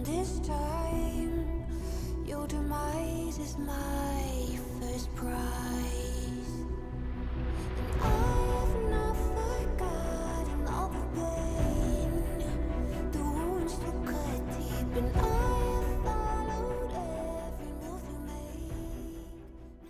this time your demise is my first prize. And I've not forgotten all the pain, the wounds still cut deep, and I've followed every move you made.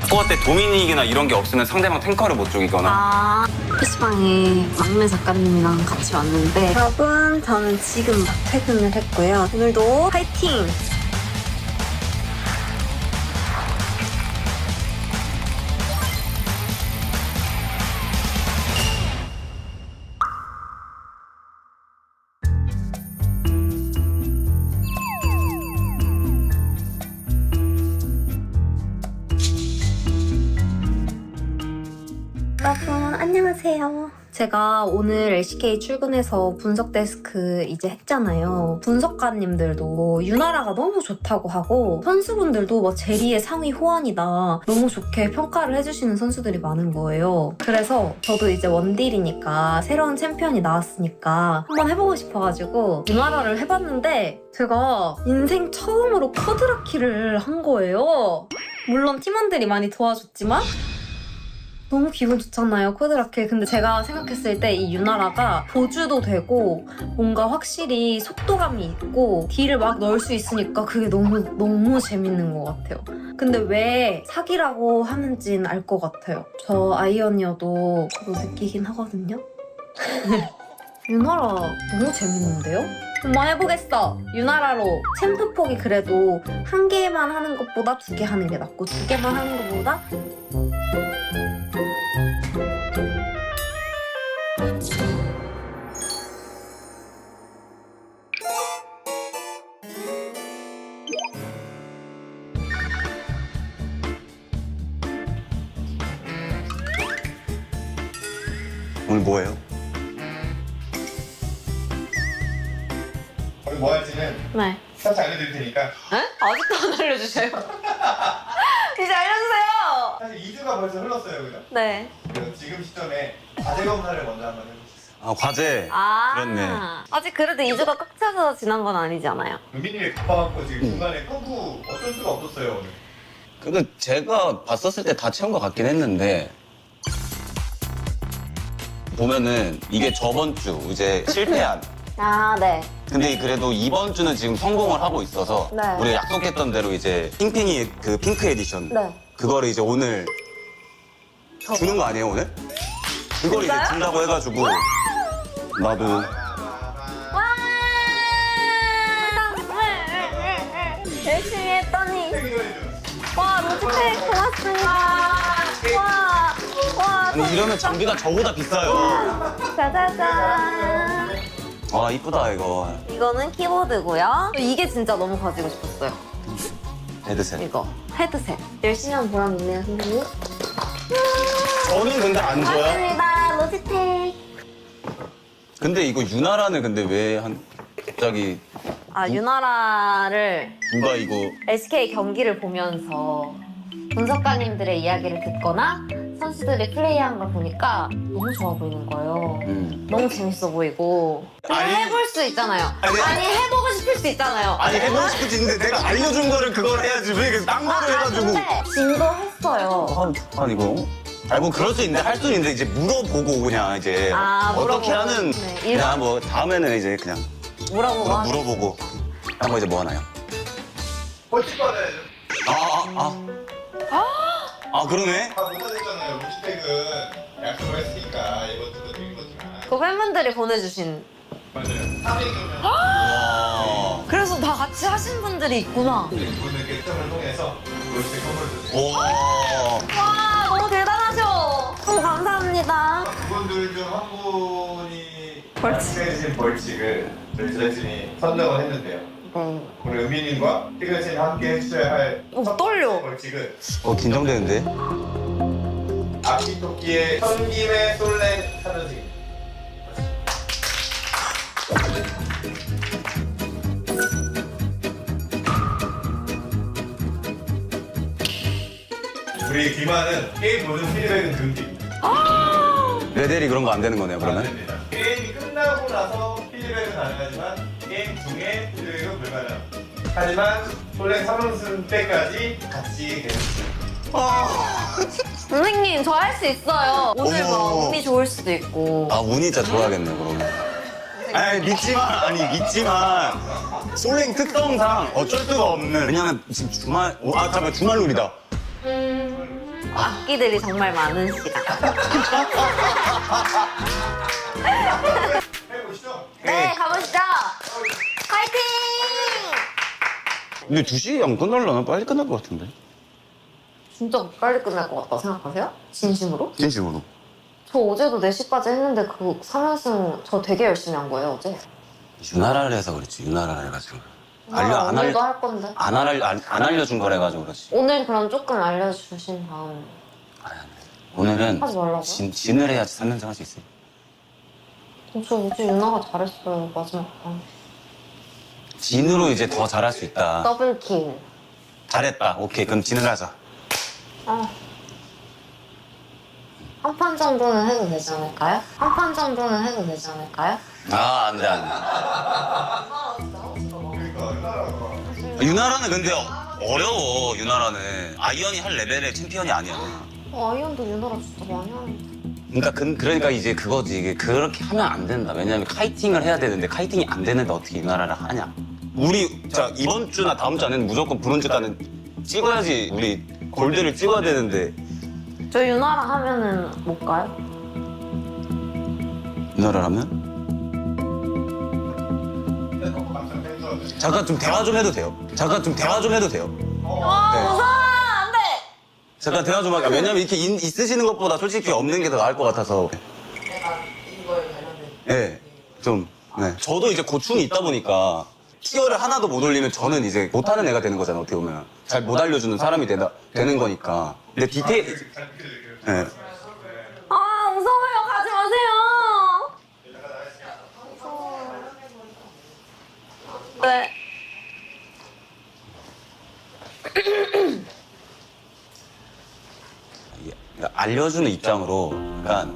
스코어 때 도미닉이나 이런 게 없으면 상대방 탱커를 못 죽이거나. PC방에 막내 작가님이랑 같이 왔는데 여러분 저는 지금 막 퇴근을 했고요. 오늘도 파이팅! 여러분 안녕하세요. 제가 오늘 LCK 출근해서 분석 데스크 이제 했잖아요. 분석가님들도 유나라가 너무 좋다고 하고 선수분들도 뭐 제리의 상위 호환이다 너무 좋게 평가를 해주시는 선수들이 많은 거예요. 그래서 저도 이제 원딜이니까 새로운 챔피언이 나왔으니까 한번 해보고 싶어가지고 유나라를 해봤는데 제가 인생 처음으로 쿼드라키를 한 거예요. 물론 팀원들이 많이 도와줬지만 너무 기분 좋잖아요, 쿼드라킬. 근데 제가 생각했을 때 이 유나라가 보주도 되고 뭔가 확실히 속도감이 있고 딜을 막 넣을 수 있으니까 그게 너무 재밌는 것 같아요. 근데 왜 사기라고 하는지는 알 것 같아요. 저 아이언이어도 저도 느끼긴 하거든요. 유나라 너무 재밌는데요? 한번 해보겠어. 유나라로 챔프 폭이 그래도 한 개만 하는 것보다 두 개 하는 게 낫고 두 개만 하는 것보다 오늘 뭐예요? 오늘 뭐 할지는 네. 살짝 알려드릴 테니까. 에? 아직도 안 알려주세요. 이제 알려주세요. 사실 2주가 벌써 흘렀어요, 그죠? 네. 그래서 지금 시점에 과제 검사를 먼저 한번 해보겠습니다. 아, 과제. 그렇네. 아직 그래도 2주가 꽉 차서 지난 건 아니잖아요. 은빈이를 갚아갖고 지금 중간에 끊고 어쩔 수가 없었어요, 오늘. 근데 제가 봤었을 때 다 채운 것 같긴 했는데 보면은 이게 저번 주 이제 실패한. 네. 근데 그래도 이번 주는 지금 성공을 하고 있어서 네. 우리가 약속했던 대로 이제 핑핑이 그 핑크 에디션 네. 그거를 이제 오늘 주는 거 아니에요 오늘? 그걸 이제 진짜요? 준다고 해가지고 나도 와! 열심히 했더니 와 로지팩 고맙습니다. 와 아니 이러면 장비가 저보다 비싸요. 짜자잔. 아 이쁘다 이거 이거는 키보드고요. 이게 진짜 너무 가지고 싶었어요. 헤드셋. 이거 헤드셋. 열심히 한 보람 있네요, 선생님. 저는 근데 안 줘요. 고맙습니다. 로지텍. 근데 이거 유나라는 근데 왜 갑자기 유나라를 누가 이거 LCK 경기를 보면서 분석가님들의 이야기를 듣거나 선수들이 플레이한 걸 보니까 너무 좋아 보이는 거예요. 너무 재밌어 보이고. 근데 아니, 해볼 수 있잖아요. 아니, 해보고 싶을 수 있잖아요. 아니 해보고 싶은지 있는데 내가 알려준 거를 그걸 해야지 왜 계속 딴 거를 해가지고 근데 진도 했어요. 아니 이거 아니 뭐 그럴 수 있는데 할 수 있는데 이제 물어보고 그냥 이제 어떻게 물어보고. 하는 네, 그냥 뭐 다음에는 이제 그냥 물어보고 한번 이제 뭐 하나요? 벌칙 받아야죠. 아 그러네. 다 못하셨잖아요. 루시팩은 약속을 했으니까 이것도 드린 거지만. 그 팬분들이 보내주신. 맞아요. 300이면 와. 그래서 다 같이 하신 분들이 있구나. 이분들 개점을 통해서 루시팩 선물을 드립니다. 와. 와 너무 대단하셔. 너무 감사합니다. 그분들 중 한 분이 벌칙. 해주신 벌칙을 저희 제작진이 선정을 했는데요. 오늘 은빈님과 티그레신이 함께 해주셔야 할 첫 떨려. 벌칙은 긴장되는데. 아키토끼의 천김의 솔랭 3연승입니다. 우리 김한은 게임 보는 피드백은 금지. 레벨이 그런 거 안 되는 거네요, 안 그러면? 됩니다. 게임이 끝나고 나서 피드백은 가능하지만 게임 중에 피드백은 불가능. 하지만 솔랭 3연승 때까지 같이 계속. 선생님 저 할 수 있어요. 오늘 막 어머. 운이 좋을 수도 있고. 아, 운이 진짜 좋아야겠네, 그러면. 아니, 믿지만. 솔랭 특성상 어쩔 수가 없는. 왜냐면 지금 잠깐 주말룰이다. 악기들이 정말 많은 시간. 해보시죠. 네, 가보시죠. 파이팅! 근데 2시 안 끝날려나? 빨리 끝날 것 같은데. 진짜 빨리 끝날 것 같다 생각하세요? 진심으로? 진심으로. 저 어제도 4시까지 했는데 그 3연승 저 되게 열심히 한 거예요 어제. 유나라를 해서 그렇지, 유나라를 해가지고. 오늘도 할 건데. 안 알려준 거래가지고 그렇지. 오늘 그럼 조금 알려주신 다음. 아니. 오늘은 하지 말라고요? 진을 해야지 3연승 할 수 있어요. 저 어제 유나가 잘했어요 마지막 판. 진으로 이제 더 잘할 수 있다. 더블킬. 잘했다. 오케이, 그럼 진을 하자. 한 판 정도는 해도 되지 않을까요? 한 판 정도는 해도 되지 않을까요? 아, 안 돼. 유나라는 근데 어려워, 유나라는. 아이언이 할 레벨의 챔피언이 아니야. 아이언도 유나라 진짜 많이 하는데. 그러니까 이제 그거지. 이게 그렇게 하면 안 된다. 왜냐면 카이팅을 해야 되는데 카이팅이 안 되는데 어떻게 유나라를 하냐. 우리 자 이번 주나 다음 주 안에는 무조건 브론즈가는 찍어야지. 우리 골드를 찍어야 되는데. 저 유나라 하면은 못 가요? 유나라를 하면? 잠깐 좀 대화 좀 해도 돼요? 아, 네. 무서워! 안 돼! 잠깐 대화 좀 할까? 왜냐면 이렇게 있으시는 것보다 솔직히 없는 게 더 나을 것 같아서. 내가 이걸 관련된 네, 좀. 네. 저도 이제 고충이 있다 보니까 티어를 하나도 못 올리면 저는 이제 못하는 애가 되는 거잖아, 어떻게 보면. 잘 못 알려주는 사람이 되는 거니까. 근데 디테일. 네. 아, 무서워요. 가지 마세요. 네. 알려주는 입장으로, 그러니까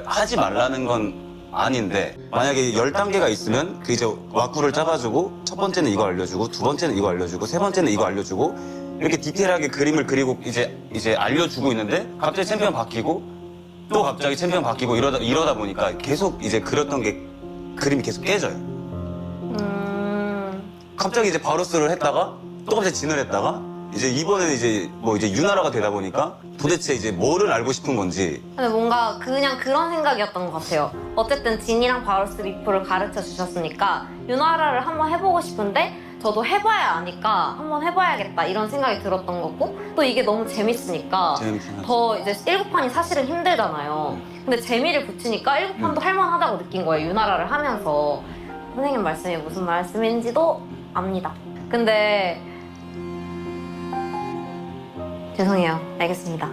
하지 말라는 건 아닌데, 만약에 10단계가 있으면 그 이제 와꾸를 짜가지고 첫 번째는 이거 알려주고, 두 번째는 이거 알려주고, 세 번째는 이거 알려주고, 이렇게 디테일하게 그림을 그리고 이제 알려주고 있는데, 갑자기 챔피언 바뀌고, 또 갑자기 챔피언 바뀌고 이러다 보니까 계속 이제 그렸던 게 그림이 계속 깨져요. 갑자기 이제 바로스를 했다가 또 갑자기 진을 했다가 이제 이번에는 이제 이제 유나라가 되다 보니까 도대체 이제 뭐를 알고 싶은 건지. 근데 뭔가 그냥 그런 생각이었던 것 같아요. 어쨌든 진이랑 바로스 리프를 가르쳐 주셨으니까 유나라를 한번 해보고 싶은데 저도 해봐야 아니까 한번 해봐야겠다 이런 생각이 들었던 거고, 또 이게 너무 재밌으니까 더 이제 1부판이 사실은 힘들잖아요. 근데 재미를 붙이니까 1부판도 할만하다고 느낀 거예요, 유나라를 하면서. 선생님 말씀이 무슨 말씀인지도 압니다. 근데 죄송해요. 알겠습니다.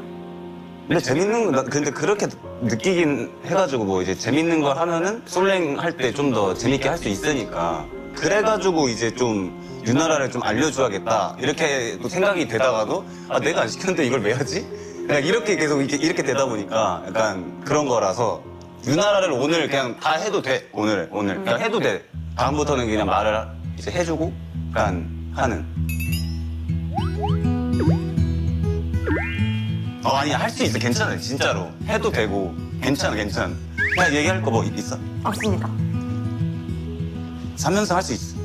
근데 그렇게 느끼긴 해가지고 뭐 이제 재밌는 걸 하면은 솔랭 할 때 좀 더 재밌게 할 수 있으니까. 그래가지고 이제 좀 유나라를 좀 알려줘야겠다 이렇게 또 생각이 되다가도 아 내가 안 시켰는데 이걸 왜 하지? 그냥 이렇게 계속 이렇게 되다 보니까 약간 그런 거라서 유나라를 오늘 그냥 다 해도 돼. 오늘 그냥 해도 돼. 다음부터는 그냥 말을 이제 해주고 약간 하는. 아니 할 수 있어. 괜찮아 진짜로. 해도 되고 괜찮아. 그냥 얘기할 거 뭐 있어? 없습니다. 3연승 할 수 있어.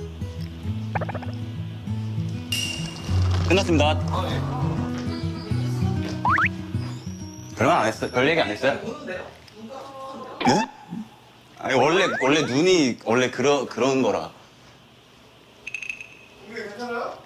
끝났습니다. 별말 안 했어요? 별 얘기 안 했어요? 네? 아니 원래 눈이 원래 그런 거라. 이게 괜찮아요?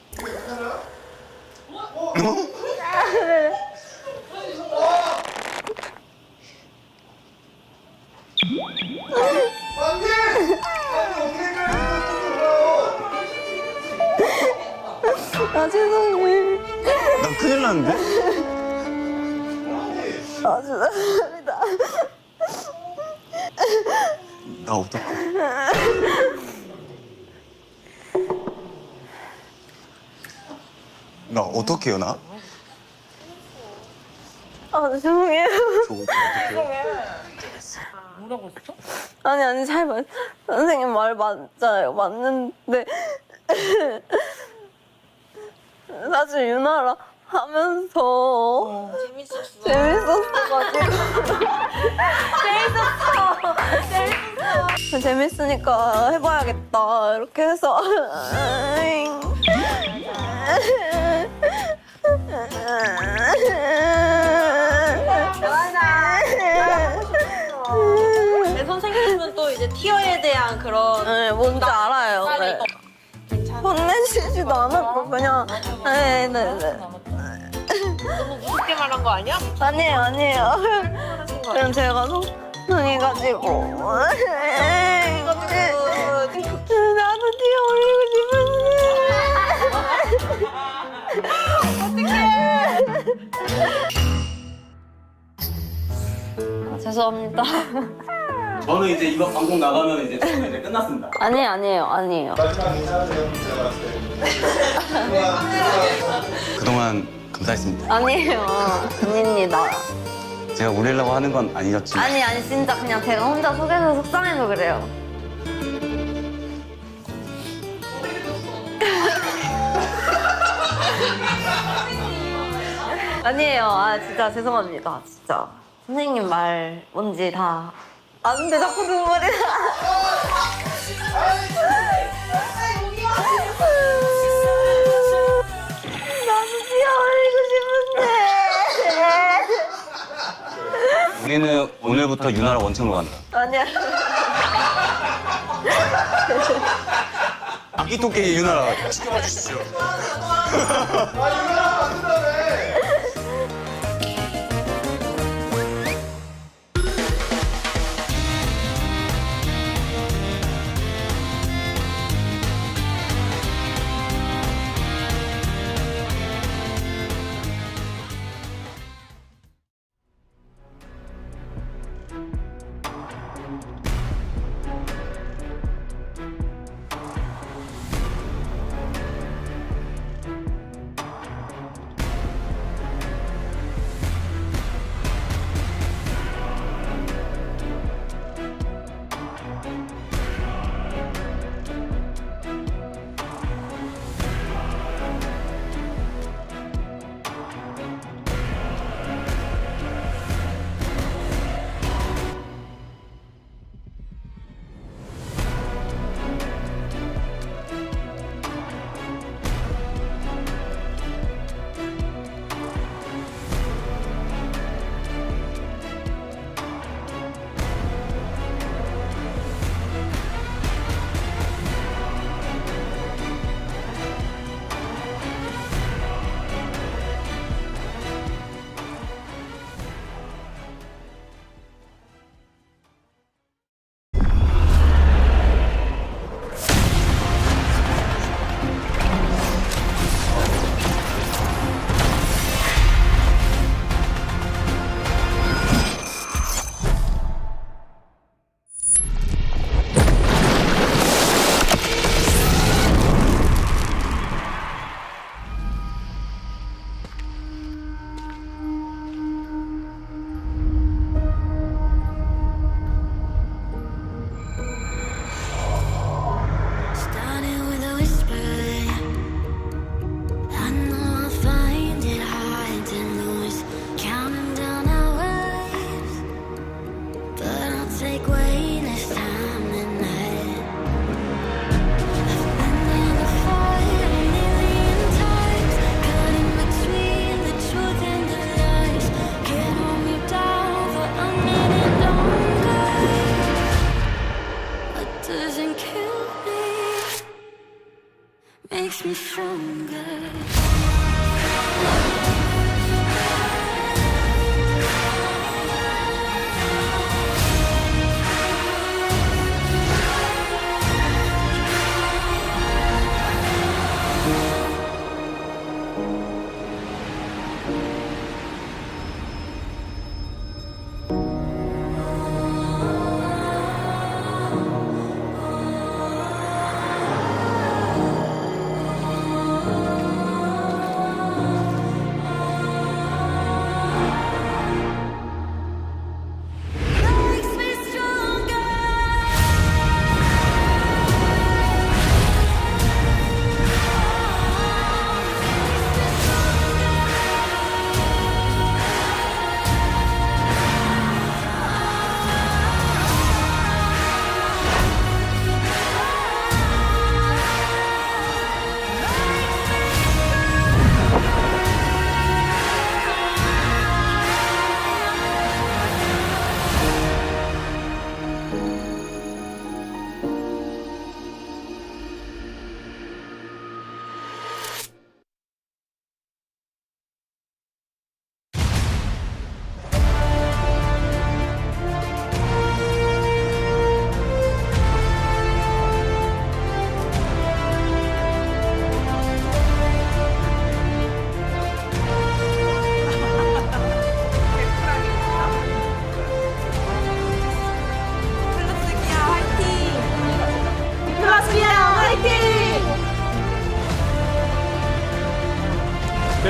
아, 죄송해요. 난 큰일 났는데? 아, 죄송합니다. 나 어떡해. 나 어떡해요 나? 아, 죄송해요. 뭐라고 했어? 아니, 선생님 말 맞아요. 맞는데. 사실 유나랑 하면서 재밌었어가지고. 재밌으니까 해봐야겠다. 이렇게 해서. 내 선생님은 또 이제 티어에 대한 그런 네, 뭔지 알아요. 네. 혼내시지도 않았고 그냥 네네네. 너무 무섭게 말한 거 아니야? 아니에요. 그냥 제가 속상해가지고 나도 뒤에 올리고 싶은데 어떡해. 죄송합니다. 저는 이제 이거 방송 나가면 이제 저는 이제 끝났습니다. 아니에요. 마지막 인사하세요. 제가 봤을 때. 그동안 감사했습니다. 아니에요. 아닙니다. 제가 우리려고 하는 건 아니었지만 아니 진짜 그냥 제가 혼자 속에서 속상해서 그래요. 아니에요. 아 진짜 죄송합니다. 진짜 선생님 말 뭔지 다 아는데 자꾸 눈물이 나. 나도 뛰어올리고 싶은데. 우리는 오늘부터 유나라 원청으로 간다. 아니야. 이 토끼 유나라 지켜봐 주십시오. 아, 유나랑 만든다며!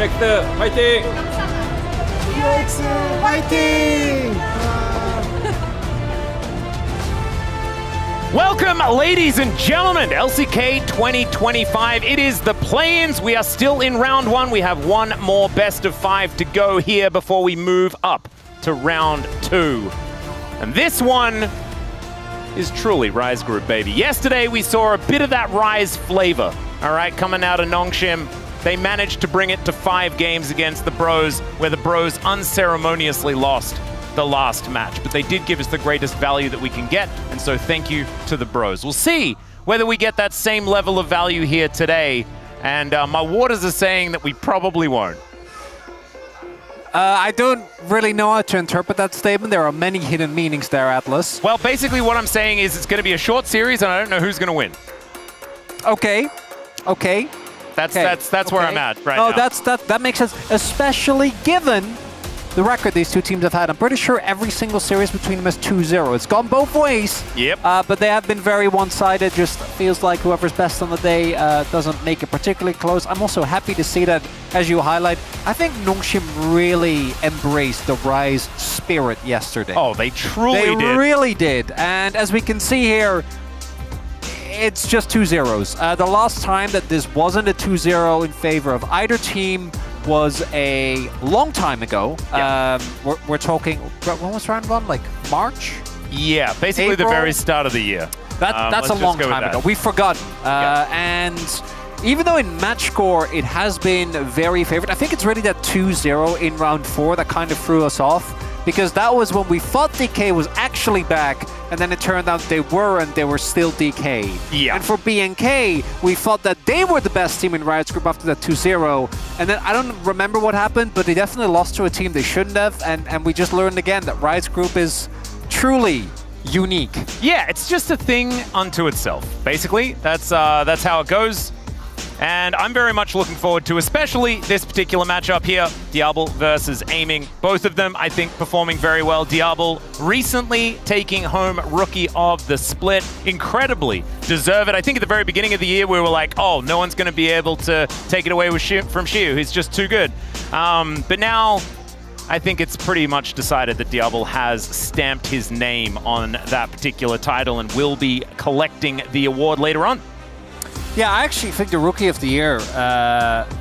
BFX 화이팅! Welcome, ladies and gentlemen, to LCK 2025. It is the play-ins. We are still in round one. We have one more best of 5 to go here before we move up to round 2. And this one is truly Rise Group, baby. Yesterday, we saw a bit of that Rise flavor, all right, coming out of Nongshim. They managed to bring it to 5 games against the Bros, where the Bros unceremoniously lost the last match, but they did give us the greatest value that we can get, and so thank you to the Bros. We'll see whether we get that same level of value here today, and my waters are saying that we probably won't. I don't really know how to interpret that statement. There are many hidden meanings there, Atlas. Well, basically what I'm saying is it's going to be a short series, and I don't know who's going to win. Okay. That's where I'm at right now. That makes sense, especially given the record these two teams have had. I'm pretty sure every single series between them is 2-0. It's gone both ways. Yep. But they have been very one-sided. Just feels like whoever's best on the day doesn't make it particularly close. I'm also happy to see that, as you highlight, I think Nongshim really embraced the Rise spirit yesterday. Oh, they truly did. They really did. And as we can see here, it's just 2 zeros. The last time that this wasn't a 2-0 in favor of either team was a long time ago. Yeah. We're talking, when was round 1? Like March? Yeah, basically April? the very start of the year. That's a long time ago. We've forgotten. And even though in match score it has been very favored, I think it's really that 2-0 in round 4 that kind of threw us off. Because that was when we thought DK was actually back, and then it turned out they were still DK. Yeah. And for BNK, we thought that they were the best team in Riot's group after that 2-0. And then I don't remember what happened, but they definitely lost to a team they shouldn't have. And we just learned again that Riot's group is truly unique. Yeah, it's just a thing unto itself. Basically, that's how it goes. And I'm very much looking forward to especially this particular matchup here, Diablo versus Aiming. Both of them, I think, performing very well. Diablo recently taking home Rookie of the Split. Incredibly deserve it. I think at the very beginning of the year, we were like, oh, no one's going to be able to take it away from Shiu. He's just too good. But now, I think it's pretty much decided that Diablo has stamped his name on that particular title and will be collecting the award later on. Yeah, I actually think the Rookie of the Year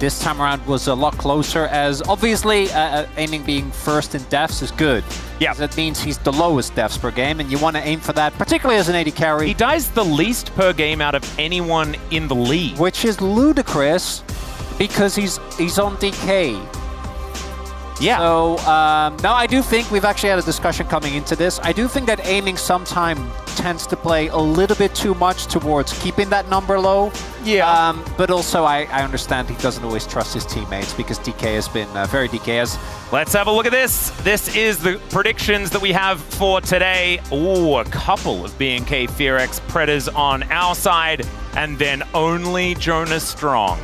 this time around was a lot closer, as obviously Aiming being first in deaths is good. Yeah. That means he's the lowest deaths per game, and you want to aim for that, particularly as an AD carry. He dies the least per game out of anyone in the league. Which is ludicrous, because he's on DK. Yeah. So, now I do think we've actually had a discussion coming into this. I do think that Aiming sometimes tends to play a little bit too much towards keeping that number low. Yeah. But also, I understand he doesn't always trust his teammates because DK has been very DK-as. Let's have a look at this. This is the predictions that we have for today. Ooh, a couple of BNK FearX Predators on our side, and then only Jonas Strong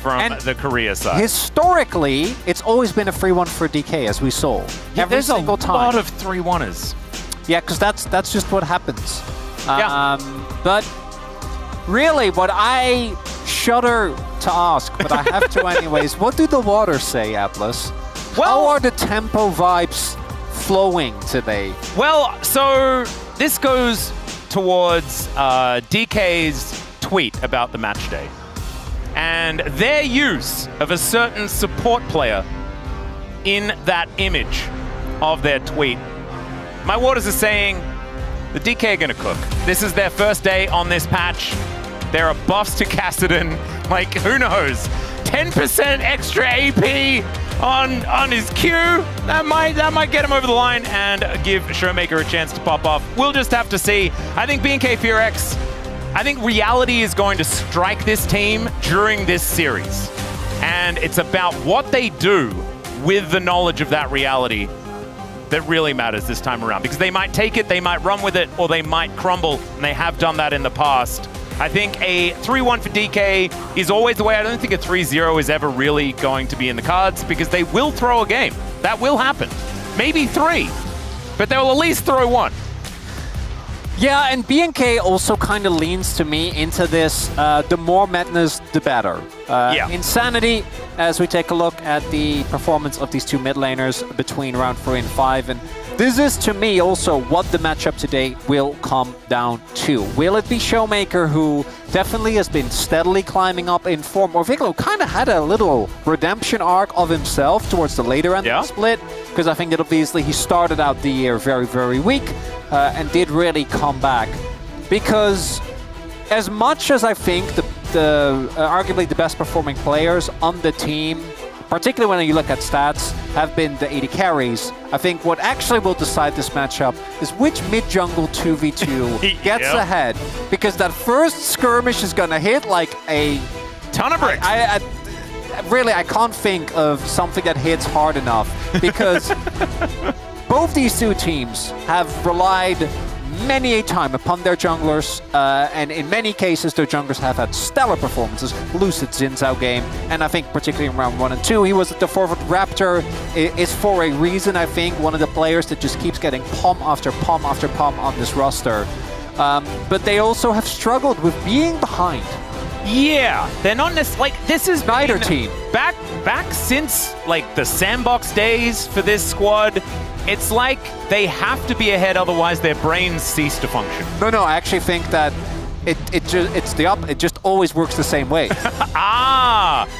from the Korea side. Historically, it's always been a 3-1 for DK, as we saw. Yeah, every single time. There's a lot of 3-1ers. Yeah, because that's just what happens. Yeah. But really, what I shudder to ask, but I have to anyways, what do the waters say, Atlas? Well, how are the tempo vibes flowing today? Well, so this goes towards DK's tweet about the match day. And their use of a certain support player in that image of their tweet. My waters are saying the DK are going to cook. This is their first day on this patch. There are buffs to Kassadin. Like, who knows? 10% extra AP on his Q. That might get him over the line and give Showmaker a chance to pop off. We'll just have to see. I think BNK FearX, I think reality is going to strike this team during this series. And it's about what they do with the knowledge of that reality that really matters this time around. Because they might take it, they might run with it, or they might crumble, and they have done that in the past. I think a 3-1 for DK is always the way. I don't think a 3-0 is ever really going to be in the cards, because they will throw a game. That will happen. Maybe 3, but they will at least throw 1. Yeah, and BNK also kind of leans to me into this, the more madness, the better. Insanity, as we take a look at the performance of these two mid laners between round 3 and 5. And this is, to me, also what the matchup today will come down to. Will it be Showmaker, who definitely has been steadily climbing up in form, or Viglo kind of had a little redemption arc of himself towards the later end of the split? Because I think that obviously he started out the year very, very weak and did really come back. Because as much as I think the arguably the best performing players on the team, particularly when you look at stats, have been the AD carries, I think what actually will decide this matchup is which mid-jungle 2v2 gets ahead. Because that first skirmish is going to hit like a ton of bricks. I can't think of something that hits hard enough, because both these two teams have relied many a time upon their junglers, and in many cases their junglers have had stellar performances. Lucid Zin's out game, and I think particularly in round 1 and 2 he was at the forward. Raptor is for a reason, I think, one of the players that just keeps getting pump after pump after pump on this roster. But they also have struggled with being behind. Yeah, they're not necessarily, like, this is neither team. Back since, like, the sandbox days for this squad, it's like they have to be ahead, otherwise their brains cease to function. No, I actually think that it just always works the same way.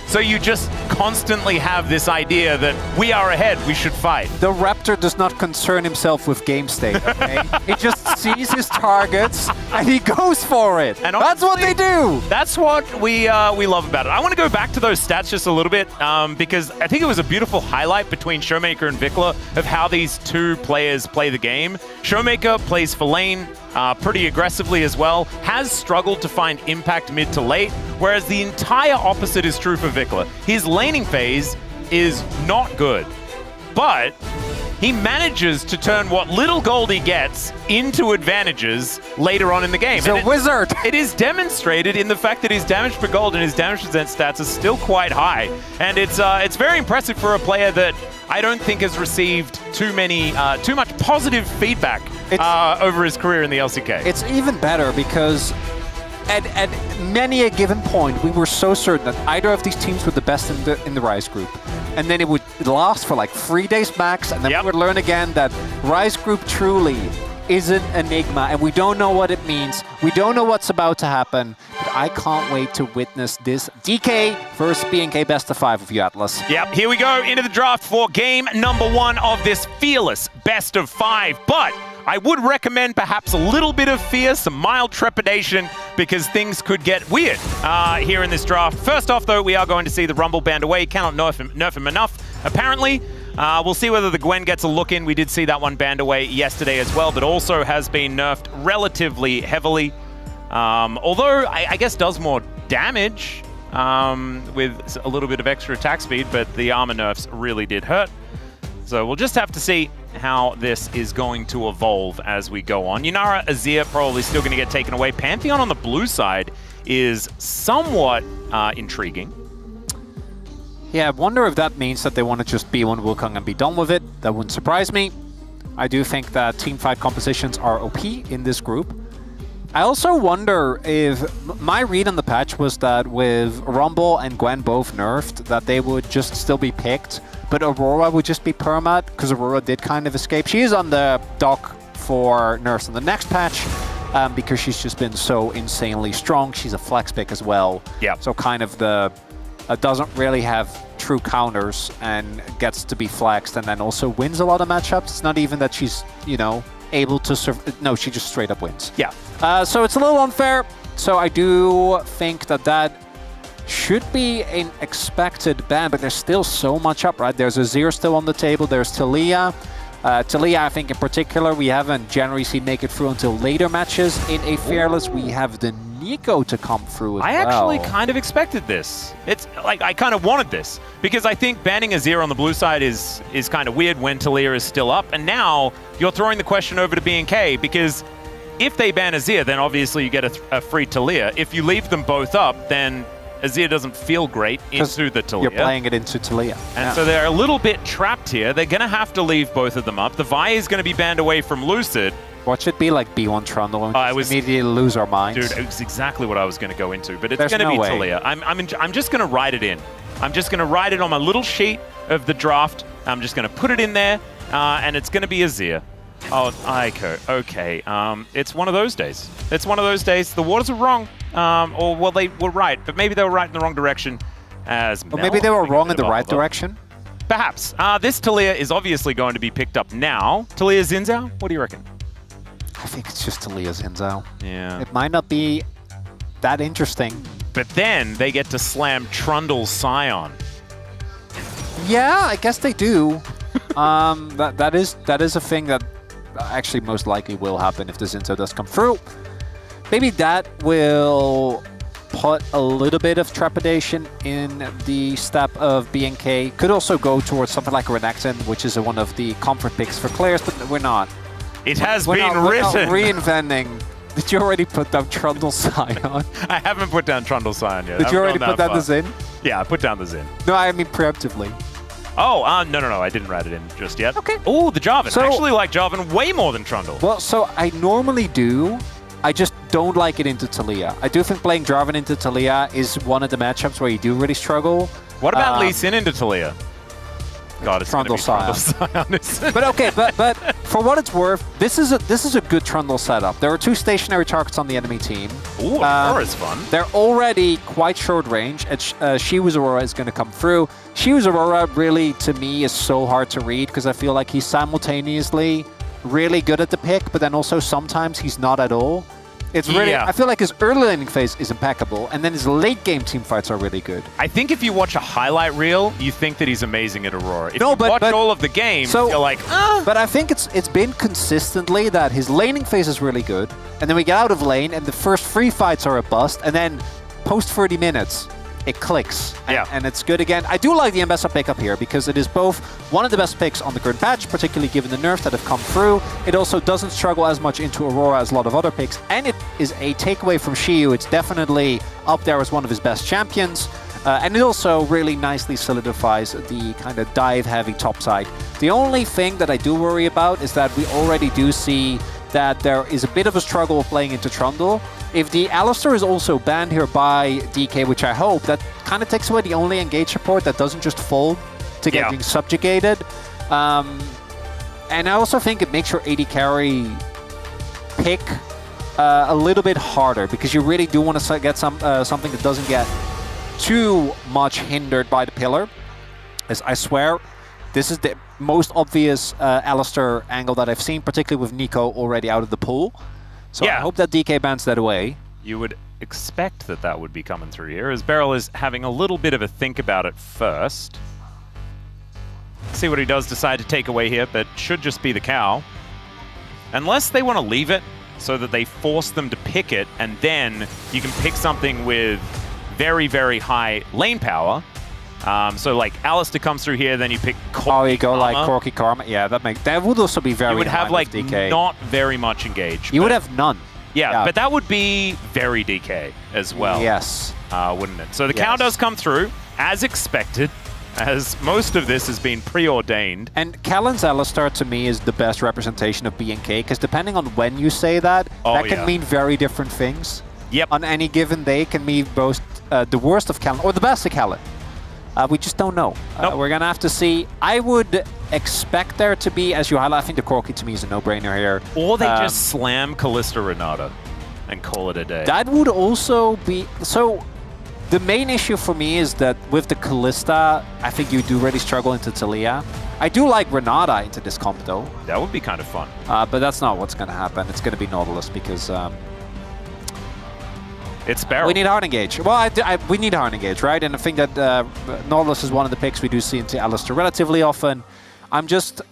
So you just constantly have this idea that we are ahead, we should fight. The Raptor does not concern himself with game state, okay? He just sees his targets and he goes for it. And that's what they do. That's what we love about it. I want to go back to those stats just a little bit, because I think it was a beautiful highlight between Showmaker and Vikla of how these two players play the game. Showmaker plays for lane pretty aggressively as well, has struggled to find impact mid to late, whereas the entire opposite is true for Vikla. His laning phase is not good, but he manages to turn what little gold he gets into advantages later on in the game. He's a wizard. It is demonstrated in the fact that his damage per gold and his damage percent stats are still quite high, and it's very impressive for a player that I don't think has received too much positive feedback over his career in the LCK. It's even better because at many a given point, we were so certain that either of these teams were the best in the Rise group. And then it would last for like 3 days max, and then we would learn again that Rise group truly is an enigma, and we don't know what it means. We don't know what's about to happen, but I can't wait to witness this DK versus BNK best of 5 of you, Atlas. Yep, here we go into the draft for game number 1 of this fearless best of 5, but I would recommend perhaps a little bit of fear, some mild trepidation, because things could get weird here in this draft. First off, though, we are going to see the Rumble banned away. Cannot nerf him enough, apparently. We'll see whether the Gwen gets a look in. We did see that one banned away yesterday as well, but also has been nerfed relatively heavily. Although, I guess does more damage with a little bit of extra attack speed, but the armor nerfs really did hurt. So we'll just have to see how this is going to evolve as we go on. Yunara Azir probably still going to get taken away. Pantheon on the blue side is somewhat intriguing. Yeah, I wonder if that means that they want to just B1 Wukong and be done with it. That wouldn't surprise me. I do think that teamfight compositions are OP in this group. I also wonder if my read on the patch was that with Rumble and Gwen both nerfed, that they would just still be picked, but Aurora would just be permat, because Aurora did kind of escape. She is on the dock for nerfs in the next patch, because she's just been so insanely strong. She's a flex pick as well. Yeah. So kind of the doesn't really have true counters and gets to be flexed, and then also wins a lot of matchups. It's not even that she's, you know, able to no, she just straight up wins. Yeah. So it's a little unfair. So I do think that should be an expected ban, but there's still so much up, right? There's Azir still on the table. There's Talia. Talia, I think in particular, we haven't generally seen make it through until later matches in a Fearless. We have the Nico to come through as well. I actually kind of expected this. It's like I kind of wanted this, because I think banning Azir on the blue side is kind of weird when Talia is still up, and now you're throwing the question over to BNK, because if they ban Azir, then obviously you get a free Talia. If you leave them both up, then Azir doesn't feel great into the Taliyah. You're playing it into Taliyah. And so they're a little bit trapped here. They're going to have to leave both of them up. The Vi is going to be banned away from Lucid. Watch it be like B1 Trundle and immediately lose our minds. Dude, it was exactly what I was going to go into, but it's going to be Taliyah. I'm just going to write it in. I'm just going to write it on my little sheet of the draft. I'm just going to put it in there, and it's going to be Azir. Oh, Aiko. Okay. It's one of those days. It's one of those days. The waters are wrong. Or, well, they were right, but maybe they were right in the wrong direction as well. Or maybe they were wrong in the right direction. Perhaps. This Taliyah is obviously going to be picked up now. Taliyah Xin Zhao? What do you reckon? I think it's just Taliyah Xin Zhao. Yeah. It might not be that interesting. But then they get to slam Trundle Scion. Yeah, I guess they do. that is a thing that actually most likely will happen if the Xin Zhao does come through. Maybe that will put a little bit of trepidation in the step of BNK. Could also go towards something like Renekton, which is one of the comfort picks for players, but we're not. It has been written. We're not reinventing. Did you already put down Trundle Scion? I haven't put down Trundle Scion yet. Did you already put down the Xin? Yeah, I put down the Xin. No, I mean preemptively. Oh, no, I didn't write it in just yet. Okay. Oh, the Jarvan. So, I actually like Jarvan way more than Trundle. Well, so I normally do. I just don't like it into Taliyah. I do think playing Jarvan into Taliyah is one of the matchups where you do really struggle. What about Lee Sin into Taliyah? God, it's Trundle Scion. But okay, but for what it's worth, this is a good Trundle setup. There are 2 stationary targets on the enemy team. Ooh, Aurora's fun. They're already quite short range, and Shiwu's Aurora is going to come through. Shiwu's Aurora really, to me, is so hard to read because I feel like he's simultaneously really good at the pick, but then also sometimes he's not at all. It's really, I feel like his early laning phase is impeccable, and then his late game team fights are really good. I think if you watch a highlight reel, you think that he's amazing at Aurora. If you watch all of the games, you're like, But I think it's been consistently that his laning phase is really good, and then we get out of lane, and the first 3 fights are a bust, and then post 30 minutes, it clicks, and it's good again. I do like the Ambessa pickup here because it is both one of the best picks on the current patch, particularly given the nerfs that have come through. It also doesn't struggle as much into Aurora as a lot of other picks, and it is a takeaway from Shiyu. It's definitely up there as one of his best champions, and it also really nicely solidifies the kind of dive-heavy top side. The only thing that I do worry about is that we already do see that there is a bit of a struggle playing into Trundle. If the Alistar is also banned here by DK, which I hope, that kind of takes away the only engage support that doesn't just fold to getting subjugated. And I also think it makes your AD carry pick a little bit harder because you really do want to get something that doesn't get too much hindered by the pillar. As I swear, this is the most obvious Alistar angle that I've seen, particularly with Nico already out of the pool. So I hope that DK bans that away. You would expect that that would be coming through here, as Beryl is having a little bit of a think about it first. See what he does decide to take away here, but should just be the cow. Unless they want to leave it so that they force them to pick it, and then you can pick something with very, very high lane power. So like Alistar comes through here, then you pick Corki Oh, you go Karma. like Corki Karma. Yeah, that would also be very. You would have like DK. not very much engagement. You would have none. Yeah, but that would be very DK as well. Yes. Wouldn't it? So the cow does come through, as expected, as most of this has been preordained. And Callan's Alistar, to me, is the best representation of BNK, because depending on when you say that, that can mean very different things. Yep. On any given day, can mean both the worst of Callan or the best of Callan. We just don't know. We're going to have to see. I would expect there to be, as you highlight, I think the Corki to me is a no-brainer here. Or they just slam Callista Renata and call it a day. That would also be... So, the main issue for me is that with the Callista, I think you do really struggle into Taliyah. I do like Renata into this comp, though. That would be kind of fun. But that's not what's going to happen. It's going to be Nautilus because... it's Beryl. We need hard engage. Well, we need hard engage, right? And I think that Nautilus is one of the picks we do see into Alistar relatively often. I'm just...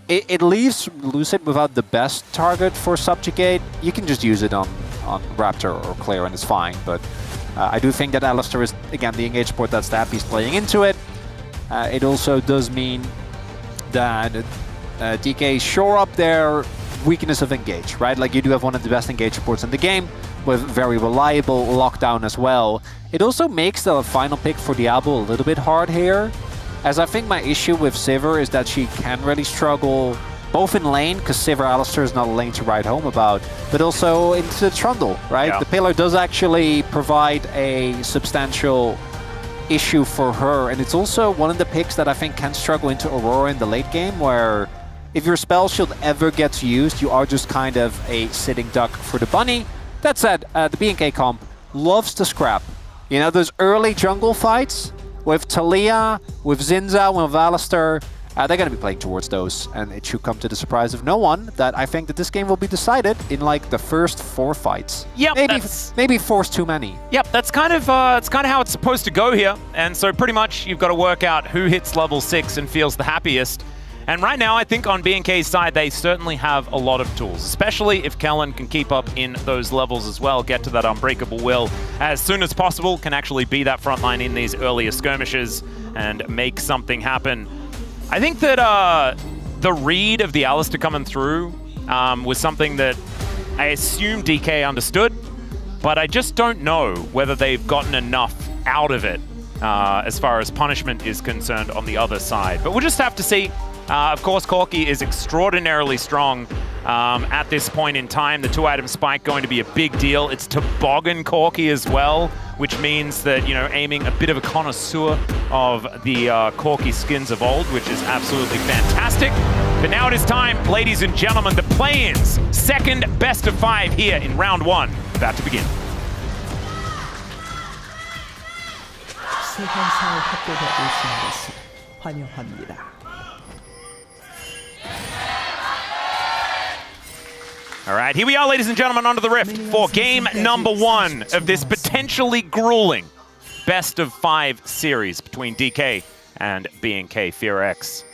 It leaves Lucid without the best target for Subjugate. You can just use it on Raptor or Claire and it's fine, but I do think that Alistar is, again, the engage support that Stappy's playing into it. It also does mean that DK shore up their weakness of engage, right? Like, you do have one of the best engage supports in the game. with very reliable lockdown as well. It also makes the final pick for Diablo a little bit hard here, as I think my issue with Sivir is that she can really struggle both in lane, because Sivir Alistar is not a lane to write home about, but also into the Trundle, right? Yeah. The pillar does actually provide a substantial issue for her, and it's also one of the picks that I think can struggle into Aurora in the late game, where if your spell shield ever gets used, you are just kind of a sitting duck for the bunny. That said, the B&K comp loves to scrap. You know, those early jungle fights with Talia, with Zinza, with Alistar, they're going to be playing towards those, and it should come to the surprise of no one that I think that this game will be decided in like the first 4 fights. Yep, maybe 4's too many. Yep, that's kind of how it's supposed to go here. And so pretty much you've got to work out who hits level 6 and feels the happiest. And right now, I think on B&K's side, they certainly have a lot of tools, especially if Kellen can keep up in those levels as well, get to that unbreakable will as soon as possible, can actually be that front line in these earlier skirmishes and make something happen. I think that the read of the Alistar coming through was something that I assume DK understood, but I just don't know whether they've gotten enough out of it as far as punishment is concerned on the other side. But we'll just have to see. Of course, Corki is extraordinarily strong at this point in time. The 2-item spike going to be a big deal. It's Toboggan Corki as well, which means that, you know, aiming a bit of a connoisseur of the Corki skins of old, which is absolutely fantastic. But now it is time, ladies and gentlemen, the play-ins. Second best of 5 here in round 1, about to begin. 세상사에 합격하고 오신 것을 환영합니다. All right, here we are, ladies and gentlemen, onto the Rift for game number 1 of this potentially grueling best of 5 series between DK and B&K FearX.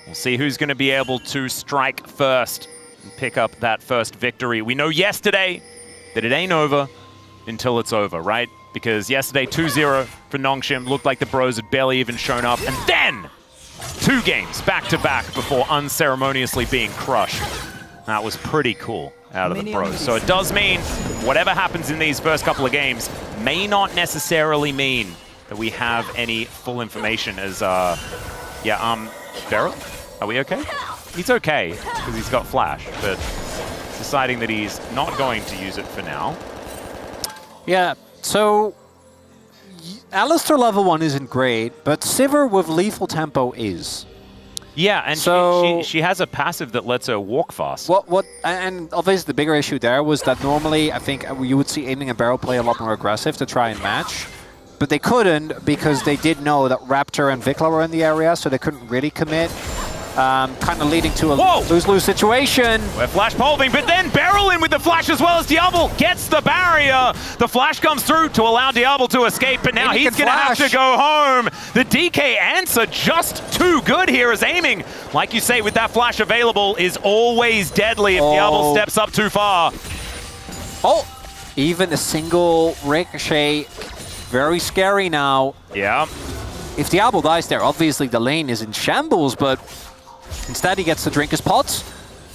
We'll see who's going to be able to strike first and pick up that first victory. We know yesterday that it ain't over until it's over, right? Because yesterday, 2-0 for Nongshim. Looked like the bros had barely even shown up. And then 2 games back-to-back before unceremoniously being crushed. That was pretty cool out of the pros. So it does mean whatever happens in these first couple of games may not necessarily mean that we have any full information as, Beryl, are we okay? He's okay, because he's got Flash, but deciding that he's not going to use it for now. Yeah, so Alistar level 1 isn't great, but Sivir with lethal tempo is. Yeah, and so she has a passive that lets her walk fast. And obviously the bigger issue there was that normally I think you would see Aiming and Barrel play a lot more aggressive to try and match, but they couldn't because they did know that Raptor and Vikla were in the area, so they couldn't really commit. Kind of leading to a lose-lose situation. We're flash polving, but then Beryl in with the flash as well as Diablo gets the barrier. The flash comes through to allow Diablo to escape, but now he's going to have to go home. The DK answer just too good here as Aiming, like you say, with that flash available, is always deadly if Diablo steps up too far. Oh, even a single ricochet, very scary now. Yeah. If Diablo dies there, obviously the lane is in shambles, but instead, he gets to drink his pots.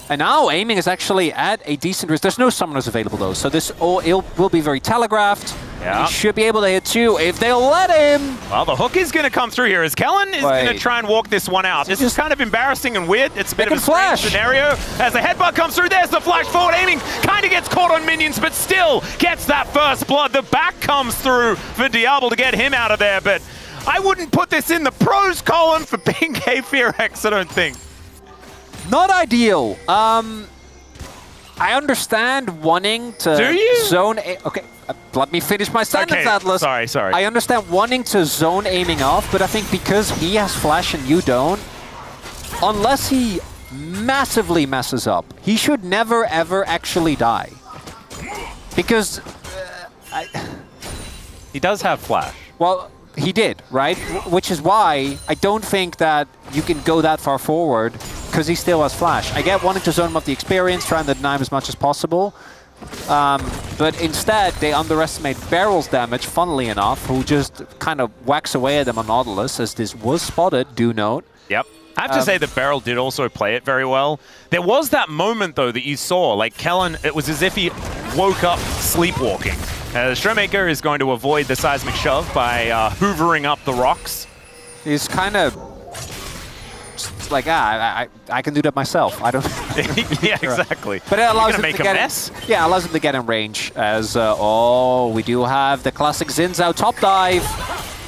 And now Aiming is actually at a decent risk. There's no summoners available, though, so this will be very telegraphed. Yeah. He should be able to hit 2 if they'll let him. Well, the hook is going to come through here as Kellen is going to try and walk this one out. This is kind of embarrassing and weird. It's a bit of a strange scenario. As the headbutt comes through, there's the flash forward. Aiming kind of gets caught on minions, but still gets that first blood. The back comes through for Diablo to get him out of there, but I wouldn't put this in the pros column for B&K FearX, I don't think. Not ideal. I understand wanting to zone... Okay, let me finish my sentence, Atlas. Sorry. I understand wanting to zone Aiming off, but I think because he has flash and you don't, unless he massively messes up, he should never, ever actually die. Because... he does have flash. Well, he did, right? Which is why I don't think that you can go that far forward, because he still has flash. I get wanting to zone him up the experience, trying to deny him as much as possible. But instead, they underestimate Beryl's damage, funnily enough, who just kind of whacks away at them on Nautilus, as this was spotted, do note. Yep. I have to say that Beryl did also play it very well. There was that moment, though, that you saw, like Kellen, it was as if he woke up sleepwalking. Showmaker is going to avoid the seismic shove by hoovering up the rocks. He's kind of like, I can do that myself. I don't. Yeah, exactly. But it allows him make to a get mess. Yeah, allows him to get in range. As we do have the classic Xin Zhao top dive.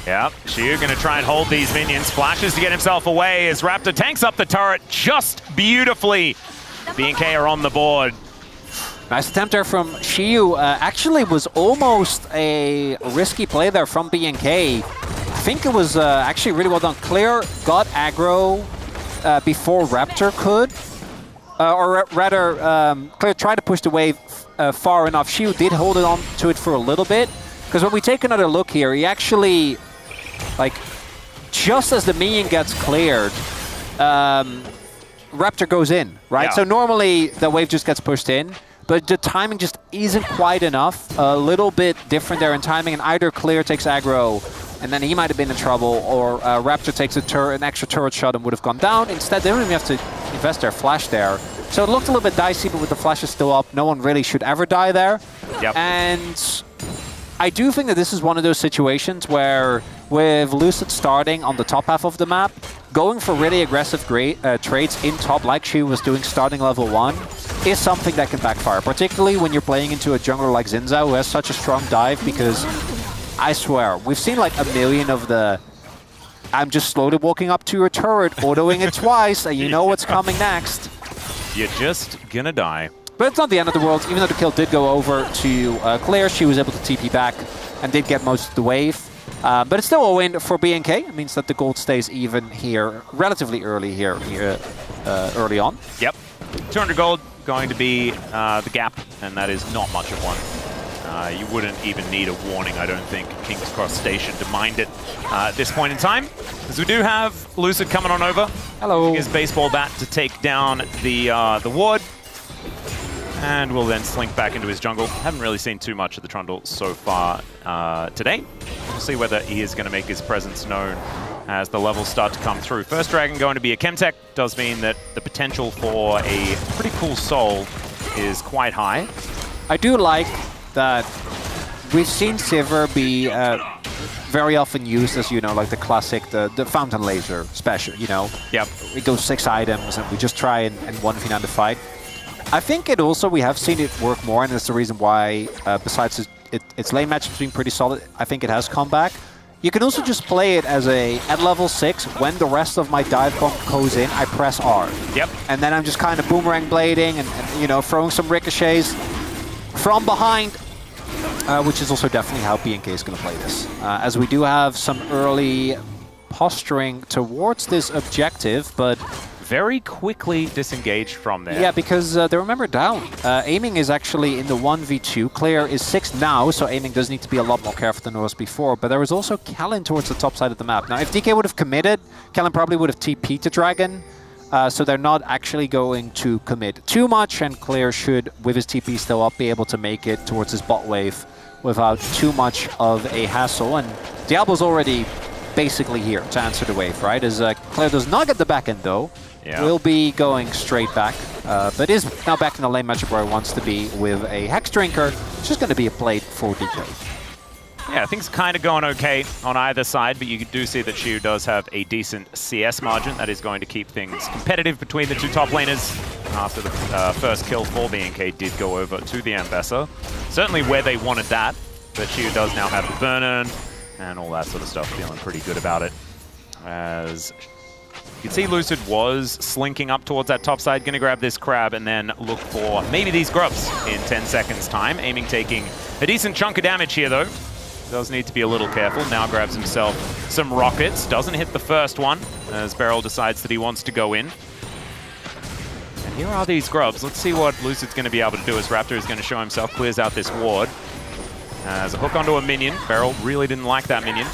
Yep, Xiu gonna try and hold these minions. Flashes to get himself away as Raptor tanks up the turret just beautifully. B&K are on the board. Nice attempt there from Xiu. Actually was almost a risky play there from B&K. I think it was actually really well done. Clear got aggro before Raptor could. Or rather, Clear tried to push the wave far enough. Xiu did hold it on to it for a little bit. Because when we take another look here, he actually, like, just as the minion gets cleared, Raptor goes in, right? Yeah. So normally the wave just gets pushed in, but the timing just isn't quite enough. A little bit different there in timing, and either Clear takes aggro, and then he might have been in trouble, or Raptor takes an extra turret shot and would have gone down. Instead, they don't even have to invest their flash there. So it looked a little bit dicey, but with the flashes still up, no one really should ever die there. Yep. And I do think that this is one of those situations where, with Lucid starting on the top half of the map, going for really aggressive trades in top, like she was doing starting level 1, is something that can backfire, particularly when you're playing into a jungler like Xin Zhao, who has such a strong dive, because I swear, we've seen like a million of the I'm just slowly walking up to your turret, autoing it twice, and you know what's coming next. You're just gonna die. But it's not the end of the world. Even though the kill did go over to Claire, she was able to TP back and did get most of the wave. But it's still a win for B&K. It means that the gold stays even here, relatively early here, early on. Yep. 200 gold going to be the gap, and that is not much of one. You wouldn't even need a warning, I don't think, King's Cross Station to mind it at this point in time. Because we do have Lucid coming on over. Hello. His baseball bat to take down the ward. And will then slink back into his jungle. Haven't really seen too much of the Trundle so far today. We'll see whether he is going to make his presence known as the levels start to come through. First Dragon going to be a Chemtech. Does mean that the potential for a pretty cool soul is quite high. I do like that we've seen Sivir be very often used as, you know, like the classic, the fountain laser special, you know? Yep. It goes 6 items and we just try and 1v9 the fight. I think it also, we have seen it work more, and that's the reason why, besides its lane match being pretty solid, I think it has come back. You can also just play it as at level 6, when the rest of my dive bomb goes in, I press R. Yep. And then I'm just kind of boomerang blading and you know, throwing some ricochets from behind, which is also definitely how B&K is going to play this. As we do have some early posturing towards this objective, but very quickly disengaged from there. yeah, because they remember down. Aiming is actually in the 1v2. Claire is 6 now, so aiming does need to be a lot more careful than it was before. But there was also Kellen towards the top side of the map. Now, if DK would have committed, Kellen probably would have TP'd to Dragon. So they're not actually going to commit too much, and Claire should, with his TP still up, be able to make it towards his bot wave without too much of a hassle. And Diablo's already basically here to answer the wave, right? As Claire does not get the back end, though. Yeah. Will be going straight back, but is now back in the lane matchup where he wants to be with a Hex Drinker. It's just going to be a plate for DK. Yeah, things kind of going okay on either side, but you do see that Xiu does have a decent CS margin. That is going to keep things competitive between the two top laners. After the first kill for B&K did go over to the Ambassador. Certainly where they wanted that, but Xiu does now have the burn-in and all that sort of stuff, feeling pretty good about it. As you can see, Lucid was slinking up towards that top side, going to grab this crab and then look for maybe these grubs in 10 seconds time. Aiming taking a decent chunk of damage here, though. Does need to be a little careful. Now grabs himself some rockets. Doesn't hit the first one as Beryl decides that he wants to go in. And here are these grubs. Let's see what Lucid's going to be able to do as Raptor is going to show himself. Clears out this ward. As a hook onto a minion. Beryl really didn't like that minion.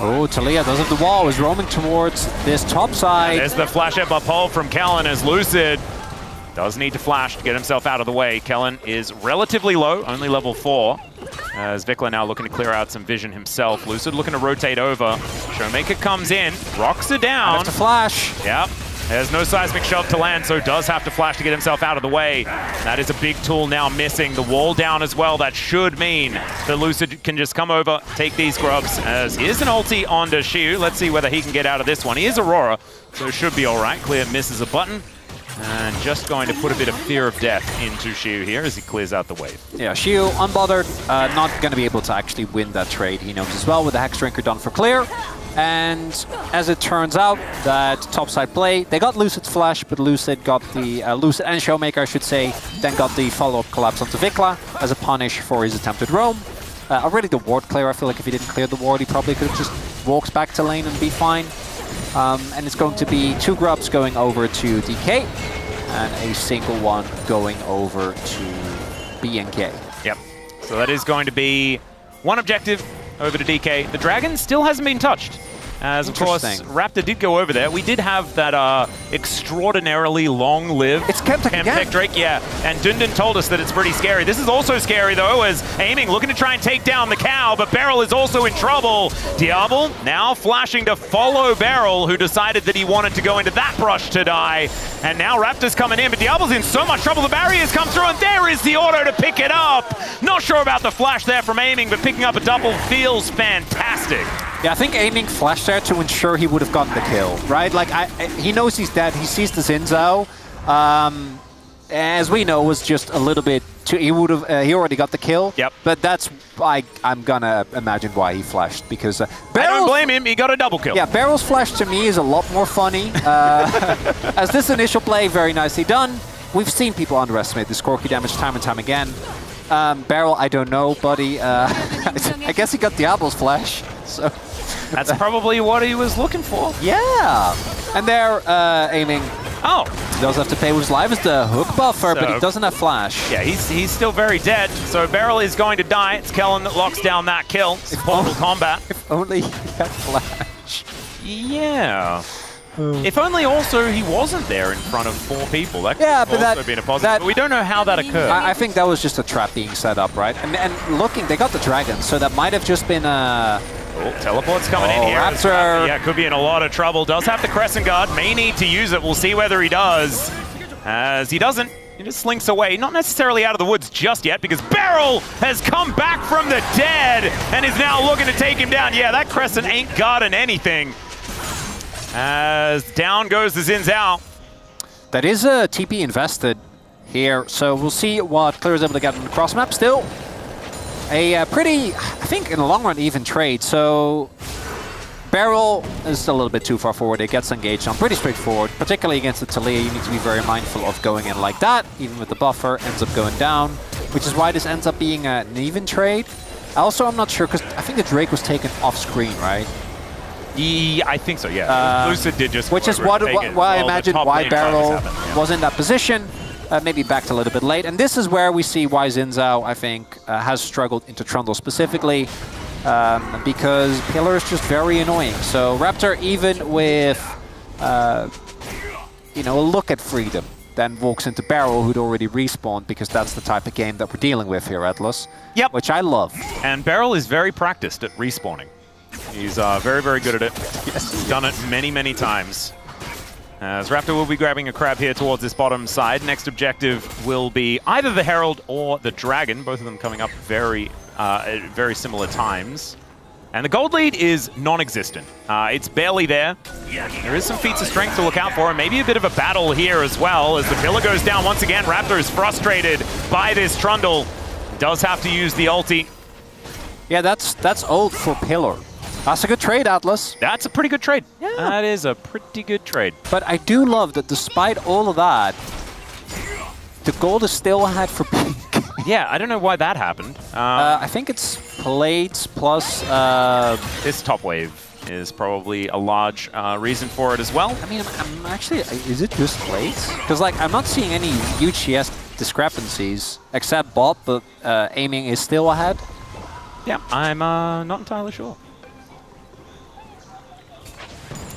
Oh, Talia does have the wall, is roaming towards this top side. And there's the flash up pole from Kellen as Lucid does need to flash to get himself out of the way. Kellen is relatively low, only level 4. As Vikla now looking to clear out some vision himself. Lucid looking to rotate over. Showmaker comes in, rocks it down. To flash. Yep. There's no seismic shove to land, so does have to flash to get himself out of the way. That is a big tool now missing. The wall down as well. That should mean that Lucid can just come over, take these grubs. As here's an ulti on to Shiu. Let's see whether he can get out of this one. He is Aurora, so should be all right. Clear misses a button. And just going to put a bit of fear of death into Shiu here as he clears out the wave. Yeah, Shiu, unbothered, not going to be able to actually win that trade. He knows as well with the Hex Drinker done for clear. And as it turns out, that topside play, they got Lucid's flash, but Lucid got the, Lucid and Showmaker, I should say, then got the follow-up collapse onto Vikla as a punish for his attempted roam. Already the ward clear, I feel like if he didn't clear the ward, he probably could have just walked back to lane and be fine. And it's going to be 2 grubs going over to DK, and a single one going over to BNK. Yep, so that is going to be 1 objective over to DK. The dragon still hasn't been touched. As, of course, Raptor did go over there. We did have that extraordinarily long-lived It's Chemtech Drake, yeah. And Dundun told us that it's pretty scary. This is also scary, though, as Aiming looking to try and take down the cow, but Beryl is also in trouble. Diablo now flashing to follow Beryl, who decided that he wanted to go into that brush to die. And now Raptor's coming in, but Diablo's in so much trouble. The barriers come through, and there is the auto to pick it up. Not sure about the flash there from Aiming, but picking up a double feels fantastic. Yeah, I think Aiming flashed there to ensure he would have gotten the kill, right? Like, he knows he's dead. He sees the Xin Zhao. As we know, was just a little bit too... He would have... he already got the kill. Yep. But that's... I'm gonna imagine why he flashed, because... I don't blame him. He got a double kill. Yeah, Barrel's flash to me is a lot more funny. As this initial play, very nicely done. We've seen people underestimate this Corki damage time and time again. Beryl, I don't know, buddy. I guess he got Diablo's flash, so... That's probably what he was looking for. Yeah! And they're Aiming. Oh! He does have to pay with his life as the hook buffer, but he doesn't have flash. Yeah, he's still very dead, so Beryl is going to die. It's Kellen that locks down that kill. It's Portal combat. If only he had flash. Yeah. If only also he wasn't there in front of 4 people. That could have also been a positive, but we don't know how that occurred. I think that was just a trap being set up, right? And looking, they got the dragon, so that might have just been a... Oh, teleport's coming in here. Raptor. Yeah, could be in a lot of trouble. Does have the Crescent Guard. May need to use it. We'll see whether he does. As he doesn't, he just slinks away. Not necessarily out of the woods just yet, because Beryl has come back from the dead and is now looking to take him down. Yeah, that Crescent ain't guarding anything. As down goes the Xin Zhao. That is a TP invested here, so we'll see what Clear is able to get on the cross map still. A pretty, I think in the long run, even trade. So Beryl is a little bit too far forward. It gets engaged on pretty straightforward, particularly against the Talia. You need to be very mindful of going in like that, even with the buffer, ends up going down, which is why this ends up being an even trade. Also, I'm not sure, because I think the Drake was taken off screen, right? I think so, yeah. Lucid did just... Which is why I imagine why Beryl was in that position. Maybe backed a little bit late. And this is where we see why Xin Zhao, I think, has struggled into Trundle specifically, because Pillar is just very annoying. So Raptor, even with, you know, a look at freedom, then walks into Beryl, who'd already respawned, because that's the type of game that we're dealing with here, Atlas. Yep. Which I love. And Beryl is very practiced at respawning. He's very, very good at it. Yes. He's done it many, many times. As Raptor will be grabbing a crab here towards this bottom side. Next objective will be either the Herald or the Dragon, both of them coming up very, very similar times. And the gold lead is non-existent. It's barely there. There is some feats of strength to look out for, and maybe a bit of a battle here as well. As the pillar goes down once again, Raptor is frustrated by this Trundle. Does have to use the ulti. Yeah, that's old for Pillar. That's a good trade, Atlas. That's a pretty good trade. Yeah. That is a pretty good trade. But I do love that despite all of that, the gold is still ahead for Pink. Yeah, I don't know why that happened. I think it's plates plus... this top wave is probably a large reason for it as well. I mean, I'm actually... Is it just plates? Because, like, I'm not seeing any huge CS discrepancies, except bot, but Aiming is still ahead. Yeah, I'm not entirely sure.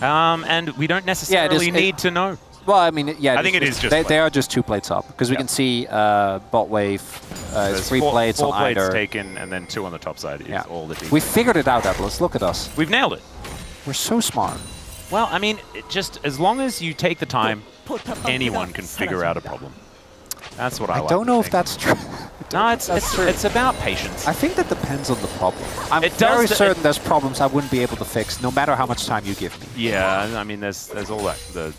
And we don't necessarily need to know. Well, I mean, yeah. I think it is just they are just 2 plates up, because we can see bot wave is 3 plates on either. 4 plates taken, and then 2 on the top side is all the team. We figured it out, Atlas. Look at us. We've nailed it. We're so smart. Well, I mean, just as long as you take the time, anyone can figure out a problem. That's what I like. I don't know if that's true. No, it's about patience. I think that depends on the problem. I'm It very does- certain there's problems I wouldn't be able to fix, no matter how much time you give me. Yeah, I mean, there's all that the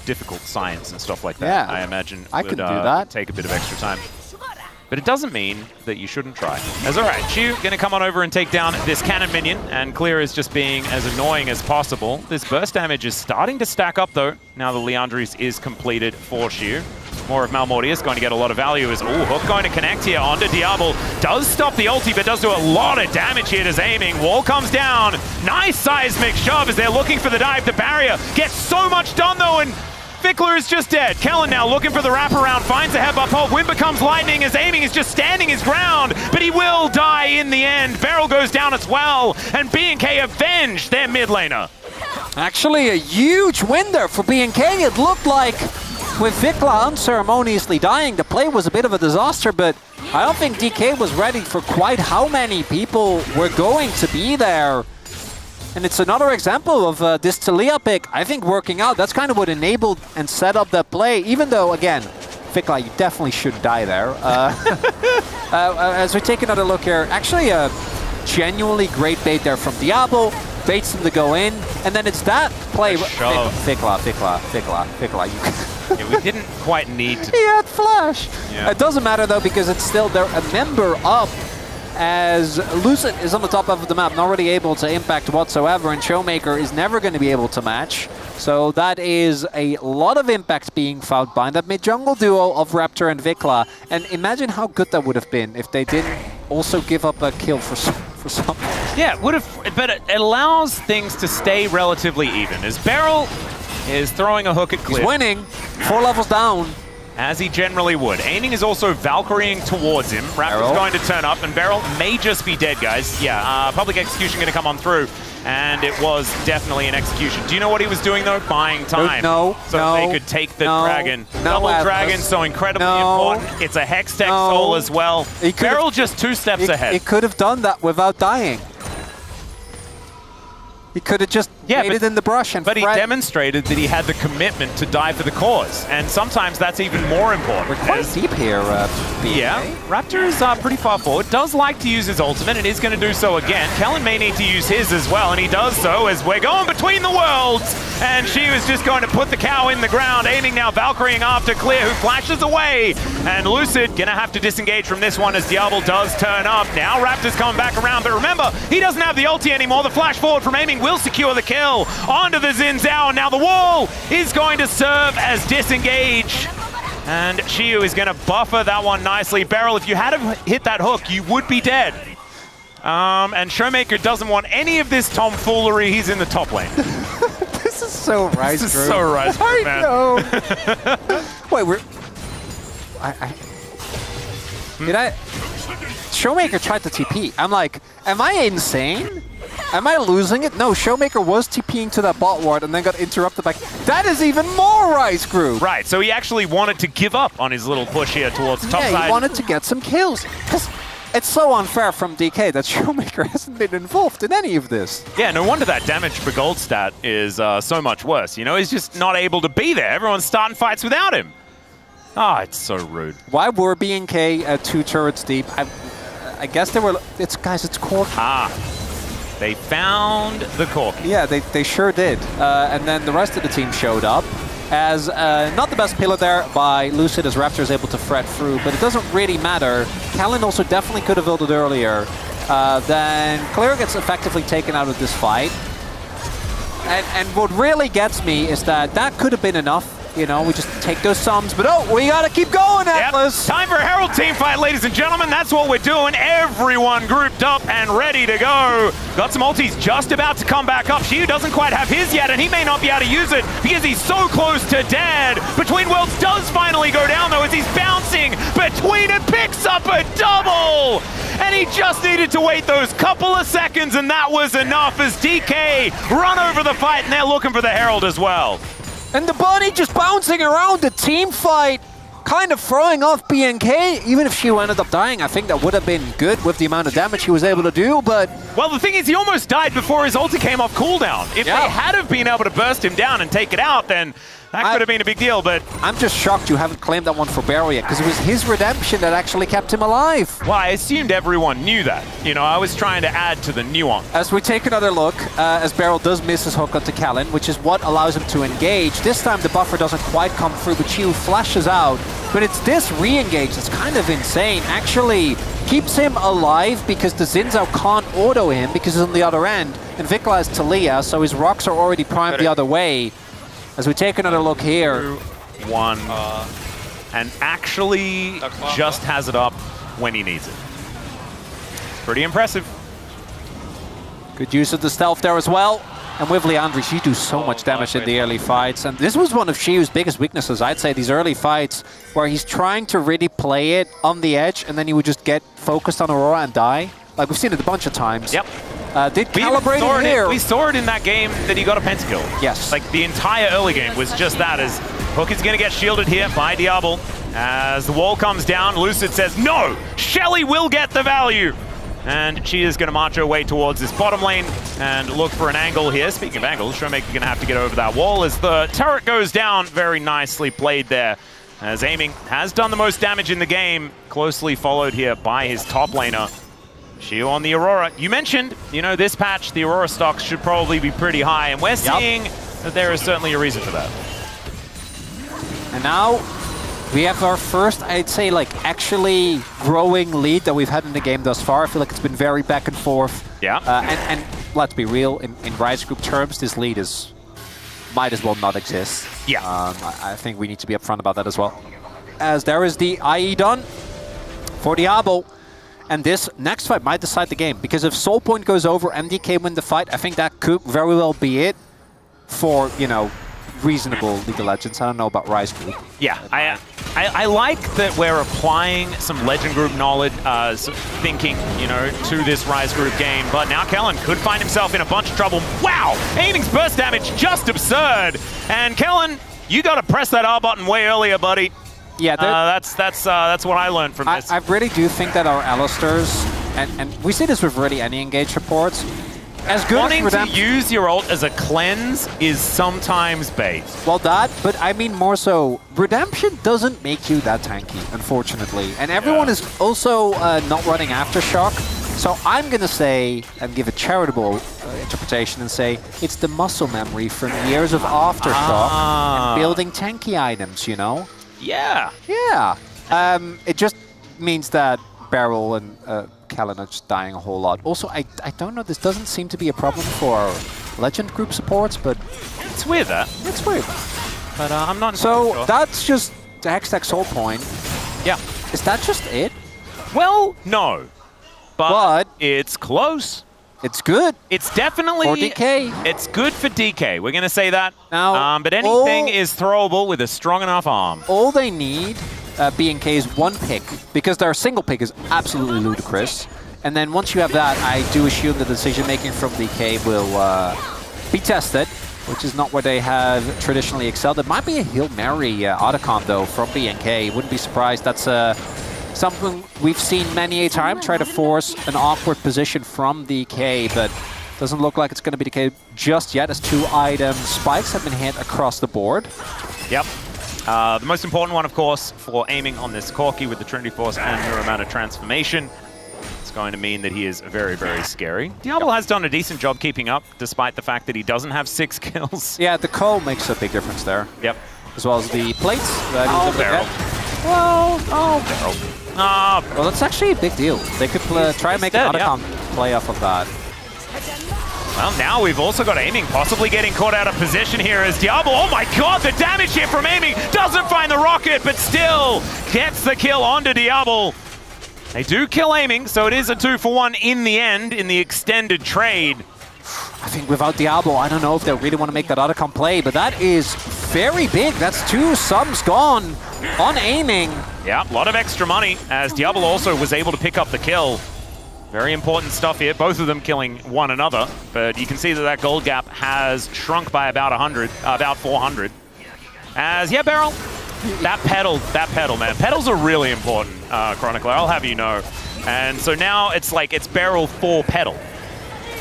difficult science and stuff like that. Yeah, I imagine I would could do that. take a bit of extra time. But it doesn't mean that you shouldn't try. That's all right. Chu going to come on over and take down this cannon minion, and Clear is just being as annoying as possible. This burst damage is starting to stack up, though, now the Leandris is completed for Chu. More of Malmortius going to get a lot of value as, Hook going to connect here onto Diablo. Does stop the ulti, but does do a lot of damage here to aiming. Wall comes down. Nice seismic shove as they're looking for the dive. The barrier gets so much done, though, and Fickler is just dead. Kellen now looking for the wraparound, finds a headbutt pole. Wind becomes lightning as aiming is just standing his ground, but he will die in the end. Beryl goes down as well, and B&K avenge their mid laner. Actually, a huge win there for B&K. It looked like with Vikla unceremoniously dying, the play was a bit of a disaster, but I don't think DK was ready for quite how many people were going to be there. And it's another example of this Talia pick, I think, working out. That's kind of what enabled and set up that play, even though, again, Vikla, you definitely shouldn't die there. As we take another look here, actually a genuinely great bait there from Diablo. Baits him to go in, and then it's that play. Vikla. Yeah, we didn't quite need to. He had flash. Yeah. It doesn't matter though, because it's still there. A member up as Lucid is on the top of the map, not really able to impact whatsoever, and Showmaker is never going to be able to match. So that is a lot of impact being found by that mid-jungle duo of Raptor and Vikla. And imagine how good that would have been if they didn't also give up a kill for some. Yeah, it would have, but it allows things to stay relatively even. As Beryl is throwing a hook at Clear. He's winning, 4 levels down. As he generally would. Aiming is also Valkyrieing towards him. Raptor's going to turn up, and Beryl may just be dead, guys. Yeah, public execution going to come on through, and it was definitely an execution. Do you know what he was doing, though? Buying time. No, so they could take the dragon. Double dragon, so incredibly important. It's a Hextech soul as well. Beryl just 2 steps ahead. He could have done that without dying. He could have just waited in the brush and But he demonstrated that he had the commitment to die for the cause, and sometimes that's even more important. We're quite deep here, Yeah, Raptor is pretty far forward. Does like to use his ultimate and is going to do so again. Kellen may need to use his as well, and he does so as we're going between the worlds. And she was just going to put the cow in the ground, aiming now Valkyrieing after Clear, who flashes away. And Lucid going to have to disengage from this one as Diablo does turn up. Now Raptor's coming back around, but remember, he doesn't have the ulti anymore. The flash forward from aiming will secure the kill. Onto the Xin Zhao, and now the wall is going to serve as disengage. And Shiyu is going to buffer that one nicely. Beryl, if you had hit that hook, you would be dead. And Showmaker doesn't want any of this tomfoolery. He's in the top lane. This is so Rise Group. This is so Rise Group, man. I know. Wait, Showmaker tried to TP. I'm like, am I insane? Am I losing it? No, Showmaker was TPing to that bot ward and then got interrupted by... That is even more Rise Group! Right, so he actually wanted to give up on his little push here towards the top side. Yeah, he wanted to get some kills. Because it's so unfair from DK that Showmaker hasn't been involved in any of this. Yeah, no wonder that damage per gold stat is so much worse. You know, he's just not able to be there. Everyone's starting fights without him. Ah, it's so rude. Why were B&K 2 turrets deep? I guess they were... It's Corki. They found the Corki. Yeah, they sure did. And then the rest of the team showed up as not the best pillar there by Lucid as Raptor is able to fret through, but it doesn't really matter. Kalin also definitely could have ulted earlier. Then Clear gets effectively taken out of this fight. And what really gets me is that could have been enough. You know, we just take those sums, but we gotta keep going, Atlas! Yep. Time for a Herald team fight, ladies and gentlemen. That's what we're doing. Everyone grouped up and ready to go. Got some ultis just about to come back up. Shiyu doesn't quite have his yet, and he may not be able to use it because he's so close to dead. Between Worlds does finally go down, though, as he's bouncing between and picks up a double! And he just needed to wait those couple of seconds, and that was enough as DK run over the fight, and they're looking for the Herald as well. And the bunny just bouncing around the team fight. kind of throwing off BNK. Even if she ended up dying, I think that would have been good with the amount of damage he was able to do, but... Well, the thing is, he almost died before his ulti came off cooldown. If they had have been able to burst him down and take it out, then that could have been a big deal, but... I'm just shocked you haven't claimed that one for Barrel yet, because it was his redemption that actually kept him alive. Well, I assumed everyone knew that. You know, I was trying to add to the nuance. As we take another look, as Barrel does miss his hook onto Kellen, which is what allows him to engage. This time the buffer doesn't quite come through, but Chiu flashes out. But it's this re-engage that's kind of insane. Actually keeps him alive because the Xin Zhao can't auto him because he's on the other end. And Vikla has Talia, so his rocks are already primed the other way. As we take another look here. 1. And actually just has it up when he needs it. Pretty impressive. Good use of the stealth there as well. And with Leandri, she do so much damage in the early fights. And this was one of Shiu's biggest weaknesses, I'd say, these early fights, where he's trying to really play it on the edge, and then he would just get focused on Aurora and die. Like, we've seen it a bunch of times. Yep. Did calibrate it here. We saw it in that game that he got a pentakill. Yes. Like, the entire early game was just that, as Hook is going to get shielded here by Diablo. As the wall comes down, Lucid says, no! Shelly will get the value! And she is going to march her way towards this bottom lane and look for an angle here. Speaking of angles, Showmaker going to have to get over that wall as the turret goes down. Very nicely played there. As aiming has done the most damage in the game, closely followed here by his top laner. Shiu on the Aurora. You mentioned, you know, this patch, the Aurora stocks should probably be pretty high, and we're seeing that there is certainly a reason for that. And now we have our first, I'd say, like, actually growing lead that we've had in the game thus far. I feel like it's been very back and forth. Yeah. And let's be real, in Rise Group terms, this lead might as well not exist. Yeah. I think we need to be upfront about that as well. As there is the IE done for Diablo. And this next fight might decide the game, because if Soul Point goes over, MDK win the fight, I think that could very well be it for, you know, reasonable League of Legends. I don't know about Rise Group. Yeah, I like that we're applying some Legend Group knowledge, thinking, you know, to this Rise Group game. But now Kellen could find himself in a bunch of trouble. Wow! Aiming's burst damage, just absurd. And Kellen, you got to press that R button way earlier, buddy. Yeah, that's what I learned from this. I really do think that our Alistairs, and we see this with really any engaged supports, as good Wanting as to use your ult as a cleanse is sometimes bait. Well, but I mean more so, Redemption doesn't make you that tanky, unfortunately. And everyone is also not running Aftershock. So I'm going to say, and give a charitable interpretation and say, it's the muscle memory from years of Aftershock building tanky items, you know? Yeah. Yeah. It just means that Beryl and Kellen are just dying a whole lot. Also, I don't know, this doesn't seem to be a problem for Legend Group supports, but... It's weird, that. It's weird. But I'm not So, sure. that's just the Hextech Soul Point. Yeah. Is that just it? Well, no. But it's close. It's good. It's definitely... For DK. It's good for DK. We're going to say that. Now, but anything is throwable with a strong enough arm. All they need, BNK, is one pick, because their single pick is absolutely ludicrous. And then once you have that, I do assume the decision-making from DK will be tested, which is not where they have traditionally excelled. It might be a Hail Mary Otacon, though, from BNK. Wouldn't be surprised. That's something we've seen many a time, try to force an awkward position from DK, but doesn't look like it's going to be the case just yet, as 2 item spikes have been hit across the board. Yep. The most important one, of course, for aiming on this Corki with the Trinity Force and her amount of transformation. It's going to mean that he is very, very scary. Diablo has done a decent job keeping up, despite the fact that he doesn't have 6 kills. Yeah, the Cole makes a big difference there. Yep. As well as the plates that he's able to Barrel. get. Barrel. Well, that's actually a big deal. They could try and make an Otacon play off of that. Well, now we've also got aiming possibly getting caught out of position here as Diablo. Oh my god, the damage here from aiming doesn't find the rocket, but still gets the kill onto Diablo. They do kill aiming, so it is a 2-for-1 in the end in the extended trade. I think without Diablo, I don't know if they really want to make that Otacon play, but that is very big. That's 2 subs gone on aiming. Yeah, a lot of extra money as Diablo also was able to pick up the kill. Very important stuff here, both of them killing one another, but you can see that that gold gap has shrunk by about 400. As, yeah, Beryl, That pedal, man. Pedals are really important, Chronicler, I'll have you know. And so now it's like it's barrel for pedal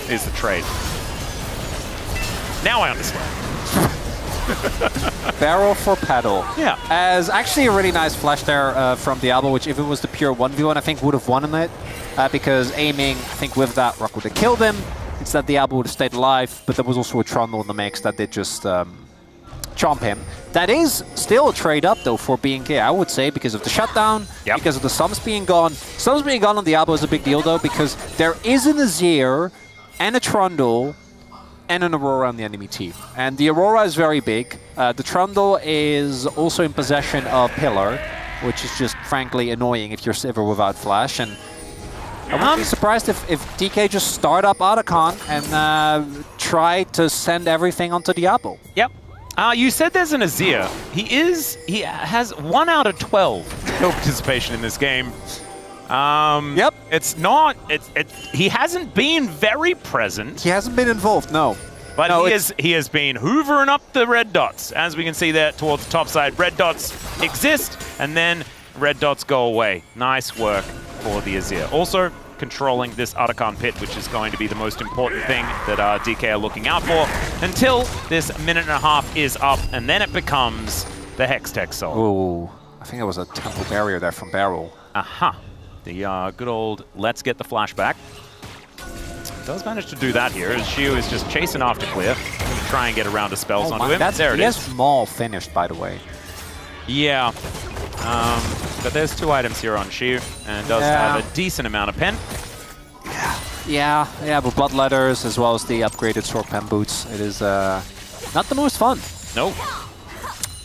is the trade. Now I understand. Barrel for pedal. Yeah. As actually a really nice flash there from Diablo, which if it was the pure 1v1, I think would have won in it. Because aiming, I think with that, Rock would have killed him. Instead, Diablo would have stayed alive. But there was also a Trundle in the mix that did just chomp him. That is still a trade up, though, for BNK, I would say, because of the shutdown, because of the Sums being gone. Sums being gone on Diablo is a big deal, though, because there is an Azir and a Trundle and an Aurora on the enemy team. And the Aurora is very big. The Trundle is also in possession of Pillar, which is just frankly annoying if you're Sivir without Flash. And I wouldn't be surprised if DK just start up Otacon and try to send everything onto Diablo. Yep. You said there's an Azir. He has 1 out of 12 kill participation in this game. Yep. It's not. He hasn't been very present. He hasn't been involved, no. But no, he has been hoovering up the red dots. As we can see there towards the top side, red dots exist, and then red dots go away. Nice work for the Azir. Also controlling this Otacon pit, which is going to be the most important thing that DK are looking out for until this 1.5 minutes is up, and then it becomes the Hextech Soul. Ooh, I think it was a temple barrier there from Barrel. Aha. The good old let's get the flashback. Does manage to do that here as Shiu is just chasing after Clear. Gonna try and get around the spells onto him. There it is. He has Maul finished, by the way. Yeah. But there's 2 items here on Shiu and does have a decent amount of pen. Yeah, but Bloodletters as well as the upgraded Sword Pen boots. It is not the most fun. Nope.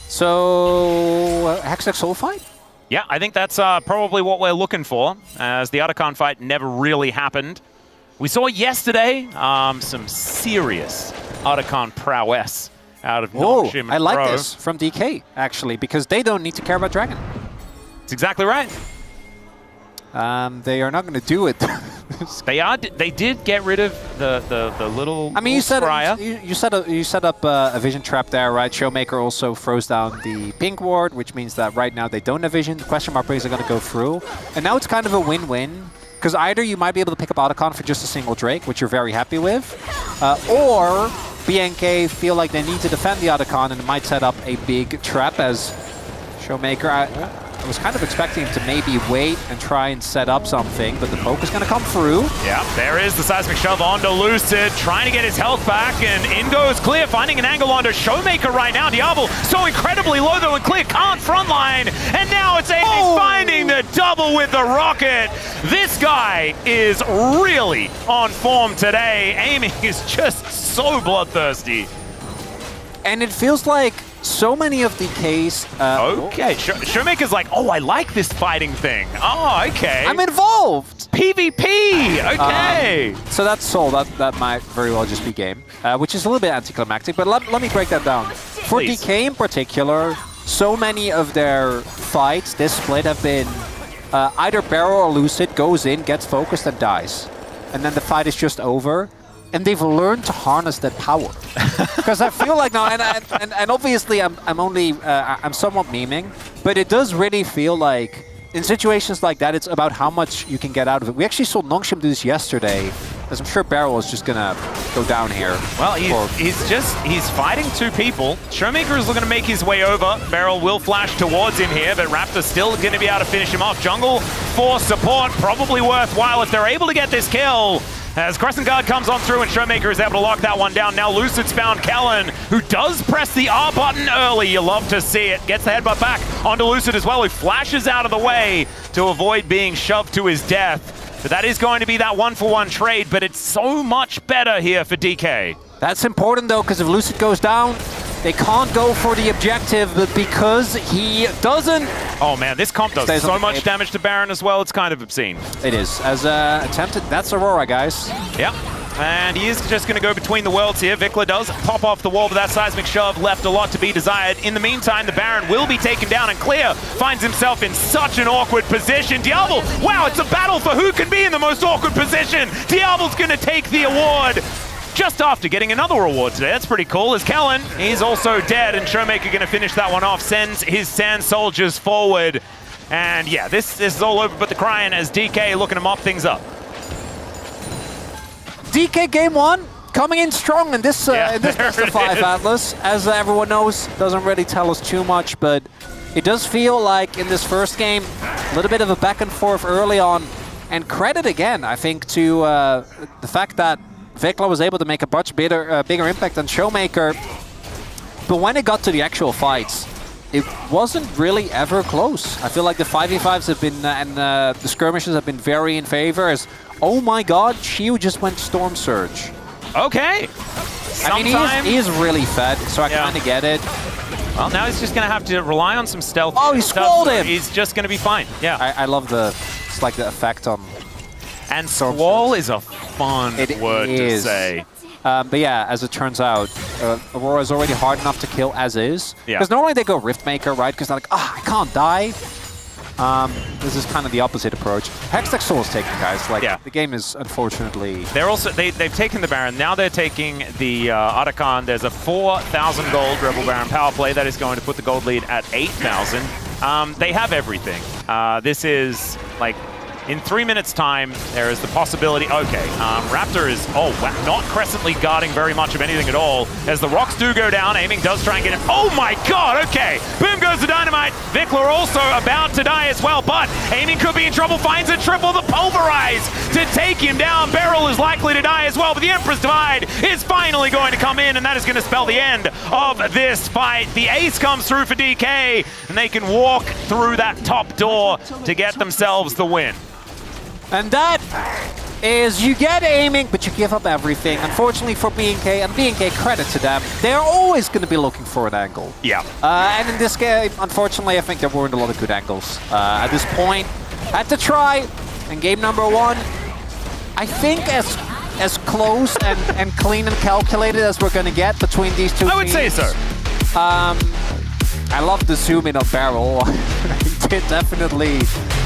So, Hextech Soul fight? Yeah, I think that's probably what we're looking for, as the Otacon fight never really happened. We saw yesterday some serious Otacon prowess out of Nongshim and I like Pro. this from DK, actually, because they don't need to care about Dragon. That's exactly right. They are not going to do it. They did get rid of the little. I mean, you set up a vision trap there, right? Showmaker also throws down the pink ward, which means that right now they don't have vision. The question mark plays are going to go through, and now it's kind of a win-win because either you might be able to pick up Otacon for just a single Drake, which you're very happy with, or BNK feel like they need to defend the Otacon and it might set up a big trap as Showmaker. I was kind of expecting him to maybe wait and try and set up something, but the poke is going to come through. Yeah, there is the seismic shove onto Lucid, trying to get his health back, and in goes Clear, finding an angle onto Showmaker right now. Diablo so incredibly low though, and Clear can't frontline, and now it's Amy finding the double with the rocket. This guy is really on form today. Amy is just so bloodthirsty. And it feels like so many of the case... okay, Showmaker's like, oh, I like this fighting thing. Oh, okay. I'm involved! PvP! Okay! So that's Soul. That might very well just be game, which is a little bit anticlimactic, but let me break that down. For Please. DK in particular, so many of their fights this split have been either Barrow or Lucid goes in, gets focused, and dies. And then the fight is just over. And they've learned to harness that power. Because I feel like now, and obviously I'm somewhat memeing, but it does really feel like in situations like that, it's about how much you can get out of it. We actually saw Nongshim do this yesterday, as I'm sure Barrel is just gonna go down here. Well, he's fighting 2 people. Showmaker is looking to make his way over. Barrel will flash towards him here, but Raptor's still going to be able to finish him off. Jungle for support, probably worthwhile if they're able to get this kill. As Crescent Guard comes on through and Showmaker is able to lock that one down. Now Lucid's found Kellen, who does press the R button early. You love to see it. Gets the headbutt back onto Lucid as well, who flashes out of the way to avoid being shoved to his death. But that is going to be that 1-for-1 trade, but it's so much better here for DK. That's important though, because if Lucid goes down, they can't go for the objective, but because he doesn't... Oh man, this comp does so much damage to Baron as well, it's kind of obscene. It is. As attempted, that's Aurora, guys. Yep. And he is just going to go between the worlds here. Vikla does pop off the wall, but that seismic shove left a lot to be desired. In the meantime, the Baron will be taken down, and Clear finds himself in such an awkward position. Diablo, wow, it's a battle for who can be in the most awkward position. Diablo's going to take the award. just after getting another reward today. That's pretty cool. As Kellen, he's also dead, and Showmaker going to finish that one off, sends his Sand Soldiers forward. And yeah, this is all over but the crying as DK looking to mop things up. DK game 1 coming in strong in this best of 5 Atlas. As everyone knows, doesn't really tell us too much, but it does feel like in this first game, a little bit of a back and forth early on. And credit again, I think, to the fact that Vikla was able to make a much bigger impact than Showmaker. But when it got to the actual fights, it wasn't really ever close. I feel like the 5v5s have been, and the skirmishes have been very in favor. As, oh my god, Shiu just went Storm Surge. Okay. I mean, he is really fed, so I kind of get it. Well, now he's just going to have to rely on some stealth. Oh, he squalled him! He's just going to be fine. Yeah. I love it's like the effect on... And squall is a fun word to say. But yeah, as it turns out, Aurora is already hard enough to kill as is. Because normally they go Riftmaker, right? Because they're like, I can't die. This is kind of the opposite approach. Hextech Soul is taken, guys. Like, the game is unfortunately... They're also, they've taken the Baron. Now they're taking the Arakan. There's a 4,000 gold Rebel Baron power play that is going to put the gold lead at 8,000. They have everything. This is, like... In 3 minutes' time, there is the possibility... Okay, Raptor is, not Crescently guarding very much of anything at all. As the rocks do go down, Aiming does try and get him. Oh my god, okay! Boom goes the Dynamite. Vikla also about to die as well, but Aiming could be in trouble, finds a triple, the Pulverize to take him down. Beryl is likely to die as well, but the Empress Divide is finally going to come in, and that is going to spell the end of this fight. The ace comes through for DK, and they can walk through that top door to get themselves the win. And that is, you get Aiming, but you give up everything. Unfortunately for BNK, and BNK, credit to them, they're always going to be looking for an angle. Yeah. And in this game, unfortunately, I think there weren't a lot of good angles. At this point, had to try. And game number 1, I think as close and clean and calculated as we're going to get between these two teams. I would say so. I love the zoom in on Beryl. He did definitely...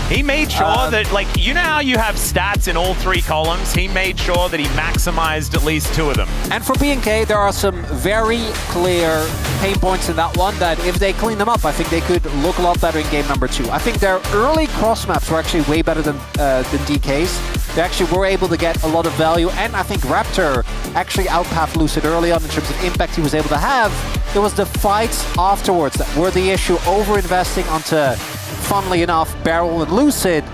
He made sure that, like, you know how you have stats in all 3 columns? He made sure that he maximized at least 2 of them. And for BNK, there are some very clear pain points in that one that if they clean them up, I think they could look a lot better in game number 2. I think their early cross maps were actually way better than DK's. They actually were able to get a lot of value, and I think Raptor actually outpathed Lucid early on in terms of impact he was able to have. It was the fights afterwards that were the issue, over-investing onto, funnily enough, Beryl and Lucid,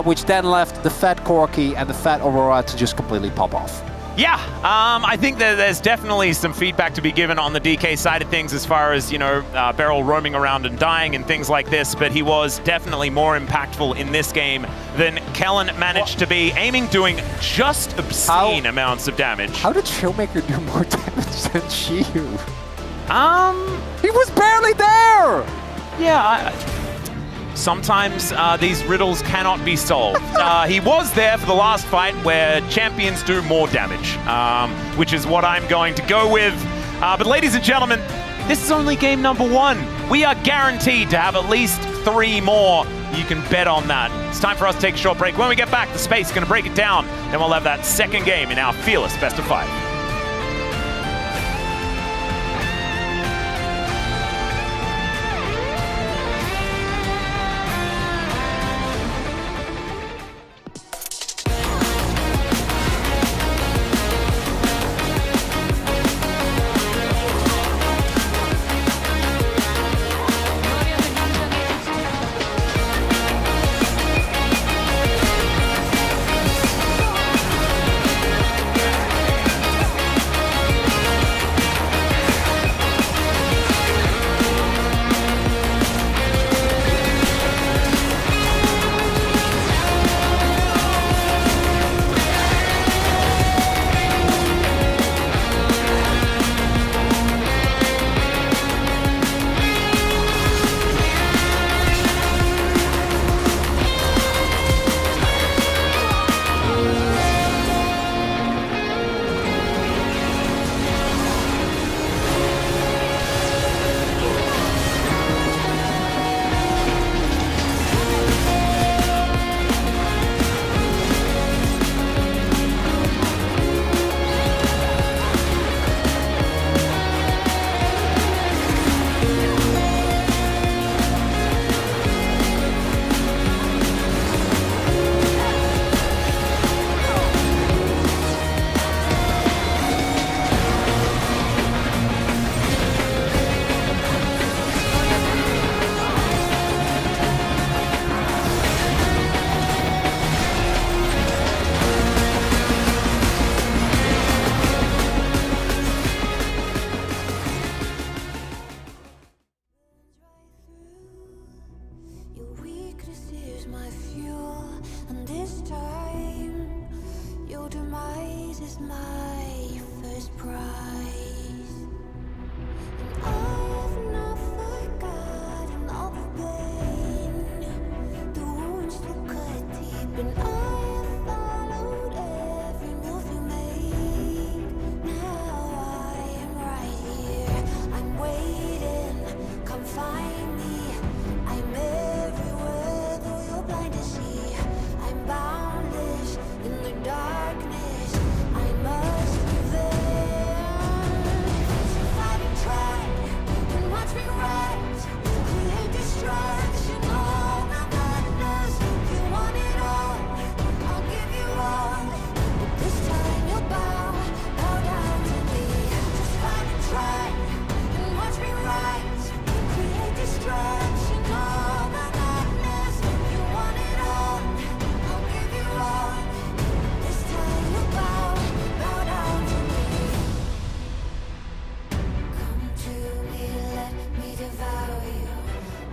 which then left the fat Corki and the fat Aurora to just completely pop off. Yeah, I think that there's definitely some feedback to be given on the DK side of things as far as, you know, Beryl roaming around and dying and things like this, but he was definitely more impactful in this game than Kellen managed to be. Aiming doing just obscene amounts of damage. How did Showmaker do more damage than Shiu? He was barely there! Yeah, sometimes these riddles cannot be solved. He was there for the last fight where champions do more damage, which is what I'm going to go with. But ladies and gentlemen, this is only game number 1. We are guaranteed to have at least 3 more. You can bet on that. It's time for us to take a short break. When we get back, the Space is going to break it down. Then we'll have that second game in our Fearless Best of 5. is my first prize. And I've not forgotten all the pain. The wounds still cut deep, and I have followed every move you made. Now I am right here. I'm waiting. Come find me. I'm everywhere, though you're blind to see. I'm boundless in the darkness. I must be there. Survive and try, and watch me rise. Create destruction, all the madness. You want it all, I'll give you all. But this time you'll bow down to me. Just fight and try, and watch me rise. Create destruction, all the madness. You want it all, I'll give you all. But this time you'll bow down to me. Come to me, let me devour you.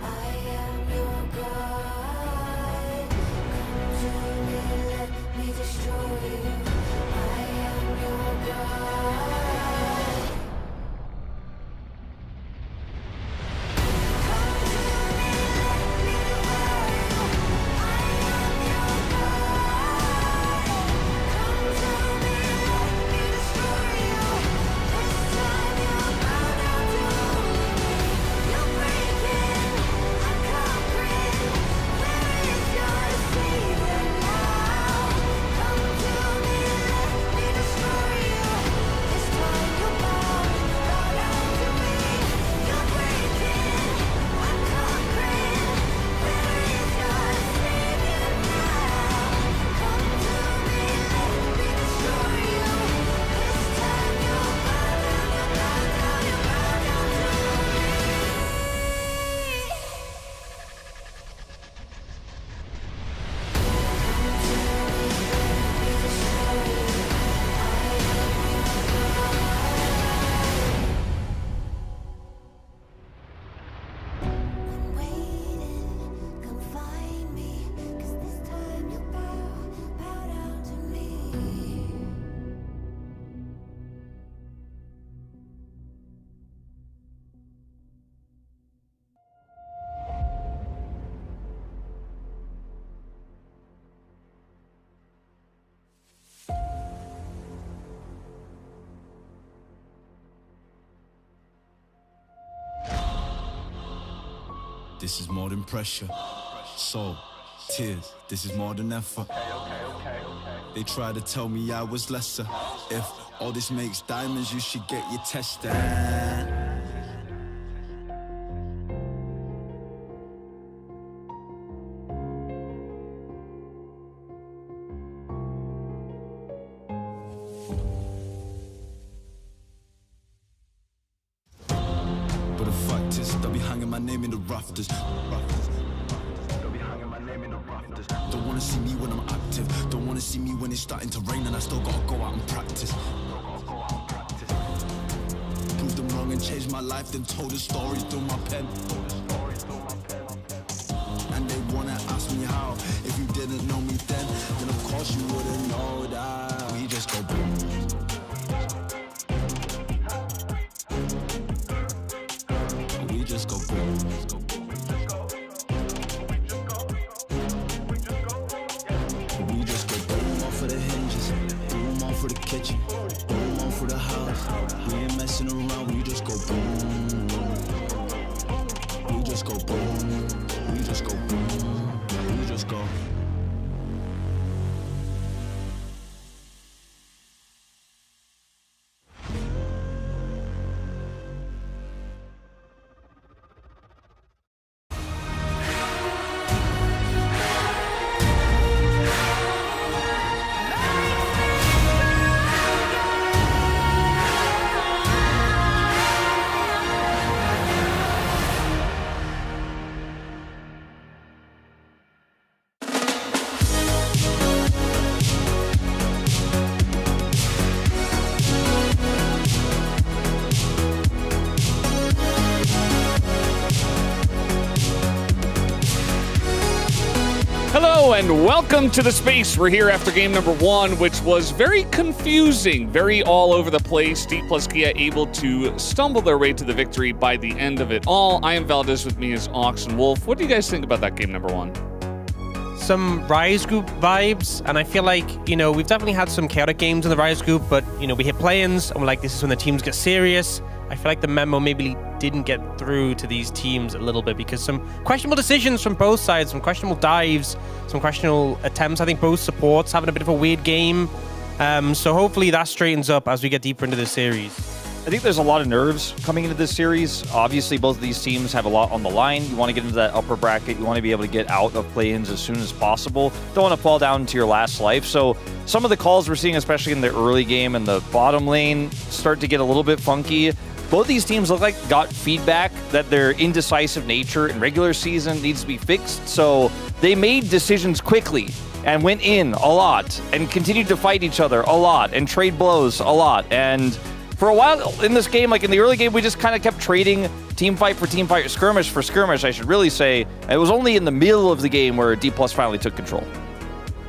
I am your God. Come to me, let me destroy you. I am your God. Come to me, let me devour you. I am your God. Come to me, let me destroy you. This time you'll bow down to me. You're breaking, I'm conquering. Where is your savior now? Come to me, let me destroy you. This time you'll bow down to me. You're breaking, I'm conquering. Where is your savior now? Come to me, let me destroy you. This time you'll bow down to me. I'm waiting, come find me, 'cause this time you'll bow down to me. This is more than pressure. Soul, tears, this is more than effort. They try to tell me I was lesser. If all this makes diamonds, you should get your test done. But the fact is, they'll be hanging my name in the rafters. They'll be hanging my name in the rafters. Don't wanna see me when I'm active. Don't wanna see me when it's starting to rain and I still gotta go out and practice. Prove them wrong and change my life, then told the stories through my pen. And they wanna ask me how. If you didn't know me then of course you wouldn't know that. We just go boom. We just go boom. We just go boom off of the hinges, boom off of the kitchen, boom off of the house. We ain't messing around, we just go boom. We just go boom. We just go boom. We just go. Hello and welcome to the space. We're here after game number 1, which was very confusing, very all over the place. D plus Kia able to stumble their way to the victory by the end of it all. I am Valdez, with me is Ox and Wolf. What do you guys think about that game number 1? Some Rise Group vibes, and I feel like, we've definitely had some chaotic games in the Rise Group, but, we hit play-ins, and we're like, this is when the teams get serious. I feel like the memo maybe didn't get through to these teams a little bit because some questionable decisions from both sides, some questionable dives, some questionable attempts. I think both supports having a bit of a weird game. So hopefully that straightens up as we get deeper into this series. I think there's a lot of nerves coming into this series. Obviously, both of these teams have a lot on the line. You want to get into that upper bracket. You want to be able to get out of play-ins as soon as possible. Don't want to fall down into your last life. So some of the calls we're seeing, especially in the early game and the bottom lane, start to get a little bit funky. Both these teams look like got feedback that their indecisive nature in regular season needs to be fixed. So they made decisions quickly and went in a lot and continued to fight each other a lot and trade blows a lot. And for a while in this game, like in the early game, we just kind of kept trading team fight for team fight, skirmish for skirmish, I should really say. It was only in the middle of the game where D+ finally took control.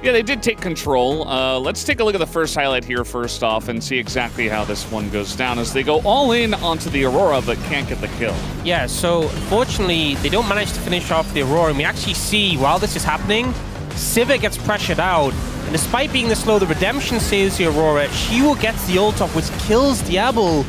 Yeah, they did take control. Let's take a look at the first highlight here first off and see exactly how this one goes down as they go all in onto the Aurora but can't get the kill. Yeah, so unfortunately, they don't manage to finish off the Aurora, and we actually see, while this is happening, Sivir gets pressured out, and despite being this slow, the Redemption saves the Aurora. She will get the ult off, which kills Diablo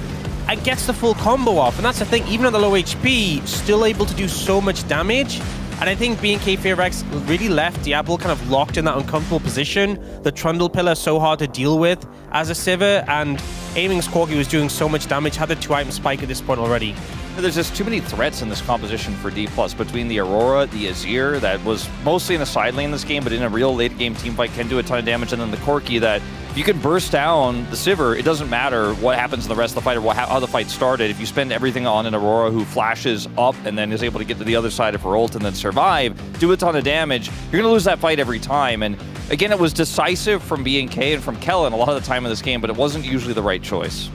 and gets the full combo off. And that's the thing, even at the low HP, still able to do so much damage. And I think BNK Fearx really left Diablo kind of locked in that uncomfortable position. The Trundle pillar so hard to deal with as a Sivir, and Aiming's Corki was doing so much damage, had the 2-item spike at this point already. There's just too many threats in this composition for D+, between the Aurora, the Azir, that was mostly in a side lane this game, but in a real late game teamfight can do a ton of damage, and then the Corki that if you can burst down the Sivir, it doesn't matter what happens in the rest of the fight or how the fight started. If you spend everything on an Aurora who flashes up and then is able to get to the other side of her ult and then survive, do a ton of damage, you're going to lose that fight every time. And again, it was decisive from BNK and from Kellen a lot of the time in this game, but it wasn't usually the right choice.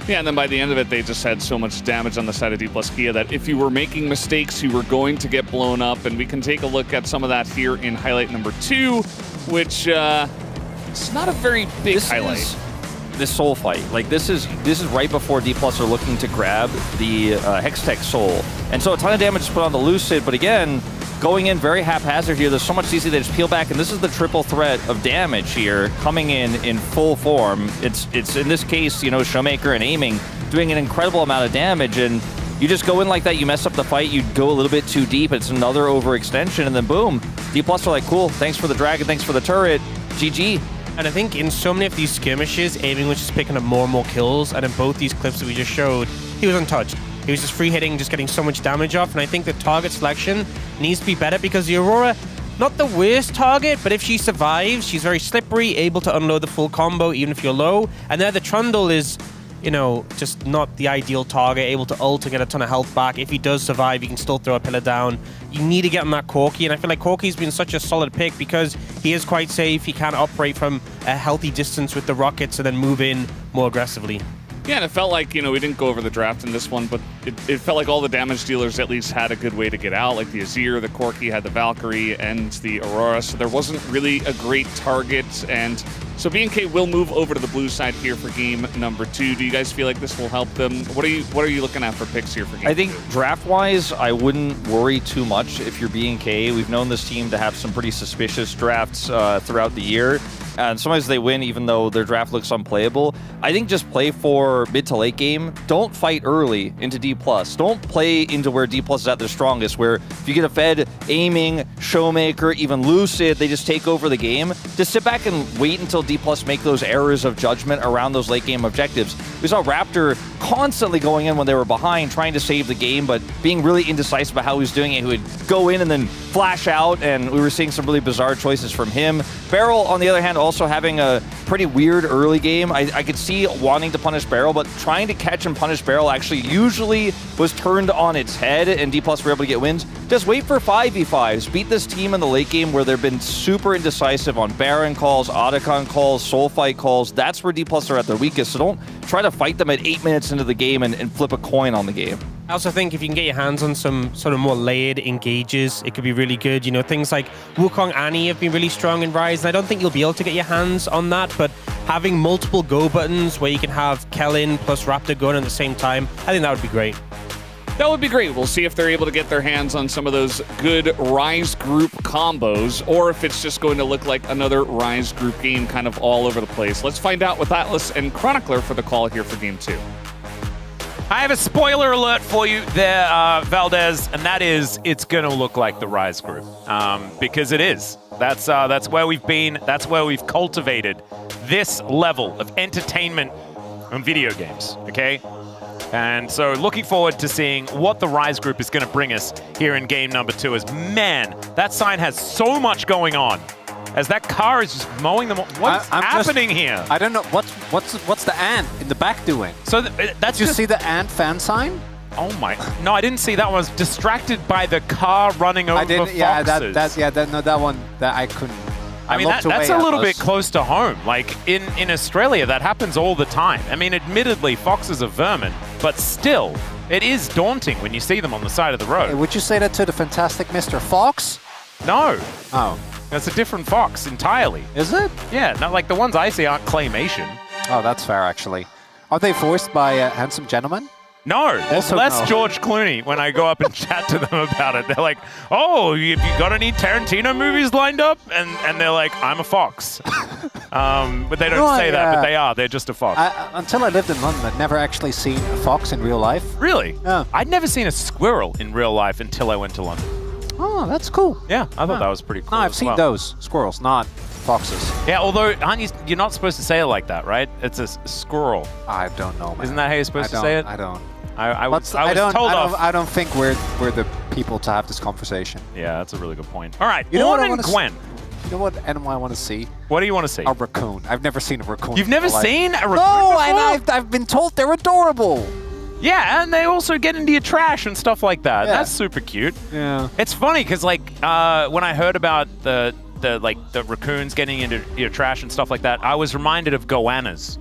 Yeah, and then by the end of it, they just had so much damage on the side of D+ Kia that if you were making mistakes, you were going to get blown up. And we can take a look at some of that here in highlight number 2, which it's not a very big highlight. This soul fight, like this is right before D+ are looking to grab the Hextech soul. And so a ton of damage is put on the Lucid, but again, going in very haphazard here. There's so much easy they just peel back, and this is the triple threat of damage here, coming in full form. It's in this case, Showmaker and Aiming doing an incredible amount of damage, and you just go in like that, you mess up the fight, you go a little bit too deep, it's another overextension, and then boom, D+ are like, cool, thanks for the dragon, thanks for the turret, GG. And I think in so many of these skirmishes, Aiming was just picking up more and more kills, and in both these clips that we just showed, he was untouched. He was just free hitting, just getting so much damage off, and I think the target selection needs to be better because the Aurora, not the worst target, but if she survives, she's very slippery, able to unload the full combo even if you're low. And there the Trundle is, just not the ideal target, able to ult and get a ton of health back. If he does survive, you can still throw a pillar down. You need to get on that Corki, and I feel like Corki's been such a solid pick because he is quite safe. He can operate from a healthy distance with the rockets and then move in more aggressively. Yeah, and it felt like, we didn't go over the draft in this one, but it felt like all the damage dealers at least had a good way to get out. Like the Azir, the Corki had the Valkyrie, and the Aurora, so there wasn't really a great target. And so BNK will move over to the blue side here for game number 2. Do you guys feel like this will help them? What are you looking at for picks here for game 2? I think draft-wise, I wouldn't worry too much if you're BNK. We've known this team to have some pretty suspicious drafts throughout the year. And sometimes they win even though their draft looks unplayable. I think just play for mid to late game. Don't fight early into D+. Don't play into where D+ is at their strongest, where if you get a Fed, Aiming, Showmaker, even Lucid, they just take over the game. Just sit back and wait until D+ make those errors of judgment around those late game objectives. We saw Raptor constantly going in when they were behind, trying to save the game, but being really indecisive about how he was doing it. He would go in and then flash out, and we were seeing some really bizarre choices from him. Beryl, on the other hand, also having a pretty weird early game. I could see wanting to punish Beryl, but trying to catch and punish Beryl actually usually was turned on its head, and D+ were able to get wins. Just wait for 5v5s. Beat this team in the late game where they've been super indecisive on Baron calls, Otacon calls, Soul Fight calls. That's where D+ are at their weakest, so don't try to fight them at 8 minutes into the game and flip a coin on the game. I also think if you can get your hands on some sort of more layered engages, it could be really good. You know, things like Wukong Annie have been really strong in Rise, and I don't think you'll be able to get your hands on that, but having multiple go buttons where you can have Kellen plus Raptor going at the same time, I think that would be great. That would be great. We'll see if they're able to get their hands on some of those good Rise group combos, or if it's just going to look like another Rise group game kind of all over the place. Let's find out with Atlas and Chronicler for the call here for Game 2. I have a spoiler alert for you there, Valdez, and that is it's going to look like the Rise group, because it is. That's where we've been. That's where we've cultivated this level of entertainment on video games, okay? And so looking forward to seeing what the Rise group is going to bring us here in game number 2. As man, that sign has so much going on. As that car is just mowing them. What's happening here? I don't know. What's the ant in the back doing? So that's Did you see the ant fan sign? Oh my! No, I didn't see that one. I was distracted by the car running over foxes. Yeah, that one that I couldn't. I mean, that's a little bit close to home. Like, in Australia, that happens all the time. I mean, admittedly, foxes are vermin, but still, it is daunting when you see them on the side of the road. Would you say that to the fantastic Mr. Fox? No. Oh. That's a different fox entirely. Is it? Yeah, not like the ones I see aren't claymation. Oh, that's fair, actually. Are they voiced by handsome gentlemen? No, there's Also less no. George Clooney when I go up and chat to them about it. They're like, oh, have you got any Tarantino movies lined up? And they're like, I'm a fox. But they don't say that, but they are. They're just a fox. Until I lived in London, I'd never actually seen a fox in real life. Really? Yeah. I'd never seen a squirrel in real life until I went to London. Oh, that's cool. Yeah, I thought that was pretty cool. No, I've as seen well. those. Squirrels, not foxes. Yeah, although you're not supposed to say it like that, right? It's a squirrel. I don't know, man. Isn't that how you're supposed to say it? I don't. I was told off. I don't think we're the people to have this conversation. Yeah, that's a really good point. All right, You know what I Orn and wanna Gwen. You know what animal I want to see? What do you want to see? A raccoon. I've never seen a raccoon. You've never in my life. seen a raccoon No, before? and I've been told they're adorable. Yeah, and they also get into your trash and stuff like that. Yeah. That's super cute. Yeah. It's funny because when I heard about the raccoons getting into your trash and stuff like that, I was reminded of goannas,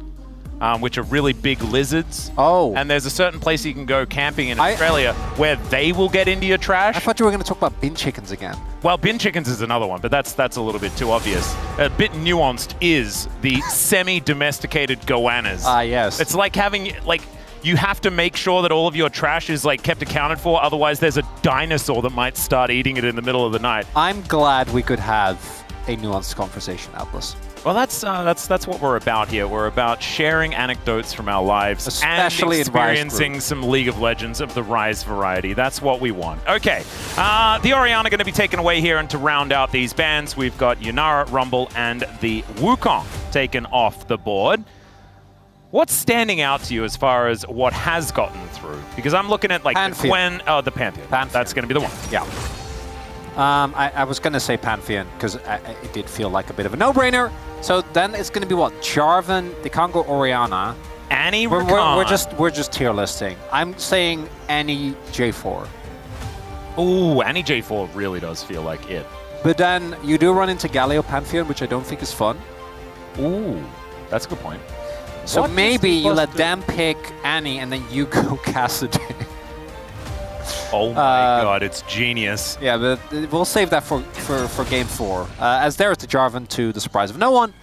which are really big lizards. Oh. And there's a certain place you can go camping in Australia where they will get into your trash. I thought you were going to talk about bin chickens again. Well, bin chickens is another one, but that's a little bit too obvious. A bit nuanced is the semi-domesticated goannas. Ah, yes. It's like having you have to make sure that all of your trash is kept accounted for. Otherwise, there's a dinosaur that might start eating it in the middle of the night. I'm glad we could have a nuanced conversation, Atlas. Well, that's what we're about here. We're about sharing anecdotes from our lives, Especially and in Rise experiencing group. some League of Legends of the Rise variety. That's what we want. Okay, the Orianna going to be taken away here, and to round out these bans, we've got Yunara, Rumble, and the Wukong taken off the board. What's standing out to you as far as what has gotten through? Because I'm looking at the Gwen, the Pantheon. That's going to be the one. Yeah. I was going to say Pantheon because it did feel like a bit of a no-brainer. So then it's going to be what? Jarvan, the Congo Orianna. Annie Rakan. We're just tier listing. I'm saying Annie J4. Ooh, Annie J4 really does feel like it. But then you do run into Galio Pantheon, which I don't think is fun. Ooh, that's a good point. So What maybe is you let supposed them pick Annie and then you go Cassidy. Oh my god, it's genius. Yeah, but we'll save that for game 4. As there is the Jarvan to the surprise of no one.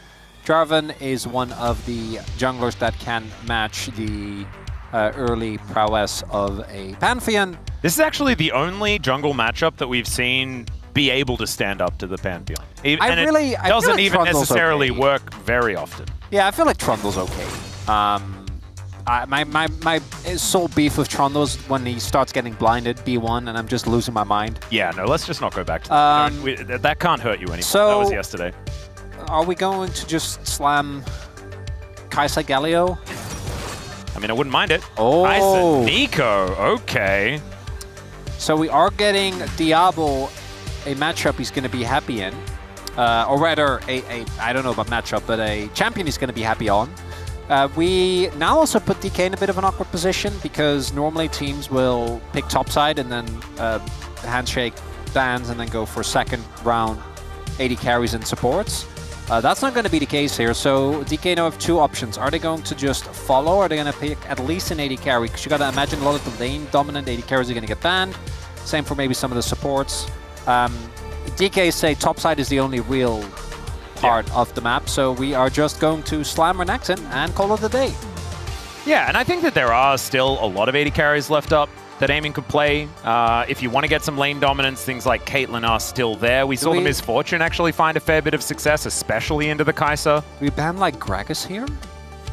Jarvan is one of the junglers that can match the early prowess of a Pantheon. This is actually the only jungle matchup that we've seen be able to stand up to the Pantheon. It doesn't even necessarily work very often. Yeah, I feel like Trundle's okay. My sole beef with Trundle's when he starts getting blinded B1 and I'm just losing my mind. Yeah, no, let's just not go back to that. That can't hurt you anymore. So, that was yesterday. Are we going to just slam Kaisa Galio? I mean, I wouldn't mind it. Oh. Kaisa Nico, okay. So we are getting Diablo, a matchup he's going to be happy in. Or rather, I don't know about matchup, but a champion he's going to be happy on. We now also put DK in a bit of an awkward position because normally teams will pick topside and then handshake bans and then go for second round 80 carries and supports. That's not going to be the case here, so DK now have two options. Are they going to just follow, or are they going to pick at least an AD carry? Because you got to imagine a lot of the lane-dominant AD carries are going to get banned. Same for maybe some of the supports. DK say topside is the only real part of the map, so we are just going to slam Renekton and call it a day. Yeah, and I think that there are still a lot of AD carries left up that Aiming could play. If you want to get some lane dominance, things like Caitlyn are still there. We saw the Misfortune actually find a fair bit of success, especially into the Kai'Sa. We ban like Gragas here?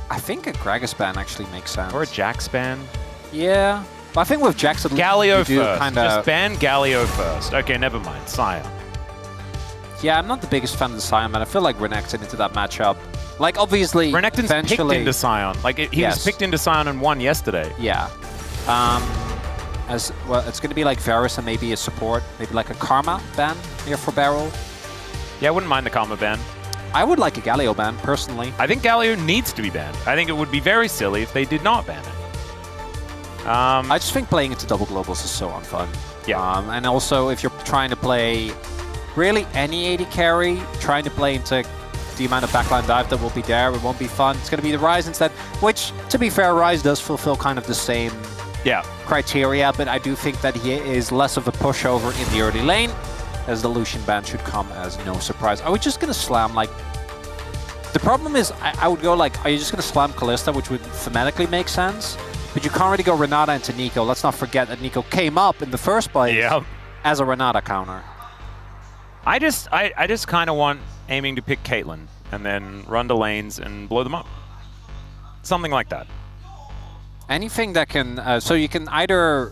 I think a Gragas ban actually makes sense. Or a Jax ban. Yeah. But I think with Jax, Galio first. Kinda... Just ban Galio first. Okay, never mind. Sion. Yeah, I'm not the biggest fan of the Sion, but I feel like Renekton into that matchup. Like, obviously, Renekton's picked into Sion. Like, he was picked into Sion and won yesterday. Yeah. As well, it's going to be like Varus and maybe a support, maybe like a Karma ban here for Barrel. Yeah, I wouldn't mind the Karma ban. I would like a Galio ban, personally. I think Galio needs to be banned. I think it would be very silly if they did not ban it. I just think playing into double globals is so unfun. Yeah. And also, if you're trying to play really any AD carry, trying to play into the amount of backline dive that will be there, it won't be fun. It's going to be the Ryze instead, which, to be fair, Ryze does fulfill kind of the same criteria, but I do think that he is less of a pushover in the early lane, as the Lucian ban should come as no surprise. Are we just going to slam, like... The problem is, I would go like, are you just going to slam Kalista, which would thematically make sense? But you can't really go Renata into Nico. Let's not forget that Nico came up in the first place as a Renata counter. I just kind of want Aiming to pick Caitlyn and then run to lanes and blow them up. Something like that. Anything that can... so you can either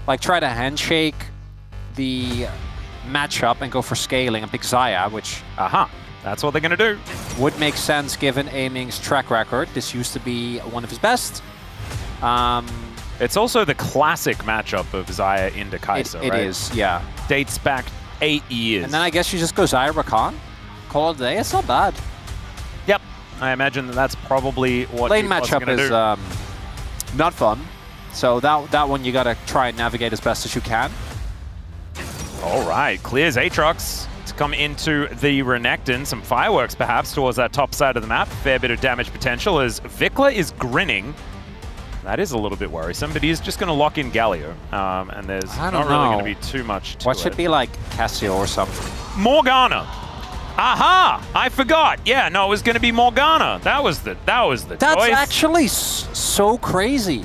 like try to handshake the matchup and go for scaling and pick Xayah, which... That's what they're going to do. Would make sense given Aiming's track record. This used to be one of his best. It's also the classic matchup of Xayah into Kai'Sa, It right? is, yeah. Dates back 8 years. And then I guess you just go Xayah Rakan. Call it a day. It's not bad. Yep. I imagine that's probably what lane G+'s matchup gonna is do. not fun. So that one you got to try and navigate as best as you can. All right. Clears Aatrox to come into the Renekton. Some fireworks perhaps towards that top side of the map. Fair bit of damage potential as Vikla is grinning. That is a little bit worrisome, but he's just going to lock in Galio. And there's not really going to be too much to What should be like Cassio or something? Morgana. Aha! I forgot. Yeah, no, it was going to be Morgana. That was the choice. That's actually so crazy.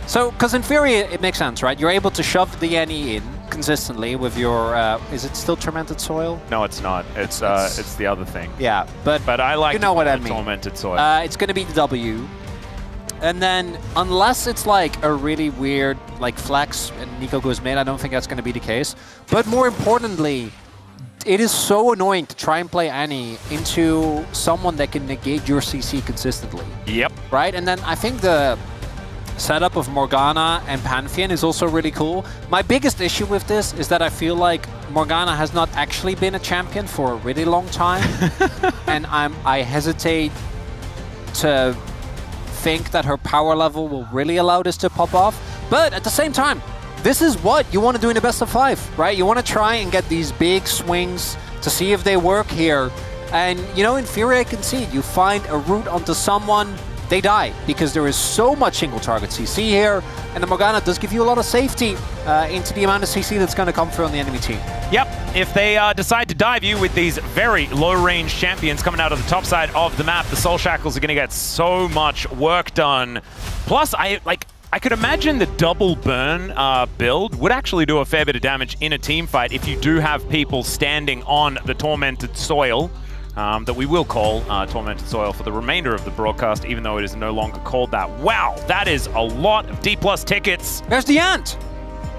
So, because in theory, it makes sense, right? You're able to shove the NE in consistently with your... is it still Tormented Soil? No, it's not. It's the other thing. Yeah, but I like you know what I mean. Tormented Soil. It's going to be the W. And then, unless it's like a really weird like flex and Nico goes mid, I don't think that's going to be the case. But more importantly, it is so annoying to try and play Annie into someone that can negate your CC consistently. Yep. Right? And then I think the setup of Morgana and Pantheon is also really cool. My biggest issue with this is that I feel like Morgana has not actually been a champion for a really long time. And I hesitate to think that her power level will really allow this to pop off. But at the same time, this is what you want to do in the best of 5, right? You want to try and get these big swings to see if they work here. And, you know, in theory, I can see it. You find a route onto someone, they die, because there is so much single target CC here, and the Morgana does give you a lot of safety into the amount of CC that's going to come through on the enemy team. Yep, if they decide to dive you with these very low-range champions coming out of the top side of the map, the Soul Shackles are going to get so much work done. Plus, I could imagine the double burn build would actually do a fair bit of damage in a team fight if you do have people standing on the Tormented Soil. That we will call Tormented Soil for the remainder of the broadcast, even though it is no longer called that. Wow, that is a lot of D+ tickets. There's the ant.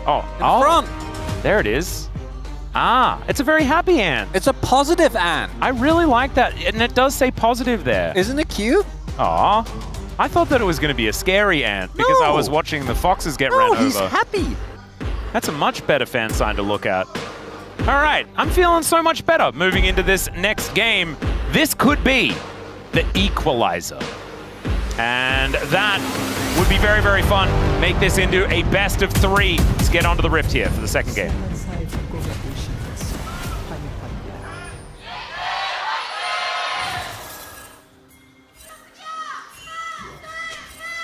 Oh, in front. There it is. Ah, it's a very happy ant. It's a positive ant. I really like that, and it does say positive there. Isn't it cute? Aw. I thought that it was going to be a scary ant because I was watching the foxes get ran over. He's happy. That's a much better fan sign to look at. All right, I'm feeling so much better moving into this next game. This could be the equalizer. And that would be very, very fun. Make this into a best of 3. Let's get onto the Rift here for the second game.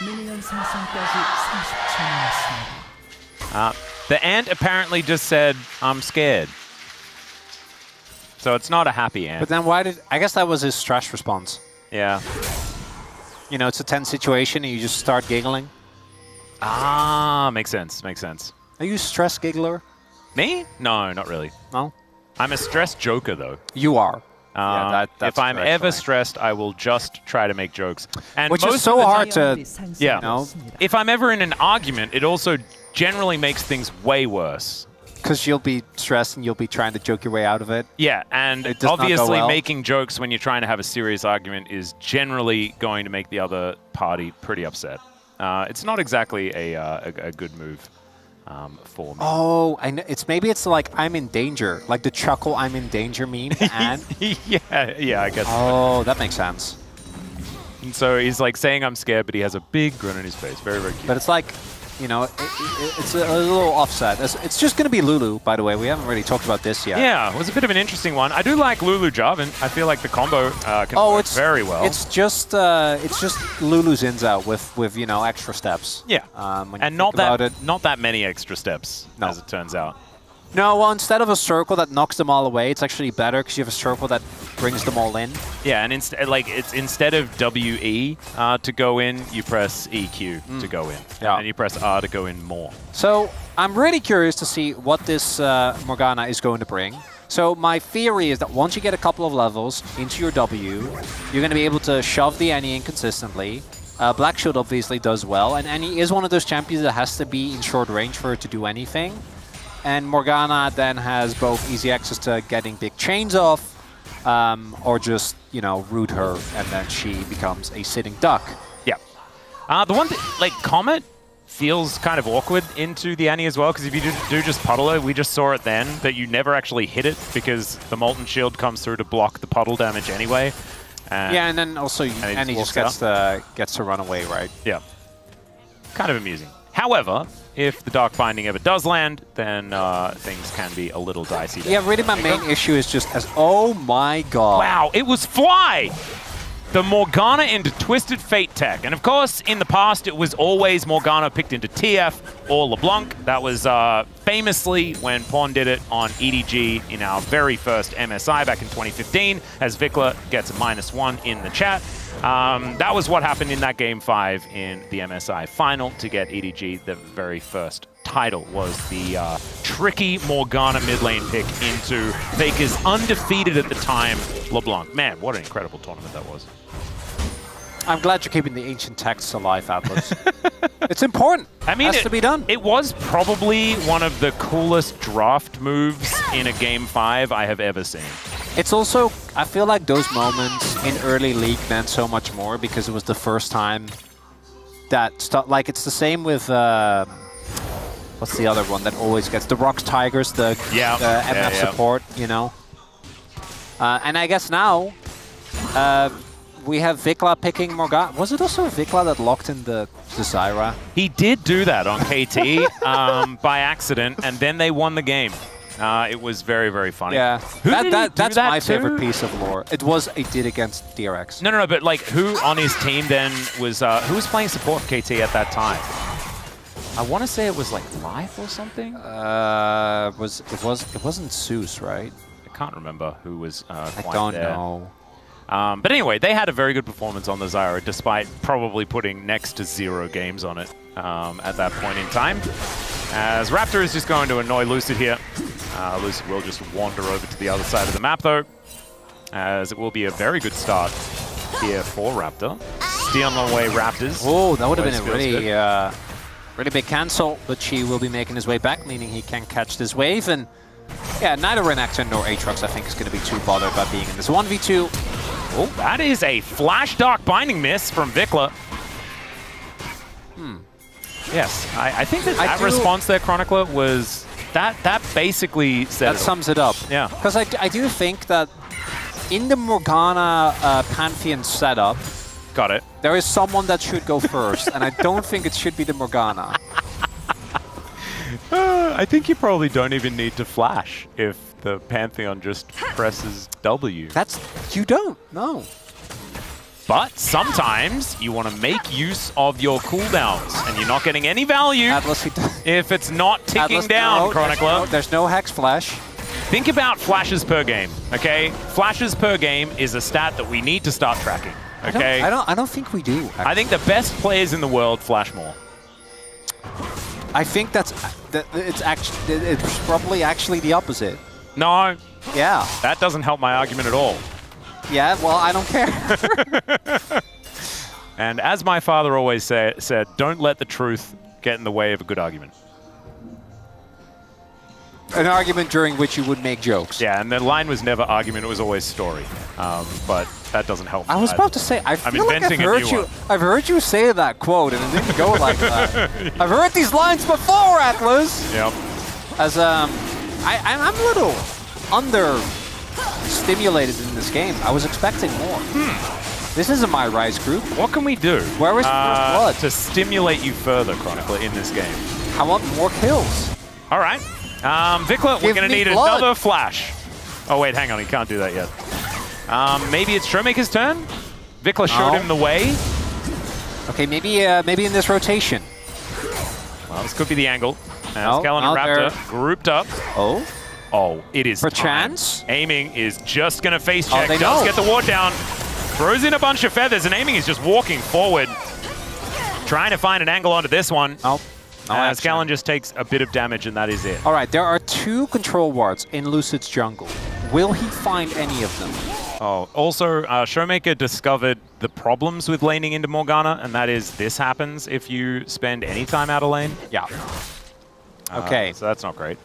미니언 생성까지 30초 남았습니다. The ant apparently just said, I'm scared. So it's not a happy ant. But then why did... I guess that was his stress response. Yeah. You know, it's a tense situation and you just start giggling. Ah, makes sense, makes sense. Are you a stress giggler? Me? No, not really. No? I'm a stress joker, though. You are. Yeah, that's if I'm correct, ever right. stressed, I will just try to make jokes. And Which most is so of the hard time- to... Yeah. You know? If I'm ever in an argument, it also generally makes things way worse. Because you'll be stressed and you'll be trying to joke your way out of it. Yeah, and It does not go obviously well. making jokes when you're trying to have a serious argument is generally going to make the other party pretty upset. It's not exactly a good move for me. Oh, I know. Maybe it's like I'm in danger, like the chuckle "I'm in danger" meme. And yeah, I guess. Oh, that makes sense. And so he's like saying I'm scared, but he has a big grin on his face. Very, very cute. But it's like, you know, it's a little offset. It's just going to be Lulu, by the way. We haven't really talked about this yet. Yeah, it was a bit of an interesting one. I do like Lulu Jarvan. I feel like the combo can work very well. It's just Lulu's ins out with you know, extra steps. Yeah, when you and not think about that not that many extra steps, as it turns out. No, well, instead of a circle that knocks them all away, it's actually better because you have a circle that brings them all in. Yeah, and instead of WE to go in, you press EQ to go in. Yeah. And you press R to go in more. So I'm really curious to see what this Morgana is going to bring. So my theory is that once you get a couple of levels into your W, you're going to be able to shove the Annie in consistently. Black Shield obviously does well, and Annie is one of those champions that has to be in short range for her to do anything. And Morgana then has both easy access to getting big chains off, or just, you know, root her, and then she becomes a sitting duck. Yeah. The one thing, like, Comet feels kind of awkward into the Annie as well, because if you do just puddle her, we just saw it then, that you never actually hit it, because the Molten Shield comes through to block the puddle damage anyway. Yeah, and then also Annie just gets to run away, right? Yeah. Kind of amusing. However, if the Dark Binding ever does land, then things can be a little dicey. Yeah, really my main issue is just oh my god. Wow, it was Fly! The Morgana into Twisted Fate tech. And of course, in the past, it was always Morgana picked into TF or LeBlanc. That was famously when Pawn did it on EDG in our very first MSI back in 2015, as Vikla gets a -1 in the chat. That was what happened in that Game 5 in the MSI final to get EDG the very first title, was the tricky Morgana mid lane pick into Faker's undefeated at the time LeBlanc. Man, what an incredible tournament that was. I'm glad you're keeping the ancient texts alive, Atlas. It's important. I mean, it has to be done. It was probably one of the coolest draft moves in a Game 5 I have ever seen. It's also, I feel like those moments in early league meant so much more because it was the first time that stuff, like it's the same with, what's the other one that always gets, the Rocks Tigers, the MF support, you know? And I guess now, we have Vikla picking Morgana. Was it also Vikla that locked in the Zyra? He did do that on KT by accident, and then they won the game. It was very, very funny. Yeah, that's that my to? favorite piece of lore. It did against DRX. No, but like, who on his team then was, who was playing support for KT at that time? I want to say it was like Life or something? It wasn't Zeus, right? I can't remember who was I don't know. But anyway, they had a very good performance on the Zyra, despite probably putting next to 0 games on it at that point in time. As Raptor is just going to annoy Lucid here. Lucid will just wander over to the other side of the map, though, as it will be a very good start here for Raptor. Stealing away Raptors. Oh, that would have been a really big cancel, but she will be making his way back, meaning he can catch this wave. And yeah, neither Renekton nor Aatrox, I think, is going to be too bothered by being in this 1v2. Oh, that is a Flash Dark Binding miss from Vikla. Yes, I think that response there, Chronicler, was that basically said that sums it up. Yeah. Because I do think that in the Morgana Pantheon setup, got it, there is someone that should go first, and I don't think it should be the Morgana. I think you probably don't even need to flash if the Pantheon just presses W. You don't, no. But sometimes you want to make use of your cooldowns, and you're not getting any value if it's not ticking down, Chronicler. There's no Hex Flash. Think about flashes per game, okay? Flashes per game is a stat that we need to start tracking, okay? I don't think we do. Actually. I think the best players in the world flash more. I think it's probably actually the opposite. No. Yeah. That doesn't help my argument at all. Yeah, well, I don't care. And as my father always said, don't let the truth get in the way of a good argument. An argument during which you would make jokes. Yeah, and the line was never argument, it was always story. But that doesn't help. I was about to say, I feel like I've heard you say that quote, and it didn't go like that. I've heard these lines before, Atlas. Yep. As I'm a little under-stimulated in this game. I was expecting more. This isn't my Rise group. What can we do? Where is First Blood? To stimulate you further, Chronicler, in this game? I want more kills. All right. Vikla, we're going to need another flash. Oh, wait, hang on. He can't do that yet. Maybe it's Showmaker's turn? Vikla showed him the way. Okay, maybe in this rotation. Well, this could be the angle. Skellen and Raptor grouped up. Oh, it is For chance? Aiming is just going to face check. They Does know. get the ward down. Throws in a bunch of feathers, and Aiming is just walking forward. Trying to find an angle onto this one. Skellen just takes a bit of damage, and that is it. All right, there are 2 control wards in Lucid's jungle. Will he find any of them? Oh, also, Showmaker discovered the problems with laning into Morgana, and that is this happens if you spend any time out of lane. Yeah. Okay. So that's not great.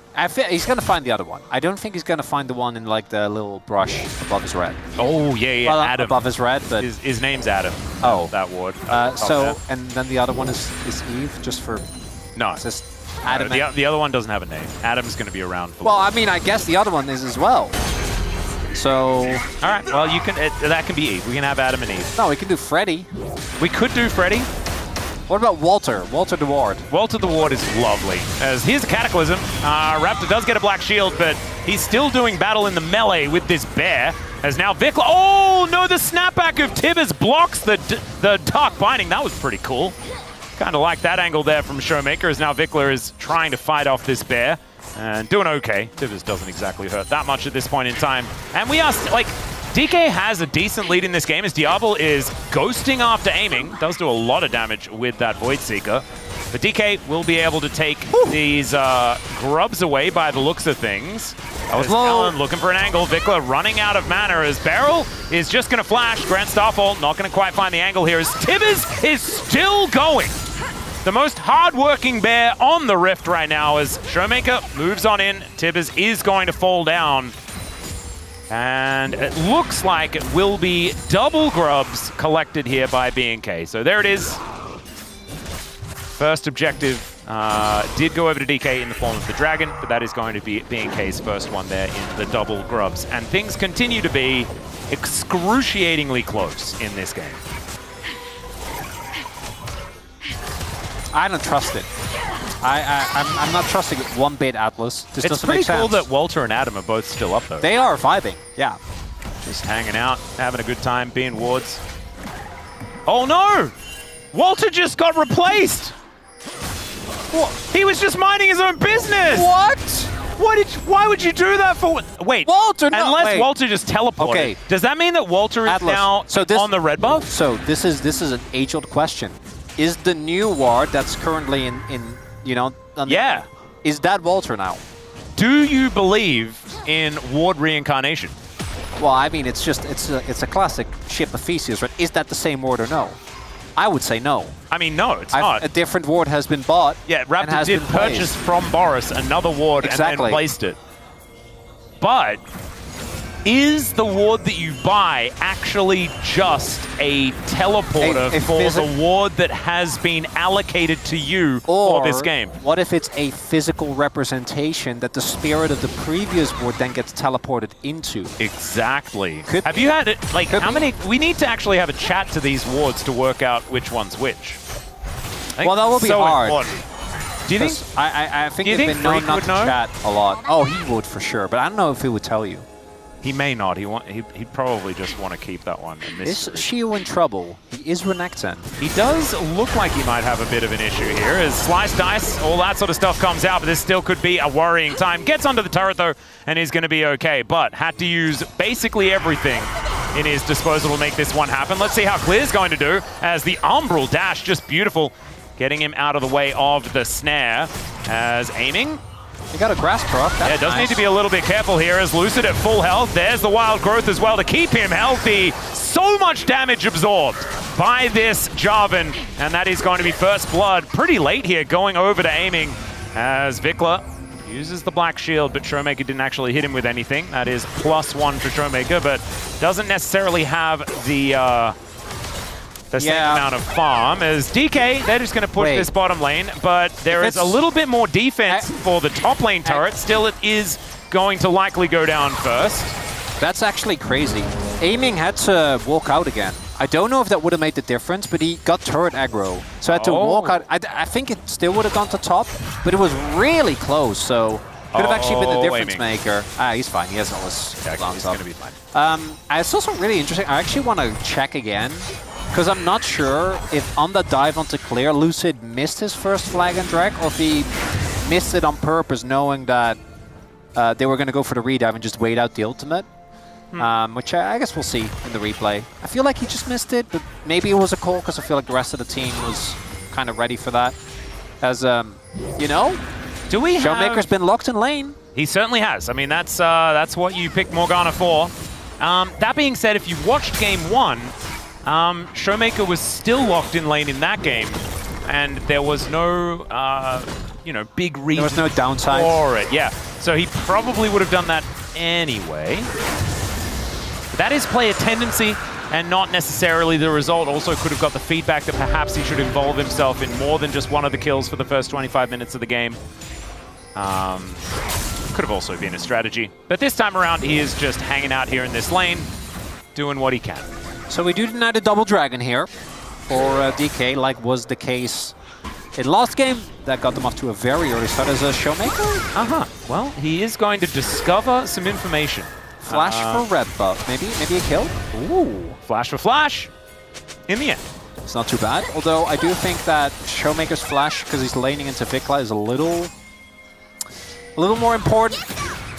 He's going to find the other one. I don't think he's going to find the one in like the little brush above his red. Oh, yeah, well, Adam. Above his red, but... His name's Adam. Oh. That ward. And then the other one is Eve, just for... No. It's just Adam. The other one doesn't have a name. Adam's going to be around for... Well, I mean, I guess the other one is as well. So... All right, well, you can. That can be Eve. We can have Adam and Eve. No, we can do Freddy. We could do Freddy. What about Walter? Walter the Ward. Walter the Ward is lovely. As here's a Cataclysm. Raptor does get a black shield, but he's still doing battle in the melee with this bear. As now Vikla... Oh, no, the snapback of Tibbers blocks the Dark Binding. That was pretty cool. Kind of like that angle there from Showmaker, as now Vikla is trying to fight off this bear. And doing okay. Tibbers doesn't exactly hurt that much at this point in time. And we are, like... DK has a decent lead in this game as Diablo is ghosting after Aiming. Does do a lot of damage with that Void Seeker. But DK will be able to take these grubs away by the looks of things. That was Alan looking for an angle. Vikla running out of mana as Beryl is just going to flash. Grant Starfall not going to quite find the angle here as Tibbers is still going. The most hard-working bear on the Rift right now as Showmaker moves on in. Tibbers is going to fall down. And it looks like it will be double grubs collected here by B&K. So there it is. First objective did go over to DK in the form of the dragon, but that is going to be B&K's first one there in the double grubs. And things continue to be excruciatingly close in this game. I don't trust it. I'm not trusting it one bit, Atlas. This doesn't make sense. It's pretty cool that Walter and Adam are both still up, though. They are vibing, yeah. Just hanging out, having a good time, being wards. Oh, no! Walter just got replaced! What? He was just minding his own business! What? Why would you do that for... Wait, Walter, unless Walter just teleported. Okay. Does that mean that Walter is Atlas, now on the red buff? So this is an age-old question. Is the new ward that's currently in yeah. Is that Walter now? Do you believe in ward reincarnation? Well, I mean, it's a classic ship of Theseus, right? Is that the same ward or no? I would say no. I mean, no, it's not. A different ward has been bought. Yeah, Raptor did purchase from Boris another ward and placed it. But is the ward that you buy actually just a teleporter for the ward that has been allocated to you for this game? What if it's a physical representation that the spirit of the previous ward then gets teleported into? Exactly. Have you had it, like, how many? We need to actually have a chat to these wards to work out which one's which. Well, that will be hard. Important. Do you think? I think they've been known not to chat a lot. Oh, he would for sure, but I don't know if he would tell you. He may not. He'd probably just want to keep that one. Is Shio in trouble? He is Renekton. He does look like he might have a bit of an issue here as Slice Dice, all that sort of stuff comes out, but this still could be a worrying time. Gets under the turret though, and is going to be okay, but had to use basically everything in his disposal to make this one happen. Let's see how Clear's going to do as the Umbral dash, just beautiful, getting him out of the way of the snare as aiming. He got a grasp drop. Yeah, does need to be a little bit careful here as Lucid at full health. There's the wild growth as well to keep him healthy. So much damage absorbed by this Jarvan, and that is going to be first blood pretty late here, going over to aiming as Vikla uses the black shield, but Showmaker didn't actually hit him with anything. That is +1 for Showmaker, but doesn't necessarily have the same amount of farm as DK. They're just going to push this bottom lane, but there is a little bit more defense for the top lane turret. Still, it is going to likely go down first. That's actually crazy. Aiming had to walk out again. I don't know if that would have made the difference, but he got turret aggro. So I had to walk out. I think it still would have gone to top, but it was really close, so could have actually been the difference maker. He's fine. He has all his he's going to be fine. It's also really interesting. I actually want to check again, because I'm not sure if on the dive onto Clear, Lucid missed his first flag and drag, or if he missed it on purpose, knowing that they were going to go for the redive and just wait out the ultimate. Which I guess we'll see in the replay. I feel like he just missed it, but maybe it was a call because I feel like the rest of the team was kind of ready for that. As, you know, Showmaker's been locked in lane. He certainly has. I mean, that's what you picked Morgana for. That being said, if you watched game 1, Showmaker was still locked in lane in that game, and there was no, big reason. There was no downside for it. Yeah, so he probably would have done that anyway. That is player tendency and not necessarily the result. Also could have got the feedback that perhaps he should involve himself in more than just one of the kills for the first 25 minutes of the game. Could have also been a strategy. But this time around, he is just hanging out here in this lane, doing what he can. So we do deny the double dragon here for DK, like was the case in last game. That got them off to a very early start as a Showmaker. Well, he is going to discover some information. Flash for red buff. Maybe a kill? Ooh. Flash for flash. In the end. It's not too bad. Although I do think that Showmaker's flash, because he's laning into Vikla, is a little more important.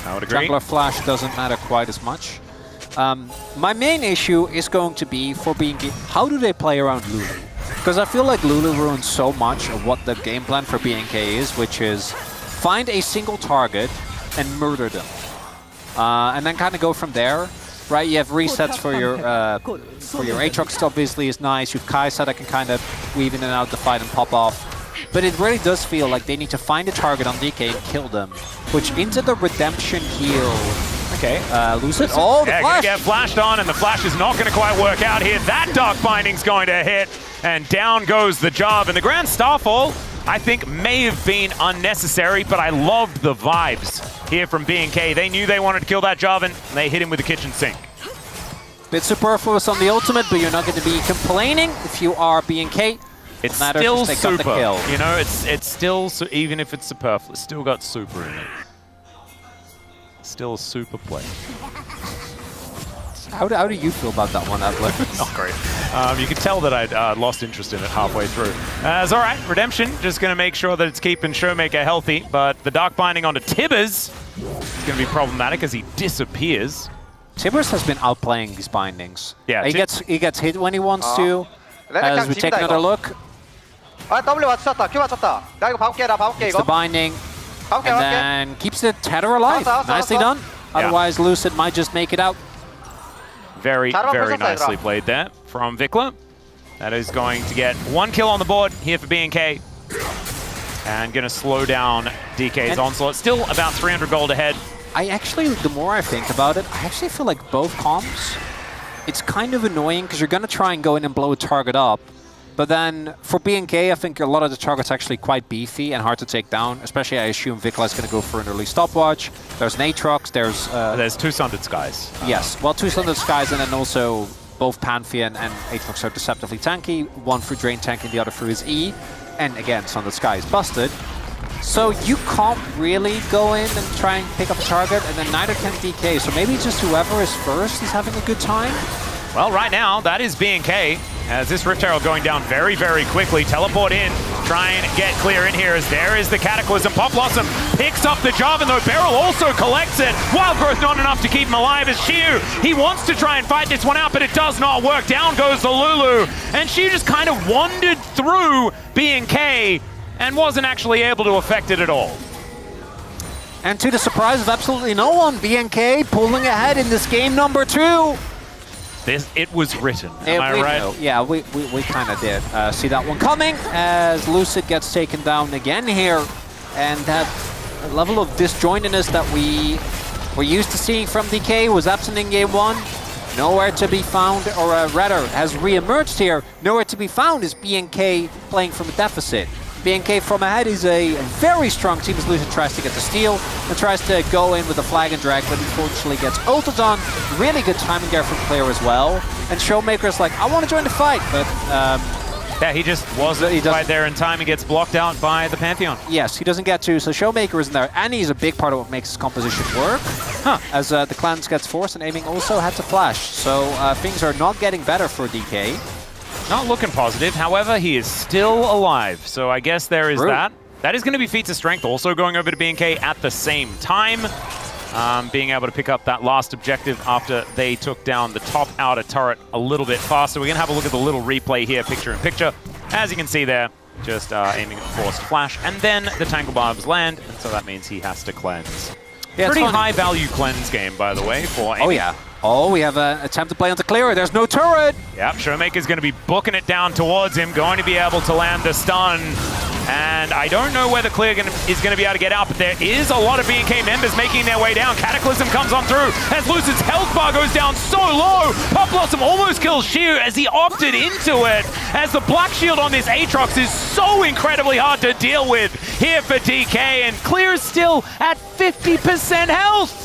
I would agree. Jungler flash doesn't matter quite as much. My main issue is going to be for BNK, how do they play around Lulu? Because I feel like Lulu ruins so much of what the game plan for BNK is, which is find a single target and murder them. And then kind of go from there, right? You have resets for your Aatrox, obviously is nice. You have Kai'Sa that can kind of weave in and out the fight and pop off. But it really does feel like they need to find a target on DK and kill them, which into the redemption heal. Okay. Lucid. Oh, the flash! Gonna get flashed on, and the flash is not going to quite work out here. That Dark Binding's going to hit, and down goes the job. And the Grand Starfall, I think, may have been unnecessary, but I loved the vibes here from B&K. They knew they wanted to kill that Jarvan, and they hit him with the kitchen sink. Bit superfluous on the ultimate, but you're not going to be complaining if you are B&K. It's still super. You know, it's still, even if it's superfluous, still got super in it. Still a super play. How do you feel about that one, Atlas? Not great. You could tell that I'd lost interest in it halfway through. It's all right. Redemption, just going to make sure that it's keeping Showmaker healthy, but the Dark Binding onto Tibbers is going to be problematic as he disappears. Tibbers has been outplaying these bindings. Yeah, he gets hit when he wants to. As we take another look. It's the binding. And then keeps the tether alive. Nicely done. Otherwise, Lucid might just make it out. Very, very nicely played there from Vikla. That is going to get 1 kill on the board here for B&K. And going to slow down DK's onslaught. Still about 300 gold ahead. I actually, the more I think about it, I actually feel like both comps, it's kind of annoying because you're going to try and go in and blow a target up. But then for B&K, I think a lot of the targets actually quite beefy and hard to take down. Especially, I assume Vikla is going to go for an early stopwatch. There's an Aatrox, there's 2 Sundered Skies. Yes, well, 2 Sundered Skies, and then also both Pantheon and Aatrox are deceptively tanky. One for Drain tanking, the other for his E. And again, Sundered Sky is busted. So you can't really go in and try and pick up a target, and then neither can DK. So maybe just whoever is first is having a good time. Well, right now, that is B&K. As this Rift Herald going down very, very quickly. Teleport in, try and get clear in here as there is the Cataclysm. Pop Blossom picks up the Jarvan though. Beryl also collects it. Wild Growth not enough to keep him alive as Xiu. He wants to try and fight this one out, but it does not work. Down goes the Lulu. And Xiu just kind of wandered through B&K and wasn't actually able to affect it at all. And to the surprise of absolutely no one, B&K pulling ahead in this game number 2. It was written, am I right? Know. Yeah, we kind of did see that one coming as Lucid gets taken down again here. And that level of disjointedness that we were used to seeing from DK was absent in game 1. Nowhere to be found, or rather, has re-emerged here. Nowhere to be found is B&K playing from a deficit. B&K from ahead is a very strong team as Lucid tries to get the steal and tries to go in with a flag and drag, but unfortunately gets ulted on. Really good timing there from player as well. And Showmaker's like, I want to join the fight, but yeah, he just wasn't right there in time and gets blocked out by the Pantheon. Yes, he doesn't get to, so Showmaker isn't there. And he's a big part of what makes his composition work. As the Clans gets forced and aiming also had to flash. So things are not getting better for DK. Not looking positive. However, he is still alive. So I guess there is that. That is going to be feats of strength also going over to B&K at the same time. Being able to pick up that last objective after they took down the top outer turret a little bit faster. We're going to have a look at the little replay here, picture in picture. As you can see there, just aiming at forced flash. And then the Tangle Barbs land, and so that means he has to cleanse. Yeah, pretty high value cleanse game, by the way, for aiming. Oh yeah. Oh, we have an attempt to play onto clearer. There's no turret. Yep, Showmaker's going to be booking it down towards him, going to be able to land the stun. And I don't know whether Clear is going to be able to get out, but there is a lot of B&K members making their way down. Cataclysm comes on through as Lucid's health bar goes down so low. Pop Blossom almost kills Xiu as he opted into it, as the Black Shield on this Aatrox is so incredibly hard to deal with here for DK, and Clear is still at 50% health.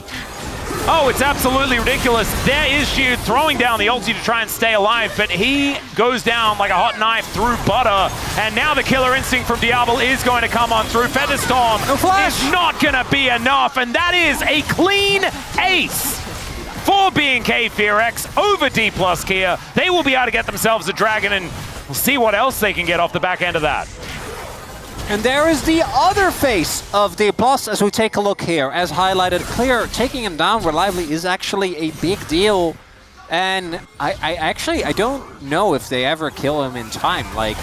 Oh, it's absolutely ridiculous. There is Xiu throwing down the ulti to try and stay alive, but he goes down like a hot knife through butter. And now the killer instinct from Diablo is going to come on through. Featherstorm is not going to be enough, and that is a clean ace for B&K FearX over D+ Kia. They will be able to get themselves a dragon, and we'll see what else they can get off the back end of that. And there is the other face of D+ as we take a look here. As highlighted, Clear taking him down reliably is actually a big deal. And I don't know if they ever kill him in time. Like,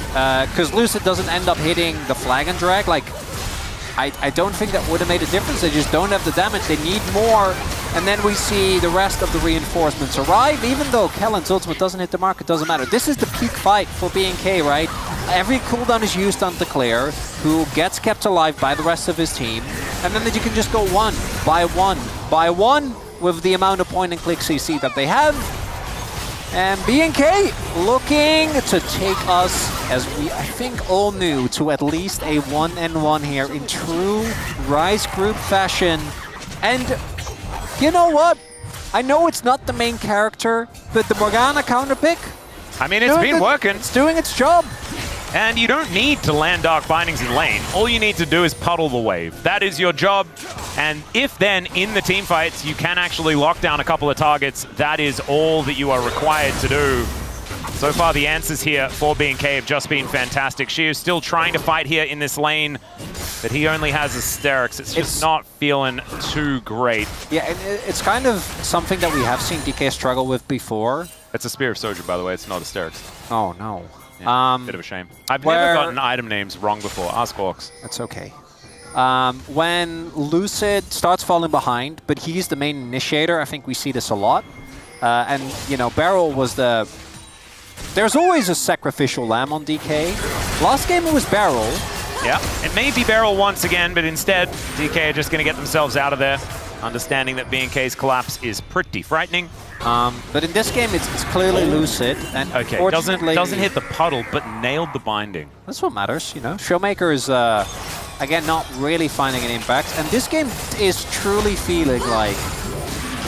because Lucid doesn't end up hitting the flag and drag. Like, I don't think that would have made a difference. They just don't have the damage. They need more. And then we see the rest of the reinforcements arrive. Even though Kellen's ultimate doesn't hit the mark, it doesn't matter. This is the peak fight for B&K, right? Every cooldown is used on the Clear, who gets kept alive by the rest of his team. And then you can just go one by one with the amount of point and click CC that they have. And B&K looking to take us, as we I think all knew, to at least a 1-1 here in true Rise Group fashion. And you know what? I know it's not the main character, but the Morgana counterpick, I mean, it's been working. It's doing its job. And you don't need to land Dark Bindings in lane. All you need to do is puddle the wave. That is your job. And if then in the team fights you can actually lock down a couple of targets, that is all that you are required to do. So far the answers here for B&K have just been fantastic. Xiu is still trying to fight here in this lane, but he only has Hysterics. It's just not feeling too great. Yeah, and it's kind of something that we have seen DK struggle with before. It's a Spear of Soldier, by the way. It's not Hysterics. Oh, no. Yeah, bit of a shame. I've never gotten item names wrong before. Ask Hawks. That's okay. When Lucid starts falling behind, but he's the main initiator, I think we see this a lot. And, you know, Beryl was the... There's always a sacrificial lamb on DK. Last game it was Beryl. Yeah, it may be Beryl once again, but instead, DK are just going to get themselves out of there, understanding that B&K's collapse is pretty frightening. But in this game, it's clearly Lucid. And okay, doesn't hit the puddle, but nailed the binding. That's what matters, you know. Showmaker is, again, not really finding an impact. And this game is truly feeling like,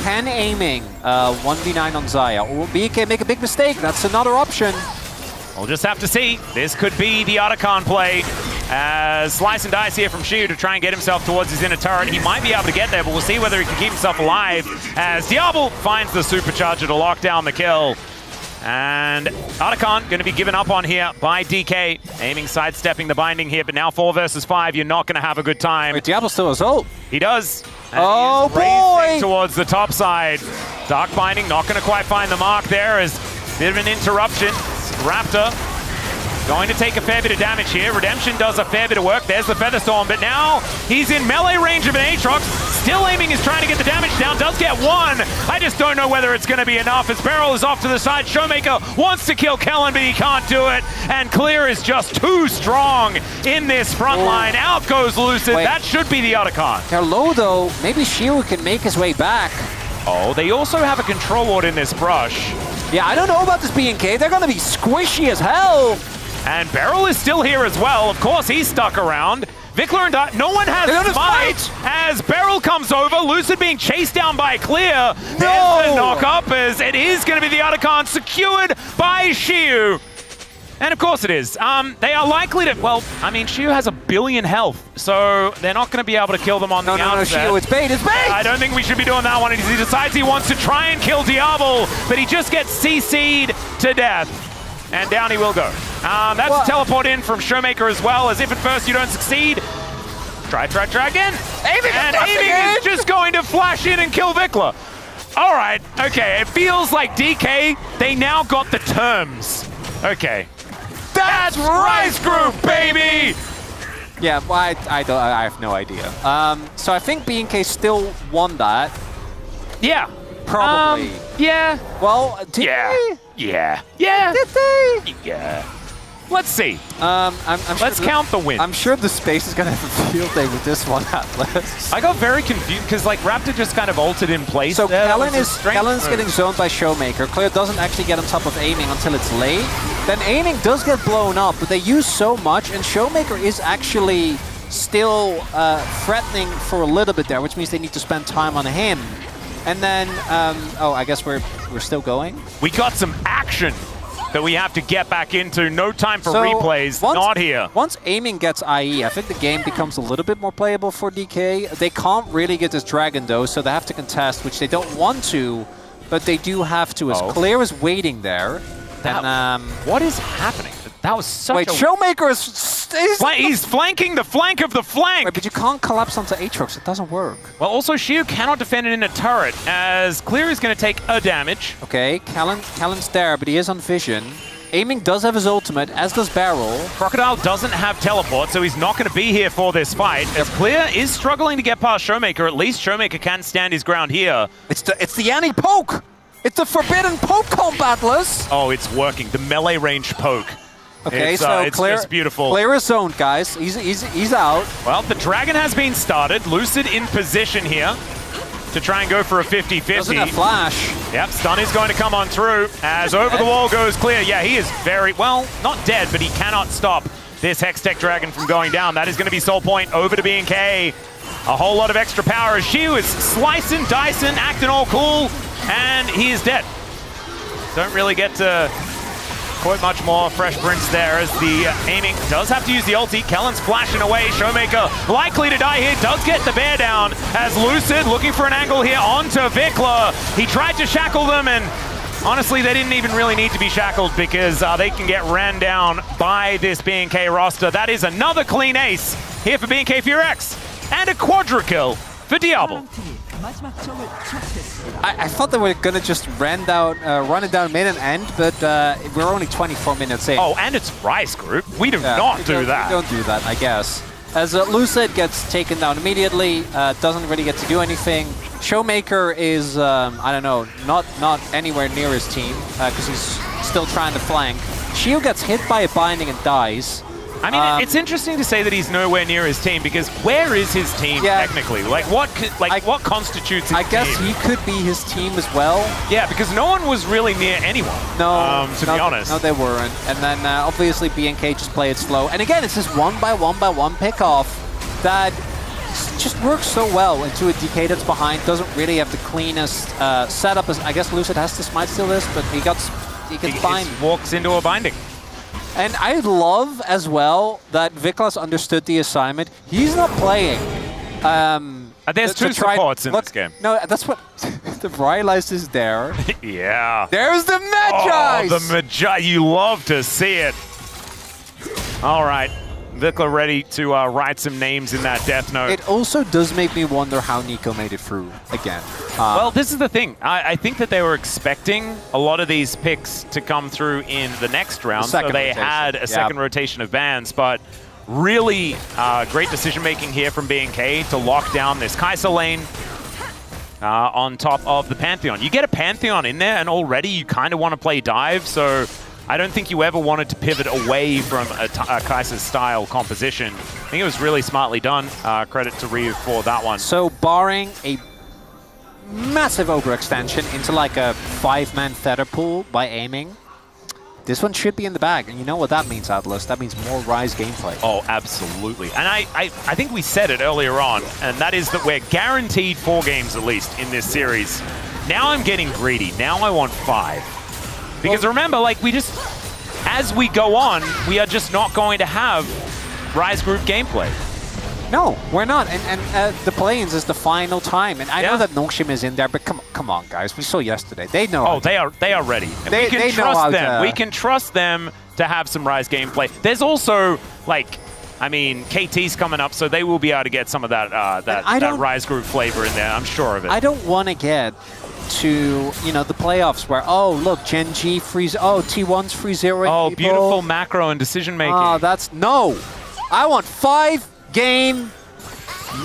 can aiming 1v9 on Xayah, or will BK make a big mistake? That's another option. We'll just have to see. This could be the Otacon play. As Slice and Dice here from Shiu to try and get himself towards his inner turret. He might be able to get there, but we'll see whether he can keep himself alive as Diablo finds the supercharger to lock down the kill. And Otacon going to be given up on here by DK. Aiming, sidestepping the binding here, but now 4 versus 5, you're not going to have a good time. Wait, Diablo still has ult. He does. And oh, he is racing boy! towards the top side. Dark Binding not going to quite find the mark there as bit of an interruption. Raptor going to take a fair bit of damage here. Redemption does a fair bit of work. There's the Featherstorm, but now he's in melee range of an Aatrox. Still aiming, is trying to get the damage down. Does get one. I just don't know whether it's going to be enough as Beryl is off to the side. Showmaker wants to kill Kellen, but he can't do it. And Clear is just too strong in this front line. Out goes Lucid. Wait. That should be the Otacon. They're low though. Maybe Shiu can make his way back. Oh, they also have a control ward in this brush. Yeah, I don't know about this BNK. They're going to be squishy as hell. And Beryl is still here as well. Of course, he's stuck around. Vikler and no one has smite as Beryl comes over. Lucid being chased down by Clear. There's the knock up as it is going to be the Otacon secured by Shiu. And of course it is. They are likely to, well, I mean, Shiu has 1 billion health, so they're not going to be able to kill them on the outset. No, Shiu, it's bait, it's bait! I don't think we should be doing that one. He decides he wants to try and kill Diablo, but he just gets CC'd to death. And down he will go. That's a teleport in from Showmaker as well, as if at first you don't succeed. Try again. Aiming is just going to flash in and kill Vikler. All right, okay, it feels like DK, they now got the terms. Okay. That's Rice Group, baby! Yeah, well, I have no idea. So I think BNK still won that. Yeah. Probably. Yeah. Well, did Yeah. Did they? Yeah. Let's see. Let's count the wins. I'm sure the space is going to have a field day with this one, Atlas. I got very confused because like Raptor just kind of altered in place. So Kellen's Kellen's getting zoned by Showmaker. Clear doesn't actually get on top of aiming until it's late. Then aiming does get blown up, but they use so much, and Showmaker is actually still threatening for a little bit there, which means they need to spend time on him. And then, oh, I guess we're still going. We got some action that we have to get back into. No time for replays. Not here. Once aiming gets IE, I think the game becomes a little bit more playable for DK. They can't really get this dragon though, so they have to contest, which they don't want to, but they do have to. As Clear is waiting there. And, what is happening? That was such Wait, Showmaker is... He's flanking the flank of the flank! Wait, but you can't collapse onto Aatrox. It doesn't work. Well, also, Shiu cannot defend it in a turret, as Clear is going to take a damage. Okay, Callan's there, but he is on vision. Aiming does have his ultimate, as does Beryl. Crocodile doesn't have teleport, so he's not going to be here for this fight. As Clear is struggling to get past Showmaker, at least Showmaker can stand his ground here. It's the anti-poke! It's the forbidden poke combat, Atlas! Oh, it's working. The melee range poke. Okay, it's, so it's Clear, just beautiful. Clear is zoned, guys. He's out. Well, the dragon has been started. Lucid in position here to try and go for a 50-50. Doesn't have flash. Yep, stun is going to come on through as over the wall goes Clear. Yeah, he is very, well, not dead, but he cannot stop this Hextech Dragon from going down. That is going to be Soul Point over to BNK. A whole lot of extra power as Shiu is slicing, dicing, acting all cool, and he is dead. Don't really get to quite much more fresh prints there as the aiming does have to use the ulti. Kellen's flashing away. Showmaker likely to die here. Does get the bear down as Lucid looking for an angle here onto Vikler. He tried to shackle them, and honestly, they didn't even really need to be shackled because they can get ran down by this BNK roster. That is another clean ace here for BNK Furex and a quadra kill for Diablo. I thought they were going to just run it down mid and end, but we're only 24 minutes in. Oh, and it's Rice Group. We do not do that. We don't do that, I guess. As Lucid gets taken down immediately, doesn't really get to do anything. Showmaker is, I don't know, not anywhere near his team, because he's still trying to flank. Shiu gets hit by a binding and dies. I mean, it's interesting to say that he's nowhere near his team, because where is his team technically? Like what constitutes his team? I guess he could be his team as well. Yeah, because no one was really near anyone. No, to be honest. No, they weren't. And then obviously BNK just play it slow. And again, it's this one by one pickoff that just works so well into a DK that's behind. Doesn't really have the cleanest setup. As I guess Lucid has to smite steal this, but he gets bind. Walks into a binding. And I love as well that Vikla's understood the assignment. He's not playing. There's two supports in this game. No, that's what... the Rylai's is there. Yeah. There's the Magi! Oh, the Magi. You love to see it. All right. Vikla ready to write some names in that death note. It also does make me wonder how Nico made it through again. Well, this is the thing. I think that they were expecting a lot of these picks to come through in the next round, so they had a second rotation of bans, but really great decision-making here from BNK to lock down this Kai'Sa lane on top of the Pantheon. You get a Pantheon in there, and already you kind of want to play dive, so I don't think you ever wanted to pivot away from a Kai'Sa's style composition. I think it was really smartly done. Credit to Ryu for that one. So barring a massive overextension into like a 5-man feather pool by aiming, this one should be in the bag. And you know what that means, Atlas? That means more Rise gameplay. Oh, absolutely. And I think we said it earlier on, and that is that we're guaranteed 4 games at least in this series. Now I'm getting greedy. Now I want 5. Because remember, like, we just, as we go on, we are just not going to have Rise Group gameplay. No, we're not. And the play-ins is the final time. And I know that Nongshim is in there, but come on, guys. We saw yesterday. They know. Oh, they are ready. And we can trust them. We can trust them to have some Rise gameplay. There's also, like, I mean, KT's coming up, so they will be able to get some of that that Rise Group flavor in there. I'm sure of it. I don't want to get to, you know, the playoffs where, oh, look, Gen G freeze, oh, T1's free zeroing Oh, people. beautiful macro and decision making. Oh, that's, no. I want 5-game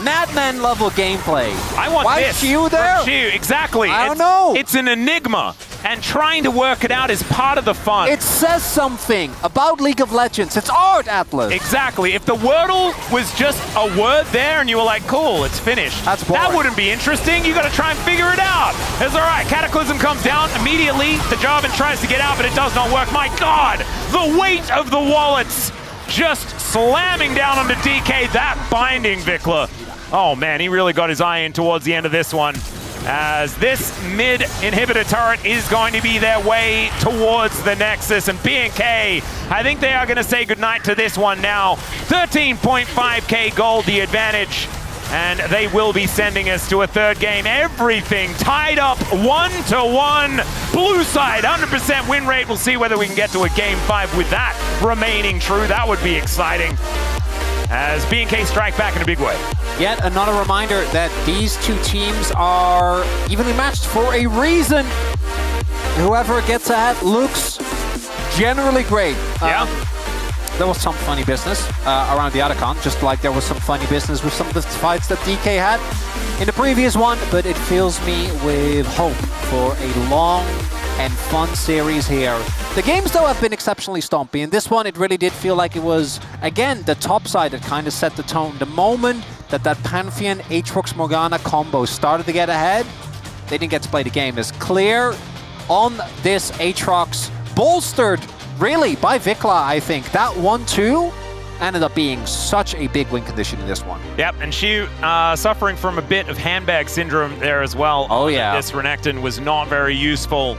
Madman level gameplay. I want Why this. Why you there? Exactly. I don't know. It's an enigma, and trying to work it out is part of the fun. It says something about League of Legends. It's art, Atlas. Exactly. If the Wordle was just a word there and you were like, cool, it's finished, that wouldn't be interesting. You got to try and figure it out. It's all right. Cataclysm comes down immediately. The Jarvan tries to get out, but it does not work. My God, the weight of the wallets just slamming down onto DK. That binding, Vikla. Oh man, he really got his eye in towards the end of this one, as this mid inhibitor turret is going to be their way towards the Nexus. And BNK, I think they are going to say goodnight to this one now. 13.5k gold, the advantage. And they will be sending us to a third game. Everything tied up 1-1. Blue side, 100% win rate. We'll see whether we can get to a game 5 with that remaining true. That would be exciting, as BNK strike back in a big way. Yet another reminder that these two teams are evenly matched for a reason. Whoever gets ahead looks generally great. There was some funny business around the Otacon, just like there was some funny business with some of the fights that DK had in the previous one, but it fills me with hope for a long and fun series here. The games, though, have been exceptionally stompy. In this one, it really did feel like it was, again, the top side that kind of set the tone. The moment that Pantheon Aatrox Morgana combo started to get ahead, they didn't get to play the game. As clear on this Aatrox, bolstered really by Vikla, I think. That 1-2 ended up being such a big win condition in this one. Yep, and she suffering from a bit of handbag syndrome there as well. Oh yeah. This Renekton was not very useful.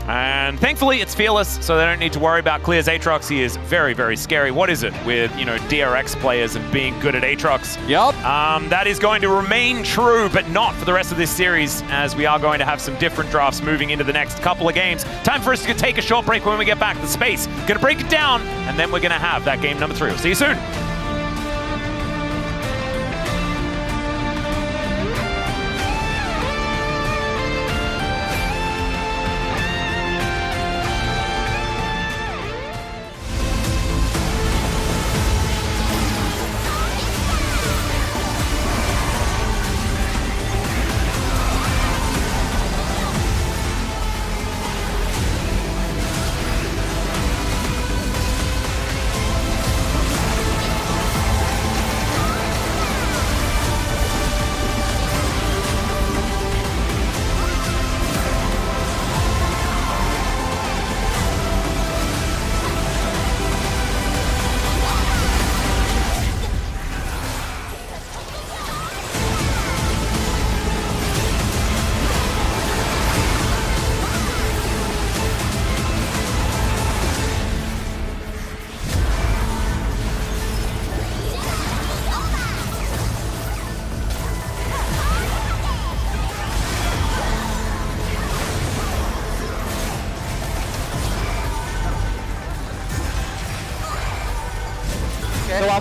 And thankfully it's Fearless, so they don't need to worry about Clear's Aatrox. He is very, very scary. What is it with, you know, DRX players and being good at Aatrox? Yup. That is going to remain true, but not for the rest of this series, as we are going to have some different drafts moving into the next couple of games. Time for us to take a short break. When we get back to space, gonna break it down, and then we're gonna have that game number 3. We'll see you soon.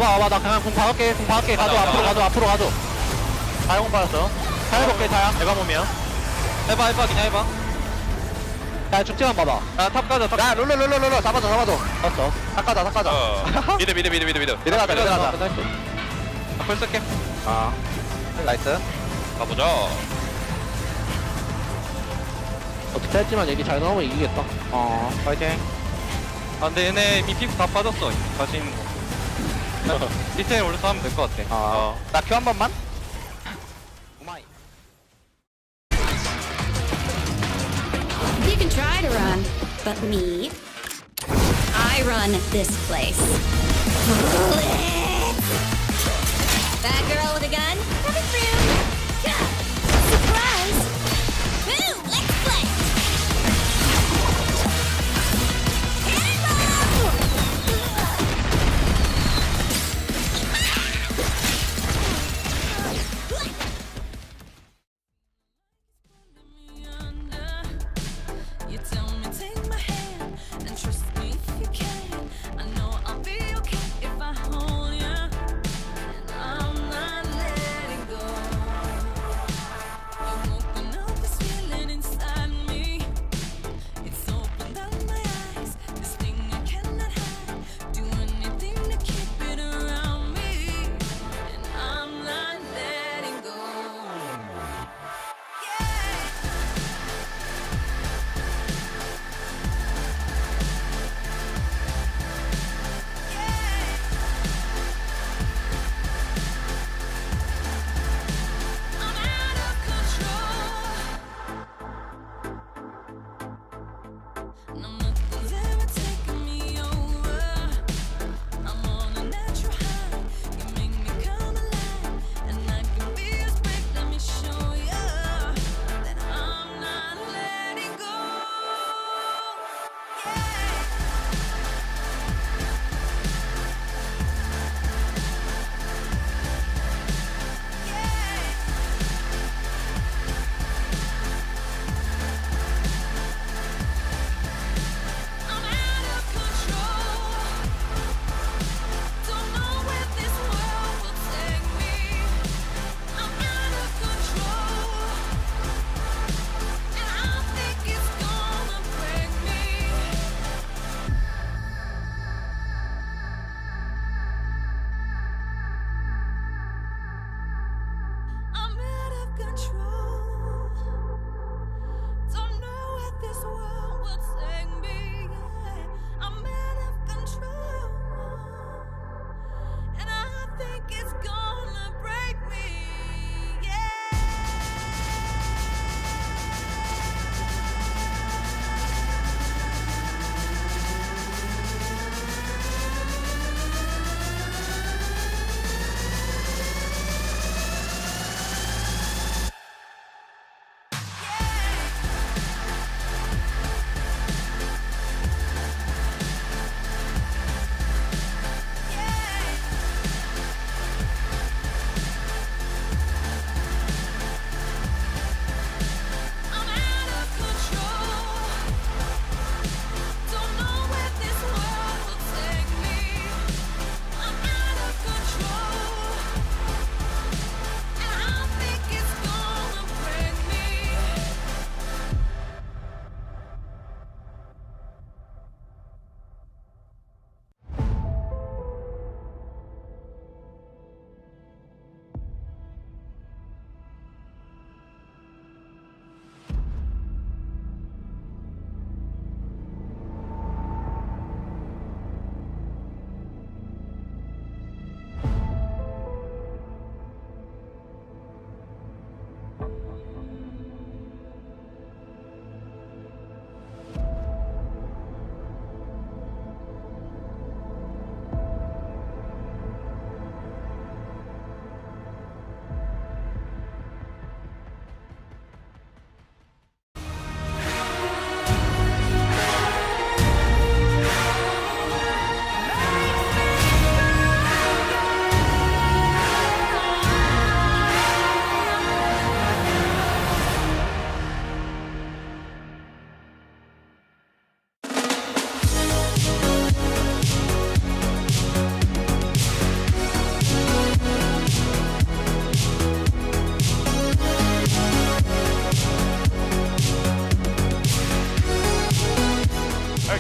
와봐. 나 그냥 공 박을게. 가도 앞으로 가도. 자야 공 받았어. 자야 볼게, 자야. 내가 몸이야. 해봐, 그냥 해봐. 야, 죽지만 봐봐. 탑 가자. 야, 롤러. 잡아줘. 봤어. 탑 가자. 미드 가자. 풀 쓸게. 나이스. 가보자. 어떻게 했지만 얘기 잘 나오면 이기겠다. 파이팅. 근데 얘네 이미 피부 다 빠졌어. 자신 있는 거. 디테일 올려서 하면 될 것 같아. 나 큐 한 번만? You can try to run, but me, I run this place. Bad girl with a gun, coming through. Surprise! Boom! Let's play. Cannonball! You tell me take my hand and trust me if you can. I know I'll be okay if I hold you. And I'm not letting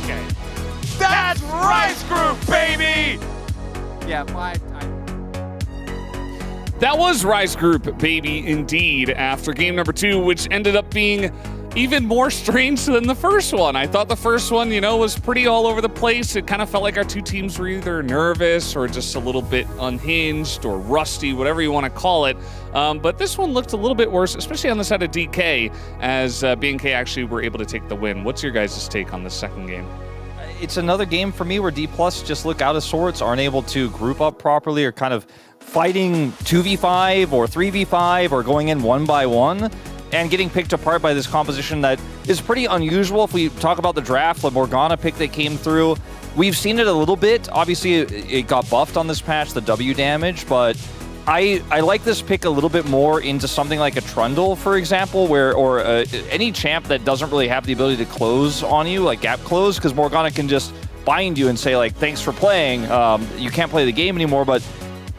Okay. That's Rise Group, baby! Yeah, That was Rise Group, baby, indeed, after game number 2, which ended up being even more strange than the first one. I thought the first one, was pretty all over the place. It kind of felt like our two teams were either nervous or just a little bit unhinged or rusty, whatever you want to call it. But this one looked a little bit worse, especially on the side of DK, as BNK actually were able to take the win. What's your guys' take on the second game? It's another game for me where D+ just look out of sorts, aren't able to group up properly, or kind of fighting 2v5 or 3v5 or going in 1-by-1 and getting picked apart by this composition that is pretty unusual. If we talk about the draft, the Morgana pick that came through, we've seen it a little bit. Obviously, it got buffed on this patch, the W damage, but I like this pick a little bit more into something like a Trundle, for example, or any champ that doesn't really have the ability to close on you, like gap close, because Morgana can just bind you and say, like, thanks for playing. You can't play the game anymore, but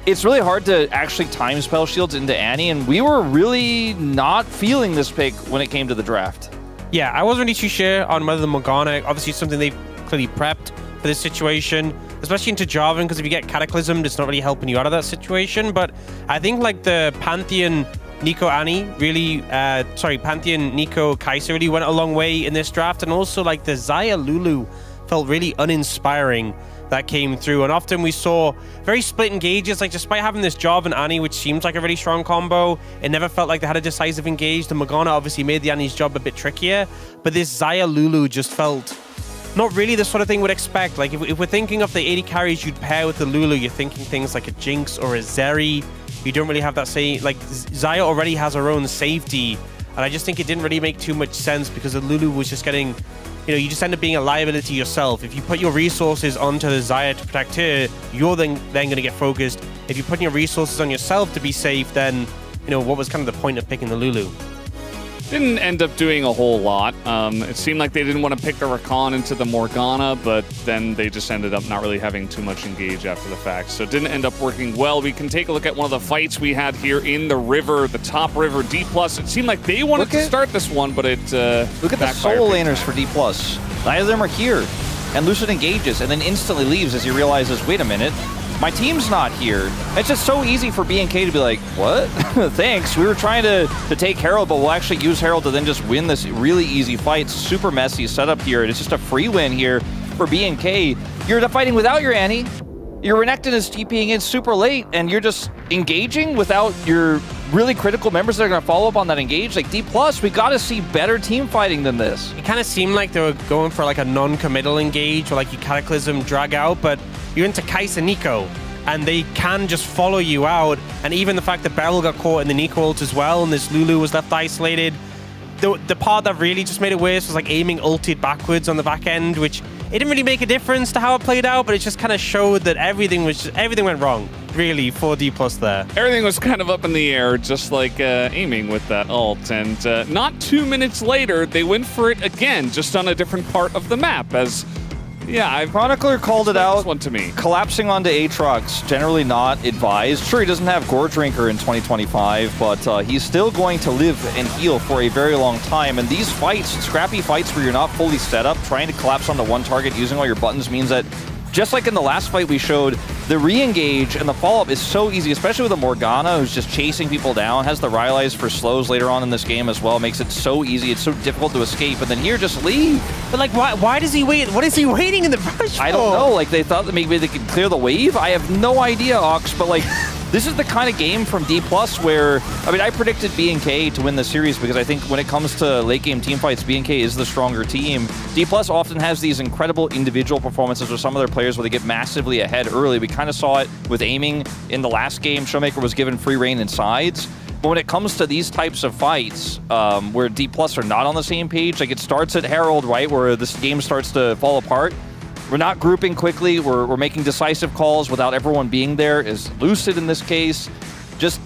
it's really hard to actually time spell shields into Annie, and we were really not feeling this pick when it came to the draft. Yeah, I wasn't really too sure on whether the Morgana, obviously something they've clearly prepped for this situation, especially into Jarvan, because if you get Cataclysmed, it's not really helping you out of that situation. But I think like the Pantheon Nico Annie really, Pantheon Nico Kai'Sa really went a long way in this draft, and also like the Xayah Lulu felt really uninspiring that came through, and often we saw very split engages. Like, despite having this Jarvan Annie, which seems like a really strong combo, it never felt like they had a decisive engage. The Morgana obviously made the Annie's job a bit trickier, but this Xayah Lulu just felt not really the sort of thing we'd expect. Like, if we're thinking of the 80 carries you'd pair with the Lulu, you're thinking things like a Jinx or a Zeri. You don't really have that same, like, Xayah already has her own safety, and I just think it didn't really make too much sense because the Lulu was just getting, you just end up being a liability yourself. If you put your resources onto the Xayah to protect her, you're then going to get focused. If you're putting your resources on yourself to be safe, then, what was kind of the point of picking the Lulu? Didn't end up doing a whole lot. It seemed like they didn't want to pick the Rakan into the Morgana, but then they just ended up not really having too much engage after the fact. So it didn't end up working well. We can take a look at one of the fights we had here in the river, the top river, D+. It seemed like they wanted to start this one, but it look at the solo laners for D+. None of them are here. And Lucid engages and then instantly leaves as he realizes, wait a minute, my team's not here. It's just so easy for BNK to be like, what? Thanks, we were trying to take Herald, but we'll actually use Herald to then just win this really easy fight. Super messy setup here. It's just a free win here for BNK. You're fighting without your Annie. Your Renekton is TPing in super late, and you're just engaging without your really critical members that are going to follow up on that engage. Like, D+, we got to see better team fighting than this. It kind of seemed like they were going for like a non-committal engage, or like you Cataclysm drag out, but you're into Kai'Sa Nico, and they can just follow you out. And even the fact that Beryl got caught in the Nico ult as well, and this Lulu was left isolated. The part that really just made it worse was like aiming ulted backwards on the back end, which it didn't really make a difference to how it played out, but it just kind of showed that everything went wrong, really, for D+ there. Everything was kind of up in the air, just like aiming with that ult. And not 2 minutes later, they went for it again, just on a different part of the map, as Chronicler called it out. One to me. Collapsing onto Aatrox, generally not advised. Sure, he doesn't have Gore Drinker in 2025, but he's still going to live and heal for a very long time. And these fights, scrappy fights where you're not fully set up, trying to collapse onto one target using all your buttons means that, just like in the last fight we showed, the re-engage and the follow-up is so easy, especially with a Morgana who's just chasing people down, has the Rylai's for slows later on in this game as well, makes it so easy, it's so difficult to escape, and then here, just leave. But like, why does he wait? What is he waiting in the brush for? I don't know, like they thought that maybe they could clear the wave? I have no idea, Ox, but like, this is the kind of game from D+ where, I mean, I predicted BNK to win the series because I think when it comes to late game team fights, BNK is the stronger team. D+ often has these incredible individual performances with some of their players where they get massively ahead early. We kind of saw it with aiming in the last game. Showmaker was given free reign in sides. But when it comes to these types of fights where D+ are not on the same page, like it starts at Herald, right, where this game starts to fall apart. We're not grouping quickly. We're making decisive calls without everyone being there, is Lucid in this case. Just,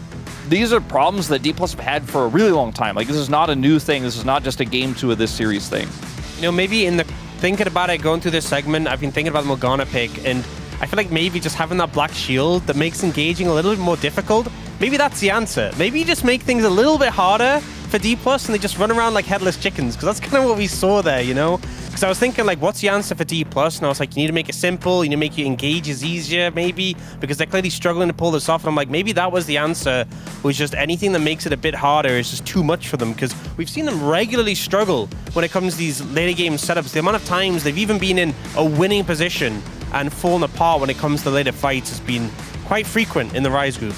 these are problems that D+ have had for a really long time. Like, this is not a new thing. This is not just a game 2 of this series thing. Maybe in the thinking about it, going through this segment, I've been thinking about the Morgana pick, and I feel like maybe just having that black shield that makes engaging a little bit more difficult, maybe that's the answer. Maybe you just make things a little bit harder for D+, and they just run around like headless chickens, because that's kind of what we saw there, Because I was thinking, like, what's the answer for D+? And I was like, you need to make it simple, you need to make your engages easier, maybe, because they're clearly struggling to pull this off. And I'm like, maybe that was the answer, was just anything that makes it a bit harder is just too much for them, because we've seen them regularly struggle when it comes to these later game setups. The amount of times they've even been in a winning position and fallen apart when it comes to later fights has been quite frequent in the Rise group.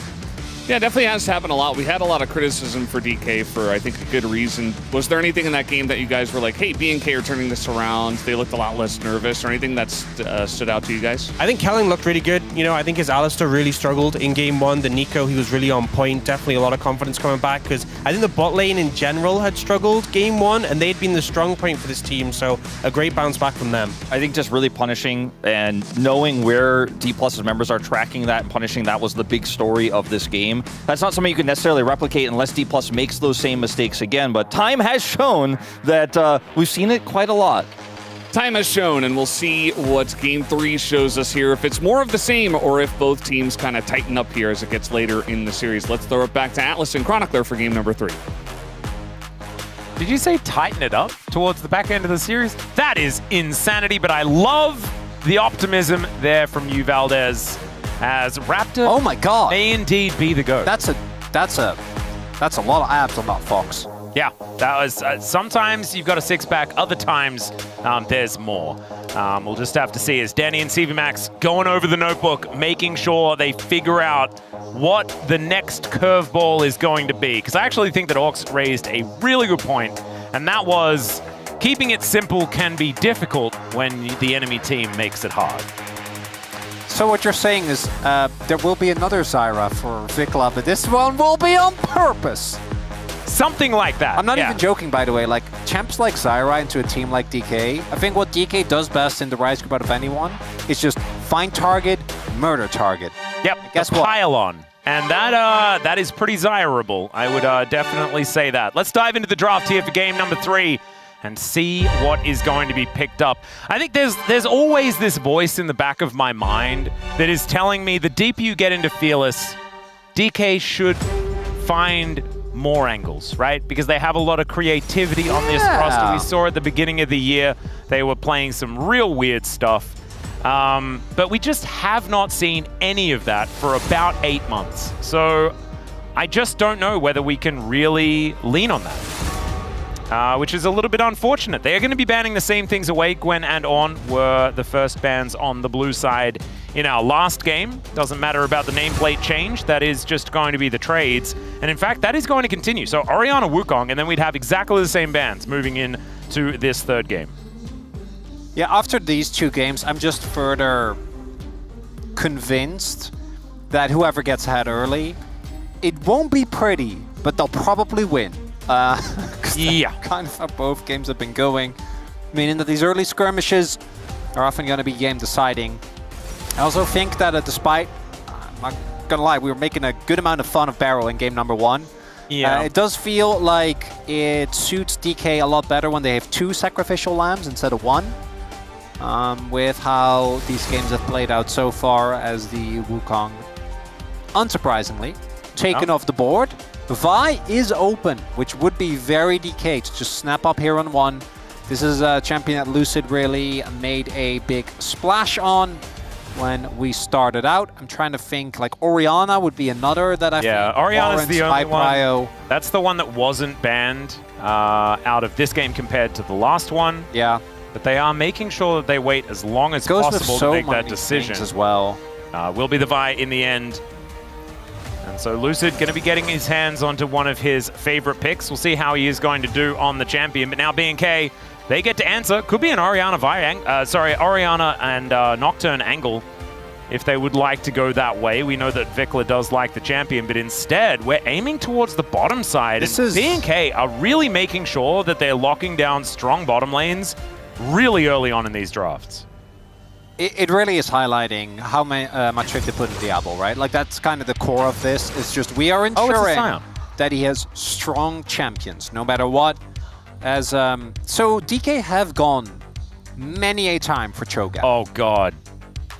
Yeah, definitely has happened a lot. We had a lot of criticism for DK for, I think, a good reason. Was there anything in that game that you guys were like, hey, B&K are turning this around, they looked a lot less nervous, or anything that stood out to you guys? I think Kelling looked really good. You know, I think his Alistair really struggled in game one. The Nico, he was really on point. Definitely a lot of confidence coming back, because I think the bot lane in general had struggled game one, and they'd been the strong point for this team, so a great bounce back from them. I think just really punishing and knowing where D+'s members are tracking that and punishing that was the big story of this game. That's not something you can necessarily replicate unless D+ makes those same mistakes again, but time has shown that we've seen it quite a lot. Time has shown, and we'll see what Game 3 shows us here, if it's more of the same or if both teams kind of tighten up here as it gets later in the series. Let's throw it back to Atlas and Chronicler for game number 3. Did you say tighten it up towards the back end of the series? That is insanity, but I love the optimism there from you, Valdez, as Raptor oh my God. may indeed be the GOAT. That's a lot of abs on that Fox. Yeah, that was, sometimes you've got a six-pack, other times there's more. We'll just have to see as Danny and CVMAX going over the notebook, making sure they figure out what the next curveball is going to be. Because I actually think that Orcs raised a really good point, and that was keeping it simple can be difficult when the enemy team makes it hard. So what you're saying is there will be another Zyra for Vikla, but this one will be on purpose. Something like that. I'm not even joking, by the way. Like, champs like Zyra into a team like DK, I think what DK does best in the Rise group out of anyone is just find target, murder target. Yep, guess what? Pile on. And that is pretty Zyra-able. I would definitely say that. Let's dive into the draft here for game number 3 and see what is going to be picked up. I think there's always this voice in the back of my mind that is telling me the deeper you get into Fearless, DK should find more angles, right? Because they have a lot of creativity on this roster. We saw at the beginning of the year, they were playing some real weird stuff. But we just have not seen any of that for about 8 months. So I just don't know whether we can really lean on that. Which is a little bit unfortunate. They are going to be banning the same things away. Gwen and On were the first bans on the blue side in our last game. Doesn't matter about the nameplate change. That is just going to be the trades. And in fact, that is going to continue. So Orianna, Wukong, and then we'd have exactly the same bans moving in to this third game. Yeah, after these 2 games, I'm just further convinced that whoever gets ahead early, it won't be pretty, but they'll probably win. Yeah. Kind of how both games have been going, meaning that these early skirmishes are often going to be game deciding. I also think that despite, I'm not gonna lie, we were making a good amount of fun of Barrow in game number 1. Yeah. It does feel like it suits DK a lot better when they have 2 sacrificial lambs instead of 1. With how these games have played out so far, as the Wukong, unsurprisingly, taken off the board. Vi is open, which would be very DK to just snap up here on 1. This is a champion that Lucid really made a big splash on when we started out. I'm trying to think, like, Orianna would be another that I think Orianna's the only prio. one. That's the one that wasn't banned out of this game compared to the last one. Yeah. But they are making sure that they wait as long as possible to make that decision as well. Will be the Vi in the end. And so Lucid going to be getting his hands onto one of his favorite picks. We'll see how he is going to do on the champion. But now B&K, they get to answer. Could be an Orianna Orianna and Nocturne angle if they would like to go that way. We know that Vikla does like the champion, but instead we're aiming towards the bottom side. And B&K are really making sure that they're locking down strong bottom lanes really early on in these drafts. It really is highlighting how much faith they put in Diablo, right? Like, that's kind of the core of this. It's just we are ensuring that he has strong champions, no matter what. As so DK have gone many a time for Cho'Gath. Oh God,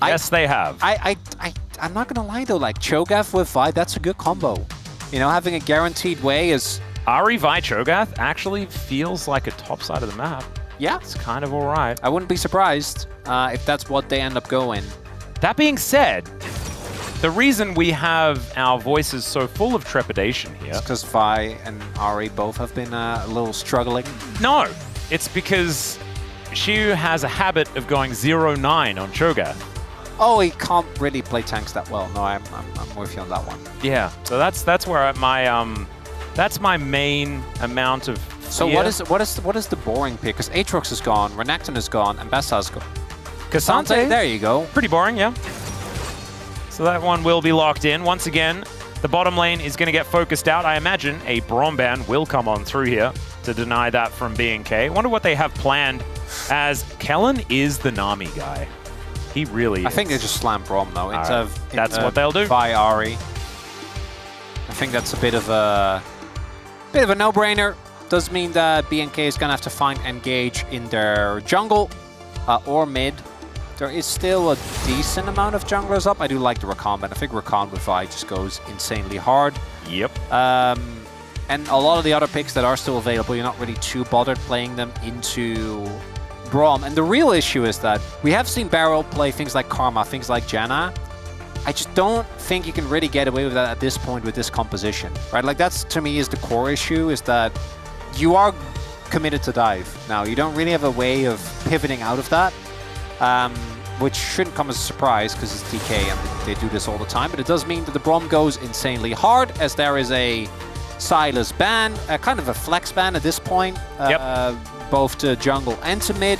yes they have. I'm not gonna lie though, like Cho'Gath with Vi, that's a good combo. You know, having a guaranteed way is... Ahri Vi Cho'Gath actually feels like a top side of the map. Yeah. It's kind of all right. I wouldn't be surprised if that's what they end up going. That being said, the reason we have our voices so full of trepidation here... It's because Vi and Ari both have been a little struggling. No, it's because Xiu has a habit of going 0-9 on Cho'Gath. Oh, he can't really play tanks that well. No, I'm with you on that one. Yeah, so that's where that's my main amount of fear. So what is the boring pick? Because Aatrox is gone, Renekton is gone, and Bessa's gone. Cassante, there you go. Pretty boring, yeah. So that one will be locked in. Once again, the bottom lane is going to get focused out. I imagine a Braum ban will come on through here to deny that from B&K. Wonder what they have planned, as Kellen is the Nami guy. He really is. I think they just slam Braum though. That's what they'll do. Vi Ari. I think that's a bit of a no-brainer. Does mean that B&K is going to have to find engage in their jungle or mid. There is still a decent amount of junglers up. I do like the Rakan, but I think Rakan with Vi just goes insanely hard. Yep. And a lot of the other picks that are still available, you're not really too bothered playing them into Braum. And the real issue is that we have seen Barrel play things like Karma, things like Janna. I just don't think you can really get away with that at this point with this composition, right? Like that's, to me, is the core issue, is that you are committed to dive. Now, you don't really have a way of pivoting out of that. Which shouldn't come as a surprise because it's DK and they do this all the time, but it does mean that the Braum goes insanely hard, as there is a Silas ban, kind of a flex ban at this point, both to jungle and to mid,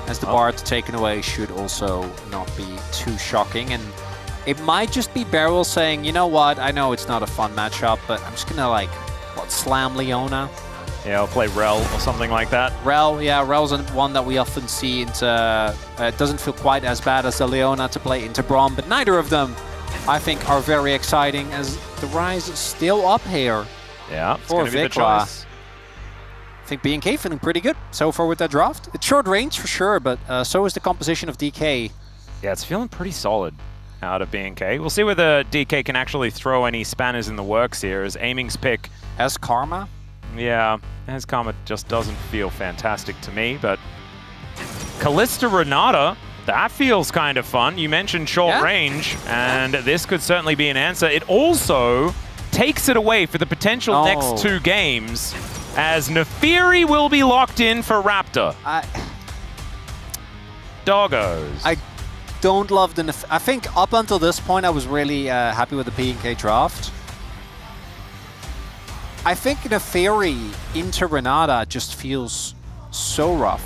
as the Bard taken away should also not be too shocking. And it might just be Beryl saying, you know what, I know it's not a fun matchup, but I'm just gonna like, slam Leona? Yeah, I'll play Rel or something like that. Rel, yeah, Rel's one that we often see into... it doesn't feel quite as bad as the Leona to play into Braum, but neither of them, I think, are very exciting, as the Rise is still up here. Yeah, it's for going to be the choice. I think B&K feeling pretty good so far with that draft. It's short range for sure, but so is the composition of DK. Yeah, it's feeling pretty solid out of B&K. We'll see whether DK can actually throw any spanners in the works here, as Aiming's pick... As Karma? Yeah, as Karma just doesn't feel fantastic to me, but Kalista Renata, that feels kind of fun. You mentioned short range, and this could certainly be an answer. It also takes it away for the potential next 2 games, as Nefiri will be locked in for Raptor. Doggos. I don't love the I think up until this point I was really happy with the B&K draft. I think Nefiri into Renata just feels so rough.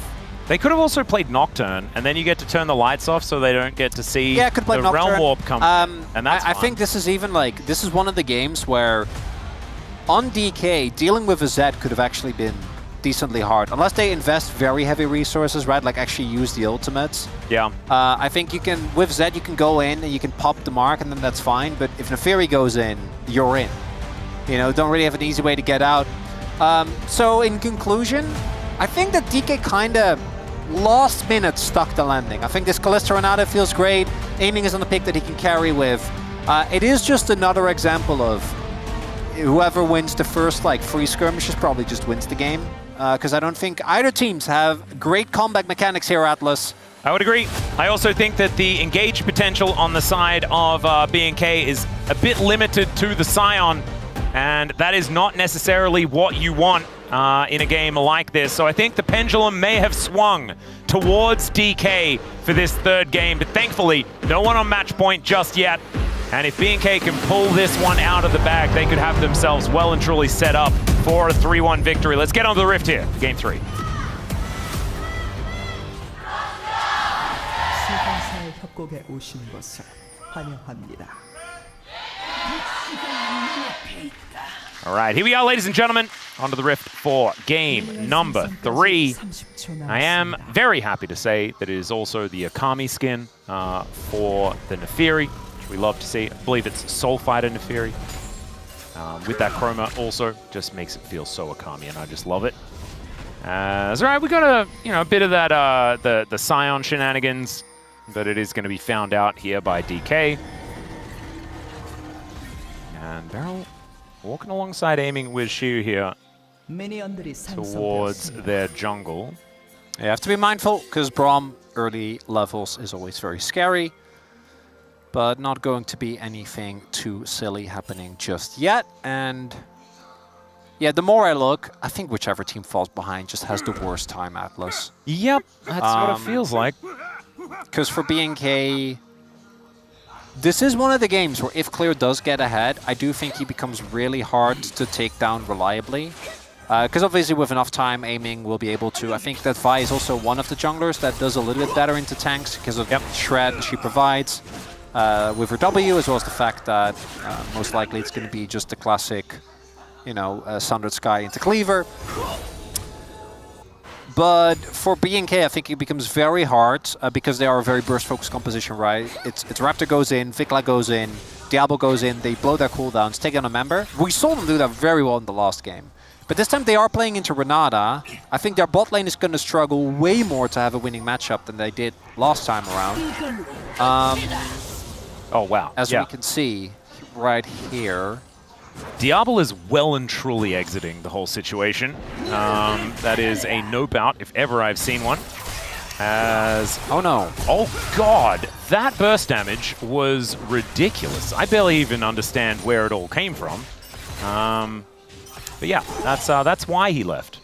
They could have also played Nocturne, and then you get to turn the lights off so they don't get to see the Realm Warp come. And that's I think this is even like, this is one of the games where on DK, dealing with a Zed could have actually been decently hard. Unless they invest very heavy resources, right? Like actually use the ultimates. Yeah. I think you can, with Zed, you can go in and you can pop the mark and then that's fine. But if Nefiri goes in, you're in. You know, don't really have an easy way to get out. So in conclusion, I think that DK kind of last minute stuck the landing. I think this Kalista Renata feels great. Aiming is on the pick that he can carry with. It is just another example of whoever wins the first like 3 skirmishes probably just wins the game. Because I don't think either teams have great combat mechanics here, Atlas. I would agree. I also think that the engage potential on the side of B&K is a bit limited to the Scion. And that is not necessarily what you want in a game like this. So I think the pendulum may have swung towards DK for this 3rd game, but thankfully, no one on match point just yet. And if B&K can pull this one out of the bag, they could have themselves well and truly set up for a 3-1 victory. Let's get on to the Rift here, Game 3. 시간사의 협곡에 오신 것을 환영합니다. All right, here we are, ladies and gentlemen, onto the Rift for game number 3. I am very happy to say that it is also the Akami skin for the Nefiri, which we love to see. I believe it's Soul Fighter Nefiri. With that chroma also just makes it feel so Akami, and I just love it. That's all right, we got a bit of that the Scion shenanigans, but it is going to be found out here by DK. And Beryl walking alongside Aiming with Xiu here. towards their jungle. You have to be mindful, because Braum early levels is always very scary, but not going to be anything too silly happening just yet. And yeah, the more I look, I think whichever team falls behind just has the worst time, Atlas. Yep, that's what it feels like. Because for BNK, this is one of the games where if Clear does get ahead, I do think he becomes really hard to take down reliably. Because obviously with enough time, aiming will be able to. I think that Vi is also one of the junglers that does a little bit better into tanks because of the shred she provides with her W, as well as the fact that most likely it's going to be just the classic, you know, Sundered Sky into Cleaver. But for BNK, I think it becomes very hard because they are a very burst-focused composition, right? It's Raptor goes in, Vikla goes in, Diablo goes in, they blow their cooldowns, take down a member. We saw them do that very well in the last game. But this time they are playing into Renata. I think their bot lane is going to struggle way more to have a winning matchup than they did last time around. Oh, wow. As we can see right here. Diablo is well and truly exiting the whole situation. That is a no bout, if ever I've seen one. As... Oh, no. Oh, God. That burst damage was ridiculous. I barely even understand where it all came from. But yeah, that's why he left.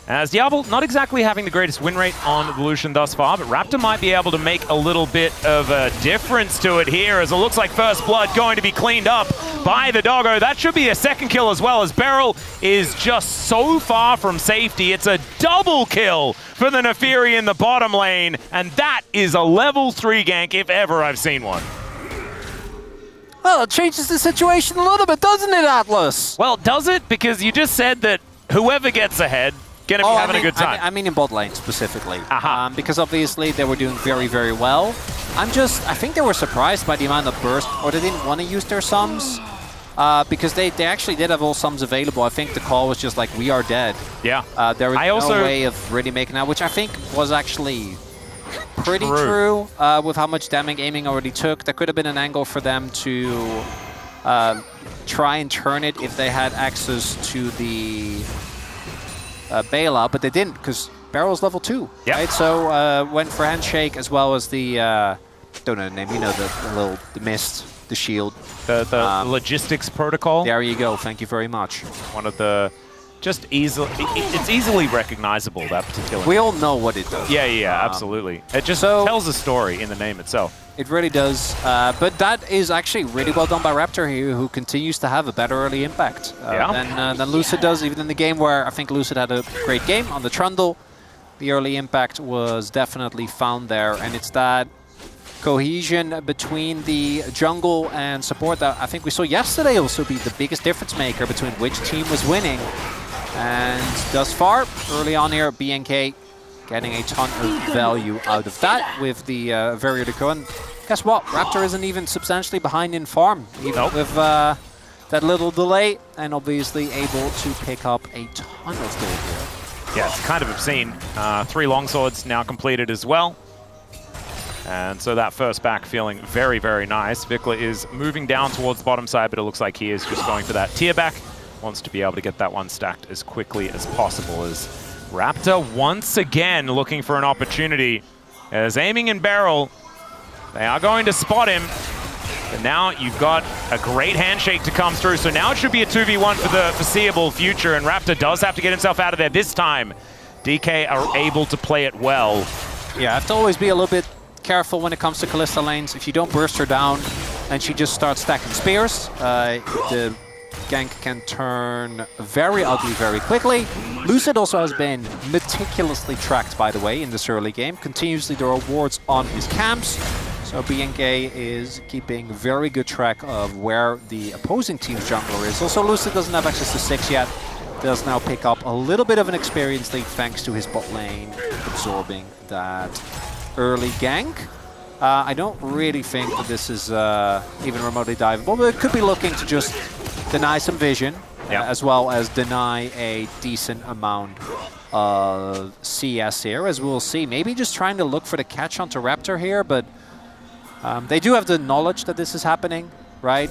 As Diablo not exactly having the greatest win rate on Evolution thus far, but Raptor might be able to make a little bit of a difference to it here, as it looks like First Blood going to be cleaned up by the doggo. That should be a second kill as well, as Beryl is just so far from safety. It's a double kill for the Neferi in the bottom lane, and that is a level 3 gank if ever I've seen one. Well, it changes the situation a little bit, doesn't it, Atlas? Well, does it? Because you just said that whoever gets ahead gonna be having a good time. I mean in bot lane specifically. Because obviously they were doing very, very well. I think they were surprised by the amount of burst, or they didn't want to use their sums. Because they actually did have all sums available. I think the call was just like, we are dead. Yeah. There was no way of really making that, which I think was actually pretty true with how much damage aiming already took. There could have been an angle for them to try and turn it if they had access to the bailout, but they didn't because Barrel's level 2. Yep. Right? So went for Handshake as well as the, don't know the name, you know, the mist, the shield. The logistics protocol. There you go, thank you very much. One of the... Just easily, it's easily recognizable, that particular. We all know what it does. Yeah, absolutely. It just tells a story in the name itself. It really does. But that is actually really well done by Raptor here, who continues to have a better early impact than Lucid does, even in the game where I think Lucid had a great game on the Trundle. The early impact was definitely found there, and it's that cohesion between the jungle and support that I think we saw yesterday also be the biggest difference maker between which team was winning. And thus far, early on here, BNK getting a ton of value out of that with the Varrier Deco. And guess what? Raptor isn't even substantially behind in farm, even with that little delay, and obviously able to pick up a ton of gold here. Yeah, it's kind of obscene. 3 longswords now completed as well. And so that first back feeling very, very nice. Vikla is moving down towards the bottom side, but it looks like he is just going for that tier back. Wants to be able to get that one stacked as quickly as possible, as Raptor once again looking for an opportunity. As aiming in barrel, they are going to spot him. And now you've got a great handshake to come through. So now it should be a 2v1 for the foreseeable future, and Raptor does have to get himself out of there this time. DK are able to play it well. Yeah, have to always be a little bit careful when it comes to Kalista lanes. If you don't burst her down and she just starts stacking spears, the gank can turn very ugly very quickly. Lucid also has been meticulously tracked, by the way, in this early game. Continuously there are wards on his camps. So BNK is keeping very good track of where the opposing team's jungler is. Also, Lucid doesn't have access to 6 yet. Does now pick up a little bit of an experience lead thanks to his bot lane absorbing that early gank. I don't really think that this is even remotely diveable, but it could be looking to just deny some vision, as well as deny a decent amount of CS here, as we'll see. Maybe just trying to look for the catch onto Raptor here, but they do have the knowledge that this is happening, right?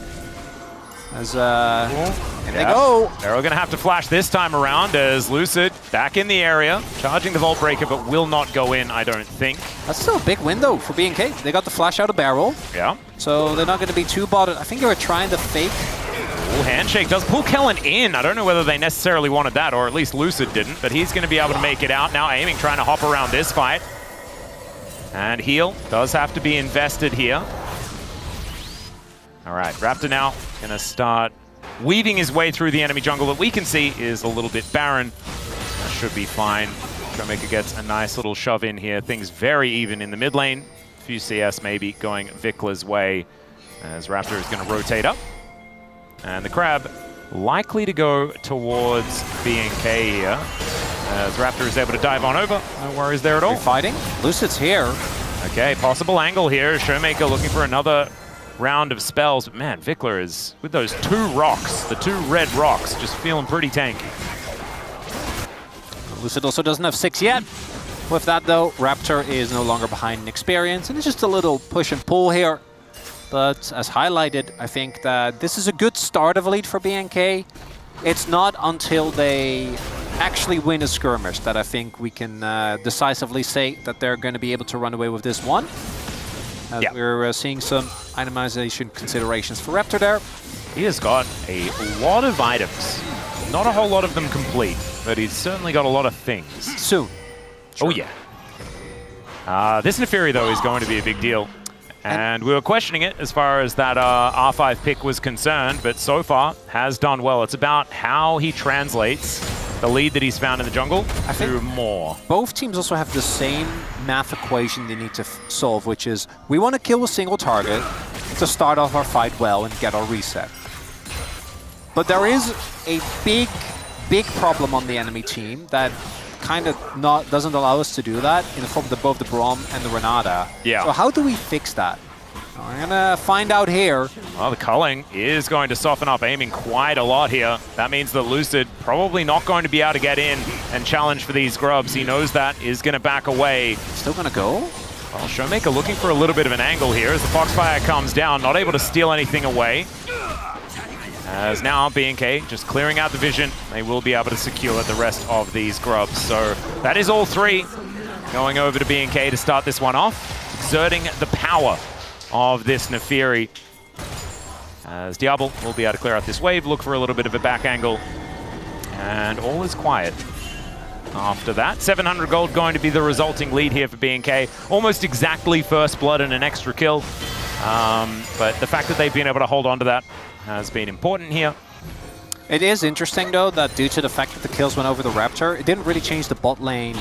As and they go. They're going to have to flash this time around as Lucid back in the area, charging the Vault Breaker, but will not go in, I don't think. That's still a big window for B&K. They got the flash out of barrel. Yeah. So they're not going to be too bothered. I think they were trying to fake. Ooh, handshake does pull Kellen in. I don't know whether they necessarily wanted that, or at least Lucid didn't, but he's going to be able to make it out. Now aiming, trying to hop around this fight. And heal does have to be invested here. All right, Raptor now going to start weaving his way through the enemy jungle that we can see is a little bit barren. That should be fine. Showmaker gets a nice little shove in here. Things very even in the mid lane. A few CS maybe going Vicla's way as Raptor is going to rotate up. And the Crab likely to go towards B&K here as Raptor is able to dive on over. No worries there at all. Fighting. Lucid's here. Okay, possible angle here. Showmaker looking for another round of spells. But man, Vikla is, with those 2 rocks, the 2 red rocks, just feeling pretty tanky. Lucid also doesn't have 6 yet. With that though, Raptor is no longer behind in experience, and it's just a little push and pull here. But as highlighted, I think that this is a good start of a lead for B&K. It's not until they actually win a skirmish that I think we can decisively say that they're going to be able to run away with this one. We're seeing some itemization considerations for Raptor there. He has got a lot of items. Not a whole lot of them complete, but he's certainly got a lot of things. Soon. Sure. Oh yeah. This Neferi though is going to be a big deal. And we were questioning it as far as that R5 pick was concerned, but so far has done well. It's about how he translates the lead that he's found in the jungle to more. Both teams also have the same math equation they need to solve, which is we want to kill a single target to start off our fight well and get our reset. But there is a big problem on the enemy team that kind of doesn't allow us to do that in the form of both the Braum and the Renata. Yeah. So how do we fix that? We're gonna find out here. Well, the culling is going to soften up aiming quite a lot here. That means that Lucid probably not going to be able to get in and challenge for these grubs. He knows that, is going to back away. Still gonna go? Well, Showmaker looking for a little bit of an angle here as the Foxfire comes down, not able to steal anything away. As now B&K just clearing out the vision, they will be able to secure the rest of these grubs. So that is all 3 going over to B&K to start this one off, exerting the power of this Neferi. As Diablo will be able to clear out this wave, look for a little bit of a back angle, and all is quiet. After that, 700 gold going to be the resulting lead here for B&K. Almost exactly first blood and an extra kill. But the fact that they've been able to hold on to that has been important here. It is interesting though that due to the fact that the kills went over the Raptor, it didn't really change the bot lane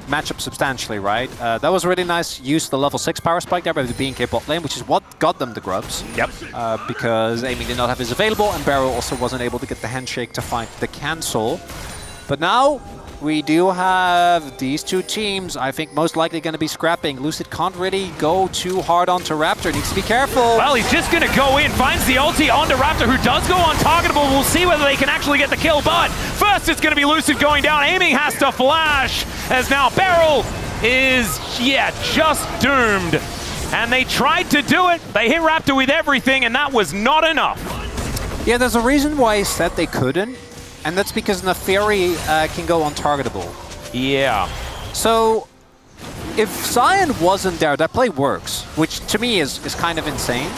matchup substantially, right? That was really nice use of the level 6 power spike there by the B&K bot lane, which is what got them the grubs. Yep. Because aiming did not have his available, and Barrow also wasn't able to get the handshake to find the cancel. But now we do have these 2 teams, I think most likely going to be scrapping. Lucid can't really go too hard onto Raptor, needs to be careful. Well, he's just going to go in, finds the ulti onto Raptor, who does go untargetable. We'll see whether they can actually get the kill, but first it's going to be Lucid going down. Aiming has to flash, as now Beryl is, just doomed. And they tried to do it. They hit Raptor with everything, and that was not enough. Yeah, there's a reason why I said they couldn't. And that's because Neferi can go untargetable. Yeah. So, if Zion wasn't there, that play works, which to me is kind of insane.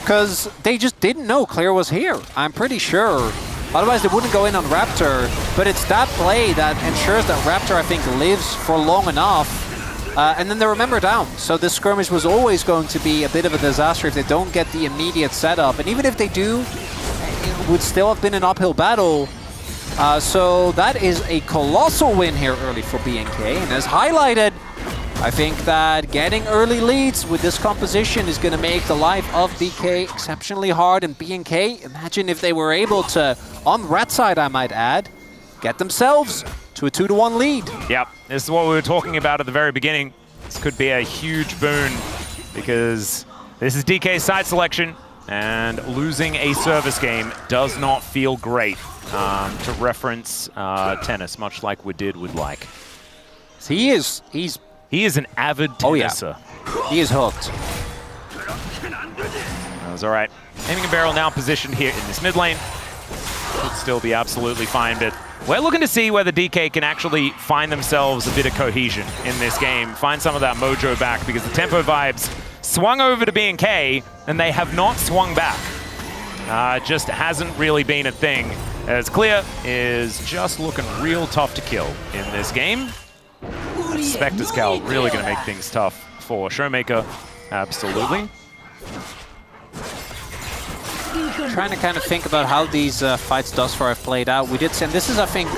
Because they just didn't know Clear was here, I'm pretty sure. Otherwise, they wouldn't go in on Raptor. But it's that play that ensures that Raptor, I think, lives for long enough. And then they remember down. So this skirmish was always going to be a bit of a disaster if they don't get the immediate setup. And even if they do, it would still have been an uphill battle. So that is a colossal win here early for B&K, and as highlighted, I think that getting early leads with this composition is going to make the life of BK exceptionally hard, and B&K, imagine if they were able to, on red side I might add, get themselves to a 2-1 lead. Yep, this is what we were talking about at the very beginning. This could be a huge boon because this is DK's side selection, and losing a service game does not feel great. To reference tennis, much like we did with like. He is an avid tenniser. Oh, yeah. He is hooked. was all right. Aiming and Barrel now positioned here in this mid lane. Could still be absolutely fine, but we're looking to see whether DK can actually find themselves a bit of cohesion in this game, find some of that mojo back, because the tempo vibes swung over to BNK, and they have not swung back. Just hasn't really been a thing, as Clear is just looking real tough to kill in this game. Spectre's Cowl really going to make things tough for Showmaker, absolutely. Trying to kind of think about how these fights thus far have played out. We did see, and this is, I think,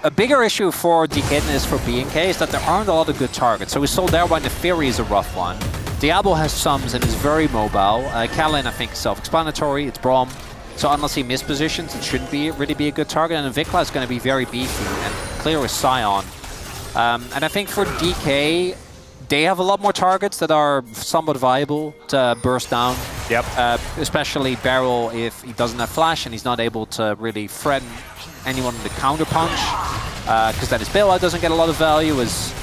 a bigger issue for DK than is for BNK, is that there aren't a lot of good targets. So we saw there why the Fury is a rough one. Diablo has sums and is very mobile. Kalin, I think, is self-explanatory. It's Braum. So unless he mispositions, it shouldn't really be a good target. And Vikla is going to be very beefy, and Clear is Scion. And I think for DK, they have a lot more targets that are somewhat viable to burst down. Yep. Especially Barrel, if he doesn't have flash and he's not able to really threaten anyone with the counter punch. Because then his bailout doesn't get a lot of value. Is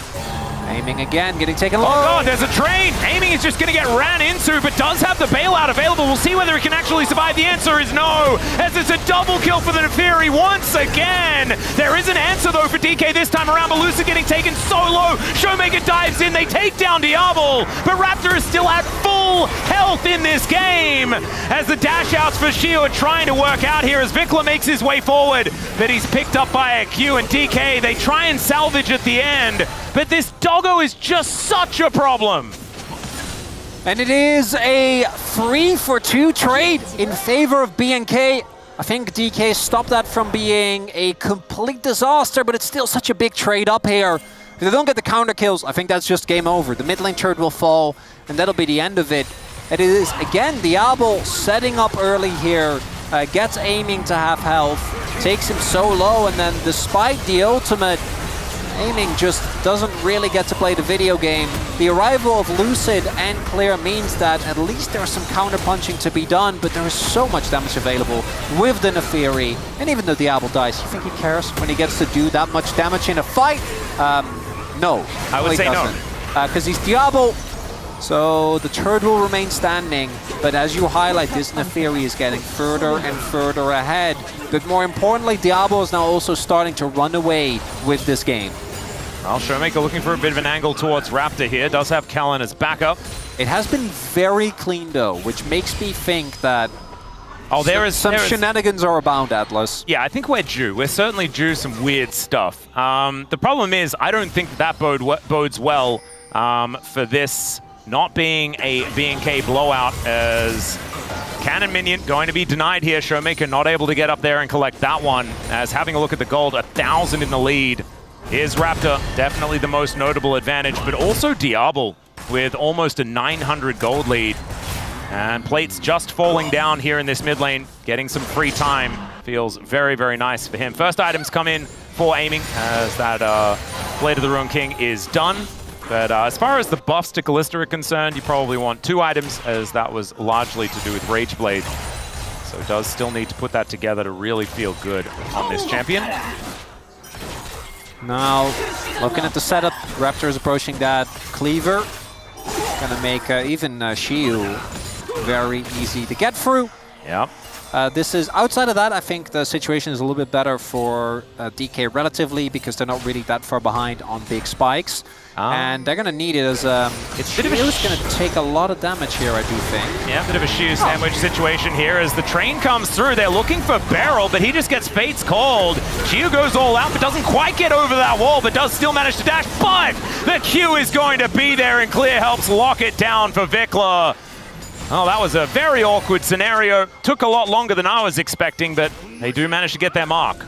aiming again, getting taken low. Oh god, there's a train! Aiming is just going to get ran into, but does have the bailout available. We'll see whether it can actually survive. The answer is no, as it's a double kill for the Neferi once again. There is an answer though for DK this time around, but Lucy getting taken so low. Showmaker dives in, they take down Diablo, but Raptor is still at full health in this game, as the dash outs for Shio are trying to work out here as Vikla makes his way forward, but he's picked up by a Q, and DK, they try and salvage at the end, but this Doggo is just such a problem. And it is a 3-for-2 trade in favor of BNK. I think DK stopped that from being a complete disaster, but it's still such a big trade up here. If they don't get the counter kills, I think that's just game over. The mid lane turret will fall, and that'll be the end of it. And it is, again, Diablo setting up early here, gets aiming to have health, takes him so low, and then despite the ultimate, aiming just doesn't really get to play the video game. The arrival of Lucid and Clear means that at least there's some counter-punching to be done, but there is so much damage available with the Neferi. And even though Diablo dies, you think he cares when he gets to do that much damage in a fight? No. I would say no. Because he's Diablo. So the turret will remain standing, but as you highlight, this Neferi is getting further and further ahead. But more importantly, Diablo is now also starting to run away with this game. Well, Showmaker looking for a bit of an angle towards Raptor here. Does have Kalin as backup. It has been very clean though, which makes me think that some shenanigans are abound, Atlas. Yeah, I think we're due. We're certainly due some weird stuff. The problem is, I don't think that bodes well for this not being a BNK blowout, as Cannon Minion going to be denied here. Showmaker not able to get up there and collect that one, as having a look at the gold, 1,000 in the lead is Raptor. Definitely the most notable advantage, but also Diablo with almost a 900 gold lead. And Plate's just falling down here in this mid lane, getting some free time. Feels very, very nice for him. First items come in for aiming, as that Blade of the Ruined King is done. But as far as the buffs to Callista are concerned, you probably want 2 items, as that was largely to do with Rage Blade. So does still need to put that together to really feel good on this champion. Now, looking at the setup, Raptor is approaching that Cleaver. Gonna make even Shiu very easy to get through. Yep. This is, outside of that, I think the situation is a little bit better for DK relatively, because they're not really that far behind on big spikes. And they're going to need it, as it's going to take a lot of damage here, I do think. Yeah, a bit of a shoe sandwich situation here as the train comes through. They're looking for Barrel, but he just gets Fate's called. Shiu goes all out, but doesn't quite get over that wall, but does still manage to dash. But the Q is going to be there, and Clear helps lock it down for Vikla. Oh, that was a very awkward scenario. Took a lot longer than I was expecting, but they do manage to get their mark.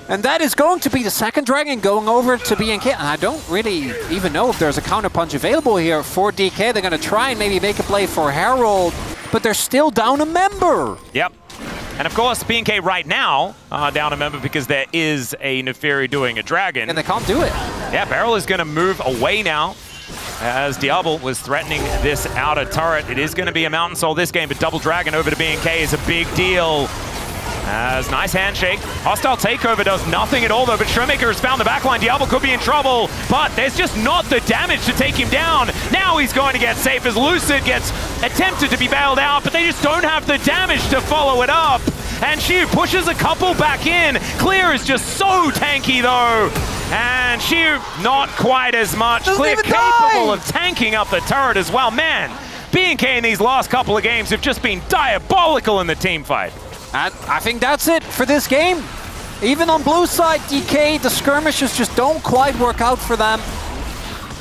And that is going to be the second dragon going over to BNK. And I don't really even know if there's a counterpunch available here for DK. They're going to try and maybe make a play for Herald, but they're still down a member. Yep. And of course, BNK right now down a member because there is a Neferi doing a dragon. And they can't do it. Yeah, Barrel is going to move away now, as Diablo was threatening this outer turret. It is going to be a Mountain Soul this game, but double dragon over to BNK is a big deal. As nice handshake. Hostile takeover does nothing at all though, but Showmaker has found the backline. Diablo could be in trouble, but there's just not the damage to take him down. Now he's going to get safe as Lucid gets attempted to be bailed out, but they just don't have the damage to follow it up. And Shiu pushes a couple back in. Clear is just so tanky though. And Shiu not quite as much. Clear capable of tanking up the turret as well. Man, B&K in these last couple of games have just been diabolical in the team fight. And I think that's it for this game. Even on blue side, DK, the skirmishes just don't quite work out for them.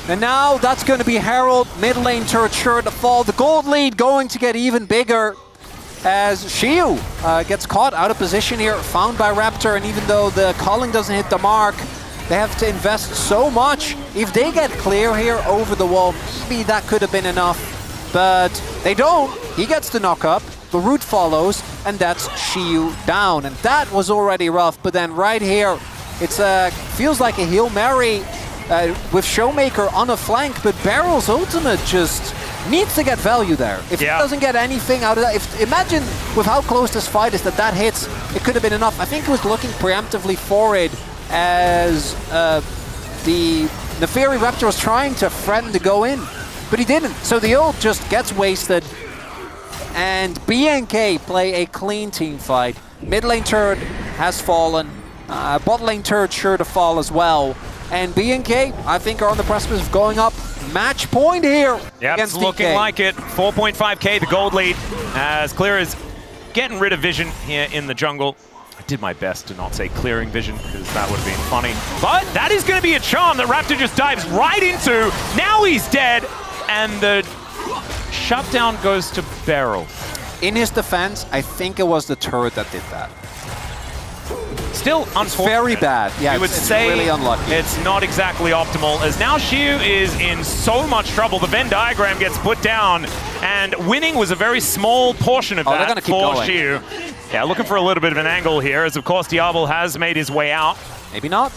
And now that's going to be Herald, mid lane turret sure to fall. The gold lead going to get even bigger as Shiu gets caught out of position here, found by Raptor, and even though the calling doesn't hit the mark, they have to invest so much. If they get clear here over the wall, maybe that could have been enough, but they don't. He gets the knock up, the root follows, and that's Shiu down, and that was already rough. But then right here, it's feels like a Hail Mary with Showmaker on a flank, but Barrel's ultimate just needs to get value there. If he doesn't get anything out of that, imagine with how close this fight is that hits, it could have been enough. I think he was looking preemptively for it as the Neferi Raptor was trying to threaten to go in, but he didn't. So the ult just gets wasted, and B&K play a clean team fight. Mid lane turret has fallen, bot lane turret sure to fall as well, and B&K, I think, are on the precipice of going up. Match point here. Yep, it's looking like it. 4.5k, the gold lead, as Clear is getting rid of Vision here in the jungle. I did my best to not say clearing Vision, because that would have been funny. But that is going to be a charm that Raptor just dives right into. Now he's dead, and the shutdown goes to Barrel. In his defense, I think it was the turret that did that. Still unfortunate. Very bad. Yeah, you would say really unlucky. It's not exactly optimal, as now Shiu is in so much trouble. The Venn diagram gets put down, and winning was a very small portion of that gonna keep for going. Shiu. Yeah, looking for a little bit of an angle here, as of course Diablo has made his way out. Maybe not.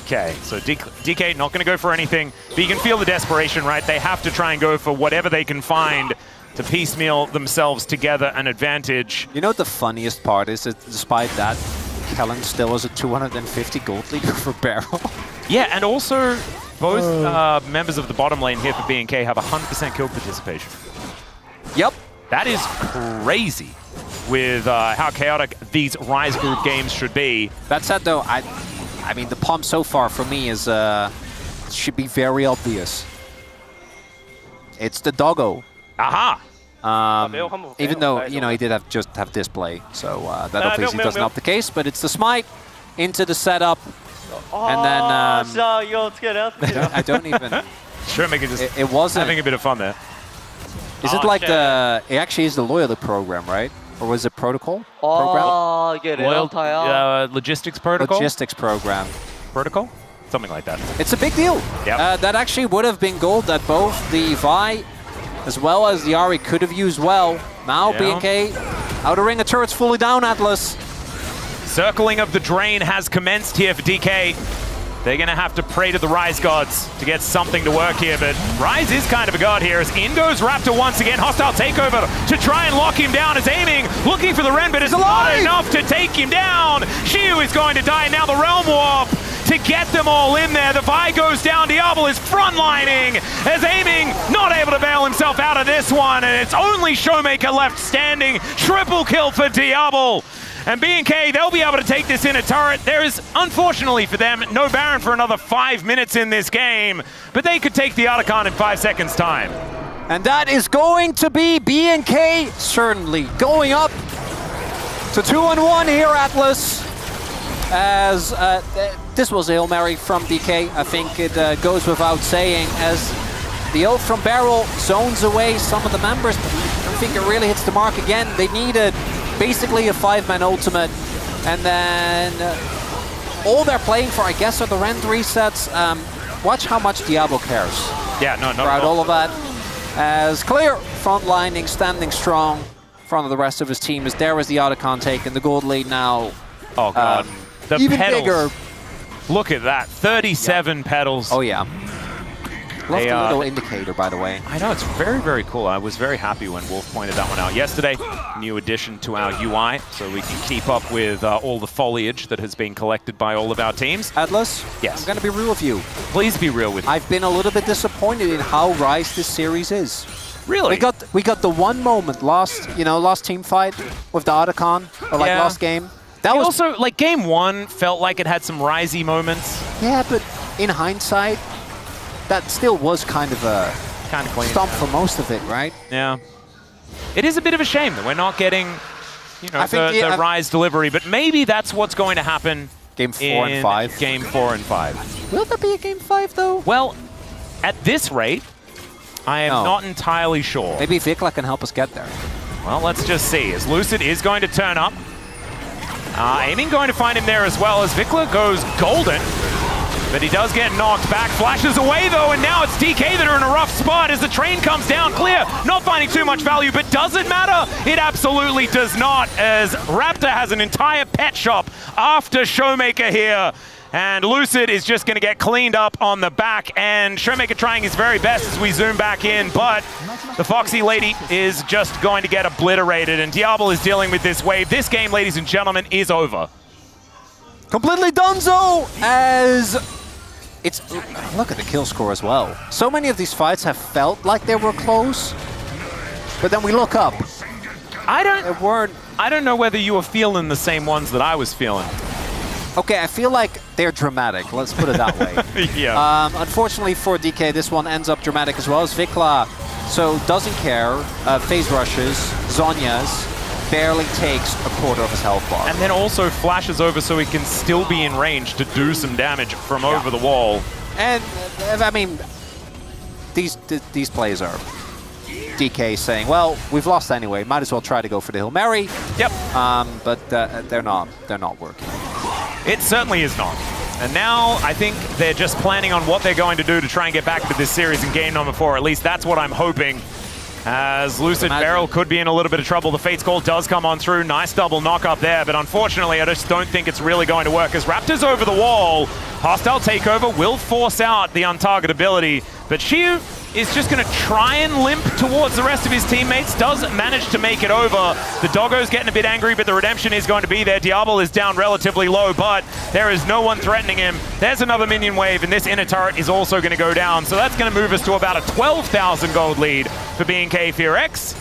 Okay, so DK not going to go for anything, but you can feel the desperation, right? They have to try and go for whatever they can find to piecemeal themselves together an advantage. You know what the funniest part is that despite that, Kellen still has a 250 gold lead for Barrel. Yeah, and also both members of the bottom lane here for B&K have 100% kill participation. Yep. That is crazy with how chaotic these Rise Group games should be. That said though, I mean the pump so far for me is should be very obvious. It's the doggo. Aha! Even though, you know, he did have display, so that obviously doesn't help the case, but it's the smite into the setup, and then I don't even... Sure, make it just it wasn't having a bit of fun there. Is it like it actually is the loyalty program, right? Or was it protocol program? Logistics protocol? Logistics program. Protocol? Something like that. It's a big deal. Yep. That actually would have been gold that both the Vi as well as the Ahri could have used well. Now B&K, outer ring of turrets fully down, Atlas. Circling of the drain has commenced here for DK. They're going to have to pray to the Rise gods to get something to work here, but Rise is kind of a god here as in goes Raptor once again. Hostile takeover to try and lock him down, is aiming, looking for the Ren, but it's not enough to take him down. Shiu is going to die, now the Realm Warp to get them all in there. The Vi goes down, Diablo is frontlining, as aiming, not able to bail himself out of this one, and it's only Showmaker left standing. Triple kill for Diablo. And B&K, they'll be able to take this in a turret. There is, unfortunately for them, no Baron for another 5 minutes in this game, but they could take the Otacon in 5 seconds' time. And that is going to be B&K, certainly going up to 2-1 here, Atlas. As this was a Hail Mary from DK, I think it goes without saying, as the ult from Barrel zones away some of the members, but I don't think it really hits the mark again. They needed basically a 5-man ultimate, and then all they're playing for, I guess, are the rend resets. Watch how much Diablo cares. Yeah, no, throughout all of that. As Clear, frontlining, standing strong in front of the rest of his team, as there is the Otacon taken, the gold lead now. Oh god, the even petals. bigger. Look at that, 37 petals. Oh yeah. Love the little indicator, by the way. I know, it's very, very cool. I was very happy when Wolf pointed that one out yesterday. New addition to our UI, so we can keep up with all the foliage that has been collected by all of our teams. Atlas, yes. I'm going to be real with you. Please be real with me. I've been a little bit disappointed in how Rise this series is. Really? We got the one moment last team fight with the Otacon, or like last game. That was also, like, game 1 felt like it had some Risey moments. Yeah, but in hindsight, that still was kind of a clean stomp for most of it, right? Yeah. It is a bit of a shame that we're not getting, the Rise delivery, but maybe that's what's going to happen. Game 4 and 5. Game 4 and 5. Will there be a game 5 though? Well, at this rate, I am not entirely sure. Maybe Vikla can help us get there. Well, let's just see. As Lucid is going to turn up. Aiming going to find him there as well as Vikla goes golden. But he does get knocked back. Flashes away though, and now it's DK that are in a rough spot as the train comes down. Clear, not finding too much value, but does it matter? It absolutely does not, as Raptor has an entire pet shop after Showmaker here. And Lucid is just going to get cleaned up on the back, and Showmaker trying his very best as we zoom back in, but the Foxy Lady is just going to get obliterated, and Diablo is dealing with this wave. This game, ladies and gentlemen, is over. Completely donezo, as it's... Look at the kill score as well. So many of these fights have felt like they were close, but then we look up. I don't know whether you were feeling the same ones that I was feeling. Okay, I feel like they're dramatic. Let's put it that way. Yeah. Unfortunately for DK, this one ends up dramatic as well as Vikla. So doesn't care, phase rushes, Zhonya's, barely takes a quarter of his health bar. And then also flashes over so he can still be in range to do some damage from over the wall. And, I mean, these plays are DK saying, well, we've lost anyway, might as well try to go for the Hail Mary. Yep. But they're not working. It certainly is not. And now I think they're just planning on what they're going to do to try and get back into this series in game number 4. At least that's what I'm hoping. As Lucid Beryl could be in a little bit of trouble. The Fate's Call does come on through. Nice double knock up there. But unfortunately, I just don't think it's really going to work. As Raptor's over the wall, hostile takeover will force out the untargetability. But Shiu is just going to try and limp towards the rest of his teammates. Does manage to make it over. The Doggo's getting a bit angry, but the redemption is going to be there. Diablo is down relatively low, but there is no one threatening him. There's another minion wave, and this inner turret is also going to go down. So that's going to move us to about a 12,000 gold lead for B&K FearX.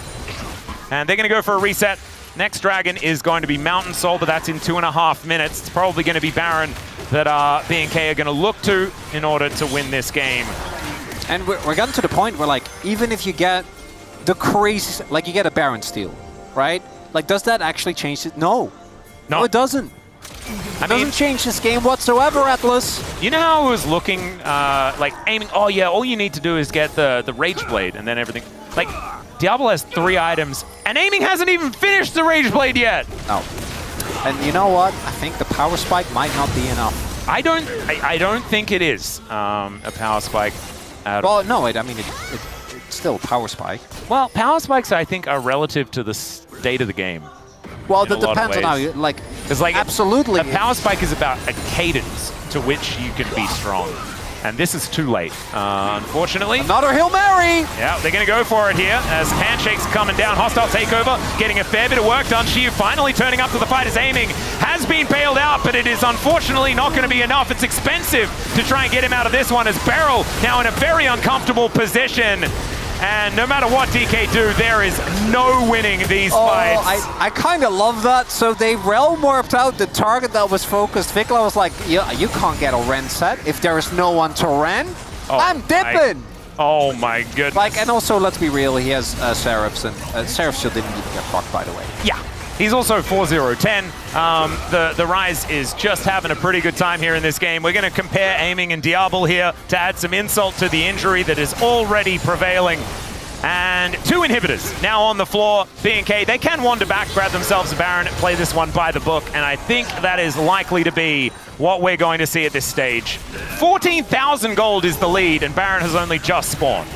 And they're going to go for a reset. Next dragon is going to be Mountain Soul, but that's in 2.5 minutes. It's probably going to be Baron that B&K are going to look to in order to win this game. And we're getting to the point where, like, even if you get the crazy, like, you get a Baron steal, right? Like, does that actually change it? No, it doesn't. It doesn't change this game whatsoever, Atlas. You know how it was looking, like, aiming, oh yeah, all you need to do is get the Rage Blade and then everything. Like, Diablo has 3 items, and aiming hasn't even finished the Rage Blade yet. No. And you know what? I think the Power Spike might not be enough. I don't think it is a Power Spike. Well, no, I mean, it's still a Power Spike. Well, Power Spikes, I think, are relative to the state of the game. Well, that depends on how you, like, absolutely. A Power Spike is about a cadence to which you can be strong. And this is too late, unfortunately. Another Hail Mary! Yeah, they're going to go for it here as Handshake's coming down. Hostile takeover, getting a fair bit of work done. Shiu finally turning up to the fight as aiming has been bailed out, but it is unfortunately not going to be enough. It's expensive to try and get him out of this one as Beryl now in a very uncomfortable position. And no matter what DK do, there is no winning these fights. I kind of love that. So they realm warped out the target that was focused. Vikla was like, yeah, you can't get a Ren set if there is no one to Ren. I'm dipping. Oh my goodness. Like, and also, let's be real, he has Seraphs, and Seraphs still didn't even get fucked, by the way. Yeah. He's also 4-0-10. The Rise is just having a pretty good time here in this game. We're going to compare Aiming and Diablo here to add some insult to the injury that is already prevailing. And 2 inhibitors now on the floor. B&K, they can wander back, grab themselves a Baron, play this one by the book, and I think that is likely to be what we're going to see at this stage. 14,000 gold is the lead, and Baron has only just spawned.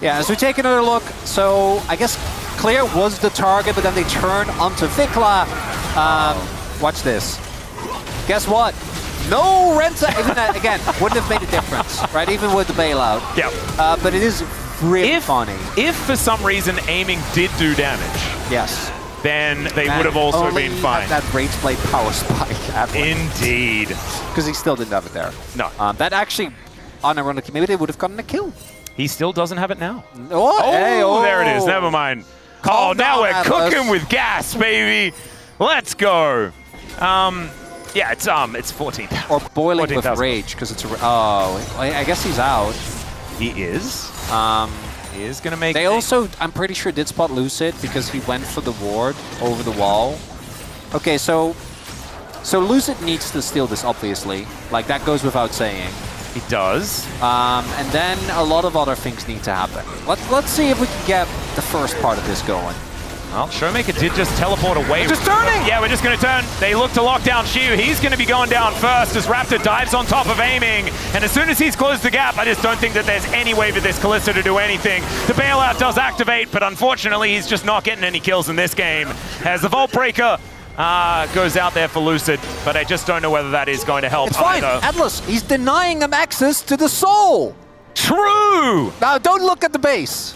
Yeah, as we take another look, so I guess Clear was the target, but then they turn onto Vikla. Watch this. Guess what? No Renta, even again, wouldn't have made a difference, right? Even with the bailout. Yeah. But it is really funny. If for some reason aiming did do damage, yes, then they would have also been fine. That rage play power spike. Indeed. Because he still didn't have it there. No. That actually, unironically, maybe they would have gotten a kill. He still doesn't have it now. Oh, hey, there it is. Never mind. Calm now down, we're Atlas. cooking with gas, baby. Let's go. Yeah, it's 14. Or boiling 14,000. with rage because it's I guess he's out. He is. He is gonna make. They also, I'm pretty sure, did spot Lucid because he went for the ward over the wall. Okay, so Lucid needs to steal this, obviously. Like that goes without saying. He does. And then a lot of other things need to happen. Let's see if we can get the first part of this going. Well, Showmaker did just teleport away. We're just turning! Yeah, we're just going to turn. They look to lock down Shiu. He's going to be going down first as Raptor dives on top of aiming. And as soon as he's closed the gap, I just don't think that there's any way for this Kalista to do anything. The bailout does activate, but unfortunately, he's just not getting any kills in this game. As the Vault Breaker goes out there for Lucid, but I just don't know whether that is going to help It's fine, either. Atlas, he's denying him access to the soul. True! Now, don't look at the base.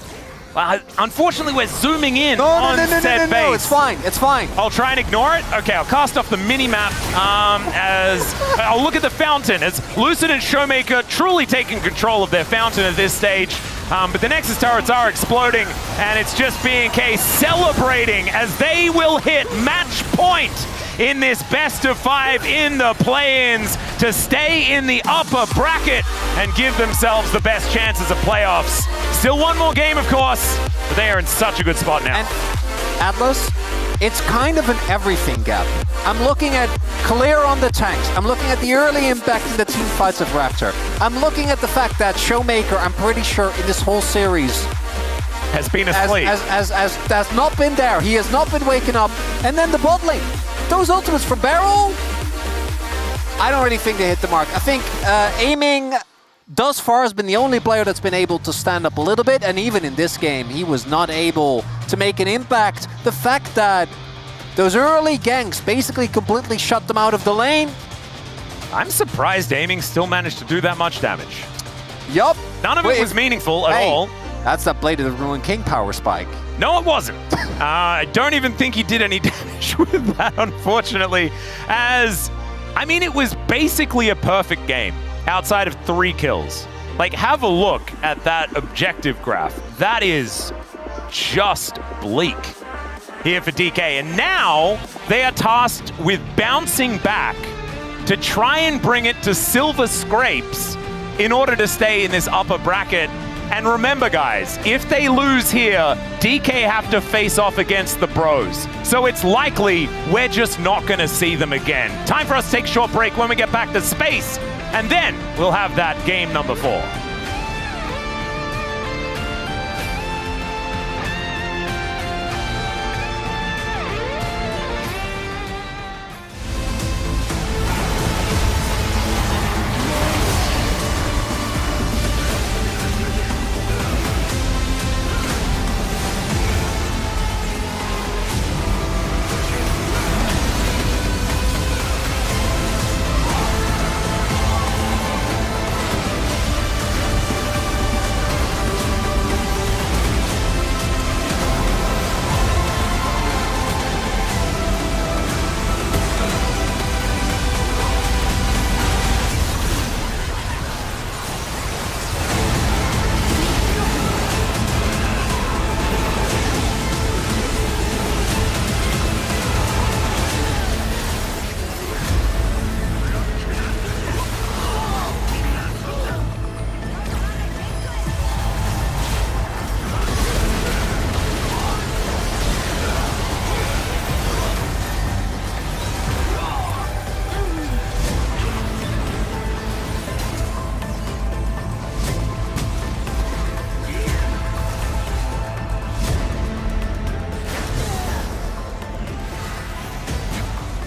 Unfortunately, we're zooming in on said base. No, it's fine, it's fine. I'll try and ignore it. Okay, I'll cast off the mini-map as I'll look at the fountain as Lucid and Showmaker truly taking control of their fountain at this stage. But the Nexus turrets are exploding, and it's just B&K celebrating as they will hit match point in this best of 5 in the play-ins to stay in the upper bracket and give themselves the best chances of playoffs. Still one more game, of course, but they are in such a good spot now. And Atlas, it's kind of an everything gap. I'm looking at clear on the tanks. I'm looking at the early impact in the team fights of Raptor. I'm looking at the fact that Showmaker, I'm pretty sure in this whole series, has been asleep. Has not been there. He has not been waking up. And then the bot lane. Those ultimates from Barrel, I don't really think they hit the mark. I think aiming thus far has been the only player that's been able to stand up a little bit, and even in this game, he was not able to make an impact. The fact that those early ganks basically completely shut them out of the lane. I'm surprised aiming still managed to do that much damage. Yup. None of it was meaningful at all. That's that Blade of the Ruined King power spike. No, it wasn't. I don't even think he did any damage with that, unfortunately. As, I mean, it was basically a perfect game outside of 3 kills. Like, have a look at that objective graph. That is just bleak here for DK. And now they are tasked with bouncing back to try and bring it to silver scrapes in order to stay in this upper bracket. And remember, guys, if they lose here, DK have to face off against the Bros. So it's likely we're just not going to see them again. Time for us to take a short break. When we get back to space, and then we'll have that game number 4.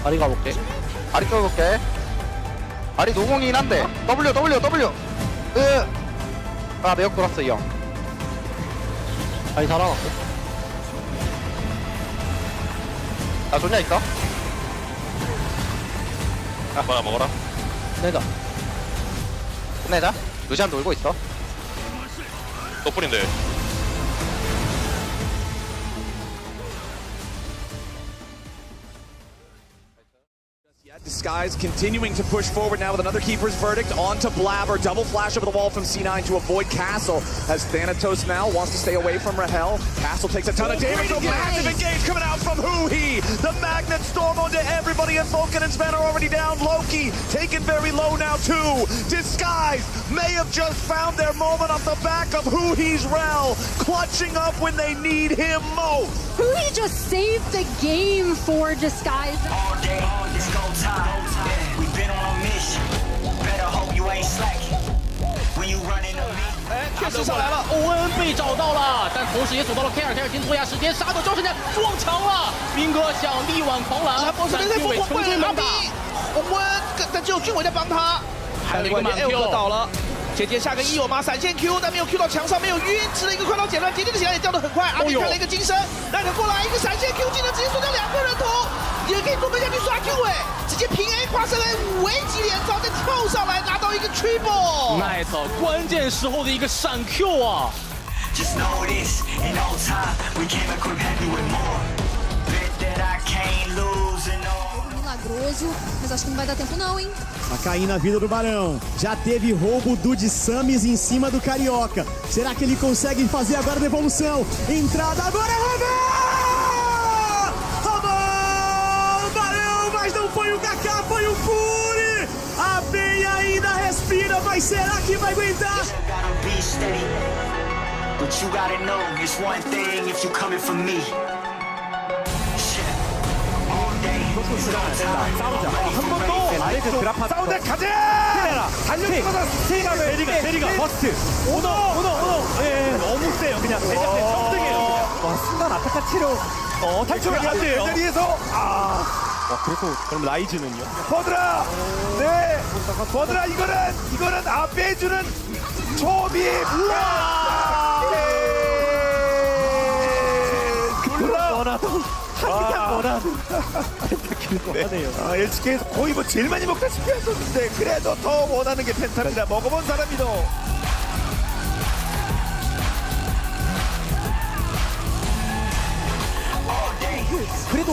아리 가볼게. 아리 가볼게. 아리 노공이긴 한데. W. 아, 매역 돌았어, 이 형. 아리 살아났어. 나 좋냐, 있어? 아, 먹어라. 끝내자. 루시안 놀고 있어. 노플인데. Disguise continuing to push forward now with another keeper's verdict onto Blabber. Double flash over the wall from C9 to avoid Castle as Thanatos now wants to stay away from Rahel. Castle takes a ton of damage. A massive engage coming out from Huhi. The Magnet Storm onto everybody, and Vulcan and Sven are already down. Loki taken very low now too. Disguise may have just found their moment off the back of Huhi's Rel, clutching up when they need him most. Huhi just saved the game for Disguise. All day, it's go time. Yeah, we've been on a mission. Better hope you ain't slacking. When you running a meet. 确实上来了，欧文被找到了，但同时也走到了凯尔，凯尔先拖下时间，杀到招神剑撞墙了，兵哥想力挽狂澜，但俊伟成功满打，欧文，但只有俊伟在帮他，还有一个满 Q 倒了。姐姐下个一有吗？闪现 Q， 但没有 Q 到墙上，没有晕，吃了一个快刀剪断，姐姐的血量也掉得很快。阿明看了一个金身，让人过来一个闪现 Q 技能直接缩掉2个人头，也可以准备下去刷 Q 位，直接平 A 跨身 A 危机连招，再跳上来拿到一个 triple。奈特关键时候的一个闪 Q 啊！ Just know this, in no time, we came equipped heavy with more. Bet that I can't lose and all. Milagroso, mas acho que não vai dar tempo não, hein? Tá caindo a vida do Barão. Já teve roubo do de Samis em cima do Carioca. Será que ele consegue fazer agora a devolução? Entrada agora, roubou! Roubou! Barão, mas não foi o Kaká, foi o Fury! A Bey ainda respira, mas será que vai aguentar? But you gotta know, it's one thing if you coming for me. 싸우자 가자! 달려들어서 스테이가 베리가 버스트. 오너. 예, 너무 세요. 그냥 대장의 점등이에요. 와, 순간 아타카 치료. 탈출을 안 돼요. 자리에서 그래도 그럼 라이즈는요? 버드라! 네! 버드라 이거는 앞에 해주는 초비! 우와! LCK에서 거의 뭐 제일 많이 먹다시피 했었는데 그래도 더 원하는 게 펜타입니다. 먹어본 사람이도.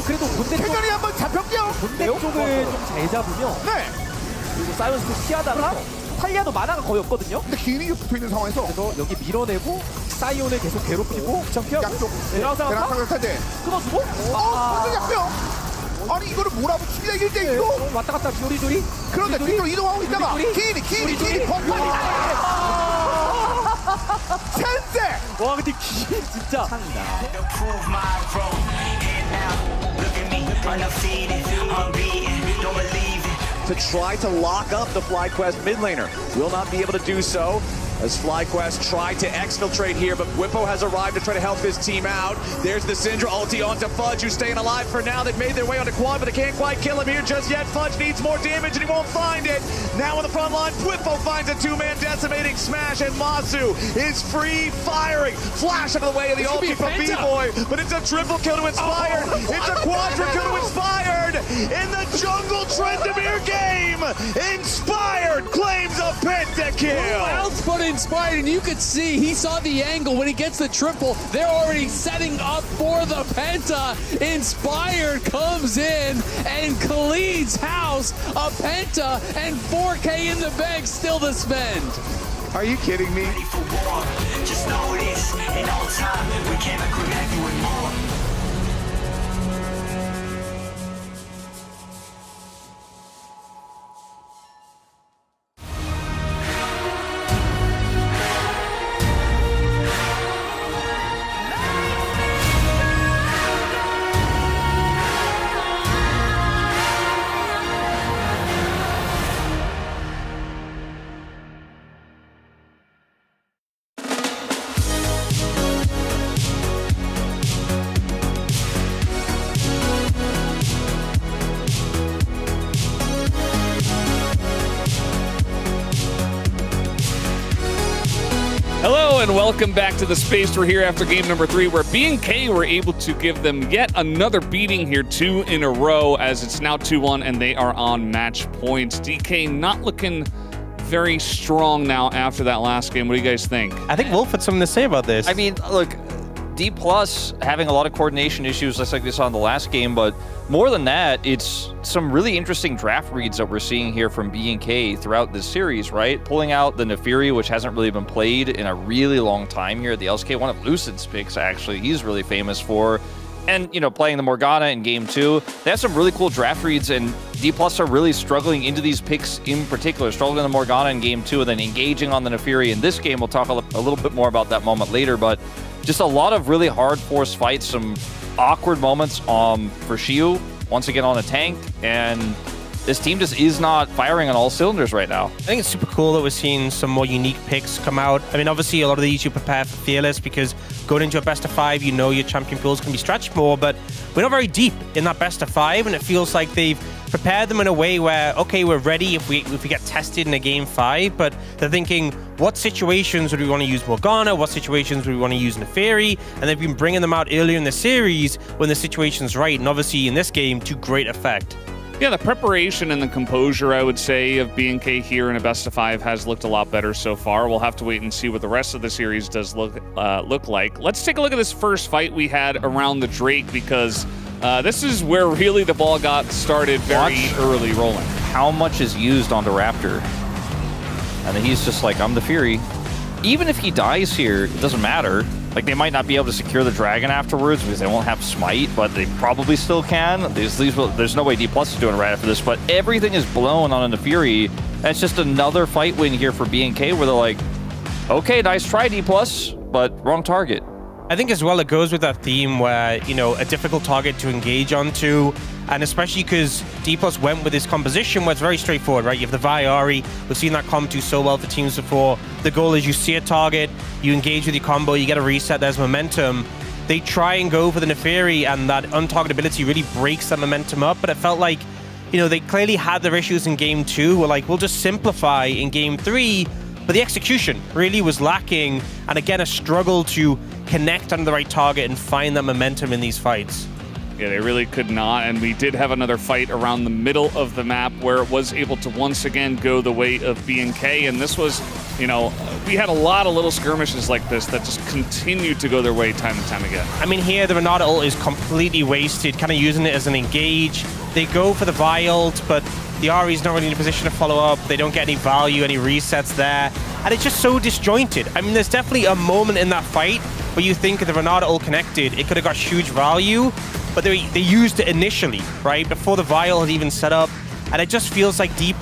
그래도 본대 쪽 태전이 한번 잡혔죠? 본대 쪽을 좀 잘 잡으면 그리고 사이언스도 피하다가 탈리아도 만화가 거의 없거든요. 근데 기인이 붙어있는 상황에서 그래서 여기 밀어내고 사이온을 계속 괴롭히고 피하고 양쪽 드라우상을 탈때 끊어주고 완전 약병. 아니 이거를 몰아붙입니다. 1대1로 왔다 갔다 조리조리. 그런데 뒤로 이동하고 있다가 기인이 범판이 센세. 와 근데 기인 진짜 창이다. To try to lock up the FlyQuest mid laner. Will not be able to do so as FlyQuest tried to exfiltrate here, but Whippo has arrived to try to help his team out. There's the Syndra ulti onto Fudge, who's staying alive for now. They've made their way onto Quad, but they can't quite kill him here just yet. Fudge needs more damage, and he won't find it. Now on the front line, Whippo finds a two-man decimating smash, and Masu is free firing. Flash out of the way of the ulti from B-Boy, but it's a triple kill to Inspired. It's a quadra kill to Inspired. In the jungle Trendemir game, Inspired claims a pentakill. But Inspired, and you could see he saw the angle when he gets the triple. They're already setting up for the penta. Inspired comes in and Khalid's house a penta and 4K in the bag still to spend. Are you kidding me? Just know this, in no time, we came equipped heavy with more. Hello and welcome back to the space. We're here after game number 3 where B&K were able to give them yet another beating here, 2 in a row, as it's now 2-1 and they are on match points. DK not looking very strong now after that last game. What do you guys think? I think Wolf had something to say about this. I mean, look, D+ having a lot of coordination issues just like we saw in the last game, but more than that, it's some really interesting draft reads that we're seeing here from B&K throughout this series, right? Pulling out the Nefiri, which hasn't really been played in a really long time here at the LCK, one of Lucid's picks, actually, he's really famous for. And, you know, playing the Morgana in game 2, they have some really cool draft reads, and D+ are really struggling into these picks in particular, struggling in the Morgana in game 2, and then engaging on the Nefiri in this game. We'll talk a little bit more about that moment later, but just a lot of really hard force fights, some awkward moments for Xiu, once again on a tank, and this team just is not firing on all cylinders right now. I think it's super cool that we're seeing some more unique picks come out. I mean, obviously, a lot of these you prepare for Fearless because going into a best of 5, you know your champion pools can be stretched more, but we're not very deep in that best of 5, and it feels like they've prepared them in a way where, okay, we're ready if we get tested in a game 5, but they're thinking, what situations would we want to use Morgana? What situations would we want to use Nefiri? And they've been bringing them out earlier in the series when the situation's right, and obviously in this game, to great effect. Yeah, the preparation and the composure, I would say, of B&K here in a best of 5 has looked a lot better so far. We'll have to wait and see what the rest of the series does look like. Let's take a look at this first fight we had around the Drake, because this is where really the ball got started very early rolling. How much is used onto Raptor? And then he's just like, I'm the Fury. Even if he dies here, it doesn't matter. Like, they might not be able to secure the dragon afterwards because they won't have smite, but they probably still can. There's no way D+ is doing it right after this, but everything is blown on the Fury. And it's just another fight win here for B&K where they're like, okay, nice try, D+, but wrong target. I think as well it goes with that theme where, you know, a difficult target to engage onto, and especially because D+ went with this composition where it's very straightforward, right? You have the Vi Ahri, we've seen that combo do so well for teams before. The goal is you see a target, you engage with your combo, you get a reset, there's momentum. They try and go for the Nefiri, and that untargetability really breaks that momentum up, but it felt like, you know, they clearly had their issues in game 2. We're like, we'll just simplify in game 3, but the execution really was lacking, and again, a struggle to connect on the right target and find that momentum in these fights. Yeah, they really could not, and we did have another fight around the middle of the map where it was able to once again go the way of B&K, and this was, you know, we had a lot of little skirmishes like this that just continued to go their way time and time again. I mean, here the Renata ult is completely wasted, kind of using it as an engage. They go for the Vi ult, but the Ahri's not really in a position to follow up. They don't get any value, any resets there, and it's just so disjointed. I mean, there's definitely a moment in that fight where you think if the Renata ult connected, it could have got huge value, but they used it initially, right? Before the Vi ult had even set up, and it just feels like D+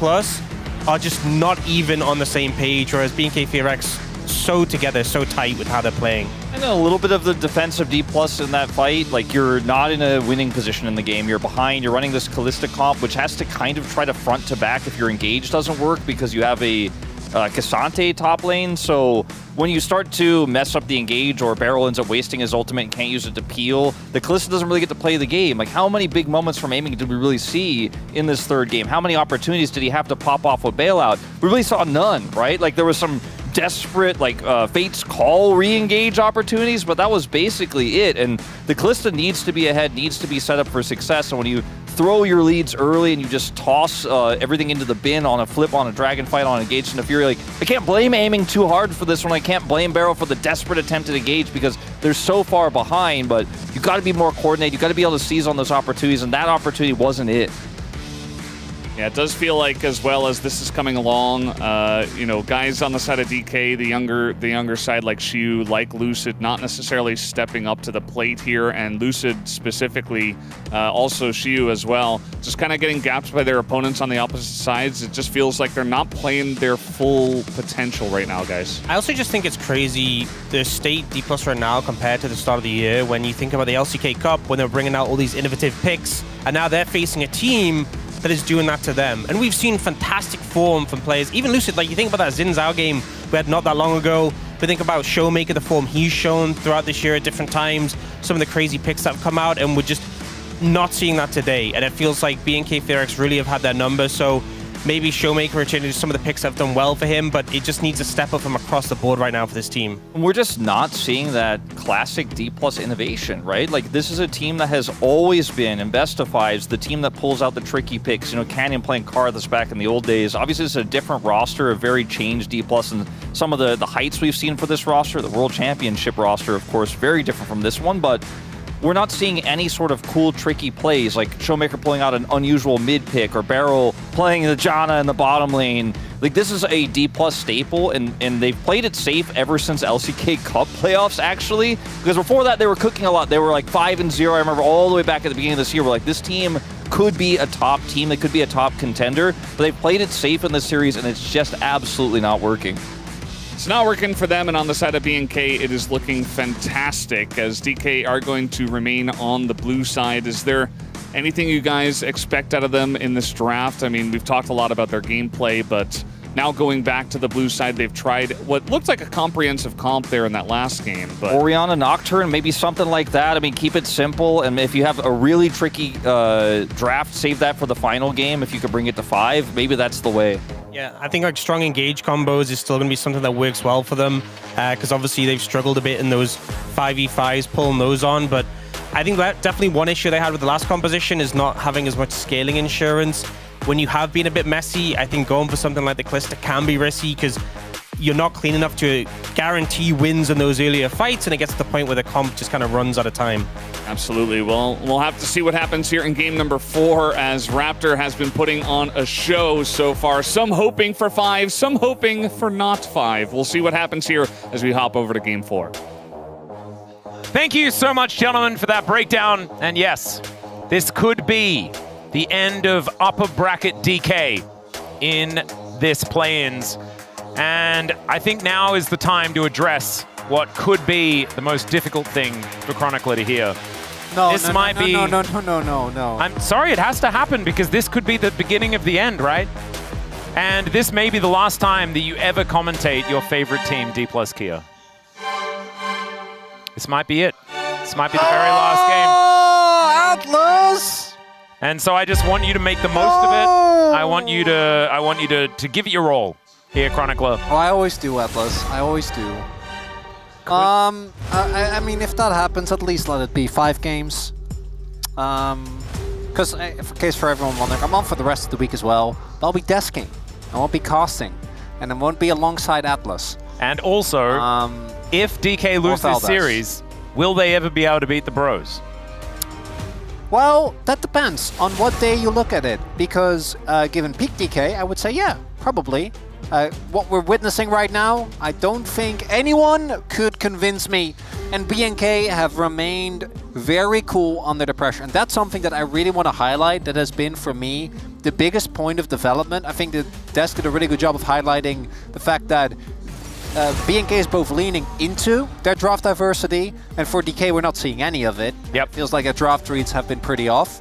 are just not even on the same page, whereas B&K FearX so together, so tight with how they're playing. And a little bit of the defense of D+ in that fight. Like, you're not in a winning position in the game. You're behind. You're running this Callista comp, which has to kind of try to front to back if your engage doesn't work because you have a Cassante top lane. So when you start to mess up the engage or Barrel ends up wasting his ultimate and can't use it to peel, the Callista doesn't really get to play the game. Like, how many big moments from aiming did we really see in this third game? How many opportunities did he have to pop off with bailout? We really saw none, right? Like, there was some desperate, like, Fate's Call re-engage opportunities, but that was basically it. And the Callista needs to be ahead, needs to be set up for success. And when you throw your leads early and you just toss everything into the bin on a flip, on a dragon fight, on engage into Fury, like, I can't blame aiming too hard for this one. I can't blame Barrel for the desperate attempt at engage because they're so far behind, but you got to be more coordinated. You got to be able to seize on those opportunities, and that opportunity wasn't it. Yeah, it does feel like, as well as this is coming along, you know, guys on the side of DK, the younger side like Xiu, like Lucid, not necessarily stepping up to the plate here, and Lucid specifically, also Xiu as well, just kind of getting gapped by their opponents on the opposite sides. It just feels like they're not playing their full potential right now, guys. I also just think it's crazy the state D+ right now compared to the start of the year when you think about the LCK Cup, when they're bringing out all these innovative picks, and now they're facing a team that is doing that to them. And we've seen fantastic form from players. Even Lucid, like, you think about that Xin Zhao game we had not that long ago. We think about Showmaker, the form he's shown throughout this year at different times, some of the crazy picks that have come out, and we're just not seeing that today. And it feels like B&K FearX really have had their number. So maybe Showmaker returning to some of the picks that have done well for him, but it just needs a step up from across the board right now for this team. We're just not seeing that classic D+ innovation, right? Like, this is a team that has always been, in best of fives, the team that pulls out the tricky picks. You know, Canyon playing Karthus back in the old days. Obviously, it's a different roster, a very changed D+, and some of the heights we've seen for this roster, the World Championship roster, of course, very different from this one, but we're not seeing any sort of cool, tricky plays, like Showmaker pulling out an unusual mid pick, or Barrel playing the Janna in the bottom lane. Like, this is a D+ staple, and they've played it safe ever since LCK Cup playoffs, actually. Because before that, they were cooking a lot. They were like 5-0. I remember all the way back at the beginning of this year, we're like, this team could be a top team. They could be a top contender. But they've played it safe in this series, and it's just absolutely not working. It's not working for them, and on the side of BNK, it is looking fantastic as DK are going to remain on the blue side. Is there anything you guys expect out of them in this draft? I mean, we've talked a lot about their gameplay, but now going back to the blue side, they've tried what looked like a comprehensive comp there in that last game. But Orianna Nocturne, maybe something like that. I mean, keep it simple, and if you have a really tricky draft, save that for the final game. If you could bring it to 5, maybe that's the way. Yeah, I think like strong engage combos is still going to be something that works well for them, because obviously they've struggled a bit in those 5v5s, pulling those on, but I think that definitely one issue they had with the last composition is not having as much scaling insurance. When you have been a bit messy, I think going for something like the Callista can be risky, because you're not clean enough to guarantee wins in those earlier fights, and it gets to the point where the comp just kind of runs out of time. Absolutely. Well, we'll have to see what happens here in game number 4, as Raptor has been putting on a show so far. Some hoping for 5, some hoping for not 5. We'll see what happens here as we hop over to game 4. Thank you so much, gentlemen, for that breakdown. And yes, this could be the end of upper bracket DK in this play-ins. And I think now is the time to address what could be the most difficult thing for Chronicler to hear. No, this might be. No. I'm sorry, it has to happen, because this could be the beginning of the end, right? And this may be the last time that you ever commentate your favorite team, D+ Kia. This might be it. This might be the very last game. Atlas! And so I just want you to make the most of it. I want you to give it your all here, Chronicler. Oh, I always do, Atlas. I always do. I mean, if that happens, at least let it be 5 games. Because, in case for everyone wondering, I'm on for the rest of the week as well. I'll be desking. I won't be casting. And I won't be alongside Atlas. And also, if DK loses this series, will they ever be able to beat the Bros? Well, that depends on what day you look at it. Because given peak DK, I would say, yeah, probably. What we're witnessing right now, I don't think anyone could convince me. And BNK have remained very cool under the pressure. And that's something that I really want to highlight that has been, for me, the biggest point of development. I think that Desk did a really good job of highlighting the fact that BNK is both leaning into their draft diversity, and for DK, we're not seeing any of it. Yep. Feels like their draft reads have been pretty off.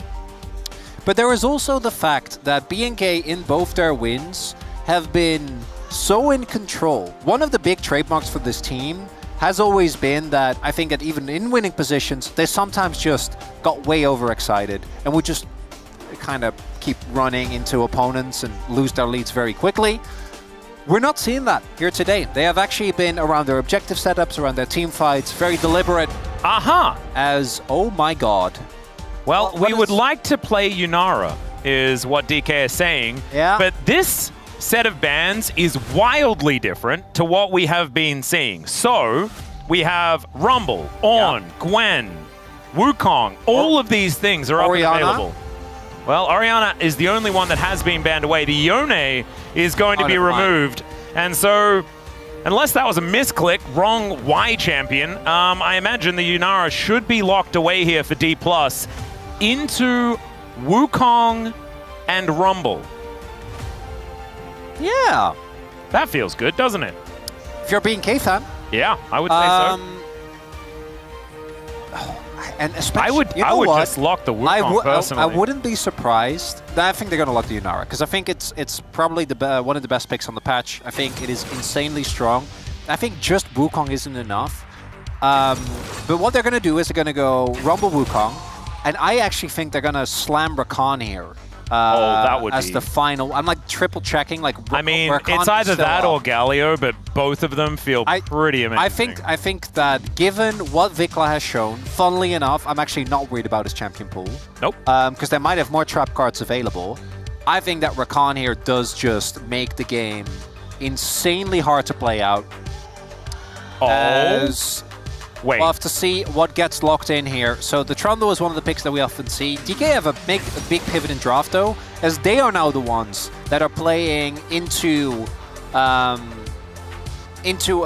But there is also the fact that BNK, in both their wins, have been so in control. One of the big trademarks for this team has always been that I think that even in winning positions, they sometimes just got way overexcited and would just kind of keep running into opponents and lose their leads very quickly. We're not seeing that here today. They have actually been around their objective setups, around their team fights, very deliberate. Aha! As, oh my god. Well, we would like to play Yunara, is what DK is saying. Yeah. But this set of bans is wildly different to what we have been seeing. So, we have Rumble, On, Gwen, Wukong. All of these things are up and available. Well, Orianna is the only one that has been banned away. The Yone is going to be removed. And so, unless that was a misclick, wrong Y champion, I imagine the Yunara should be locked away here for D+, into Wukong and Rumble. Yeah. That feels good, doesn't it? If you're being K-fan. Yeah, I would say so. And especially, I would just lock the Wukong personally. I wouldn't be surprised. I think they're going to lock the Yunara, because I think it's probably one of the best picks on the patch. I think it is insanely strong. I think just Wukong isn't enough. But what they're going to do is they're going to go Rumble Wukong, and I actually think they're going to slam Rakan here. that would as be... the final. I'm like triple checking. Like I mean, Rakan it's either is still that up. or Galio, but both of them feel pretty amazing. I think that given what Vikla has shown, funnily enough, I'm actually not worried about his champion pool. Nope. Because they might have more trap cards available. I think that Rakan here does just make the game insanely hard to play out. As wait. We'll have to see what gets locked in here. So the Trundle is one of the picks that we often see. DK have a big pivot in draft though, as they are now the ones that are playing into a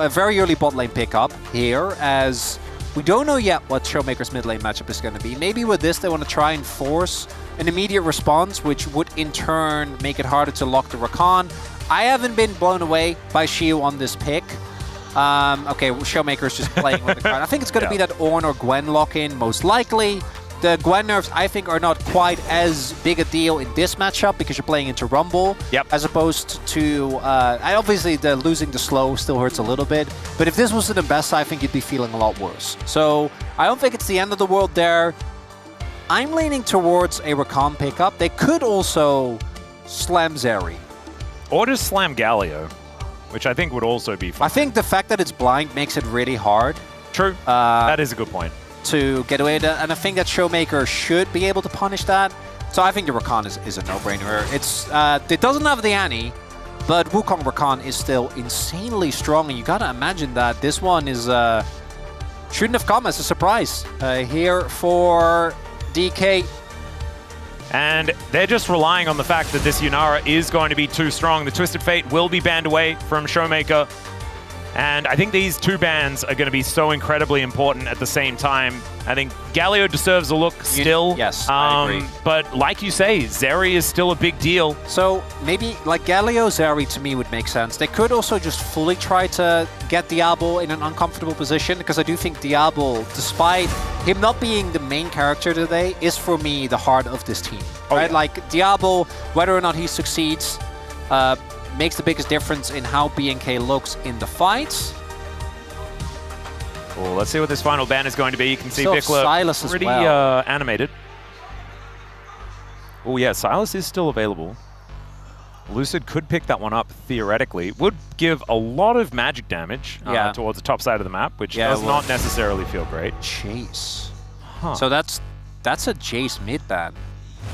very early bot lane pickup here, as we don't know yet what Showmaker's mid lane matchup is going to be. Maybe with this they want to try and force an immediate response, which would in turn make it harder to lock the Rakan. I haven't been blown away by Shiu on this pick. Okay, Showmaker's just playing with the card. I think it's going to be that Ornn or Gwen lock-in, most likely. The Gwen nerfs, I think, are not quite as big a deal in this matchup because you're playing into Rumble, as opposed to... obviously, the losing the slow still hurts a little bit, but if this was in the best, I think you'd be feeling a lot worse. So, I don't think it's the end of the world there. I'm leaning towards a Rakan pickup. They could also slam Zeri. Or just slam Galio, which I think would also be fun. I think the fact that it's blind makes it really hard. True. That is a good point. To get away with it, and I think that Showmaker should be able to punish that. So I think the Rakan is a no-brainer. It doesn't have the Annie, but Wukong Rakan is still insanely strong, and you gotta imagine that this one is shouldn't have come as a surprise here for DK. And they're just relying on the fact that this Yunara is going to be too strong. The Twisted Fate will be banned away from Showmaker. And I think these two bans are going to be so incredibly important at the same time. I think Galio deserves a look still. Yes, I agree. But like you say, Zeri is still a big deal. So maybe like Galio, Zeri to me would make sense. They could also just fully try to get Diablo in an uncomfortable position, because I do think Diablo, despite him not being the main character today, is for me the heart of this team. Right? Yeah. Like Diablo, whether or not he succeeds, makes the biggest difference in how BNK looks in the fights. Well, let's see what this final ban is going to be. You can see Still Vikla Silas as pretty well. animated. Oh yeah, Silas is still available. Lucid could pick that one up theoretically. Would give a lot of magic damage towards the top side of the map, which does not necessarily feel great. Jace. Huh. So that's a Jace mid ban.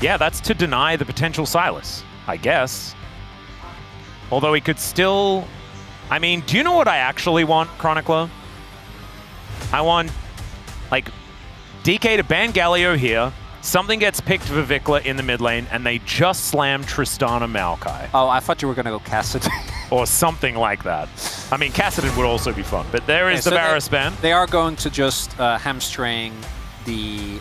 Yeah, that's to deny the potential Silas, I guess. Although he could still... I mean, do you know what I actually want, Chronicler? I want, like, DK to ban Galio here, something gets picked for Vikla in the mid lane, and they just slam Tristana Maokai. Oh, I thought you were going to go Kassadin. Or something like that. I mean, Kassadin would also be fun, but there is the Varus ban. They are going to just hamstring the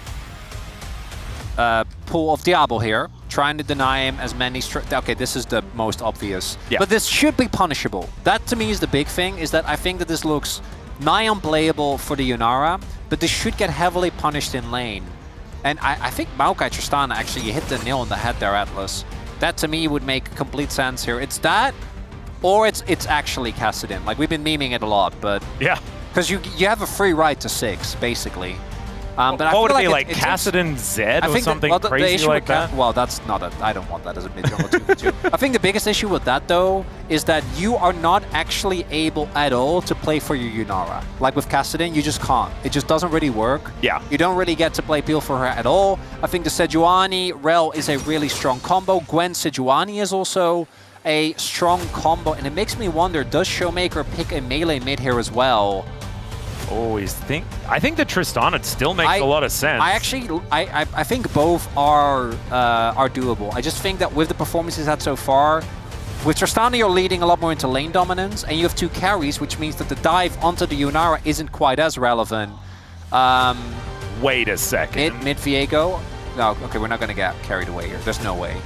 pool of Diablo here, trying to deny him as many... Okay, this is the most obvious. Yeah. But this should be punishable. That, to me, is the big thing, is that I think that this looks nigh unplayable for the Yunara, but this should get heavily punished in lane. And I think Maokai Tristana, actually, you hit the nail on the head there, Atlas. That, to me, would make complete sense here. It's that, or it's actually Kassadin. Like, we've been memeing it a lot, but... Yeah. Because you have a free ride to 6, basically. But what would it be, like Kassadin Zed or something crazy like that? Well, that's not a... I don't want that as a mid-jungle 2v2. I think the biggest issue with that, though, is that you are not actually able at all to play for your Yunara. Like with Kassadin, you just can't. It just doesn't really work. Yeah. You don't really get to play Peel for her at all. I think the Sejuani Rel is a really strong combo. Gwen Sejuani is also a strong combo. And it makes me wonder, does Showmaker pick a melee mid here as well? I think the Tristana still makes a lot of sense. I think both are doable. I just think that with the performances he's had so far, with Tristana you're leading a lot more into lane dominance, and you have 2 carries, which means that the dive onto the Yunara isn't quite as relevant. Wait a second. Mid Viego? No, okay, we're not going to get carried away here. There's no way.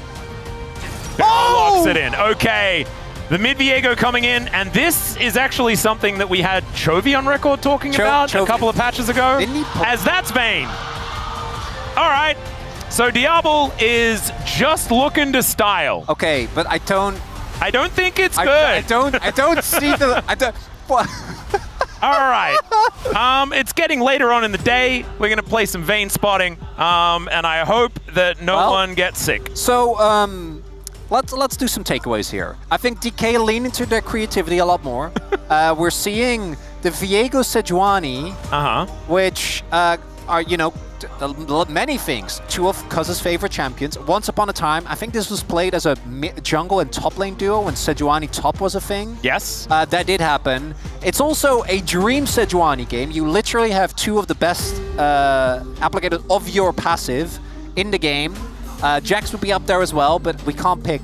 Locks it in. Okay. The mid Viego coming in, and this is actually something that we had Chovy on record talking about a couple of patches ago, as that's Vayne. All right, so Diablo is just looking to style. Okay, but I don't think it's good. I don't see the... All right, It's getting later on in the day. We're going to play some Vayne spotting, and I hope that no one gets sick. So, let's do some takeaways here. I think DK lean into their creativity a lot more. We're seeing the Viego Sejuani, which are, you know, many things. Two of Cuz's favorite champions. Once upon a time, I think this was played as a jungle and top lane duo when Sejuani top was a thing. Yes. That did happen. It's also a dream Sejuani game. You literally have two of the best applicators of your passive in the game. Jax would be up there as well, but we can't pick,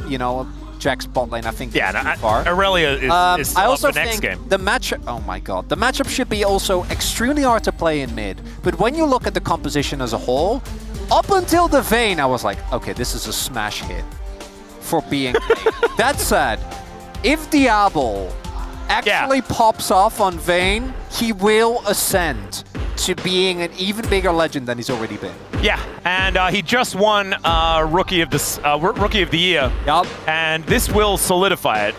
you know, Jax bot lane. I think too far. Aurelia is still I also up the next think game. the matchup. Oh my god, the matchup should be also extremely hard to play in mid. But when you look at the composition as a whole, up until the Vayne, I was like, okay, this is a smash hit for being. That said, if Diablo actually pops off on Vayne, he will ascend to being an even bigger legend than he's already been. Yeah, and he just won Rookie of the Year. Yup. And this will solidify it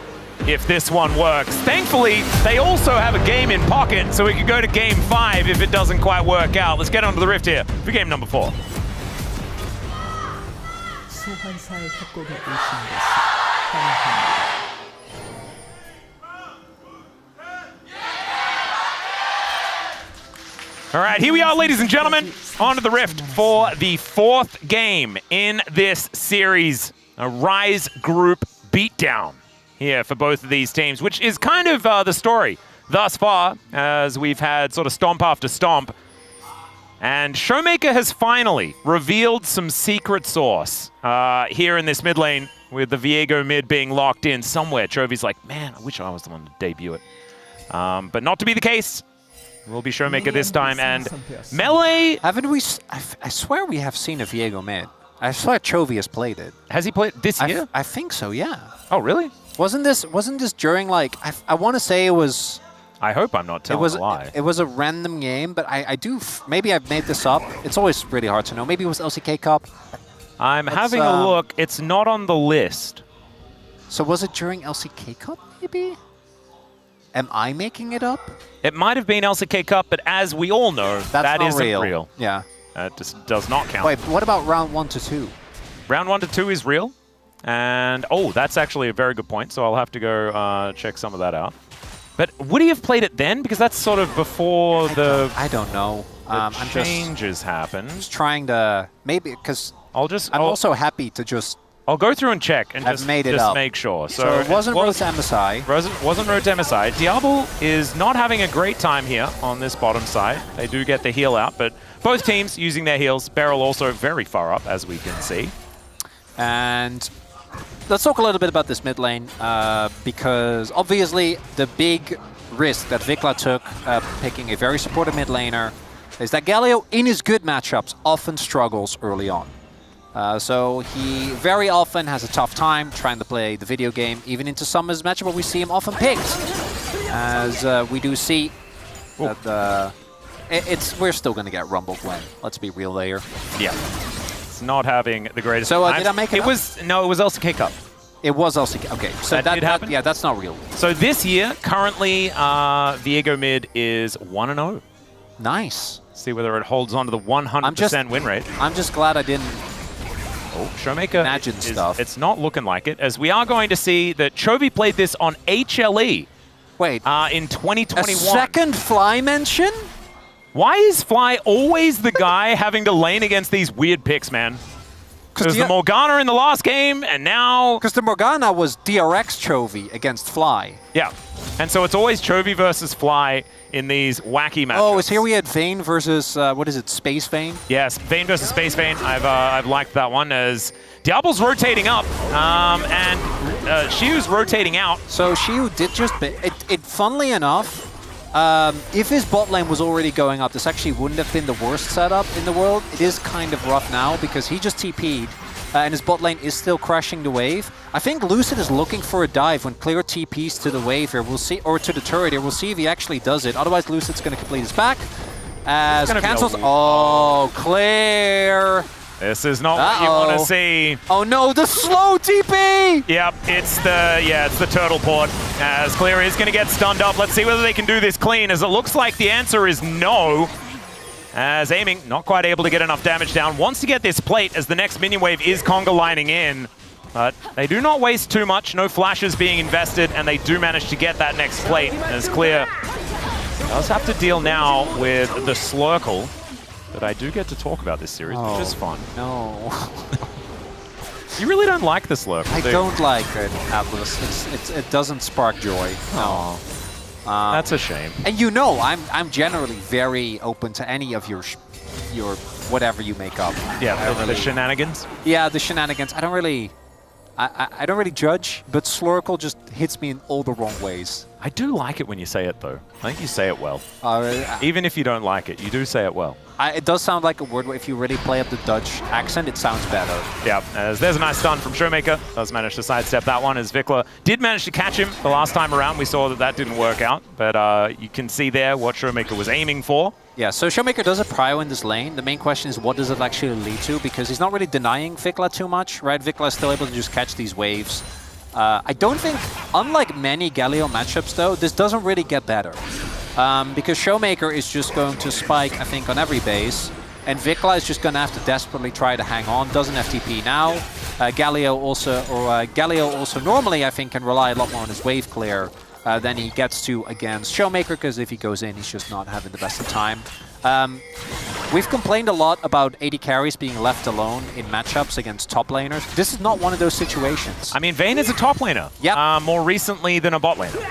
if this one works. Thankfully, they also have a game in pocket, so we could go to game 5 if it doesn't quite work out. Let's get onto the Rift here for game number 4. 소환사의 협곡에 오신 것을 환영합니다. All right, here we are, ladies and gentlemen, onto the Rift for the 4th game in this series. A Rise Group beatdown here for both of these teams, which is kind of the story thus far, as we've had sort of stomp after stomp. And Showmaker has finally revealed some secret sauce here in this mid lane, with the Viego mid being locked in somewhere. Chovy's like, man, I wish I was the one to debut it. But not to be the case. Will be Showmaker this time, and Melee... Haven't we... I swear we have seen a Viego mid. I swear Chovy has played it. Has he played this year? I think so, yeah. Oh, really? Wasn't this during, like... I want to say it was... I hope I'm not telling a lie. It was a random game, but I do... Maybe I've made this up. It's always really hard to know. Maybe it was LCK Cup. I'm having a look. It's not on the list. So was it during LCK Cup, maybe? Am I making it up? It might have been LCK Cup, but as we all know, that isn't real. Yeah. That just does not count. Wait, what about round 1 to 2? Round 1 to 2 is real. And, oh, that's actually a very good point, so I'll have to go check some of that out. But would he have played it then? Because that's sort of before I don't know. Changes happen. Just trying to... Maybe, because I'm also happy to just... I'll go through and check and just make sure. So it wasn't Road to MSI. Wasn't Road to MSI. Diablo is not having a great time here on this bottom side. They do get the heal out, but both teams using their heals. Beryl also very far up, as we can see. And let's talk a little bit about this mid lane, because obviously the big risk that Vikla took picking a very supportive mid laner is that Galio, in his good matchups, often struggles early on. So he very often has a tough time trying to play the video game, even into some of his matchups, but we see him often picked. As we do see that we're still going to get Rumble Gwen. Let's be real there. Yeah. It's not having the greatest So times. did I make it up? No, it was LCK Cup. It was LCK. Okay, so that did happen? Yeah, that's not real. So this year, currently, Viego mid is 1-0. Nice. See whether it holds on to the 100% win rate. I'm just glad I didn't... Oh, Showmaker imagine stuff. It's not looking like it, as we are going to see that Chovy played this on HLE. Wait. In 2021. A second Fly mention? Why is Fly always the guy having to lane against these weird picks, man? Because the Morgana in the last game, and now... Because the Morgana was DRX Chovy against Fly. Yeah. And so it's always Chovy versus Fly in these wacky matchups. Oh, is here we had Vayne versus, what is it, Space Vayne? Yes, Vayne versus Space Vayne. I've liked that one, as Diablo's rotating up, and Shiu's rotating out. So Shiu did just... funnily enough, if his bot lane was already going up, this actually wouldn't have been the worst setup in the world. It is kind of rough now, because he just TP'd, and his bot lane is still crashing the wave. I think Lucid is looking for a dive when Clear TPs to the wave here. We'll see, or to the turret here. We'll see if he actually does it. Otherwise, Lucid's going to complete his back. As cancels. Oh, Clear This is not what you want to see. Oh no, the slow TP! Yep, it's the turtle port. As Clear is going to get stunned up. Let's see whether they can do this clean, as it looks like the answer is no. As Aiming, not quite able to get enough damage down. Wants to get this plate as the next minion wave is conga lining in. But they do not waste too much, no flashes being invested, and they do manage to get that next plate. As Clear does have to deal now with the Slurkle. But I do get to talk about this series, which is fun. No. You really don't like the Slurkle, I don't like it, Atlas. It doesn't spark joy. No. That's a shame. And you know, I'm generally very open to any of your whatever you make up. Yeah, the shenanigans. Yeah, the shenanigans. I don't really judge, but Slurkle just hits me in all the wrong ways. I do like it when you say it, though. I think you say it well. Even if you don't like it, you do say it well. It does sound like a word where if you really play up the Dutch accent, it sounds better. Yeah, as there's a nice stun from Showmaker. Does manage to sidestep that one, as Vikla did manage to catch him the last time around. We saw that didn't work out, but you can see there what Showmaker was aiming for. Yeah, so Showmaker does a prio in this lane. The main question is, what does it actually lead to? Because he's not really denying Vikla too much, right? Vikla is still able to just catch these waves. I don't think, unlike many Galio matchups though, this doesn't really get better. Because Showmaker is just going to spike, I think, on every base. And Vikla is just going to have to desperately try to hang on. Doesn't have TP now. Galio also normally, I think, can rely a lot more on his wave clear than he gets to against Showmaker, because if he goes in, he's just not having the best of time. We've complained a lot about AD carries being left alone in matchups against top laners. This is not one of those situations. I mean, Vayne is a top laner. Yep. More recently than a bot laner.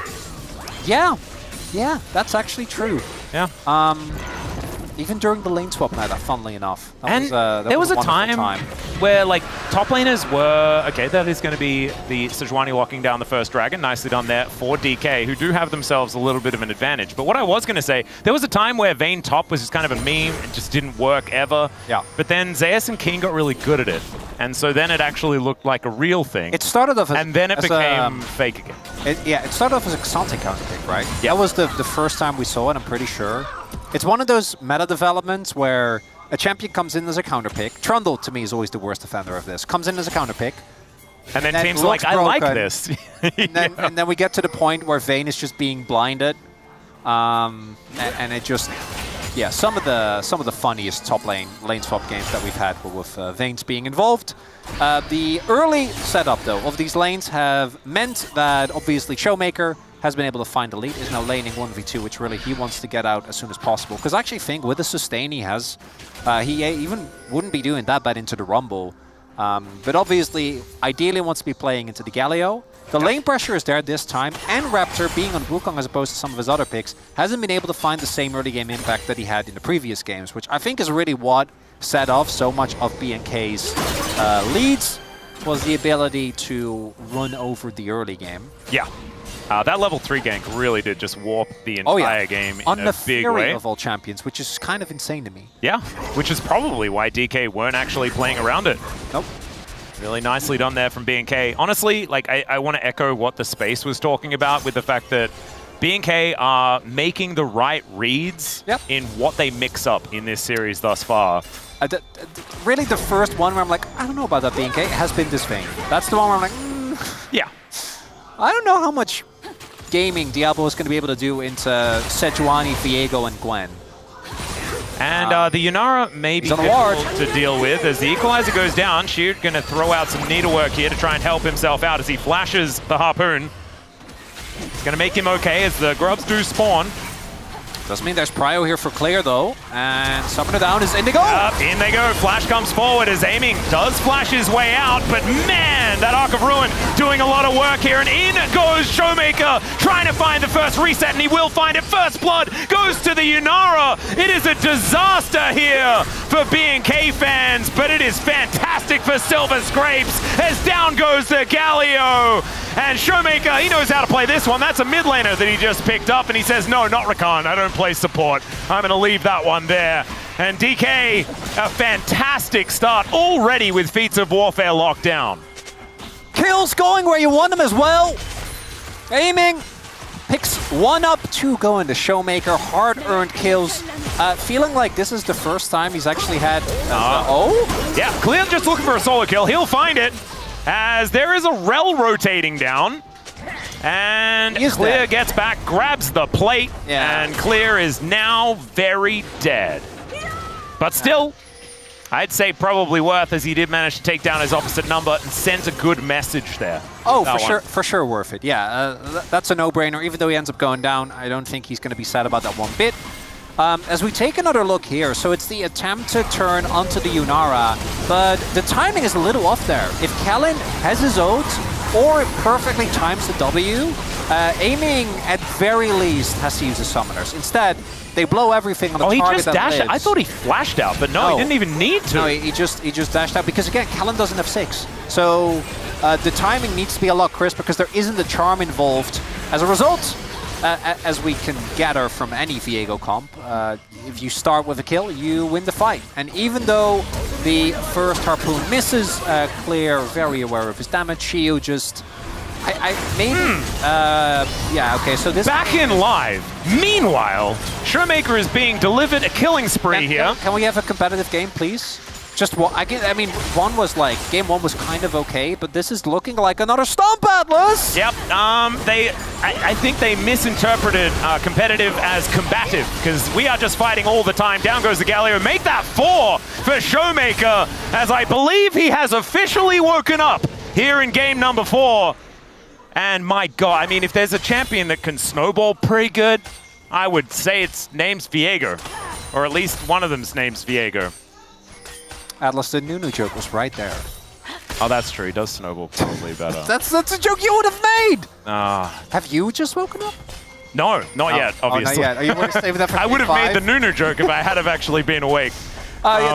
Yeah, that's actually true. Yeah. Even during the lane swap meta, funnily enough. There was a time where, like, top laners were... Okay, that is going to be the Sejuani locking down the first dragon. Nicely done there for DK, who do have themselves a little bit of an advantage. But what I was going to say, there was a time where Vayne top was just kind of a meme. It just didn't work ever. Yeah. But then Zeus and King got really good at it. And so then it actually looked like a real thing. It started off as... And then it became fake again. It started off as a Xante counter pick, right? Yeah. That was the first time we saw it, I'm pretty sure. It's one of those meta developments where a champion comes in as a counter pick. Trundle, to me, is always the worst offender of this. Comes in as a counter pick. And then teams are like, I like this. And then we get to the point where Vayne is just being blinded. And it just... Yeah, some of the funniest top lane swap games that we've had were with Vaynes being involved. The early setup, though, of these lanes have meant that, obviously, Showmaker has been able to find the lead, is now laning 1v2, which really he wants to get out as soon as possible. Because I actually think with the sustain he has, he even wouldn't be doing that bad into the Rumble. But obviously, ideally wants to be playing into the Galio. The lane pressure is there this time, and Raptor, being on Wukong as opposed to some of his other picks, hasn't been able to find the same early game impact that he had in the previous games, which I think is really what set off so much of BNK's leads, was the ability to run over the early game. Yeah. That level 3 gank really did just warp the entire game in a big way. Of all champions, which is kind of insane to me. Yeah, which is probably why DK weren't actually playing around it. Nope. Really nicely done there from BNK. Honestly, like I want to echo what the space was talking about with the fact that BNK are making the right reads in what they mix up in this series thus far. Really, the first one where I'm like, I don't know about that BNK, has been this Vayne. That's the one where I'm like, yeah. I don't know how much gaming Diablo is going to be able to do into Sejuani, Viego, and Gwen. And the Yunara may be difficult to deal with as the equalizer goes down. Sheer going to throw out some needlework here to try and help himself out as he flashes the harpoon. It's going to make him okay as the grubs do spawn. Doesn't mean there's prio here for Clear, though. And Summoner down is Indigo. In they go. Flash comes forward as Aiming does flash his way out. But man, that Arc of Ruin doing a lot of work here. And in goes Showmaker, trying to find the first reset, and he will find it. First blood goes to the Yunara. It is a disaster here for BNK fans, but it is fantastic for Silver Scrapes as down goes the Galio. And Showmaker, he knows how to play this one. That's a mid laner that he just picked up, and he says, no, not Rakan. I don't play support. I'm going to leave that one there. And DK, a fantastic start already with Feats of Warfare locked down. Kills going where you want them as well. Aiming. Picks one up, two going to Showmaker. Hard-earned kills Feeling like this is the first time he's actually had... Yeah, Clear just looking for a solo kill. He'll find it as there is a Rel rotating down. And Clear gets back, grabs the plate, and Clear is now very dead. But still, I'd say probably worth, as he did manage to take down his opposite number and sent a good message there. Oh, for sure worth it. Yeah, that's a no-brainer. Even though he ends up going down, I don't think he's going to be sad about that one bit. As we take another look here, so it's the attempt to turn onto the Yunara, but the timing is a little off there. If Kellen has his ult, or it perfectly times the W, aiming at very least has to use the summoners. Instead, they blow everything on the target. Oh, he just dashed out. I thought he flashed out, but no, he didn't even need to. No, he just dashed out because, again, Kellen doesn't have 6. So the timing needs to be a lot crisper because there isn't the charm involved. As a result, as we can gather from any Viego comp, if you start with a kill, you win the fight. And even though the first harpoon misses, Clear very aware of his damage. Shield just... yeah, okay, so this... Back in live. Meanwhile, Showmaker is being delivered a killing spree here. Can we have a competitive game, please? Just one. I mean, game one was kind of okay, but this is looking like another Stomp Atlas. Yep. I think they misinterpreted competitive as combative because we are just fighting all the time. Down goes the Galio. Make that 4 for Showmaker, as I believe he has officially woken up here in game number 4. And my God, I mean, if there's a champion that can snowball pretty good, I would say its name's Viego, or at least one of them's name's Viego. Atlas, the Nunu joke was right there. Oh, that's true. He does snowball probably better. That's a joke you would have made! Have you just woken up? No, not yet, obviously. Not yet. Are you want to save that for I would have made the Nunu joke if I had have actually been awake.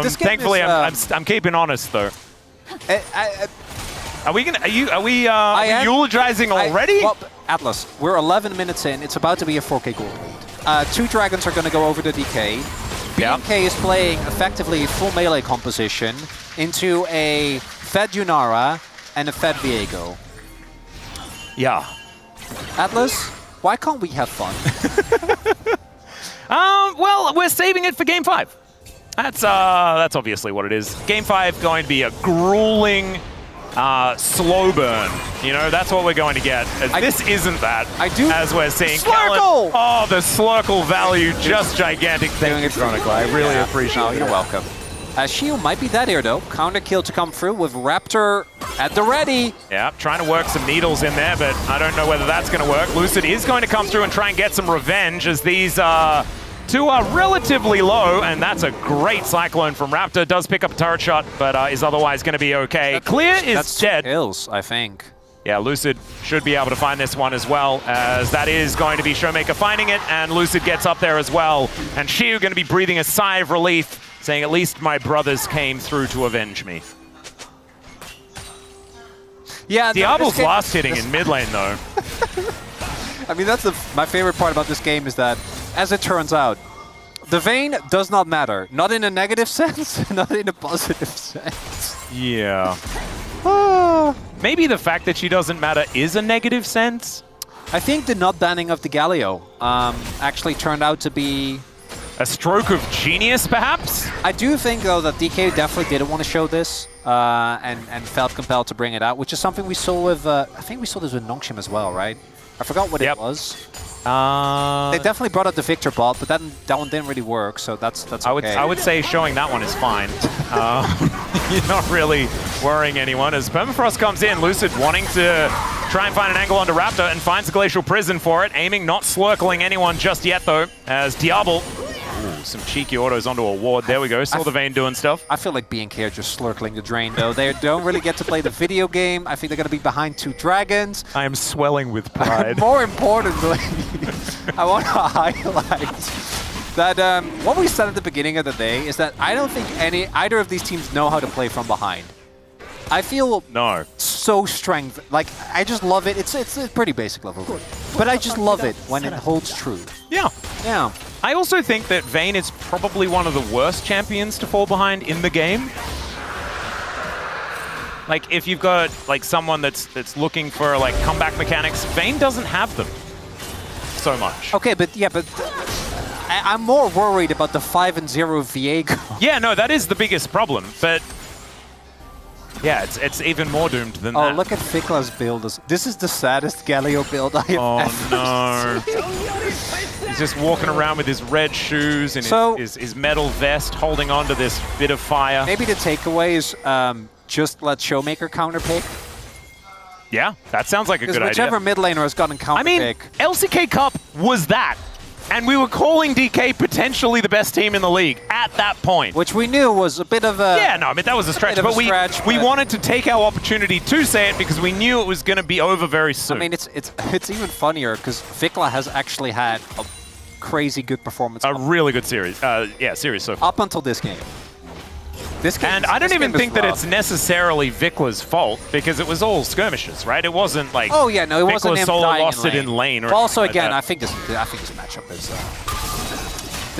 This game thankfully, is, I'm keeping honest, though. Are we eulogizing already? Well, Atlas, we're 11 minutes in. It's about to be a 4K gold lead. 2 dragons are going to go over to DK. BMK is playing effectively full melee composition into a fed Yunara and a fed Viego. Yeah. Atlas, why can't we have fun? Well, we're saving it for Game 5. That's obviously what it is. Game 5 going to be a grueling, slow burn. You know, that's what we're going to get. This isn't that. As we're seeing. Slurkle! Oh, the Slurkle value, just gigantic. Thank you, Chronicle. I really appreciate it. You're welcome. Shield might be dead here, though. Counter kill to come through with Raptor at the ready. Yeah, trying to work some needles in there, but I don't know whether that's going to work. Lucid is going to come through and try and get some revenge, as these two are relatively low, and that's a great Cyclone from Raptor. Does pick up a turret shot, but is otherwise going to be okay. Clear is dead. Kills, I think. Yeah, Lucid should be able to find this one as well, as that is going to be Showmaker finding it, and Lucid gets up there as well. And Shiu going to be breathing a sigh of relief, saying, at least my brothers came through to avenge me. Yeah, Diablo's last hitting in mid lane, though. I mean, that's my favorite part about this game is that, as it turns out, the Vayne does not matter. Not in a negative sense, not in a positive sense. Yeah. Maybe the fact that she doesn't matter is a negative sense? I think the not banning of the Galio actually turned out to be... a stroke of genius, perhaps? I do think, though, that DK definitely didn't want to show this and felt compelled to bring it out, which is something we saw with... I think we saw this with Nongshim as well, right? I forgot what it was. They definitely brought out the Victor bot, but that one didn't really work, so that's okay. I would say showing that one is fine. You're not really worrying anyone. As Permafrost comes in, Lucid wanting to try and find an angle onto Raptor and finds the Glacial Prison for it. Aiming, not slurkling anyone just yet, though, as Diablo... Ooh, some cheeky autos onto a ward. There we go. Saw the Vayne doing stuff. I feel like B&K are just slurkling the drain, though. They don't really get to play the video game. I think they're going to be behind 2 dragons. I am swelling with pride. More importantly, I want to highlight that what we said at the beginning of the day is that I don't think either of these teams know how to play from behind. I feel so strength. Like, I just love it. It's a pretty basic level. But I just love it when it holds true. Yeah. Yeah. I also think that Vayne is probably one of the worst champions to fall behind in the game. Like, if you've got like someone that's looking for like comeback mechanics, Vayne doesn't have them so much. Okay, but yeah, but I'm more worried about the 5-0 Viego. Yeah, no, that is the biggest problem. But yeah, it's even more doomed than that. Oh, look at Fikla's build. This is the saddest Galio build I have ever seen. He's just walking around with his red shoes and his metal vest, holding on to this bit of fire. Maybe the takeaway is just let Showmaker counterpick. Yeah, that sounds like a good idea. Whichever mid laner has gotten counterpick. I mean, LCK Cup was that. And we were calling DK potentially the best team in the league at that point. Which we knew was a bit of a... Yeah, no, I mean, that was a stretch. But we wanted to take our opportunity to say it because we knew it was going to be over very soon. I mean, it's even funnier because Vikla has actually had a crazy good performance. A really good series. Series so far. Up until this game. And I don't even think that it's necessarily Vikla's fault because it was all skirmishes, right? It wasn't like it wasn't him solo dying lost in it in lane. Or but also, like again, that. I think this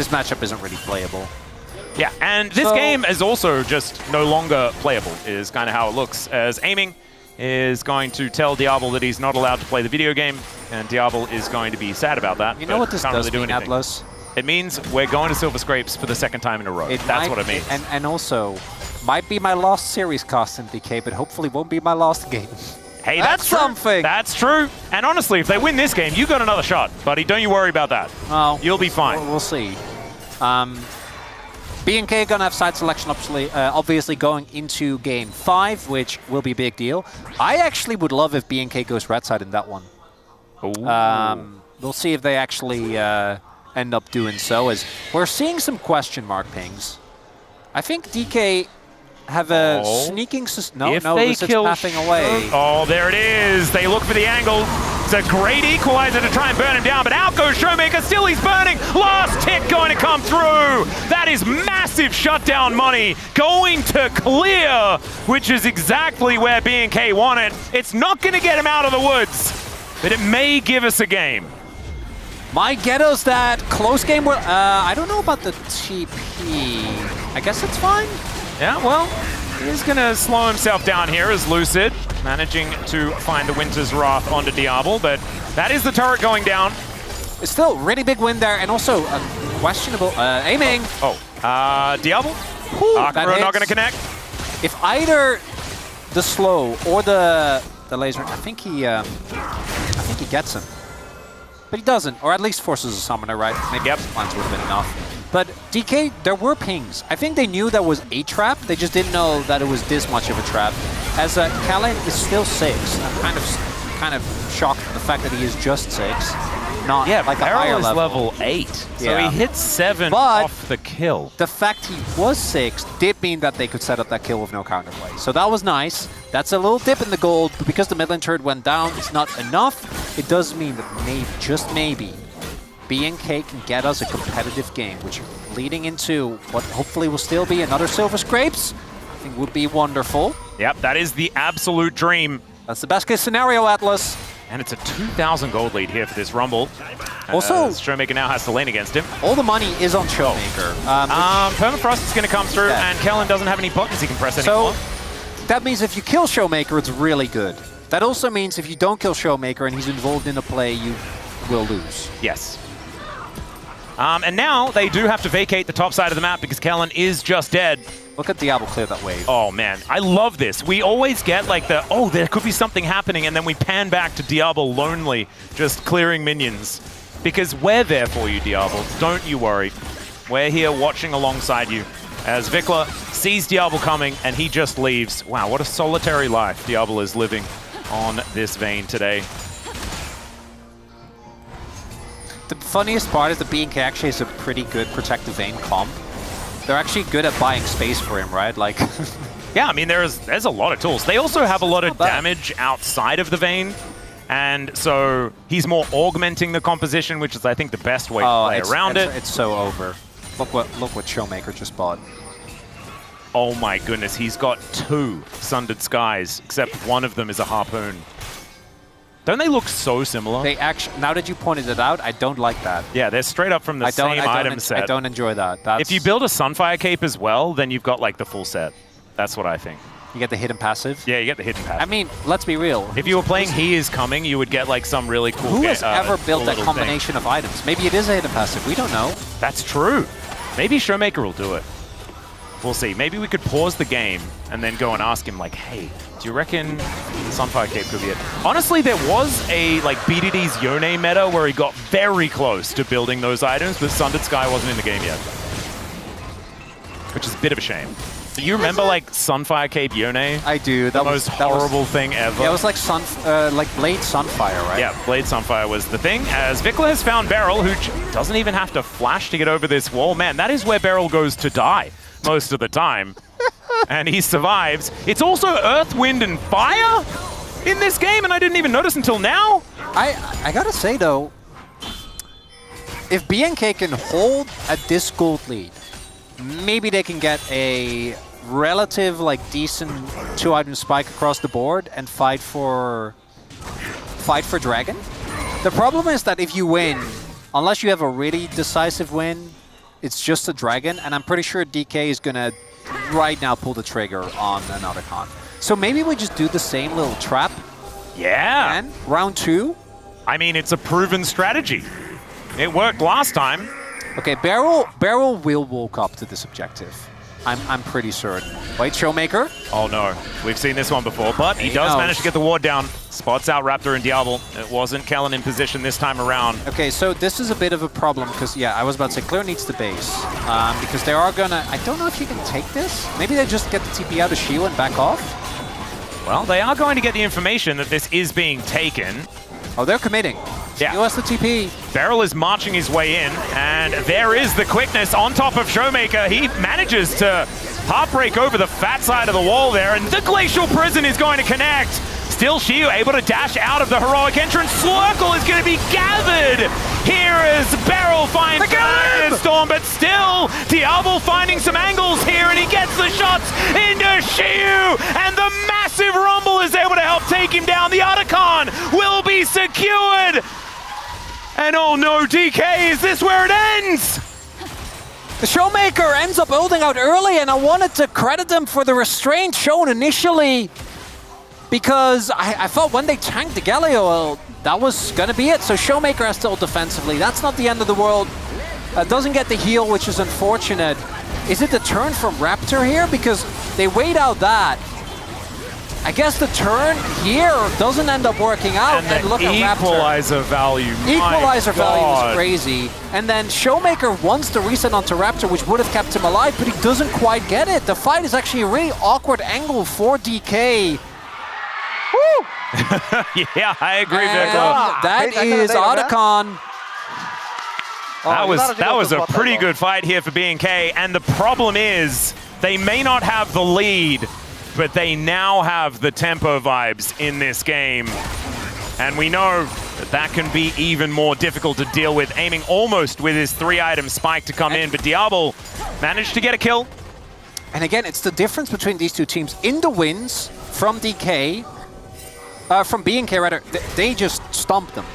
matchup isn't really playable. Yeah, and this game is also just no longer playable. Is kind of how it looks. As Aiming is going to tell Diablo that he's not allowed to play the video game, and Diablo is going to be sad about that. You know what this can't does really do mean, anything. Atlas? It means we're going to Silver Scrapes for the second time in a row. That's what it means. And also, might be my last series cost in DK, but hopefully won't be my last game. Hey, that's something. That's true. And honestly, if they win this game, you got another shot, buddy. Don't you worry about that. Oh, you'll be fine. We'll see. BNK gonna have side selection obviously going into game 5, which will be a big deal. I actually would love if BNK goes red side in that one. We'll see if they actually end up doing so, as we're seeing some question mark pings. I think DK have a sneaking... Lucid's tapping away. Oh, there it is. They look for the angle. It's a great equalizer to try and burn him down, but out goes Showmaker. Still he's burning. Last tick going to come through. That is massive shutdown money going to clear, which is exactly where BNK want it. It's not going to get him out of the woods, but it may give us a game. My ghetto's that close game. I don't know about the TP. I guess it's fine. Yeah, well, he's going to slow himself down here as Lucid, managing to find the Winter's Wrath onto Diablo, but that is the turret going down. It's still a really big win there, and also questionable aiming. Diablo? Akuro not going to connect. If either the slow or the laser, I think he gets him. But he doesn't, or at least forces a summoner, right? Maybe plans would have been enough. But DK, there were pings. I think they knew that was a trap. They just didn't know that it was this much of a trap. As Kalen is still 6, I'm kind of shocked at the fact that he is just 6. Not like a higher is level. level 8, so he hit 7 off the kill. The fact he was 6 did mean that they could set up that kill with no counterplay. So that was nice. That's a little dip in the gold, but because the mid lane turret went down, it's not enough. It does mean that maybe, just maybe, BNK can get us a competitive game, which leading into what hopefully will still be another Silver Scrapes, I think would be wonderful. Yep, that is the absolute dream. That's the best case scenario, Atlas. And it's a 2,000 gold lead here for this Rumble. Also, Showmaker now has to lane against him. All the money is on Showmaker. Permafrost is going to come through, and Kellen doesn't have any buttons he can press anymore. So that means if you kill Showmaker, it's really good. That also means if you don't kill Showmaker and he's involved in a play, you will lose. Yes. And now they do have to vacate the top side of the map because Kellen is just dead. Look at Diablo clear that wave. Oh, man. I love this. We always get like the, oh, there could be something happening, and then we pan back to Diablo lonely, just clearing minions. Because we're there for you, Diablo. Don't you worry. We're here watching alongside you. As Vikla sees Diablo coming, and he just leaves. Wow, what a solitary life Diablo is living on this Vayne today. The funniest part is that BNK actually is a pretty good protective Vayne comp. They're actually good at buying space for him, right? Like, yeah, I mean, there's a lot of tools. They also have a lot of damage outside of the Vayne, and so he's more augmenting the composition, which is, I think, the best way to play around it. It's so over. Look what Showmaker just bought. Oh my goodness, he's got 2 Sundered Skies, except one of them is a Harpoon. Don't they look so similar? They actually, now that you pointed it out, I don't like that. Yeah, they're straight up from the same item set. I don't enjoy that. If you build a Sunfire Cape as well, then you've got like the full set. That's what I think. You get the hidden passive. Yeah, you get the hidden passive. I mean, let's be real. If you were playing He Is Coming, you would get like some really cool. Who has ever built cool that little combination of items? Maybe it is a hidden passive. We don't know. That's true. Maybe Showmaker will do it. We'll see. Maybe we could pause the game and then go and ask him, like, hey, do you reckon Sunfire Cape could be it? Honestly, there was a like BDD's Yone meta where he got very close to building those items, but Sundered Sky wasn't in the game yet. Which is a bit of a shame. Do you remember like Sunfire Cape Yone? I do. The most horrible thing ever. Yeah, it was like like Blade Sunfire, right? Yeah, Blade Sunfire was the thing. As Vikla has found Beryl, who doesn't even have to flash to get over this wall. Man, that is where Beryl goes to die most of the time. And he survives. It's also Earth, Wind, and Fire in this game, and I didn't even notice until now. I gotta say, though, if BNK can hold a this gold lead, maybe they can get a relative, like, decent 2-item spike across the board and fight for Dragon. The problem is that if you win, unless you have a really decisive win, it's just a Dragon, and I'm pretty sure DK is gonna right now pull the trigger on another con. So maybe we just do the same little trap. Yeah. And round 2. I mean, it's a proven strategy. It worked last time. Okay, Beryl will walk up to this objective. I'm pretty certain. Wait, Showmaker? Oh no, we've seen this one before, but he does manage to get the ward down. Spots out Raptor and Diablo. It wasn't Kellen in position this time around. Okay, so this is a bit of a problem because, yeah, I was about to say Clear needs the base. Because they are gonna, I don't know if you can take this. Maybe they just get the TP out of Shield and back off. Well, they are going to get the information that this is being taken. Oh, they're committing. Yeah. US the TP. Beryl is marching his way in, and there is the quickness on top of Showmaker. He manages to heartbreak over the fat side of the wall there, and the Glacial Prison is going to connect. Still Shiu able to dash out of the heroic entrance. Slurkle is going to be gathered. Here is Beryl finds the Storm, but still Diablo finding some angles here, and he gets the shots into Shiu, and the massive rumble is able to help take him down. The Otacon will be secured. And oh no, DK, is this where it ends? The Showmaker ends up building out early, and I wanted to credit them for the restraint shown initially, because I felt when they tanked the Galio, well, that was going to be it. So Showmaker has still defensively. That's not the end of the world. Doesn't get the heal, which is unfortunate. Is it the turn from Raptor here? Because they wait out that. I guess the turn here doesn't end up working out. And look at Raptor. Equalizer value. Equalizer value is crazy. And then Showmaker wants to reset onto Raptor, which would have kept him alive, but he doesn't quite get it. The fight is actually a really awkward angle for DK. Woo! Yeah, I agree, That is Otacon. That was a pretty good fight here for B&K, and the problem is they may not have the lead, but they now have the tempo vibes in this game. And we know that can be even more difficult to deal with, aiming almost with his 3-item spike to come in, but Diablo managed to get a kill. And again, it's the difference between these two teams. In the wins from DK, from B&K rather, they just stomped them.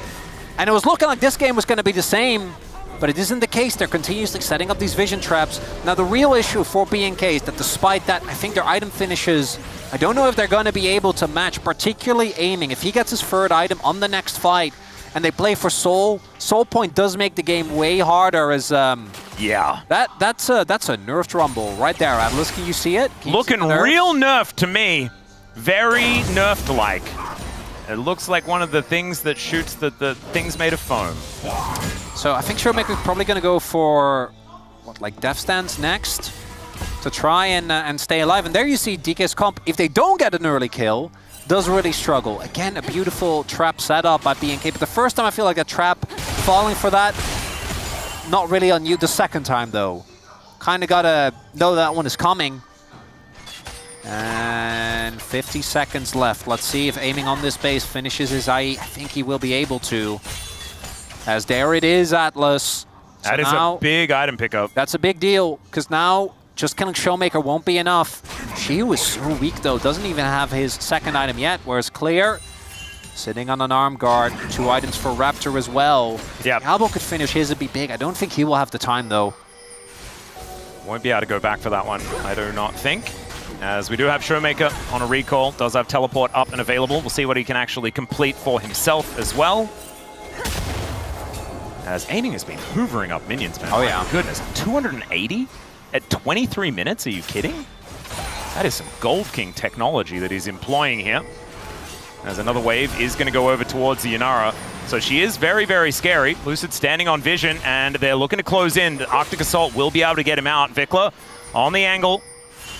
And it was looking like this game was going to be the same, but it isn't the case. They're continuously setting up these vision traps. Now, the real issue for B&K is that despite that, I think their item finishes, I don't know if they're going to be able to match, particularly aiming. If he gets his 3rd item on the next fight and they play for Soul, Soul Point does make the game way harder as... yeah. That's a nerfed rumble right there, Atlas. Can you see it? Looking real nerfed to me. Very nerfed-like. It looks like one of the things that shoots the things made of foam. So I think Showmaker's probably going to go for, what, like Death Stance next to try and stay alive. And there you see DK's comp, if they don't get an early kill, does really struggle. Again, a beautiful trap setup by B&K. But the first time I feel like a trap falling for that, not really on you. The second time, though, kind of got to know that one is coming. And 50 seconds left. Let's see if aiming on this base finishes his IE. I think he will be able to. As there it is, Atlas. So that is a big item pickup. That's a big deal, because now just killing Showmaker won't be enough. Shiu is so weak, though. Doesn't even have his 2nd item yet, whereas Clear sitting on an arm guard. 2 items for Raptor as well. Yeah. Diablo could finish his, it'd be big. I don't think he will have the time, though. Won't be able to go back for that one, I do not think. As we do have Showmaker on a recall, does have teleport up and available. We'll see what he can actually complete for himself as well. As aiming has been hoovering up minions, man. Oh yeah. My goodness, 280 at 23 minutes? Are you kidding? That is some Gold King technology that he's employing here. As another wave is going to go over towards the Yunara. So she is very, very scary. Lucid standing on vision, and they're looking to close in. The Arctic Assault will be able to get him out. Vikla on the angle.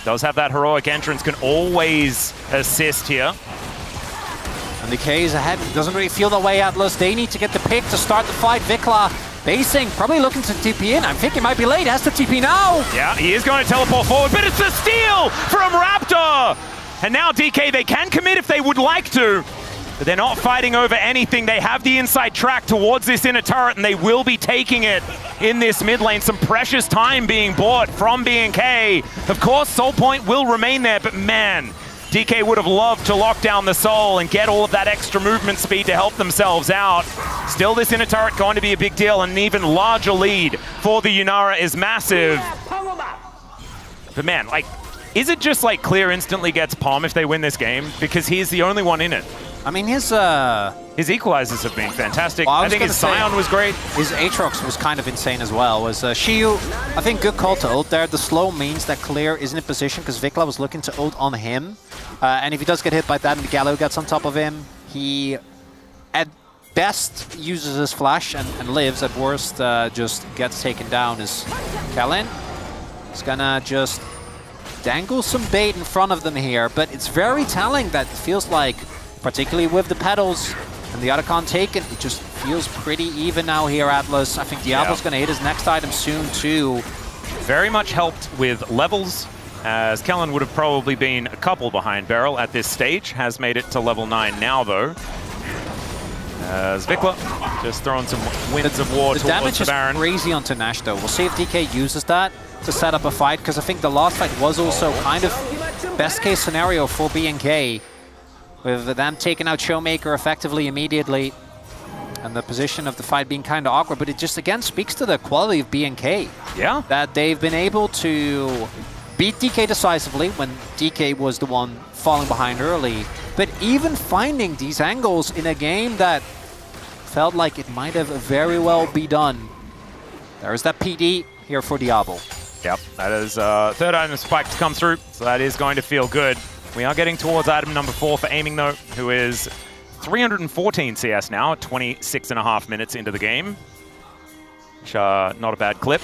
Does have that heroic entrance, can always assist here. And DK is ahead. Doesn't really feel the way, Atlas. They need to get the pick to start the fight. Vikla basing, probably looking to TP in. I think he might be late. Has to TP now. Yeah, he is going to teleport forward, but it's a steal from Raptor! And now DK, they can commit if they would like to, but they're not fighting over anything. They have the inside track towards this inner turret, and they will be taking it in this mid lane. Some precious time being bought from BNK. Of course, Soul Point will remain there, but man, DK would have loved to lock down the Soul and get all of that extra movement speed to help themselves out. Still, this inner turret going to be a big deal, and an even larger lead for the Yunara is massive. But man, like, is it just like Clear instantly gets Palm if they win this game? Because he's the only one in it. I mean, his equalizers have been fantastic. Well, I think his Scion was great. His Aatrox was kind of insane as well. Was Shiyu, I think, good call to ult there. The slow means that Clear isn't in position because Vikla was looking to ult on him. And if he does get hit by that and the Gallo gets on top of him, he at best uses his flash and lives. At worst, just gets taken down. Is Kellen is gonna just dangle some bait in front of them here, but it's very telling that it feels like, particularly with the pedals and the Otacon taken, it just feels pretty even now here, Atlas. I think Diablo's going to hit his next item soon, too. Very much helped with levels, as Kellen would have probably been a couple behind Beryl at this stage. Has made it to level 9 now, though. As Vikla just throwing some winds of war towards the Baron. The damage is crazy onto Nash, though. We'll see if DK uses that to set up a fight, because I think the last fight was also kind of best case scenario for BNK, with them taking out Showmaker effectively immediately, and the position of the fight being kind of awkward. But it just again speaks to the quality of BNK. Yeah. That they've been able to beat DK decisively when DK was the one falling behind early, but even finding these angles in a game that felt like it might have very well be done. There's that PD here for Diablo. Yep, that is third item spike to come through, so that is going to feel good. We are getting towards item number 4 for aiming, though, who is 314 CS now, 26.5 minutes into the game. Which, not a bad clip.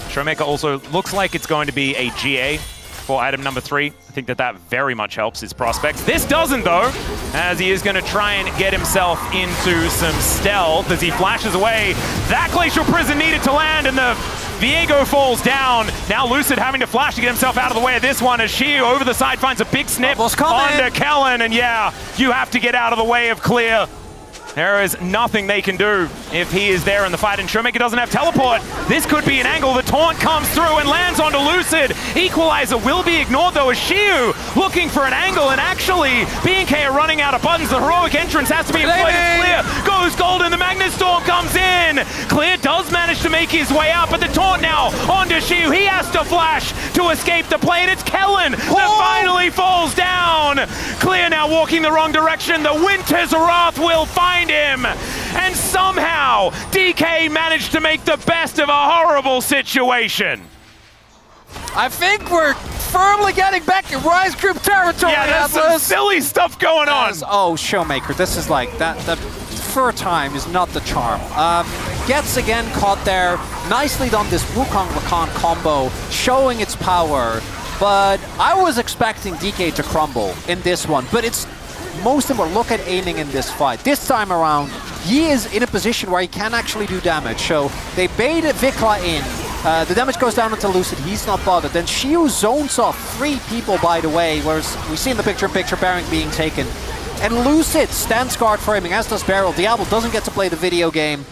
Showmaker also looks like it's going to be a GA for item number 3. I think that very much helps his prospects. This doesn't, though, as he is going to try and get himself into some stealth as he flashes away. That Glacial Prison needed to land, and the Viego falls down. Now Lucid having to flash to get himself out of the way of this one, as Shiyu over the side finds a big snip onto Kellen, and yeah, you have to get out of the way of Clear. There is nothing they can do if he is there in the fight, and Showmaker doesn't have teleport. This could be an angle. The taunt comes through and lands onto Lucid. Equalizer will be ignored, though, as Shiyu looking for an angle, and actually BNK are running out of buttons. The heroic entrance has to be employed as Clear goes golden. The Magnet Storm comes in. Clear does manage to make his way out, but the taunt now onto Shiyu. He has to flash to escape the play, and it's Kellen that finally falls down. Clear now walking the wrong direction. The Winter's Wrath will find him, and somehow DK managed to make the best of a horrible situation. I think we're firmly getting back in Rise Group territory. Yeah, there's some silly stuff going on. Oh, Showmaker, this is like that. The third time is not the charm. Gets again caught there. Nicely done, this Wukong Rakan combo, showing its power. But I was expecting DK to crumble in this one, but it's most important. Look at aiming in this fight. This time around, he is in a position where he can actually do damage. So they baited Vikla in. The damage goes down into Lucid. He's not bothered. Then Shiyu zones off 3 people, by the way, whereas we see in the picture-in-picture Baron being taken. And Lucid stands guard for aiming, as does Beryl. Diablo doesn't get to play the video game.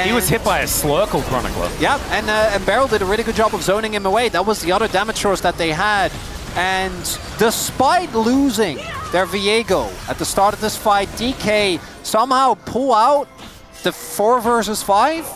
He was hit by a Slurkle Chronicler. Yeah, and Beryl did a really good job of zoning him away. That was the other damage source that they had. And despite losing their Viego at the start of this fight, DK somehow pull out the 4 versus 5.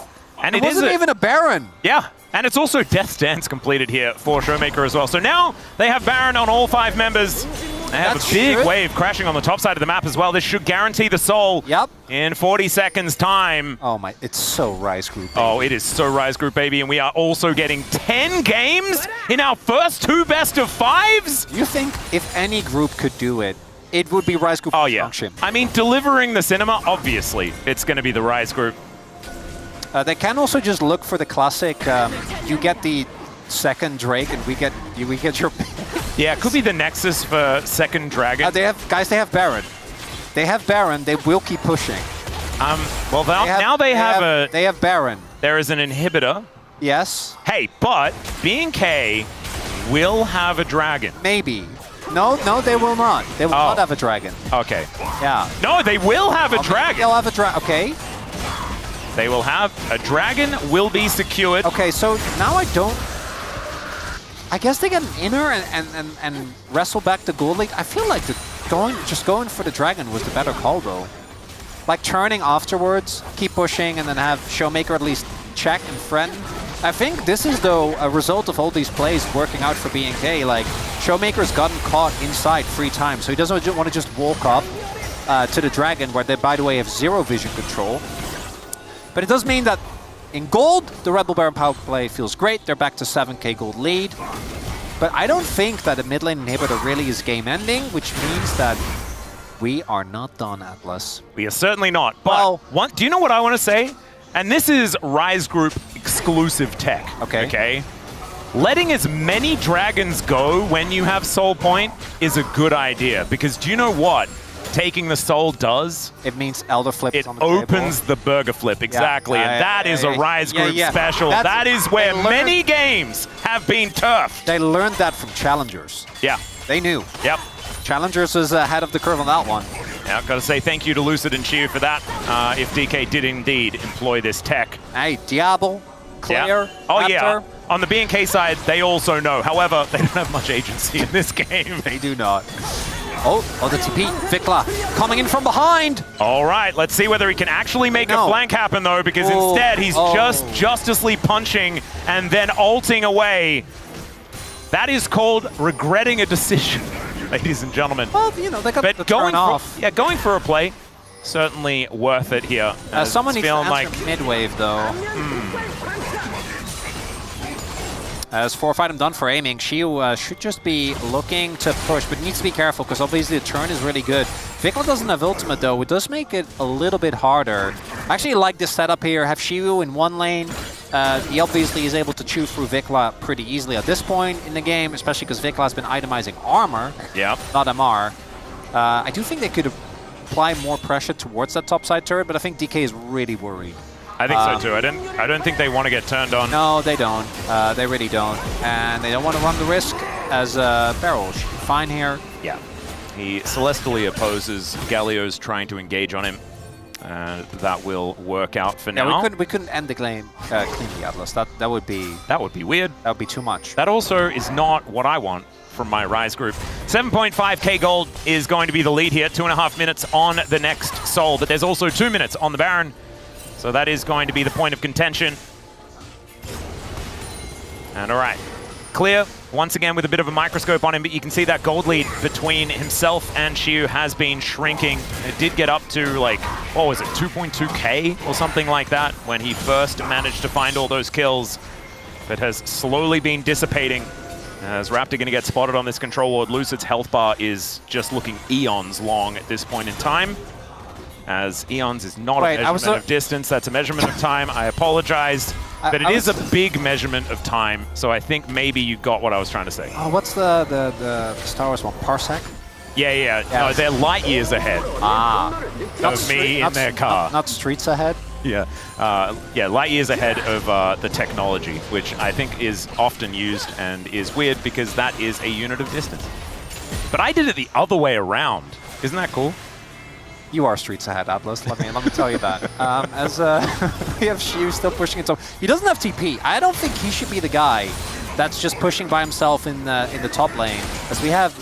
And it wasn't even a Baron. Yeah, And it's also Death's Dance completed here for Showmaker as well. So now they have Baron on all 5 members. They have a big wave crashing on the top side of the map as well. This should guarantee the soul in 40 seconds time. Oh my, it's so Rise Group, baby. Oh, it is so Rise Group, baby. And we are also getting 10 games in our first 2 best of 5s. You think if any group could do it, it would be Rise Group Junction. I mean, delivering the cinema, obviously, it's going to be the Rise Group. They can also just look for the classic, you get the second Drake and we get your... Yeah, it could be the Nexus for second Dragon. They have Baron. They have Baron, they will keep pushing. Well, now they have Baron. There is an inhibitor. Yes. Hey, but B&K will have a Dragon. Maybe. No, they will not. They will not have a Dragon. Okay. Yeah. No, they will have a Dragon. They'll have a Dragon. Okay. They will have a Dragon will be secured. Okay, so now I guess they get an inner and wrestle back the gold lead. I feel like just going for the Dragon was the better call though. Like turning afterwards, keep pushing, and then have Showmaker at least check and threaten. I think this is though a result of all these plays working out for B&K. Like Showmaker's gotten caught inside 3 times, so he doesn't want to just walk up to the Dragon, where they by the way have 0 vision control. But it does mean that in gold, the Red Bull Baron power play feels great. They're back to 7k gold lead. But I don't think that a mid lane inhibitor really is game ending, which means that we are not done, Atlas. We are certainly not. But do you know what I want to say? And this is Rise Group exclusive tech. Okay. Letting as many dragons go when you have Soul Point is a good idea. Because do you know what taking the soul does? It means Elder Flip is on the opens table. the Burger Flip, exactly. And that is a Rise Group special. That is where many games have been turfed. They learned that from Challengers. Yeah. They knew. Yep. Challengers is ahead of the curve on that one. Yeah, I've got to say thank you to Lucid and Chiu for that, if DK did indeed employ this tech. Hey, Diablo, Claire, Oh Raptor. yeah, on the B&K side, they also know. However, they don't have much agency in this game. They do not. Oh, the TP. Vikla coming in from behind. All right, let's see whether he can actually make a flank happen, though, because instead he's just Justice League punching and then ulting away. That is called regretting a decision, ladies and gentlemen. Well, you know, they got the turn off. Yeah, going for a play, certainly worth it here. Someone needs to answer mid-wave, though. As Forfight, I'm done for aiming. Shiu should just be looking to push, but needs to be careful because obviously the turn is really good. Vikla doesn't have ultimate though, it does make it a little bit harder. I actually like this setup here. Have Shiu in one lane. He obviously is able to chew through Vikla pretty easily at this point in the game, especially because Vikla has been itemizing armor, not MR. I do think they could apply more pressure towards that topside turret, but I think DK is really worried. I think so too. I don't think they want to get turned on. No, they don't. They really don't. And they don't want to run the risk as Barrel should be fine here. Yeah. He celestially opposes Galio's trying to engage on him. That will work out for now. We couldn't end the game cleanly, Atlas. That would be weird. That would be too much. That also is not what I want from my Rise Group. 7.5k gold is going to be the lead here. 2.5 minutes on the next Soul, but there's also 2 minutes on the Baron. So that is going to be the point of contention. And all right, Clear once again with a bit of a microscope on him, but you can see that gold lead between himself and Shiu has been shrinking. It did get up to like, what was it, 2.2k or something like that when he first managed to find all those kills, but has slowly been dissipating. As Raptor going to get spotted on this control ward, Lucid's health bar is just looking eons long at this point in time. As eons is not a measurement of distance, that's a measurement of time. I apologize, but it is a big measurement of time, so I think maybe you got what I was trying to say. Oh, what's the Star Wars one? Parsec? Yeah. No, they're light years ahead. Of me in their car. Not streets ahead? Yeah. Light years ahead of the technology, which I think is often used and is weird because that is a unit of distance. But I did it the other way around. Isn't that cool? You are streets ahead, Atlas. Let me tell you that. As we have Shiu still pushing it, so he doesn't have TP. I don't think he should be the guy that's just pushing by himself in the top lane, as we have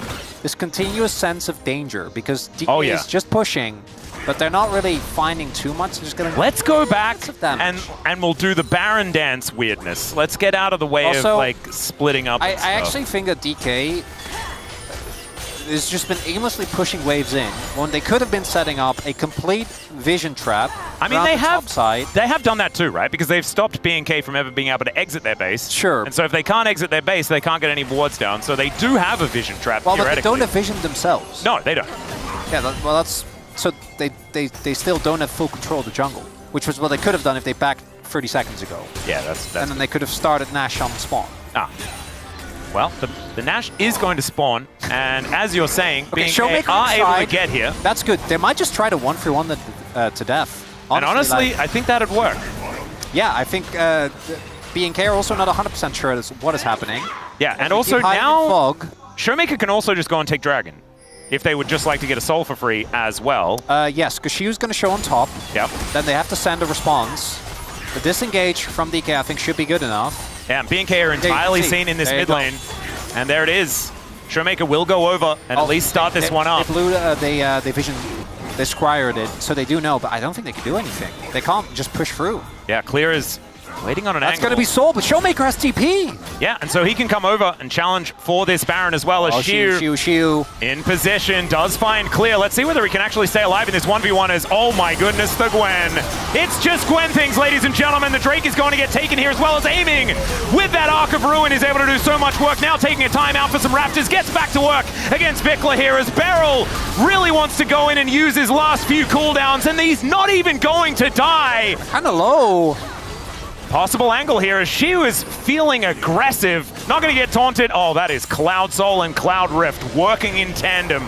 this continuous sense of danger because DK is just pushing, but they're not really finding too much. They're just getting Let's go back damage. and we'll do the Baron dance weirdness. Let's get out of the way Also, of like splitting up. I and stuff. actually think that DK has just been aimlessly pushing waves in when they could have been setting up a complete vision trap. I mean, around they the top have side. They have done that too, right? Because they've stopped BNK from ever being able to exit their base. Sure. And so if they can't exit their base, they can't get any wards down. So they do have a vision trap. Well, but they theoretically. don't have vision themselves. No, they don't. Yeah, well, that's so they still don't have full control of the jungle, which was what they could have done if they backed 30 seconds ago. Yeah, that's and then they could have started Nash on spawn. Ah. Well, the Nash is going to spawn, and as you're saying, Okay, BNK Showmaker are able inside. to get here. That's good. They might just try to 1-3-1 to death. And honestly, like- I think that'd work. Yeah, I think BNK are also not 100% sure what is happening. Yeah, and They also keep hiding in now fog. Showmaker can also just go and take Dragon if they would just like to get a soul for free as well. Yes, because Shiu's going to show on top. Yep. Then they have to send a response. The disengage from DK, I think, should be good enough. Yeah, and BNK are entirely see. seen in this There you mid go. lane. And there it is. Showmaker will go over and at least start this one up. They blew, they vision, they scryered it, so they do know, but I don't think they can do anything. They can't just push through. Yeah, Clear is waiting on an That's angle. going to be sold, but Showmaker has TP. Yeah, and so he can come over and challenge for this Baron as well as Shiu in position, does find Clear. Let's see whether he can actually stay alive in this 1v1 as, oh my goodness, the Gwen. It's just Gwen things, ladies and gentlemen. The Drake is going to get taken here as well as aiming with that Arc of Ruin is able to do so much work. Now taking a timeout for some Raptors, gets back to work against Vikla here as Beryl really wants to go in and use his last few cooldowns, and he's not even going to die. Kind of low. Possible angle here as Shiu is feeling aggressive. Not going to get taunted. Oh, that is Cloud Soul and Cloud Rift working in tandem.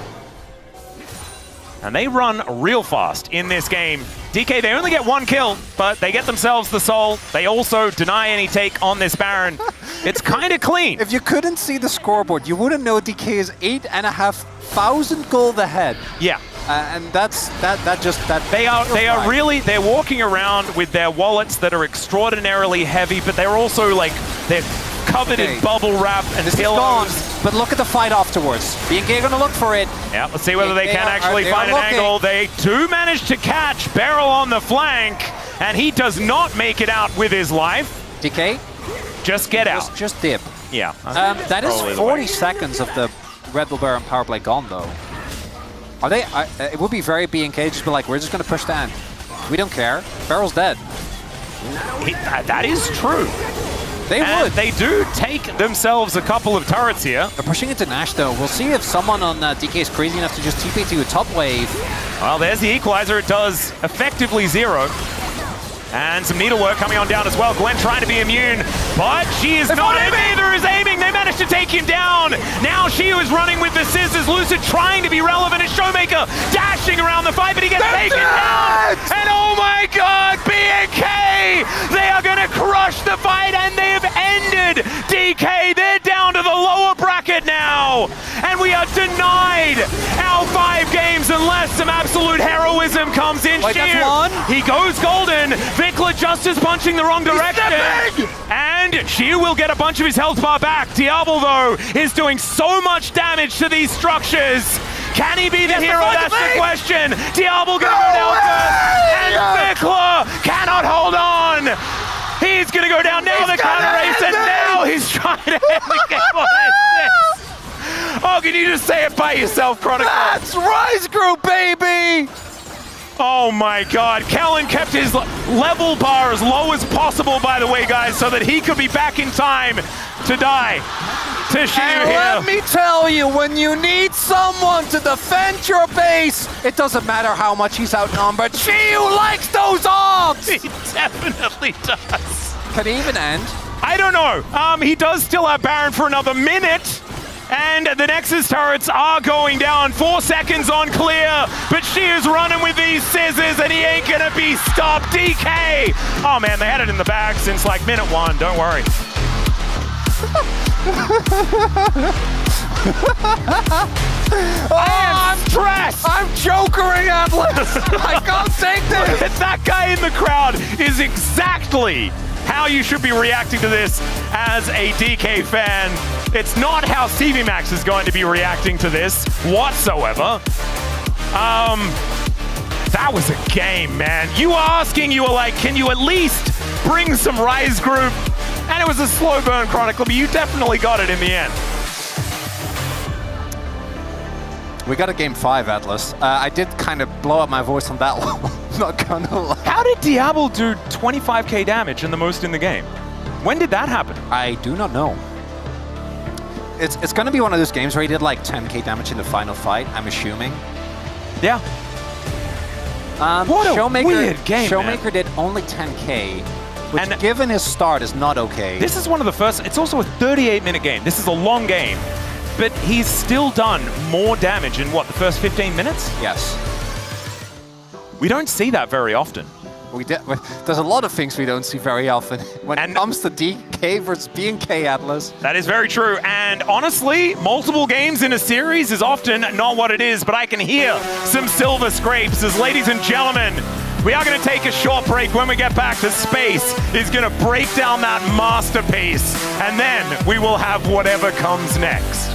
And they run real fast in this game. DK, they only get one kill, but they get themselves the soul. They also deny any take on this Baron. It's kind of clean. If you couldn't see the scoreboard, you wouldn't know DK is 8,500 gold ahead. Yeah. And that's that. They are really, they're walking around with their wallets that are extraordinarily heavy, but they're also like, they're covered in bubble wrap and this pillows. is gone, but look at the fight afterwards. BNK are going to look for it. Yeah, let's see whether they can actually find an angle. They do manage to catch Beryl on the flank, and he does not make it out with his life. DK? Just get out. Just dip. Yeah. That is 40 seconds of the Red Bull Baron power play gone, though. Are they? It would be very BNK just be like, we're just going to push the end. We don't care. Beryl's dead. That is true. They would. They do take themselves a couple of turrets here. They're pushing into Nash, though. We'll see if someone on DK is crazy enough to just TP to a top wave. Well, there's the equalizer. It does effectively 0. And some needlework coming on down as well. Gwen trying to be immune, but she is not aiming. Neither is aiming. They managed to take him down. Now Shiu is running with the scissors. Lucid trying to be relevant as Showmaker dashing around the fight, but he gets taken down. And oh my God, BNK! They are going to crush the fight, and they have ended DK. They're down to the lower bracket now, and we are denied our 5 games unless some absolute heroism comes in. Wait, that's one? He goes golden. Vikla just is punching the wrong direction. And Shiu will get a bunch of his health bar back. Diablo, though, is doing so much damage to these structures. Can he be the hero? That's the question. Diablo gonna go down first. And Vikla cannot hold on. He's gonna go down now. The counter race, and now he's trying to end the game. What is this? Oh, can you just say it by yourself, Chronicle? That's Rise Group, baby! Oh my God, Kellen kept his level bar as low as possible, by the way, guys, so that he could be back in time to die to Shiu here. Let me tell you, when you need someone to defend your base, it doesn't matter how much he's outnumbered. Shiu likes those orbs! He definitely does. Can he even end? I don't know. He does still have Baron for another minute. And the Nexus turrets are going down. 4 seconds on clear, but she is running with these scissors and he ain't gonna be stopped. DK! Oh man, they had it in the bag since like minute 1, don't worry. I'm stressed! I'm jokering, Atlas! I can't take this! That guy in the crowd is exactly how you should be reacting to this as a DK fan. It's not how CV Max is going to be reacting to this whatsoever. That was a game, man. You were asking, you were like, can you at least bring some Rise Group? And it was a slow burn Chronicle, but you definitely got it in the end. We got a game 5, Atlas. I did kind of blow up my voice on that one. Not gonna lie. How did Diablo do 25k damage and the most in the game? When did that happen? I do not know. It's gonna be one of those games where he did like 10k damage in the final fight, I'm assuming. Yeah. What a Showmaker, weird game, Showmaker man. did only 10k, which given his start is not okay. This is one of the first, it's also a 38-minute game. This is a long game, but he's still done more damage in what, the first 15 minutes? Yes. We don't see that very often. There's a lot of things we don't see very often when it comes to DK versus BNK, Atlas. That is very true, and honestly, multiple games in a series is often not what it is, but I can hear some silver scrapes as, ladies and gentlemen, we are going to take a short break. When we get back to Space, is going to break down that masterpiece, and then we will have whatever comes next.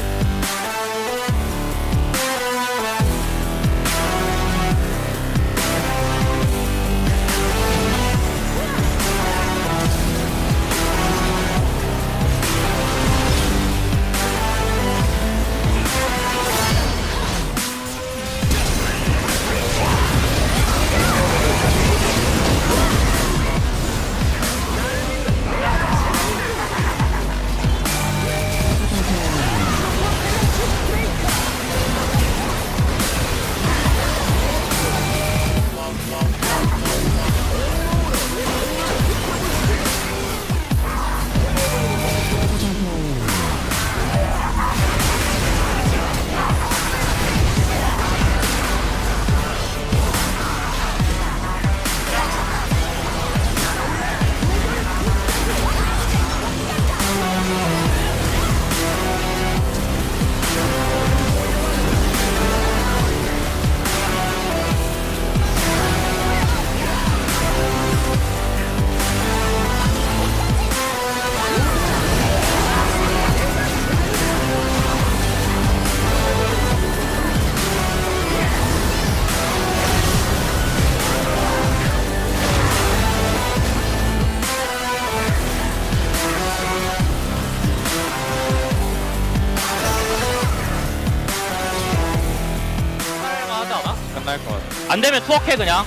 안 되면 투어해 그냥.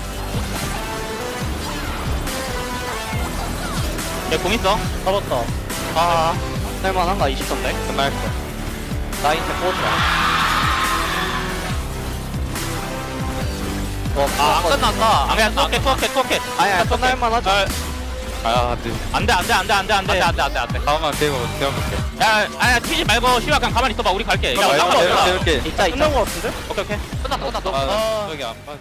얘공 있어? 잡았다. 아, 할만한가 20선데? 끝날 거. 나인테 포즈라. 안 끝났다. 그냥 투어해. 아니야, 끝날만하죠. 안돼. 다음만 세워볼게. 야, 튀지 말고 시와 그냥 가만히 있어봐. 우리 갈게. 야, 있다. 끝난 거 같은데? 오케이. 끝났어. 저기 안 봐.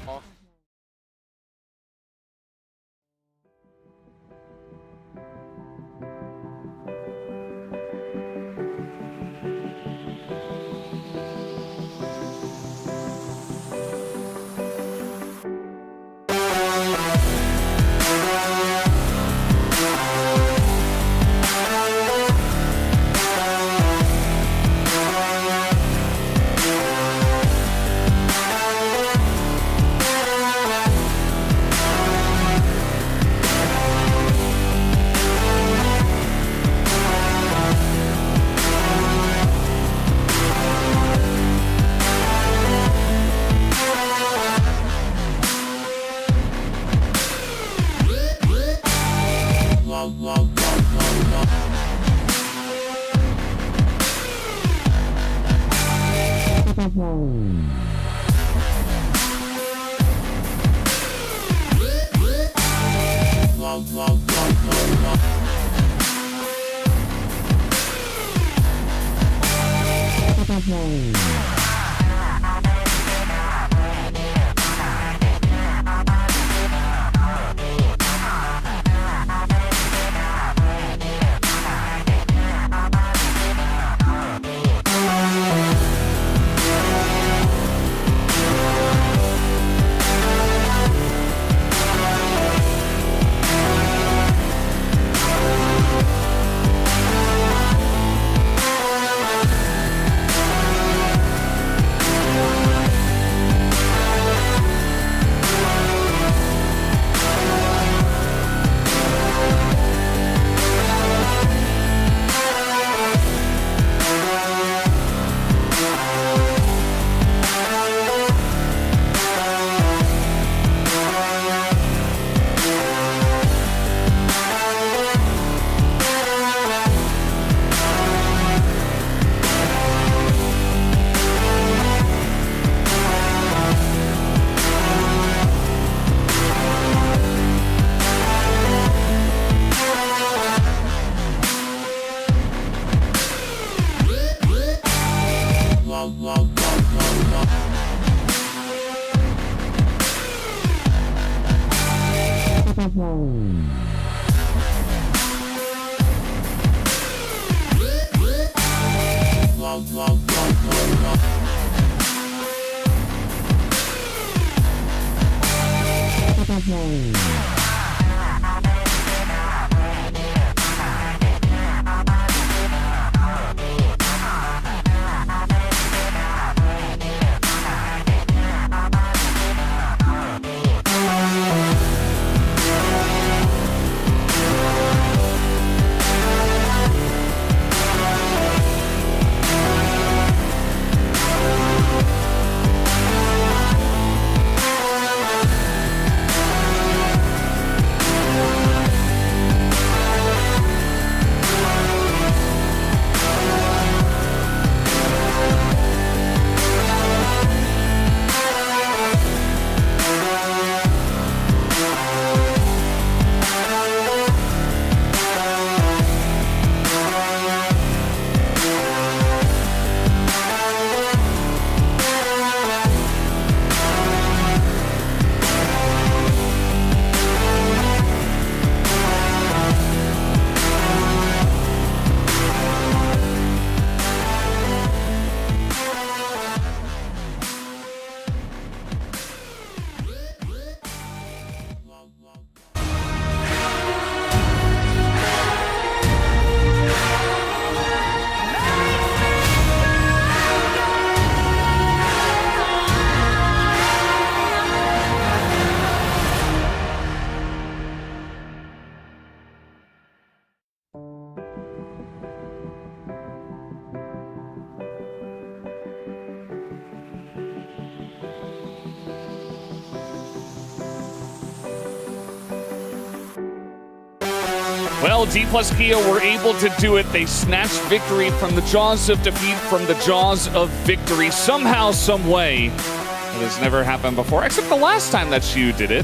Well, D plus Kia were able to do it. They snatched victory from the jaws of defeat, from the jaws of victory, somehow, some way. It has never happened before, except the last time that Shu did it,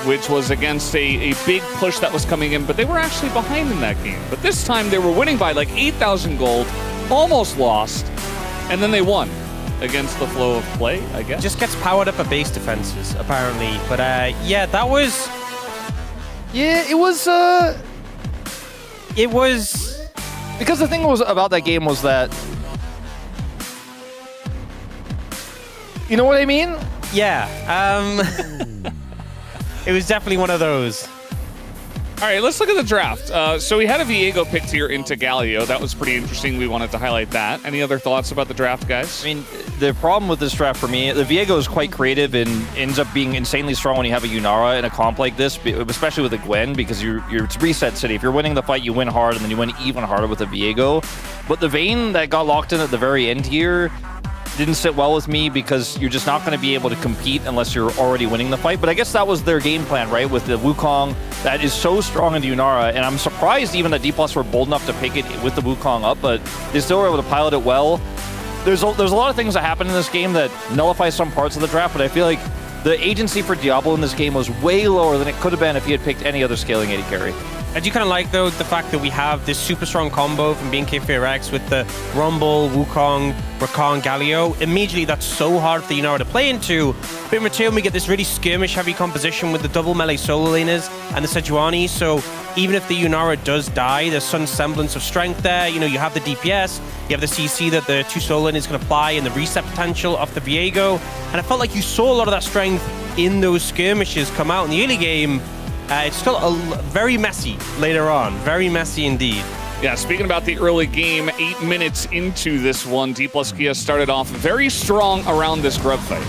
which was against a big push that was coming in, but they were actually behind in that game. But this time they were winning by like 8,000 gold, almost lost, and then they won against the flow of play, I guess. Just gets powered up at base defenses, apparently. But yeah, that was... Yeah, it was... It was... Because the thing was about that game was that... You know what I mean? Yeah. It was definitely one of those. All right, let's look at the draft. So we had a Viego picked here into Galio. That was pretty interesting. We wanted to highlight that. Any other thoughts about the draft, guys? I mean, the problem with this draft for me, the Viego is quite creative and ends up being insanely strong when you have a Yunara in a comp like this, especially with a Gwen, because you're reset city. If you're winning the fight, you win hard, and then you win even harder with a Viego. But the Vayne that got locked in at the very end here didn't sit well with me because you're just not going to be able to compete unless you're already winning the fight. But I guess that was their game plan, right? With the Wukong that is so strong into Yunara. And I'm surprised even that D+ were bold enough to pick it with the Wukong up, but they still were able to pilot it well. There's a lot of things that happen in this game that nullify some parts of the draft, but I feel like the agency for Diablo in this game was way lower than it could have been if he had picked any other scaling AD carry. I do kind of like, though, the fact that we have this super strong combo from BNK4X with the Rumble, Wukong, Rakan, Galio. Immediately, that's so hard for the Yunara to play into. But in return, we get this really skirmish-heavy composition with the double melee solo laners and the Sejuani. So even if the Yunara does die, there's some semblance of strength there. You know, you have the DPS, you have the CC that the two solo laners can apply, and the reset potential of the Viego. And I felt like you saw a lot of that strength in those skirmishes come out in the early game. It's still very messy later on. Very messy indeed. Yeah, speaking about the early game, 8 minutes into this one, D+ Kia started off very strong around this grub fight.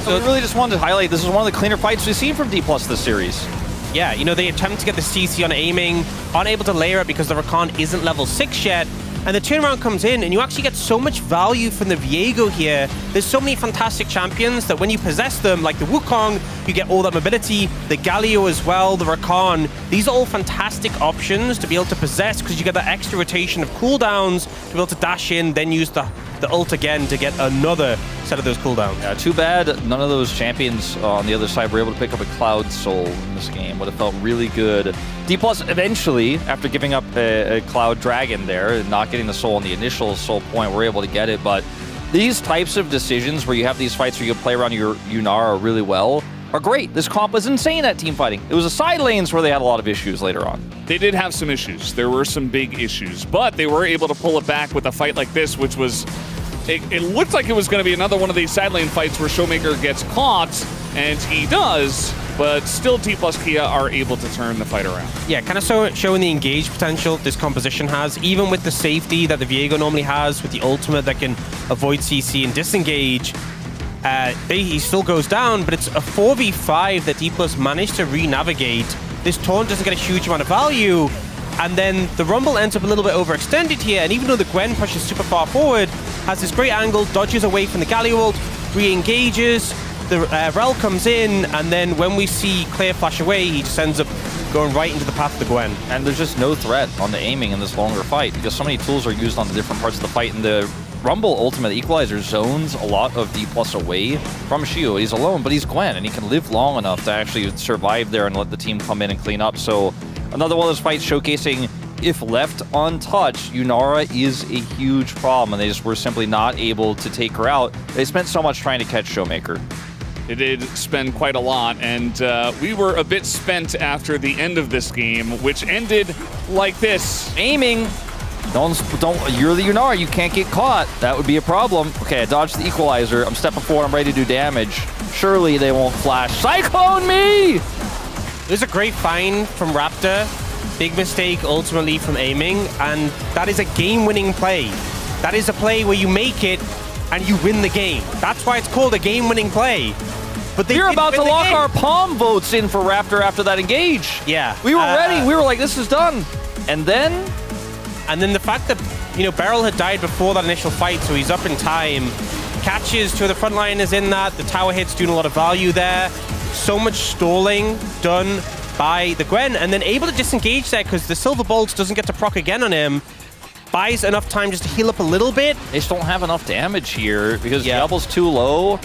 So I really just wanted to highlight, this is one of the cleaner fights we've seen from D+ this series. Yeah, you know, they attempt to get the CC on aiming, unable to layer it because the Rakan isn't level 6 yet. And the turnaround comes in, and you actually get so much value from the Viego here. There's so many fantastic champions that when you possess them, like the Wukong, you get all that mobility, the Galio as well, the Rakan. These are all fantastic options to be able to possess because you get that extra rotation of cooldowns to be able to dash in, then use the ult again to get another set of those cooldowns. Yeah, too bad none of those champions on the other side were able to pick up a Cloud Soul in this game. Would have felt really good. D+ eventually, after giving up a Cloud Dragon there and not getting the soul on the initial soul point, were able to get it. But these types of decisions where you have these fights where you can play around your Yunara really well are great. This comp was insane at team fighting. It was the side lanes where they had a lot of issues later on. They did have some issues. There were some big issues, but they were able to pull it back with a fight like this, which was... It looked like it was going to be another one of these side lane fights where Showmaker gets caught, and he does, but still D+ Kia are able to turn the fight around. Yeah, kind of showing the engage potential this composition has, even with the safety that the Viego normally has, with the ultimate that can avoid CC and disengage. He still goes down, but it's a 4v5 that D+ managed to re-navigate. This taunt doesn't get a huge amount of value, and then the Rumble ends up a little bit overextended here, and even though the Gwen pushes super far forward, has this great angle, dodges away from the Galio ult, re-engages, the Rel comes in, and then when we see Clear flash away, he just ends up going right into the path of the Gwen. And there's just no threat on the aiming in this longer fight because so many tools are used on the different parts of the fight, and the Rumble Ultimate Equalizer zones a lot of D+ away from Shio. He's alone, but he's Gwen, and he can live long enough to actually survive there and let the team come in and clean up. So another one of those fights showcasing, if left untouched, Yunara is a huge problem, and they just were simply not able to take her out. They spent so much trying to catch Showmaker. They did spend quite a lot, and we were a bit spent after the end of this game, which ended like this. Aiming. Don't, you're the Yunara, you can't get caught. That would be a problem. Okay, I dodged the equalizer. I'm stepping forward, I'm ready to do damage. Surely they won't flash. Cyclone me! There's a great find from Raptor. Big mistake ultimately from aiming, and that is a game-winning play. That is a play where you make it and you win the game. That's why it's called a game-winning play. But we're about to lock our palm votes in for Raptor after that engage. Yeah. We were ready. We were like, this is done. And then the fact that, you know, Beryl had died before that initial fight, so he's up in time. Catches two of the frontliners in that. The tower hit's doing a lot of value there. So much stalling done by the Gwen, and then able to disengage there because the Silver Bolt doesn't get to proc again on him. Buys enough time just to heal up a little bit. They just don't have enough damage here because Diablo's too low.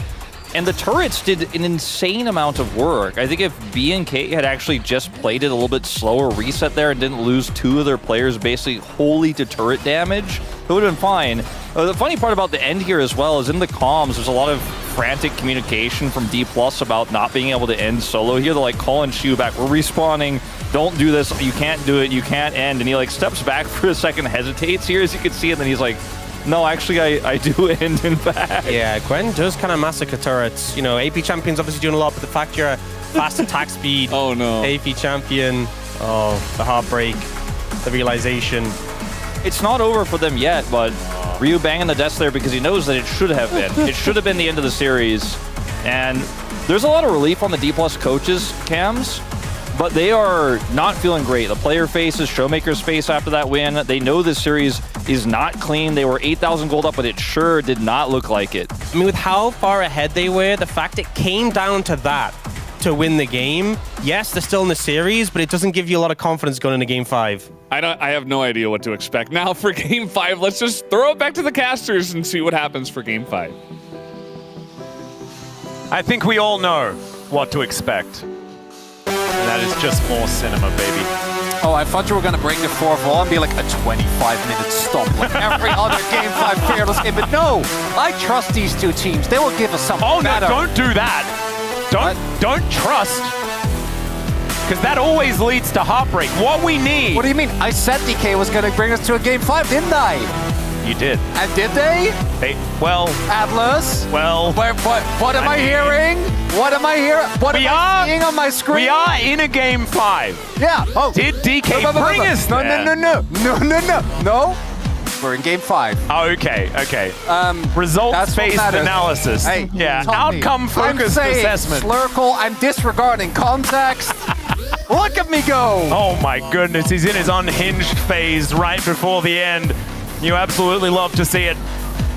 And the turrets did an insane amount of work. I think if BNK had actually just played it a little bit slower, reset there, and didn't lose 2 of their players basically wholly to turret damage, it would have been fine. The funny part about the end here as well is in the comms, there's a lot of frantic communication from D+ about not being able to end solo here. They're like calling Shu back, we're respawning, don't do this, you can't do it, you can't end. And he like steps back for a second, hesitates here as you can see, and then he's like, no, actually, I do end in fact. Yeah, Gwen does kind of massacre turrets. You know, AP Champion's obviously doing a lot, but the fact you're a fast attack speed, oh no, AP Champion, oh, the heartbreak, the realization. It's not over for them yet, but Ryu banging the desk there because he knows that it should have been. It should have been the end of the series. And there's a lot of relief on the D+ coaches' cams, but they are not feeling great. The player faces, Showmaker's face after that win. They know this series is not clean. They were 8,000 gold up, but it sure did not look like it. I mean, with how far ahead they were, the fact it came down to that to win the game, yes, they're still in the series, but it doesn't give you a lot of confidence going into Game 5. I have no idea what to expect now for Game 5. Let's just throw it back to the casters and see what happens for Game 5. I think we all know what to expect. And that is just more cinema, baby. Oh, I thought you were going to bring the 4-0 and be like a 25-minute stop like every other Game 5 fearless game. But no, I trust these two teams. They will give us something better. No, don't do that. Don't trust. Because that always leads to heartbreak. What we need... What do you mean? I said DK was going to bring us to a Game 5, didn't I? You did. And did they? Well... Atlas? Well... What am I hearing? What am I hearing? What am I seeing on my screen? We are in a Game 5. Yeah. Oh. Did DK bring us there? No. We're in Game 5. Oh, okay. Results-based analysis. Hey, yeah. Outcome-focused assessment. Slurkle, I'm disregarding context. Look at me go. Oh my goodness, he's in his unhinged phase right before the end. You absolutely love to see it.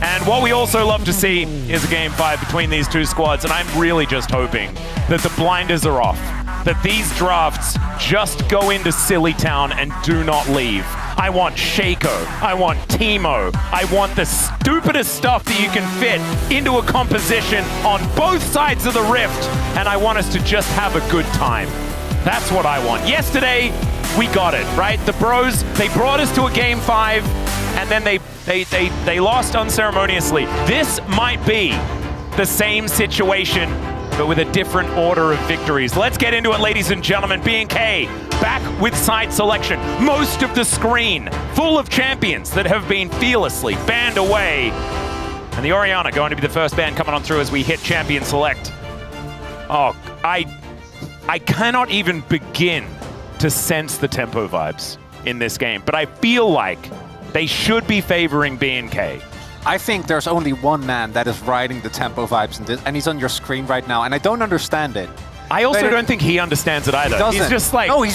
And what we also love to see is a Game 5 between these two squads, and I'm really just hoping that the blinders are off, that these drafts just go into Silly Town and do not leave. I want Shaco, I want Teemo, I want the stupidest stuff that you can fit into a composition on both sides of the rift, and I want us to just have a good time. That's what I want. Yesterday, we got it, right? The bros, they brought us to a Game 5, and then they lost unceremoniously. This might be the same situation, but with a different order of victories. Let's get into it, ladies and gentlemen. BNK back with side selection. Most of the screen full of champions that have been fearlessly banned away. And the Orianna going to be the first ban coming on through as we hit champion select. Oh, I cannot even begin to sense the tempo vibes in this game, but I feel like they should be favoring BNK. I think there's only one man that is riding the tempo vibes in this, and he's on your screen right now, and I don't understand it. I also don't think he understands it either. He's just like... No, he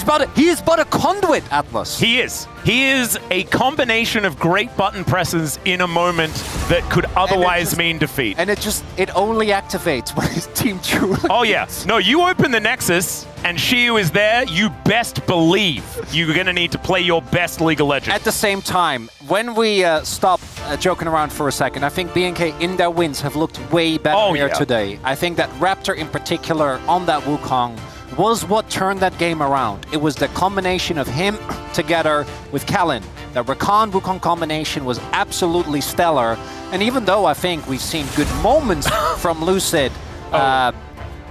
is but a conduit, Atlas. He is. He is a combination of great button presses in a moment that could otherwise mean defeat. And it only activates when his team truly... Oh yeah. No, you open the Nexus and Shiyu is there, you best believe you're going to need to play your best League of Legends. At the same time, when we stop joking around for a second, I think BNK in their wins have looked way better here today. I think that Raptor in particular on that Wukong was what turned that game around. It was the combination of him together with Kalin. The Rakan-Wukong combination was absolutely stellar. And even though I think we've seen good moments from Lucid,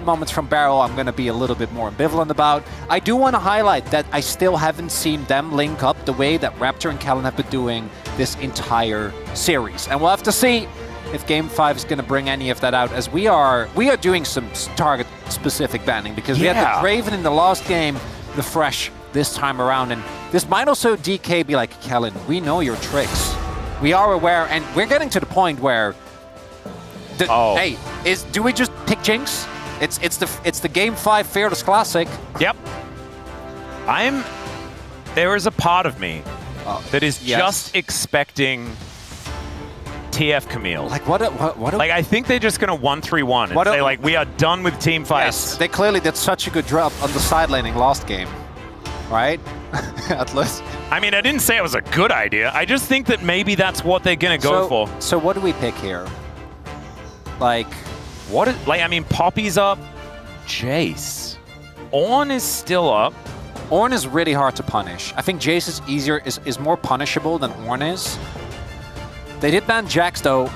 moments from Barrel I'm going to be a little bit more ambivalent about. I do want to highlight that I still haven't seen them link up the way that Raptor and Kalin have been doing this entire series. And we'll have to see if Game 5 is going to bring any of that out, as we are doing some target-specific banning, because we had the Draven in the last game, the Fresh this time around, and this might also DK be like, Kalin, we know your tricks. We are aware, and we're getting to the point where, hey, do we just pick Jinx? It's the Game 5 Fearless Classic. Yep. There is a part of me that is just expecting TF Camille? Like what? Like I think they're just gonna 1-3-1 and say like we are done with team fights. Yes, they clearly did such a good job on the side laning last game, right? At least. I mean, I didn't say it was a good idea. I just think that maybe that's what they're gonna go for. So what do we pick here? Like, what? I mean, Poppy's up, Jace, Ornn is still up. Ornn is really hard to punish. I think Jace is easier, is more punishable than Ornn is. They did ban Jax though.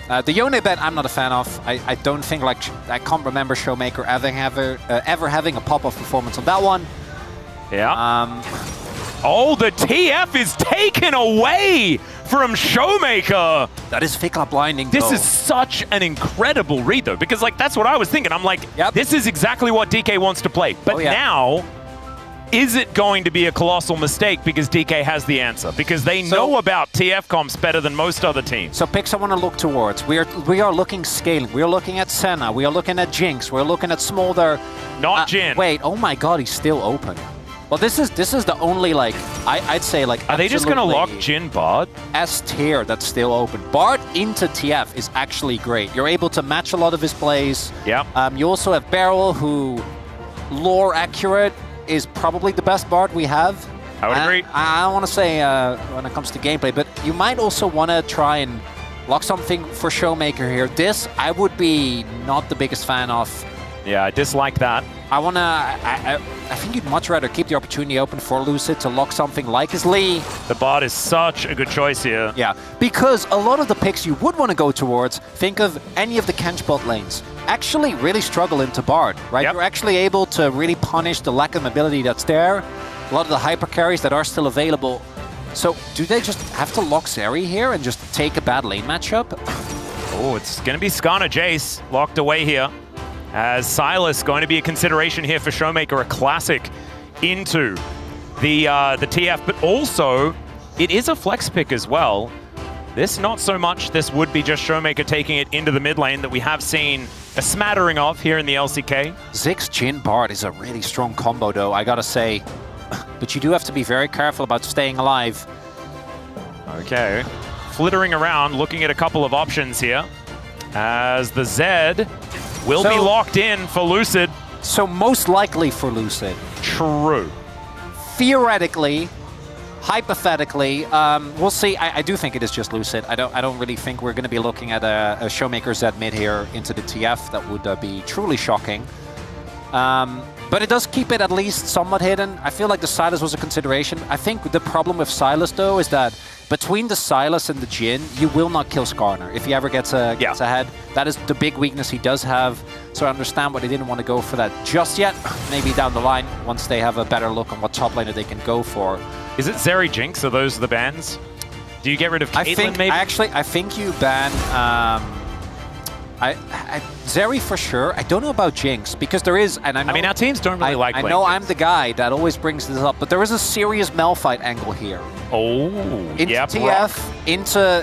The Yone ban I'm not a fan of. I don't think like I can't remember Showmaker ever having a pop-off performance on that one. Yeah. Oh, the TF is taken away from Showmaker. That is Fikla blinding. This is such an incredible read though, because like that's what I was thinking. I'm like, this is exactly what DK wants to play. But now, is it going to be a colossal mistake because DK has the answer? Because they know about TF comps better than most other teams. So picks I want to look towards. We are looking scaling. We are looking at Senna. We are looking at Jinx. We're looking at Smolder. Not Jhin. Wait, oh my god, he's still open. Well, this is the only like I'd say like. Are they just gonna lock Jhin Bard? S tier that's still open. Bard into TF is actually great. You're able to match a lot of his plays. Yeah. You also have Beryl, who lore accurate is probably the best Bard we have. I would agree. I don't want to say when it comes to gameplay, but you might also want to try and lock something for Showmaker here. This I would be not the biggest fan of. Yeah, I dislike that. I think you'd much rather keep the opportunity open for Lucid to lock something like his Lee. The bot is such a good choice here. Yeah, because a lot of the picks you would want to go towards, think of any of the Kench bot lanes, actually really struggle into Bard, right? You're actually able to really punish the lack of mobility that's there, a lot of the hyper carries that are still available. So do they just have to lock Zeri here and just take a bad lane matchup? Oh, it's going to be Skarner Jace locked away here. As Silas going to be a consideration here for Showmaker, a classic into the TF, but also it is a flex pick as well. This not so much. This would be just Showmaker taking it into the mid lane that we have seen a smattering of here in the LCK. Ziggs Jhin Bard is a really strong combo though, I gotta say. But you do have to be very careful about staying alive. Okay, flittering around, looking at a couple of options here. As the Zed will be locked in for Lucid. So most likely for Lucid. True. Theoretically, hypothetically, we'll see. I do think it is just Lucid. I don't really think we're going to be looking at a Showmaker Zed mid here into the TF. That would be truly shocking. But it does keep it at least somewhat hidden. I feel like the Sylas was a consideration. I think the problem with Sylas though is that between the Sylas and the Jhin, you will not kill Skarner if he ever gets ahead. That is the big weakness he does have. So I understand why they didn't want to go for that just yet. Maybe down the line, once they have a better look on what top laner they can go for. Is it Zeri Jinx? Are those the bans? Do you get rid of Caitlyn maybe? I think you ban... Zeri for sure. I don't know about Jinx because there is, and I mean our teams don't really like. I know I'm the guy that always brings this up, but there is a serious Malphite angle here. Oh, into TF, into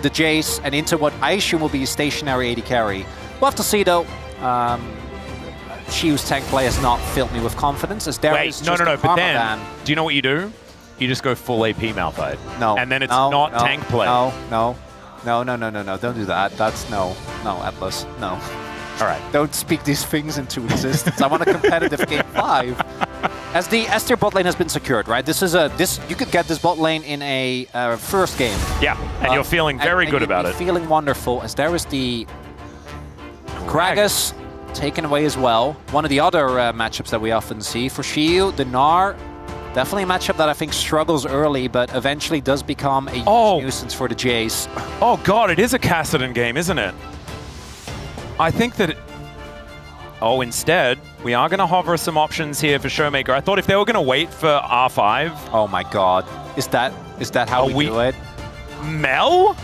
the Jace, and into what I assume will be a stationary AD carry. We'll have to see though. Shiu's tank play has not filled me with confidence. As there is no. just But then, ban. do you know what you do? You just go full AP Malphite. No, and then it's not tank play. No. Don't do that. That's no, Atlas, no. All right. Don't speak these things into existence. I want a competitive game 5. As the S tier bot lane has been secured, right? You could get this bot lane in a first game. Yeah, and you're feeling very good about it. Feeling wonderful. As there is the Gragas taken away as well. One of the other matchups that we often see for Shiu, the Gnar. Definitely a matchup that I think struggles early, but eventually does become a huge nuisance for the Jace. Oh god, it is a Kassadin game, isn't it? I think that... instead, we are going to hover some options here for Showmaker. I thought if they were going to wait for R5... Oh my god. Is that how we do it? Mel?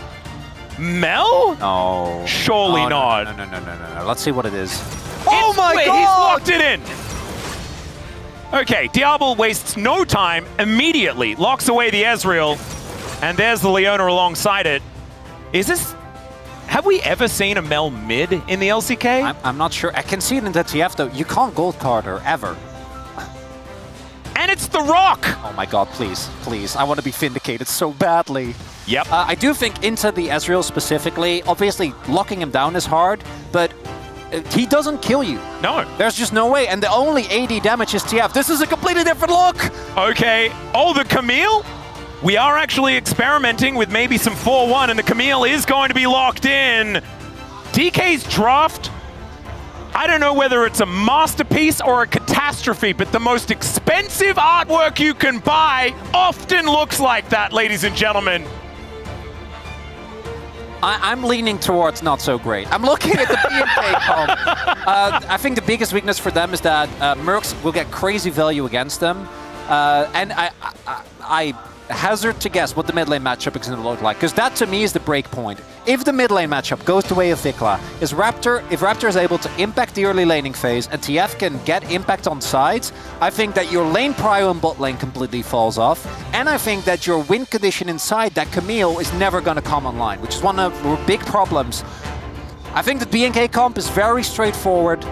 Mel? No. Surely not. No. Let's see what it is. Oh my god! He's locked it in! Okay, Diablo wastes no time, immediately locks away the Ezreal, and there's the Leona alongside it. Is this... Have we ever seen a Mel mid in the LCK? I'm not sure. I can see it in the TF though. You can't gold card her, ever. And it's the Rock! Oh my god, please, please. I want to be vindicated so badly. Yep. I do think into the Ezreal specifically, obviously locking him down is hard, but he doesn't kill you. No. There's just no way, and the only AD damage is TF. This is a completely different look! Okay. Oh, the Camille? We are actually experimenting with maybe some 4-1, and the Camille is going to be locked in. DK's draft, I don't know whether it's a masterpiece or a catastrophe, but the most expensive artwork you can buy often looks like that, ladies and gentlemen. I'm leaning towards not so great. I'm looking at the BNK comp. I think the biggest weakness for them is that Mercs will get crazy value against them. And I hazard to guess what the mid lane matchup is going to look like, because that to me is the break point. If the mid lane matchup goes the way of Vikla, if Raptor is able to impact the early laning phase and TF can get impact on sides, I think that your lane prio and bot lane completely falls off, and I think that your win condition inside that Camille is never going to come online, which is one of our big problems. I think the BNK comp is very straightforward,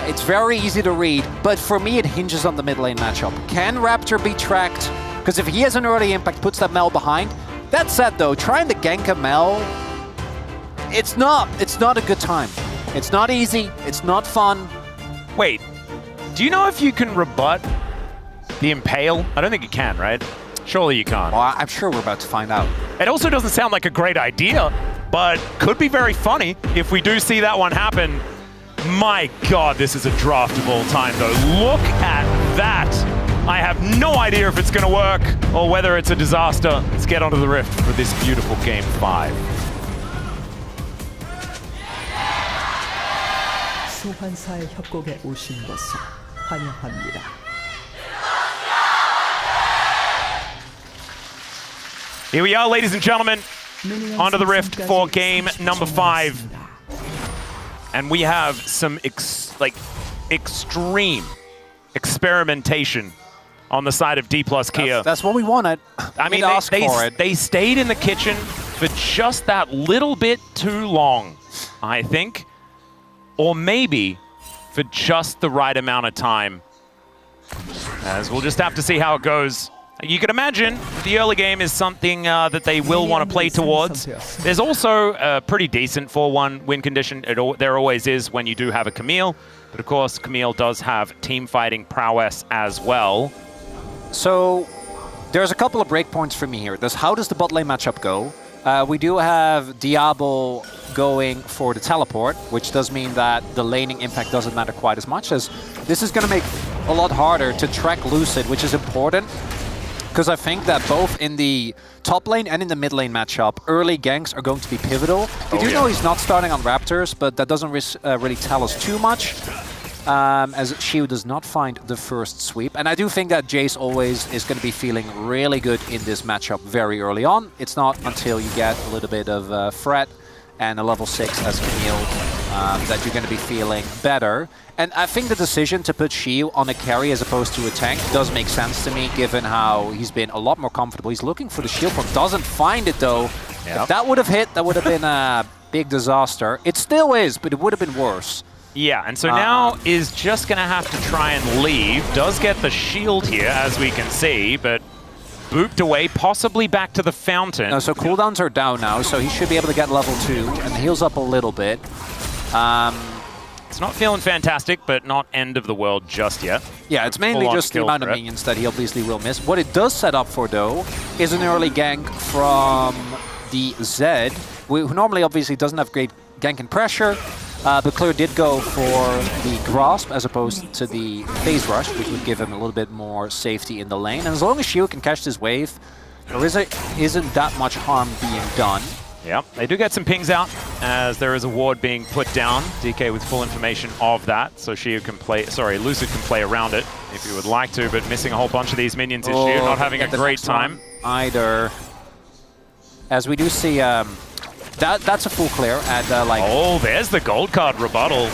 it's very easy to read, but for me it hinges on the mid lane matchup. Can Raptor be tracked? Because if he has an early impact, puts that Mel behind. That said though, trying to gank a Mel, it's not a good time. It's not easy, it's not fun. Wait, do you know if you can rebut the Impale? I don't think you can, right? Surely you can't. Well, I'm sure we're about to find out. It also doesn't sound like a great idea, but could be very funny if we do see that one happen. My God, this is a draft of all time though. Look at that. I have no idea if it's going to work or whether it's a disaster. Let's get onto the Rift for this beautiful Game 5. 소환사의 협곡에 오신 것을 환영합니다. Here we are, ladies and gentlemen, onto the Rift for game number 5. And we have some extreme experimentation on the side of D+ Kia. That's what we wanted. I mean, they stayed in the kitchen for just that little bit too long, I think. Or maybe for just the right amount of time. As we'll just have to see how it goes. You can imagine the early game is something that they will want to play towards. There's also a pretty decent 4-1 win condition. There always is when you do have a Camille. But of course, Camille does have team fighting prowess as well. So there's a couple of breakpoints for me here. How does the bot lane matchup go? We do have Diablo going for the teleport, which does mean that the laning impact doesn't matter quite as much, as this is going to make a lot harder to track Lucid, which is important. Because I think that both in the top lane and in the mid lane matchup, early ganks are going to be pivotal. We do know he's not starting on Raptors, but that doesn't really tell us too much, as Shiu does not find the first sweep. And I do think that Jace always is going to be feeling really good in this matchup very early on. It's not until you get a little bit of Fret and a level 6 as Camille that you're going to be feeling better. And I think the decision to put Shiu on a carry as opposed to a tank does make sense to me, given how he's been a lot more comfortable. He's looking for the shield pump, doesn't find it though. Yep. If that would have hit, that would have been a big disaster. It still is, but it would have been worse. Yeah, and so now is just going to have to try and leave. Does get the shield here, as we can see, but booped away, possibly back to the fountain. No, so cooldowns are down now, so he should be able to get level 2 and heals up a little bit. It's not feeling fantastic, but not end of the world just yet. Yeah, it's mainly just the amount of minions that he obviously will miss. What it does set up for, though, is an early gank from the Zed, who normally obviously doesn't have great gank and pressure, but Clear did go for the Grasp as opposed to the Phase Rush, which would give him a little bit more safety in the lane. And as long as Shiu can catch this wave, there isn't that much harm being done. Yeah, they do get some pings out as there is a ward being put down. DK with full information of that, so Shiu can play, Lucid can play around it if he would like to, but missing a whole bunch of these minions is Shiu, not having a great time. Either. As we do see, that's a full clear at like... Oh, there's the gold card rebuttal.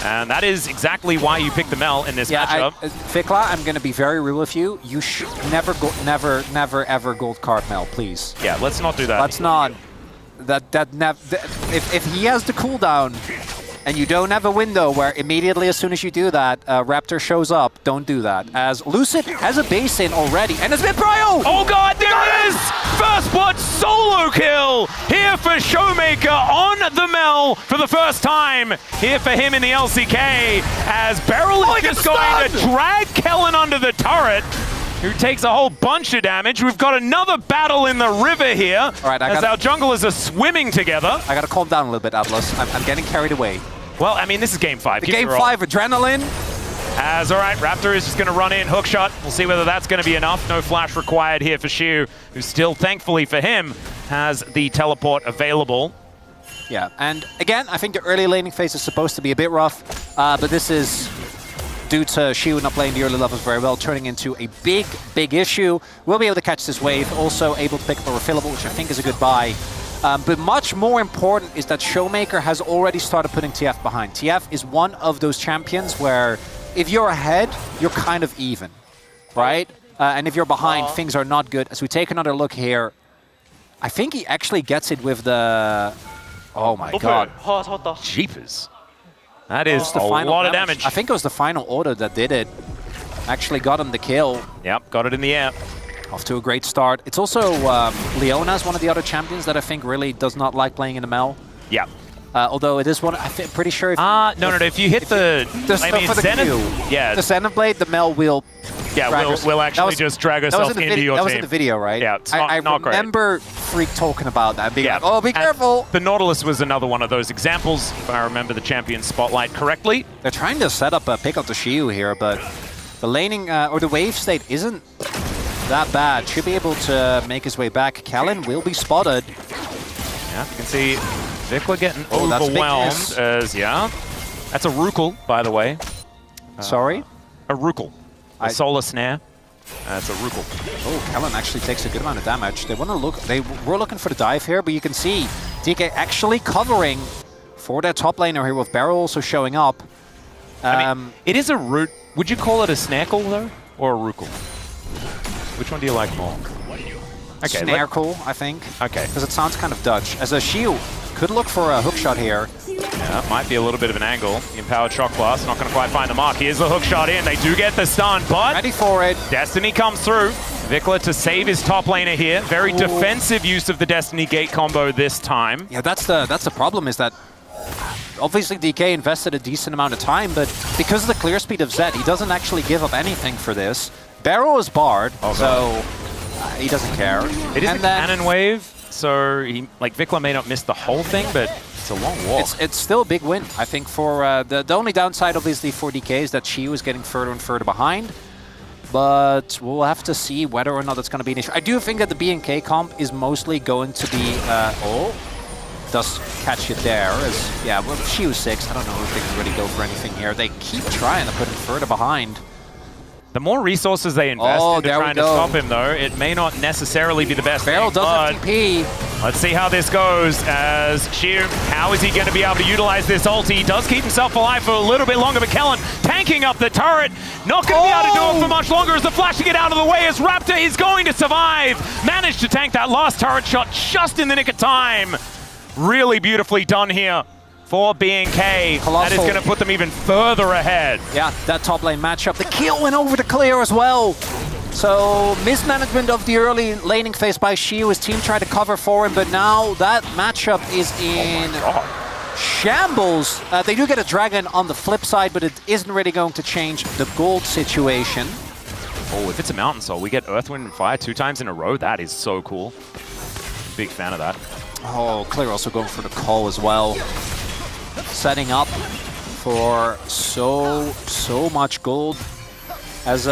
And that is exactly why you picked the Mel in this matchup. Vikla, I'm going to be very real with you. You should never ever gold card Mel, please. Yeah, let's not do that. Let's not. If he has the cooldown, And you don't have a window where immediately as soon as you do that, Raptor shows up. Don't do that. As Lucid has a base in already, and it's been Prio! Oh god, there it is! First blood solo kill here for Showmaker on the Mel for the first time. Here for him in the LCK as Beryl is just going to drag Kellen under the turret, who takes a whole bunch of damage. We've got another battle in the river here. All right, as our junglers are swimming together. I gotta calm down a little bit, Atlas. I'm getting carried away. Well, I mean, this is game 5. The game 5 adrenaline. As, all right, Raptor is just going to run in, hook shot. We'll see whether that's going to be enough. No flash required here for Xiu, who still, thankfully for him, has the teleport available. Yeah, and again, I think the early laning phase is supposed to be a bit rough, but this is due to Xiu not playing the early levels very well, turning into a big issue. We'll be able to catch this wave, also able to pick up a refillable, which I think is a good buy. But much more important is that Showmaker has already started putting TF behind. TF is one of those champions where if you're ahead, you're kind of even, right? And if you're behind, things are not good. As we take another look here, I think he actually gets it with the... Oh my god. Jeepers. That is a lot of damage. I think it was the final order that did it. Actually got him the kill. Yep, got it in the air. Off to a great start. It's also Leona's one of the other champions that I think really does not like playing in the Mel. Yeah. Although it is one, I'm pretty sure if... no, if you hit the Zenith... Yeah. The Zenith Blade, the Mel will... Yeah, we'll actually just drag ourselves into your team. That was in the video, right? Yeah, it's I not great. I remember Freak talking about that, being like, oh, be careful! The Nautilus was another one of those examples, if I remember the champion spotlight correctly. They're trying to set up a pick up to Xiu here, but the laning, or the wave state isn't that bad. Should be able to make his way back. Kellen will be spotted. Yeah, you can see Vikla getting overwhelmed as, that's a Rukul, by the way. Sorry? A Rukul. A solar snare. That's a Rukul. Oh, Kellen actually takes a good amount of damage. They were looking for the dive here, but you can see DK actually covering for their top laner here with Beryl also showing up. I mean, it is a root. Would you call it a snackle though, or a Rukul? Which one do you like more? Okay, Snarecle, I think. Okay. Because it sounds kind of Dutch. As a Xiu could look for a hook shot here. Yeah, might be a little bit of an angle. The Empowered Shock Blast, not going to quite find the mark. Here's the hook shot in. They do get the stun, but... Ready for it. Destiny comes through. Vikla to save his top laner here. Very defensive use of the Destiny Gate combo this time. Yeah, that's the problem is that obviously DK invested a decent amount of time, but because of the clear speed of Zed, he doesn't actually give up anything for this. Barrow is barred, so he doesn't care. It is a cannon wave, so he, Vikla may not miss the whole thing, but it's a long walk. It's still a big win, I think, for the only downside, obviously, for DK is that Xiu is getting further and further behind. But we'll have to see whether or not it's going to be an issue. I do think that the BNK comp is mostly going to be... does catch it there. Well, Xiu's 6. I don't know if they can really go for anything here. They keep trying to put him further behind. The more resources they invest into trying to stop him, though, it may not necessarily be the best. Barrel does have TP. Let's see how this goes as Xiu, how is he going to be able to utilize this ulti? He does keep himself alive for a little bit longer, but Kellen tanking up the turret. Not going to be able to do it for much longer as the flashing it out of the way as Raptor is going to survive. Managed to tank that last turret shot just in the nick of time. Really beautifully done here for BNK. Colossal. That is going to put them even further ahead. Yeah, that top lane matchup. The kill went over to clear as well. So mismanagement of the early laning phase by Xiu. His team tried to cover for him, but now that matchup is in shambles. They do get a dragon on the flip side, but it isn't really going to change the gold situation. Oh, if it's a Mountain Soul, we get Earth, Wind, and Fire 2 times in a row. That is so cool. Big fan of that. Oh, Clear also going for the call as well. Setting up for so much gold. As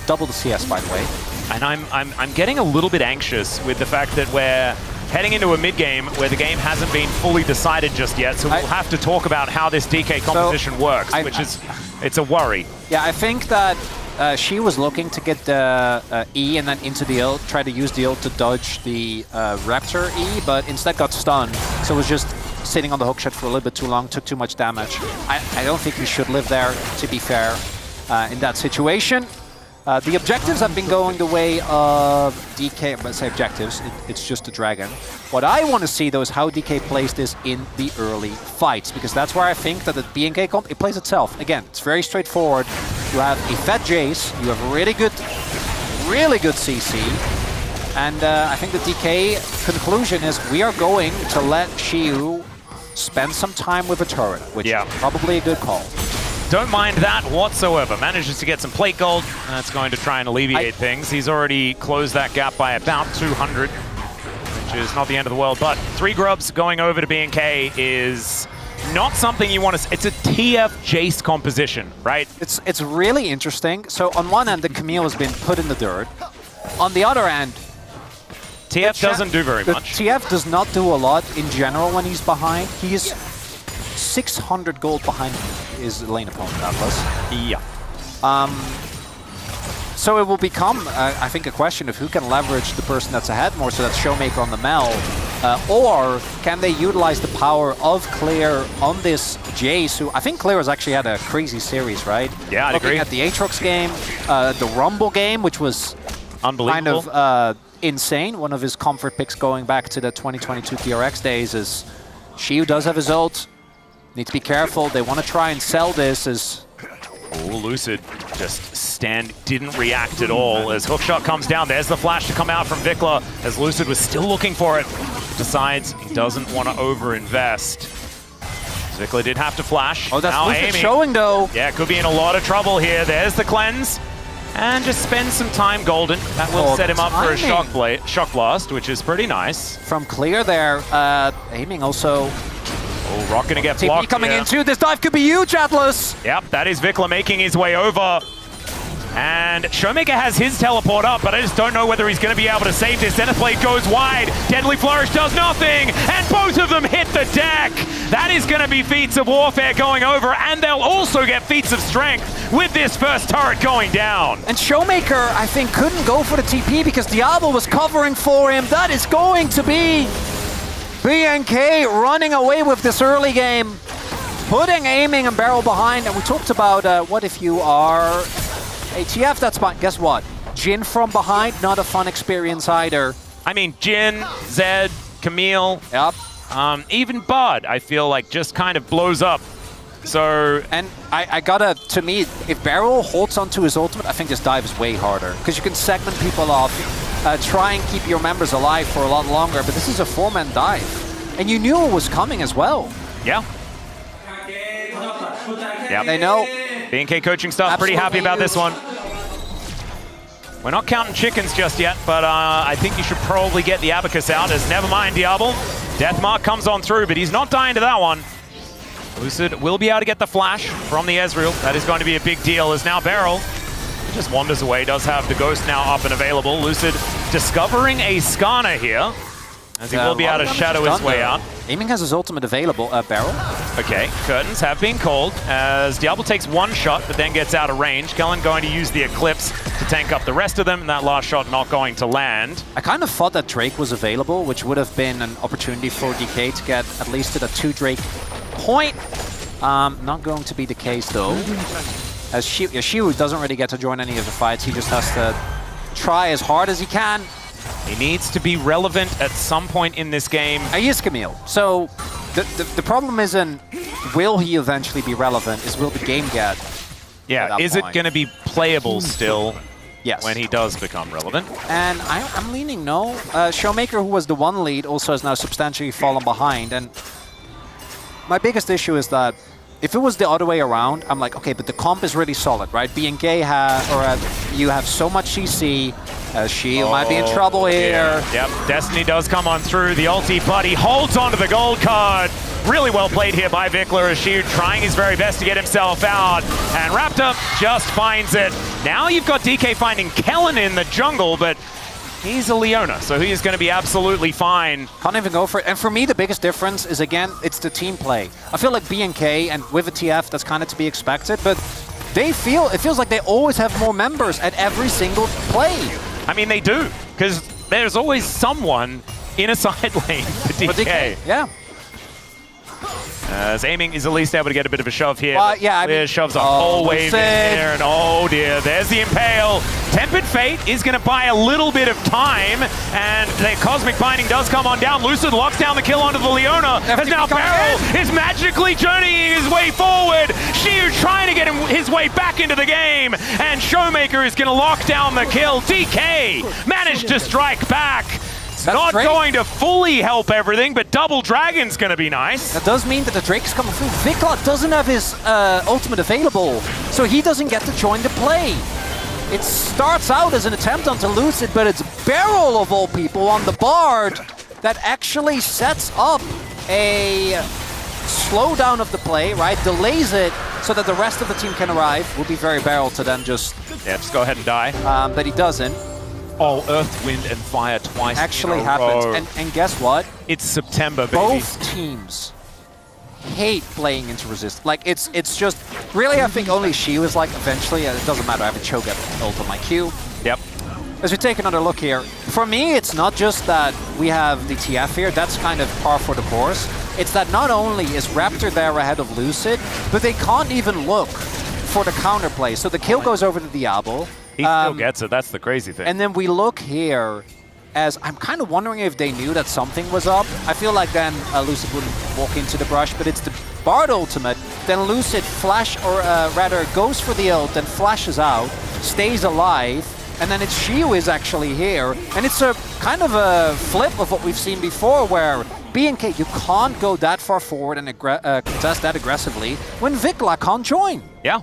double the CS, by the way. And I'm getting a little bit anxious with the fact that we're heading into a mid-game where the game hasn't been fully decided just yet, so we'll have to talk about how this DK composition works, which is, it's a worry. Yeah, I think that she was looking to get the E and then into the ult, try to use the ult to dodge the Raptor E, but instead got stunned, so was just sitting on the hookshot for a little bit too long, took too much damage. I don't think he should live there, to be fair, in that situation. The objectives have been going the way of DK. Let's say objectives, it's just a dragon. What I want to see, though, is how DK plays this in the early fights, because that's where I think that the BNK comp, it plays itself. Again, it's very straightforward. You have a fat Jace, you have really good CC, and I think the DK conclusion is we are going to let Xiu spend some time with a turret, which is probably a good call. Don't mind that whatsoever. Manages to get some plate gold. That's going to try and alleviate things. He's already closed that gap by about 200, which is not the end of the world. But 3 grubs going over to BNK is not something you want to... It's a TF Jace composition, right? It's really interesting. So on one end, the Camille has been put in the dirt. On the other end, TF doesn't do very much. TF does not do a lot in general when he's behind. He is 600 gold behind his lane opponent, Atlas. Yeah. So it will become, I think, a question of who can leverage the person that's ahead more, so that's Showmaker on the Mel, or can they utilize the power of Clear on this Jace, who I think Clear has actually had a crazy series, right? Yeah, I'd agree. Looking at the Aatrox game, the Rumble game, which was unbelievable. Kind of insane. One of his comfort picks going back to the 2022 TRX days is Xiu does have his ult. Need to be careful. They want to try and sell this as... Oh, Lucid just didn't react at all as Hookshot comes down. There's the flash to come out from Vikla as Lucid was still looking for it. Decides he doesn't want to over-invest. Vikla did have to flash. Oh, that's now Lucid aiming. showing, though. Yeah, could be in a lot of trouble here. There's the cleanse. And just spend some time golden. That will set him up for a shock blast, which is pretty nice. From Clear there, aiming also... Oh, Rock gonna get TP blocked. coming in too. This dive could be huge, Atlas. Yep, that is Vikla making his way over. And Showmaker has his teleport up, but I just don't know whether he's going to be able to save this. Zenith Blade goes wide. Deadly Flourish does nothing. And both of them hit the deck. That is going to be feats of warfare going over. And they'll also get feats of strength with this first turret going down. And Showmaker, I think, couldn't go for the TP because Diablo was covering for him. That is going to be BNK running away with this early game. Putting aiming and barrel behind. And we talked about what if you are... ATF, that's fine. Guess what? Jin from behind, not a fun experience either. I mean, Jin, Zed, Camille, even Bud, I feel like just kind of blows up. So... And I gotta, to me, if Barrel holds onto his ultimate, I think this dive is way harder. Because you can segment people off, try and keep your members alive for a lot longer, but this is a 4-man dive. And you knew it was coming as well. Yeah. Yeah. They know. BNK coaching staff pretty happy about this one. We're not counting chickens just yet, but I think you should probably get the Abacus out as never mind Diablo. Deathmark comes on through, but he's not dying to that one. Lucid will be able to get the flash from the Ezreal. That is going to be a big deal as now Beryl just wanders away, does have the Ghost now up and available. Lucid discovering a Skarner here, as he will be able to shadow his way out. Aiming has his ultimate available, Barrel. Okay, curtains have been called as Diablo takes one shot but then gets out of range. Kellen going to use the Eclipse to tank up the rest of them, and that last shot not going to land. I kind of thought that Drake was available, which would have been an opportunity for DK to get at least to the 2 Drake point. Not going to be the case though. As Xiu doesn't really get to join any of the fights, he just has to try as hard as he can. He needs to be relevant at some point in this game. He is Camille. So the problem isn't will he eventually be relevant, is will the game get? Yeah, is it going to be playable still? Yes. When he does become relevant? And I'm leaning no. Showmaker, who was the 1 lead, also has now substantially fallen behind. And my biggest issue is that if it was the other way around, I'm like, okay, but the comp is really solid, right? BNK you have so much CC. Xiu might be in trouble here. Yeah. Yep, Destiny does come on through. The ulti buddy holds onto the gold card. Really well played here by Vikla as Xiu trying his very best to get himself out. And Raptor just finds it. Now you've got DK finding Kellen in the jungle, but he's a Leona, so he is going to be absolutely fine. Can't even go for it. And for me, the biggest difference is, again, it's the team play. I feel like BNK and with a TF, that's kind of to be expected, but it feels like they always have more members at every single play. I mean, they do, because there's always someone in a side lane for DK. Yeah. As aiming is at least able to get a bit of a shove here. Yeah, Shoves a whole wave in here, and oh dear, there's the Impale. Tempered Fate is going to buy a little bit of time, and the Cosmic Binding does come on down. Lucid locks down the kill onto the Leona, as now Beryl is magically journeying his way forward. Shiu trying to get his way back into the game, and Showmaker is going to lock down the kill. DK managed to strike back. Not going to fully help everything, but Double Dragon's going to be nice. That does mean that the Drake's coming through. Vikla doesn't have his ultimate available, so he doesn't get to join the play. It starts out as an attempt onto Lucid, but it's Beryl of all people on the Bard that actually sets up a slowdown of the play, right? Delays it so that the rest of the team can arrive. Would be very Beryl to then just go ahead and die. But he doesn't. Oh, Earth, Wind, and Fire twice actually in a happens. row. And guess what? It's September, baby. Both teams hate playing into resist. Like, it's just, really, I think only Shiu is like, eventually, it doesn't matter, I have a choke ult on my Q. Yep. As we take another look here, for me, it's not just that we have the TF here, that's kind of par for the course. It's that not only is Raptor there ahead of Lucid, but they can't even look for the counterplay. So the kill goes over to Diablo. He still gets it, that's the crazy thing. And then we look here, as I'm kind of wondering if they knew that something was up. I feel like then Lucid wouldn't walk into the brush, but it's the Bard ultimate. Then Lucid rather goes for the ult, then flashes out, stays alive, and then it's Shiu is actually here. And it's a kind of a flip of what we've seen before, where BNK, you can't go that far forward and contest that aggressively when Vikla can't join. Yeah.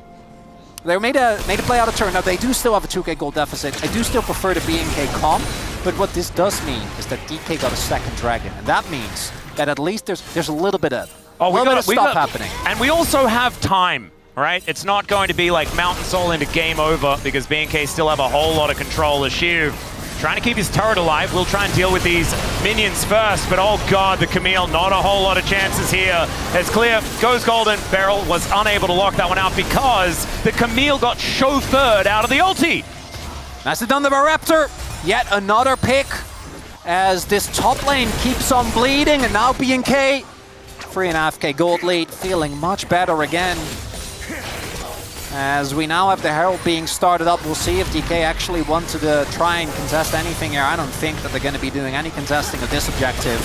They made a play out of turn. Now, they do still have a 2k gold deficit. I do still prefer the BNK comp, but what this does mean is that DK got a second dragon, and that means that at least there's a little bit of stuff happening. And we also have time, right? It's not going to be like Mountain Soul into game over, because BNK still have a whole lot of control. As Shiu trying to keep his turret alive. We'll try and deal with these minions first, but oh god, the Camille, not a whole lot of chances here. As Clear goes golden, Beryl was unable to lock that one out because the Camille got chauffeured out of the ulti. Nicely done there by Raptor. Yet another pick as this top lane keeps on bleeding, and now BNK, 3.5k gold lead, feeling much better again. As we now have the Herald being started up, we'll see if DK actually wanted to try and contest anything here. I don't think that they're going to be doing any contesting of this objective.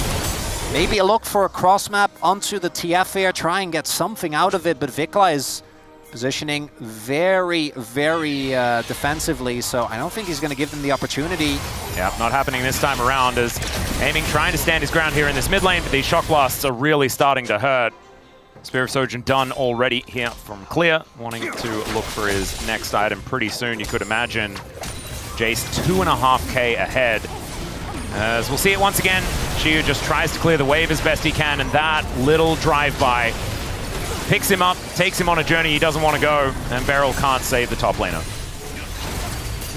Maybe a look for a cross map onto the TF here, try and get something out of it, but Vikla is positioning very, very defensively, so I don't think he's going to give them the opportunity. Yeah, not happening this time around, as Aiming trying to stand his ground here in this mid lane, but these shock blasts are really starting to hurt. Spirit Surgeon done already here from Clear, wanting to look for his next item pretty soon, you could imagine. Jace 2.5k ahead. As we'll see it once again, Shiu just tries to clear the wave as best he can, and that little drive-by picks him up, takes him on a journey he doesn't want to go, and Beryl can't save the top laner.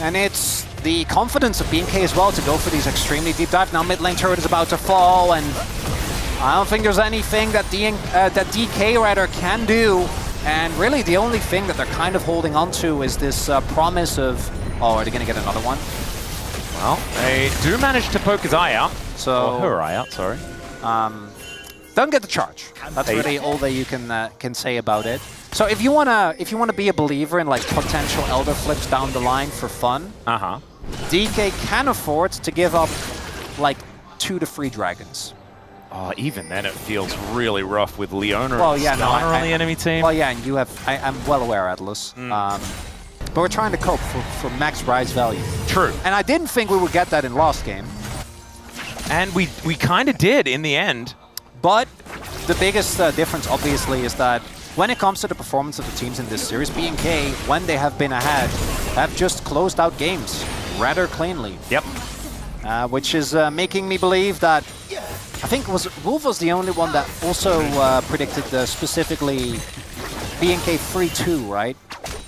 And it's the confidence of BNK as well to go for these extremely deep dives. Now mid lane turret is about to fall, and I don't think there's anything that DK rather can do. And really the only thing that they're kind of holding on to is this promise of, oh, are they going to get another one? Well, they do manage to poke his eye out. So, or her eye out, sorry. Don't get the charge. That's really all that you can say about it. So if you wanna be a believer in like potential Elder flips down the line for fun, DK can afford to give up like 2 to 3 dragons. Oh, even then it feels really rough with Leona and Stunner on the enemy team. Well, yeah, and you have, I'm well aware, Atlas. But we're trying to cope for max rise value. True. And I didn't think we would get that in last game. And we kind of did in the end. But the biggest difference, obviously, is that when it comes to the performance of the teams in this series, BNK, when they have been ahead, have just closed out games rather cleanly. Yep. Which is making me believe that, I think Wolf was the only one that also predicted specifically BNK 3-2, right?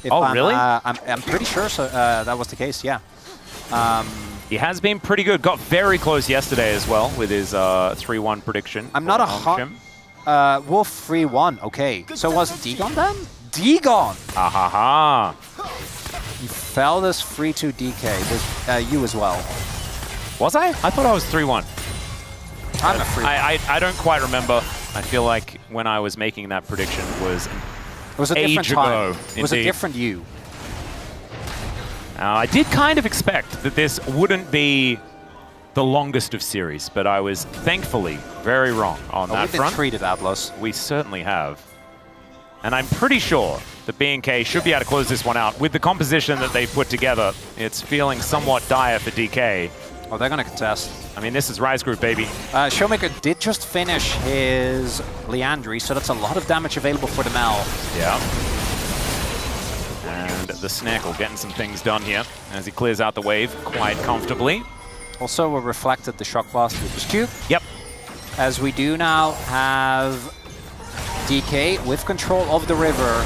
Really? I'm pretty sure that was the case, yeah. He has been pretty good. Got very close yesterday as well with his 3-1 prediction. I'm not Wolf 3-1, okay. So was it Dagon then? Dagon! Ha. You fell this 3-2 DK, you as well. Was I? I thought I was 3-1. I'm a 3-1. I don't quite remember. I feel like when I was making that prediction was it was a different time. Ago, it was a different you. I did kind of expect that this wouldn't be the longest of series, but I was thankfully very wrong on that we've been front. treated, Atlas. We certainly have. And I'm pretty sure that B&K should be able to close this one out. With the composition that they've put together, it's feeling somewhat dire for DK. Oh, they're going to contest. I mean, this is Rise Group, baby. Showmaker did just finish his Leandry, so that's a lot of damage available for the Mel. Yeah. And the Snackle getting some things done here as he clears out the wave quite comfortably. Also, we reflected the Shock Blast, which is cute. Yep. As we do now have DK with control of the river.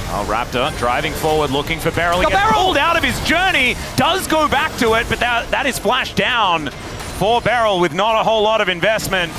Oh, Raptor driving forward, looking for Beryl. He Go gets Beryl! pulled out of his journey, does go back to it, but that is flashed down for Beryl with not a whole lot of investment.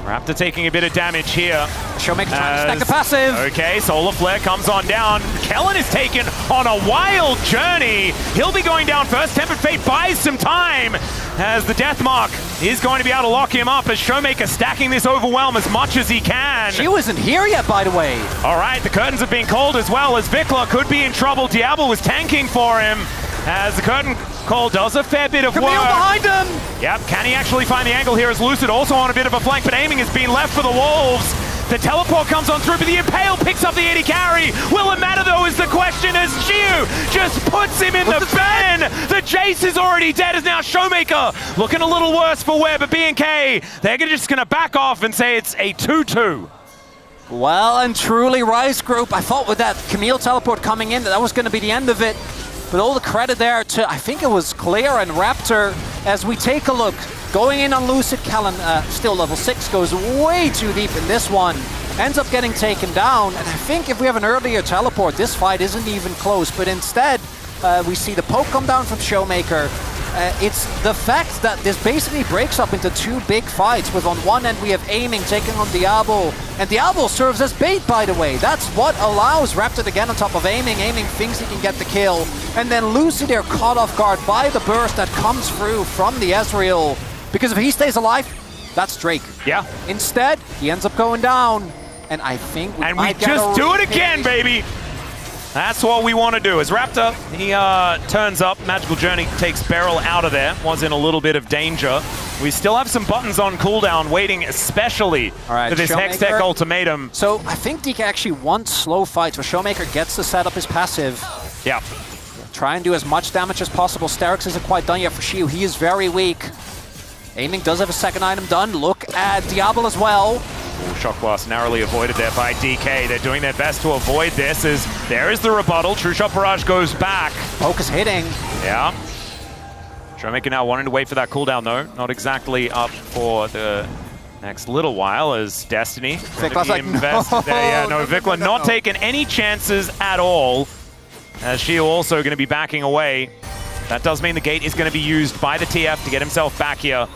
Raptor taking a bit of damage here. Showmaker trying to stack a passive. Okay, Solar Flare comes on down. Kellen is taken on a wild journey. He'll be going down first. Tempered Fate buys some time as the Death Mark is going to be able to lock him up as Showmaker stacking this overwhelm as much as he can. She wasn't here yet, by the way. All right, the curtains have been called as well as Vikla could be in trouble. Diablo was tanking for him as the curtain call does a fair bit of Camille work. behind him! Yep, can he actually find the angle here as Lucid also on a bit of a flank, but aiming has been left for the Wolves. The teleport comes on through, but the Impale picks up the 80 carry. Will it matter though is the question as Shiu just puts him in the bin. The Jace is already dead as now Showmaker looking a little worse for wear, but B&K, they're just gonna back off and say it's a 2-2. Well and truly, Rise Group, I thought with that Camille teleport coming in that was going to be the end of it. But all the credit there to, I think it was Clear and Raptor, as we take a look. Going in on Lucid, Kellen, still level 6, goes way too deep in this one. Ends up getting taken down, and I think if we have an earlier teleport, this fight isn't even close. But instead, we see the poke come down from Showmaker. It's the fact that this basically breaks up into two big fights, with on one end we have Aiming taking on Diablo, and Diablo serves as bait, by the way. That's what allows Raptor to get on top of Aiming. Aiming thinks he can get the kill, and then Lucy there caught off guard by the burst that comes through from the Ezreal, because if he stays alive, that's Drake. Yeah. Instead, he ends up going down, and I think we might get just a do it repeat. again, baby. That's what we want to do. As Raptor, he turns up. Magical Journey takes Beryl out of there. Was in a little bit of danger. We still have some buttons on cooldown waiting especially for this Hextech ultimatum. So I think DK actually wants slow fights where Showmaker gets to set up his passive. Yeah. Try and do as much damage as possible. Sterix isn't quite done yet for Shiu. He is very weak. Aiming does have a second item done. Look at Diablo as well. Shock Blast narrowly avoided there by DK. They're doing their best to avoid this as there is the rebuttal. True Shot Barrage goes back. Poke is hitting. Yeah. Showmaker now wanting to wait for that cooldown though. Not exactly up for the next little while as Destiny. Vikla's like, Vikla not taking any chances at all. As Shiu also going to be backing away. That does mean the gate is going to be used by the TF to get himself back here.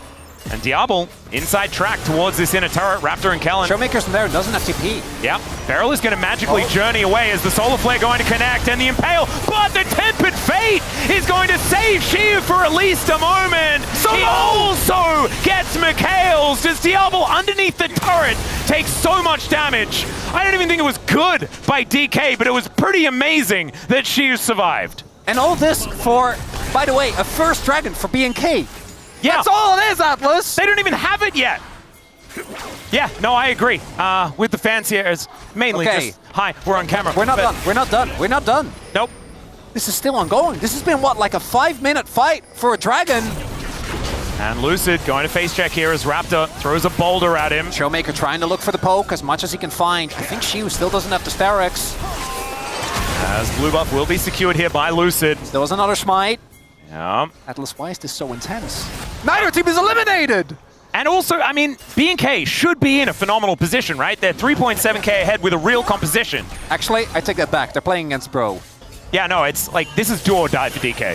And Diablo, inside track towards this inner turret, Raptor and Kellen. Showmaker's in there, doesn't have TP. Yep, Beryl is going to magically journey away as the Solar Flare going to connect and the Impale, but the Tempered Fate is going to save Shiu for at least a moment. He also gets Mikhail's as Diablo underneath the turret takes so much damage. I don't even think it was good by DK, but it was pretty amazing that Shiu survived. And all this for, by the way, a first dragon for B&K. Yeah. That's all it is, Atlas! They don't even have it yet! Yeah, no, I agree. With the fans here, it's mainly just, hi, we're on camera. We're not done, we're not done, we're not done. Nope. This is still ongoing. This has been, what, like a 5-minute fight for a dragon? And Lucid going to face check here as Raptor throws a boulder at him. Showmaker trying to look for the poke as much as he can find. I think Shiu still doesn't have the Sterix. As blue buff will be secured here by Lucid. There was another smite. Yeah. Atlas, why is this so intense? Neither team is eliminated! And also, I mean, B&K should be in a phenomenal position, right? They're 3.7k ahead with a real composition. Actually, I take that back. They're playing against Bro. Yeah, no, it's like, this is do or die for DK.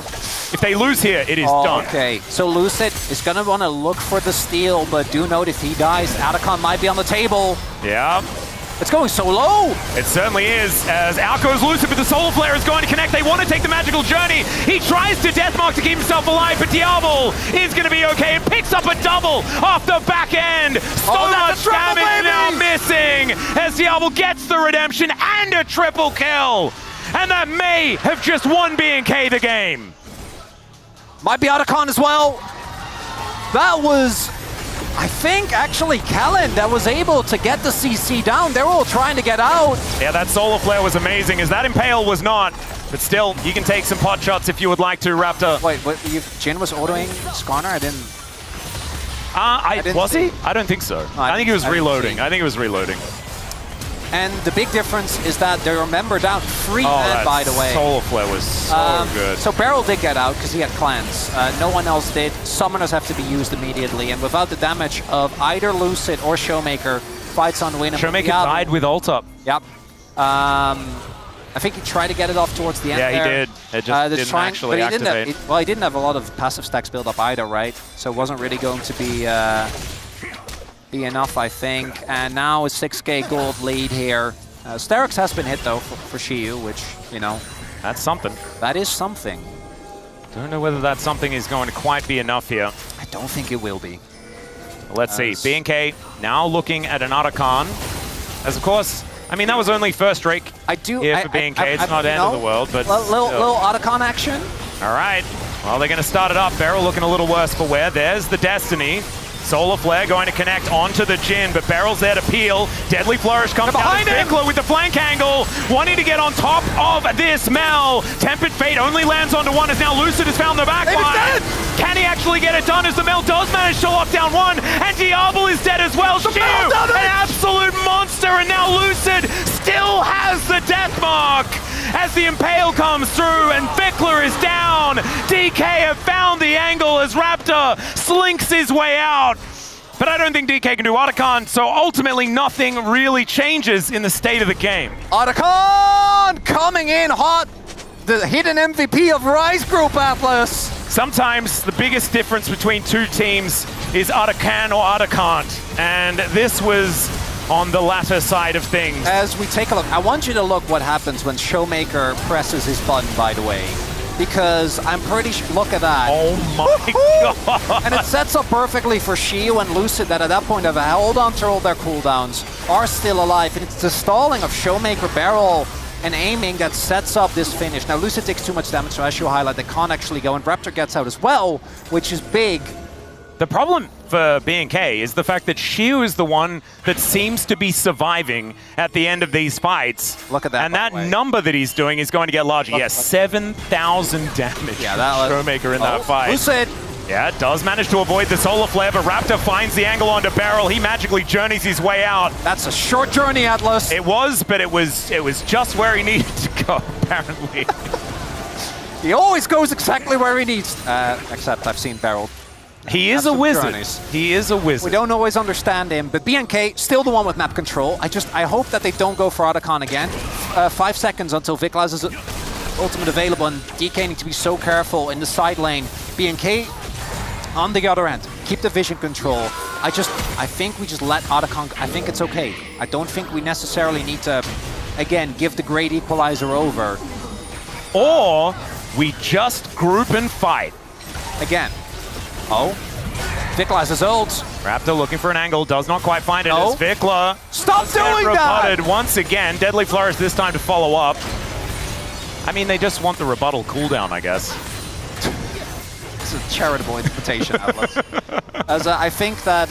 If they lose here, it is done. Okay, so Lucid is going to want to look for the steal, but do note if he dies, Atacon might be on the table. Yeah. It's going so low. It certainly is, as out goes Lucid, but the Solar Flare is going to connect. They want to take the Magical Journey. He tries to Deathmark to keep himself alive, but Diablo is going to be okay and picks up a double off the back end. So much damage now missing as Diablo gets the redemption and a triple kill. and that may have just won B&K the game. Might be Otacon as well. That was, I think, actually Kellen that was able to get the CC down. They were all trying to get out. Yeah, that solar flare was amazing, as that Impale was not. But still, you can take some pot shots if you would like to, Raptor. Wait, what, Jin was autoing Skarner? I didn't... Was he? I don't think so. I think he was reloading. I think he was reloading. And the big difference is that they were member down 3 men, by the way. Solar flare was so good. So Beryl did get out because he had clans. No one else did. Summoners have to be used immediately, and without the damage of either Lucid or Showmaker, fight's unwinnable. Showmaker died with ult up. Yep. I think he tried to get it off towards the end. Yeah, there. He did. It just didn't actually activate. He didn't have a lot of passive stacks built up either, right? So it wasn't really going to be enough, I think. And now a 6k gold lead here. Sterix has been hit though for Shiyu, which, you know, that's something. That is something. Don't know whether that something is going to quite be enough here. I don't think it will be. Let's see. B&K now looking at an Otacon. As of course, I mean, that was only first Drake here for B&K. It's not the end of the world, but little Otacon action. All right. Well, they're going to start it up. Beryl looking a little worse for wear. There's the Destiny. Solar Flare going to connect onto the Jin, but Beryl's there to peel. Deadly Flourish comes behind him with the flank angle, wanting to get on top of this Mel. Tempered Fate only lands onto one as now Lucid has found the back line. Can he actually get it done as the Mel does manage to lock down one, and Diablo is dead as well. Shiyu, an absolute monster, and now Lucid still has the death mark as the Impale comes through and Vickler is down. DK have found the angle as Raptor slinks his way out. But I don't think DK can do Otacon, so ultimately nothing really changes in the state of the game. Otacon coming in hot. The hidden MVP of Rise Group, Atlas. Sometimes the biggest difference between two teams is Otacon or Otacon, and this was on the latter side of things. As we take a look, I want you to look what happens when Showmaker presses his button, by the way. Because I'm pretty sure, look at that. Oh my god. And it sets up perfectly for Shiyu and Lucid that at that point have held on to all their cooldowns, are still alive. And it's the stalling of Showmaker, Beryl, and aiming that sets up this finish. Now Lucid takes too much damage, so as you highlight, they can't actually go, and Raptor gets out as well, which is big. The problem for B&K is the fact that Shiyu is the one that seems to be surviving at the end of these fights. Look at that. And that number that he's doing is going to get larger. Yes, 7,000 damage. Yeah, that Showmaker in that fight. Lucid. Yeah, does manage to avoid the solar flare, but Raptor finds the angle onto Beryl. He magically journeys his way out. That's a short journey, Atlas. It was, but it was just where he needed to go, apparently. He always goes exactly where he needs. Except I've seen Beryl. He is a wizard. He is a wizard. We don't always understand him, but B&K still the one with map control. I hope that they don't go for Otacon again. 5 seconds until Viklas is ultimate available, and DK need to be so careful in the side lane. B&K on the other end, keep the vision control. I think we just let Otacon. I think it's okay. I don't think we necessarily need to, again, give the great equalizer over. Or we just group and fight. Again. Oh, Viklas has ult. Raptor looking for an angle, does not quite find it as Vikla. Stop doing that! Once again, Deadly Flourish this time to follow up. I mean, they just want the rebuttal cooldown, I guess. It's a charitable interpretation, Atlas. As I think that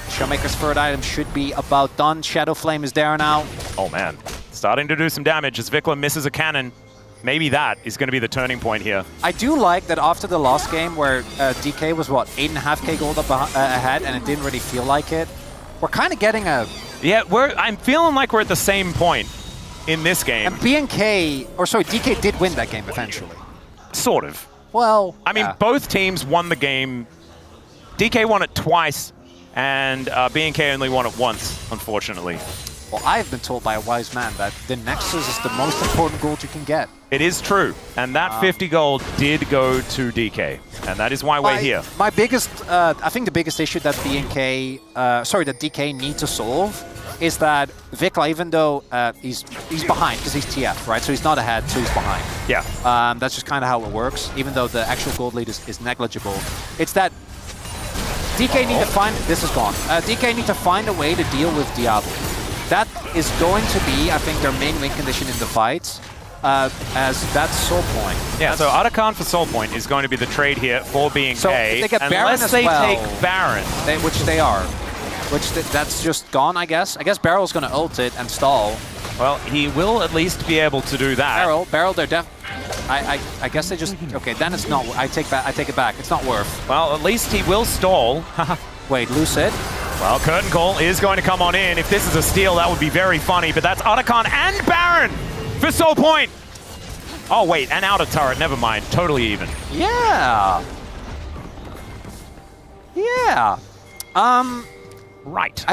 Showmaker's third item should be about done. Shadow Flame is there now. Oh man, starting to do some damage as Vikla misses a cannon. Maybe that is going to be the turning point here. I do like that after the last game where DK was, what, 8.5k gold up ahead and it didn't really feel like it. We're kind of getting a... Yeah, I'm feeling like we're at the same point in this game. And DK did win that game eventually. Sort of. Well, I mean, both teams won the game. DK won it twice, and B&K only won it once, unfortunately. Well, I've been told by a wise man that the Nexus is the most important gold you can get. It is true, and that 50 gold did go to DK, and that is why we're here. My biggest, I think the biggest issue that that DK need to solve is that Vikla, even though he's behind because he's TF, right? So he's not ahead, so he's behind. Yeah. That's just kind of how it works, even though the actual gold lead is negligible. It's that DK need to find, this is gone. DK need to find a way to deal with Diablo. That is going to be, I think, their main win condition in the fight. as that's Soul Point. Yeah, so Otacon for Soul Point is going to be the trade here for B&K. So if they get Baron unless as they well, take Baron. Which they are. That's just gone, I guess. I guess Barrel's going to ult it and stall. Well, he will at least be able to do that. Barrel, they're I guess they just... Okay, then it's not... I take it back. It's not worth. Well, at least he will stall. Wait, lose it? Well, Curtain Call is going to come on in. If this is a steal, that would be very funny. But that's Otacon and Baron for Soul Point. Oh, wait, and out of turret. Never mind. Totally even. Yeah. Yeah. Right.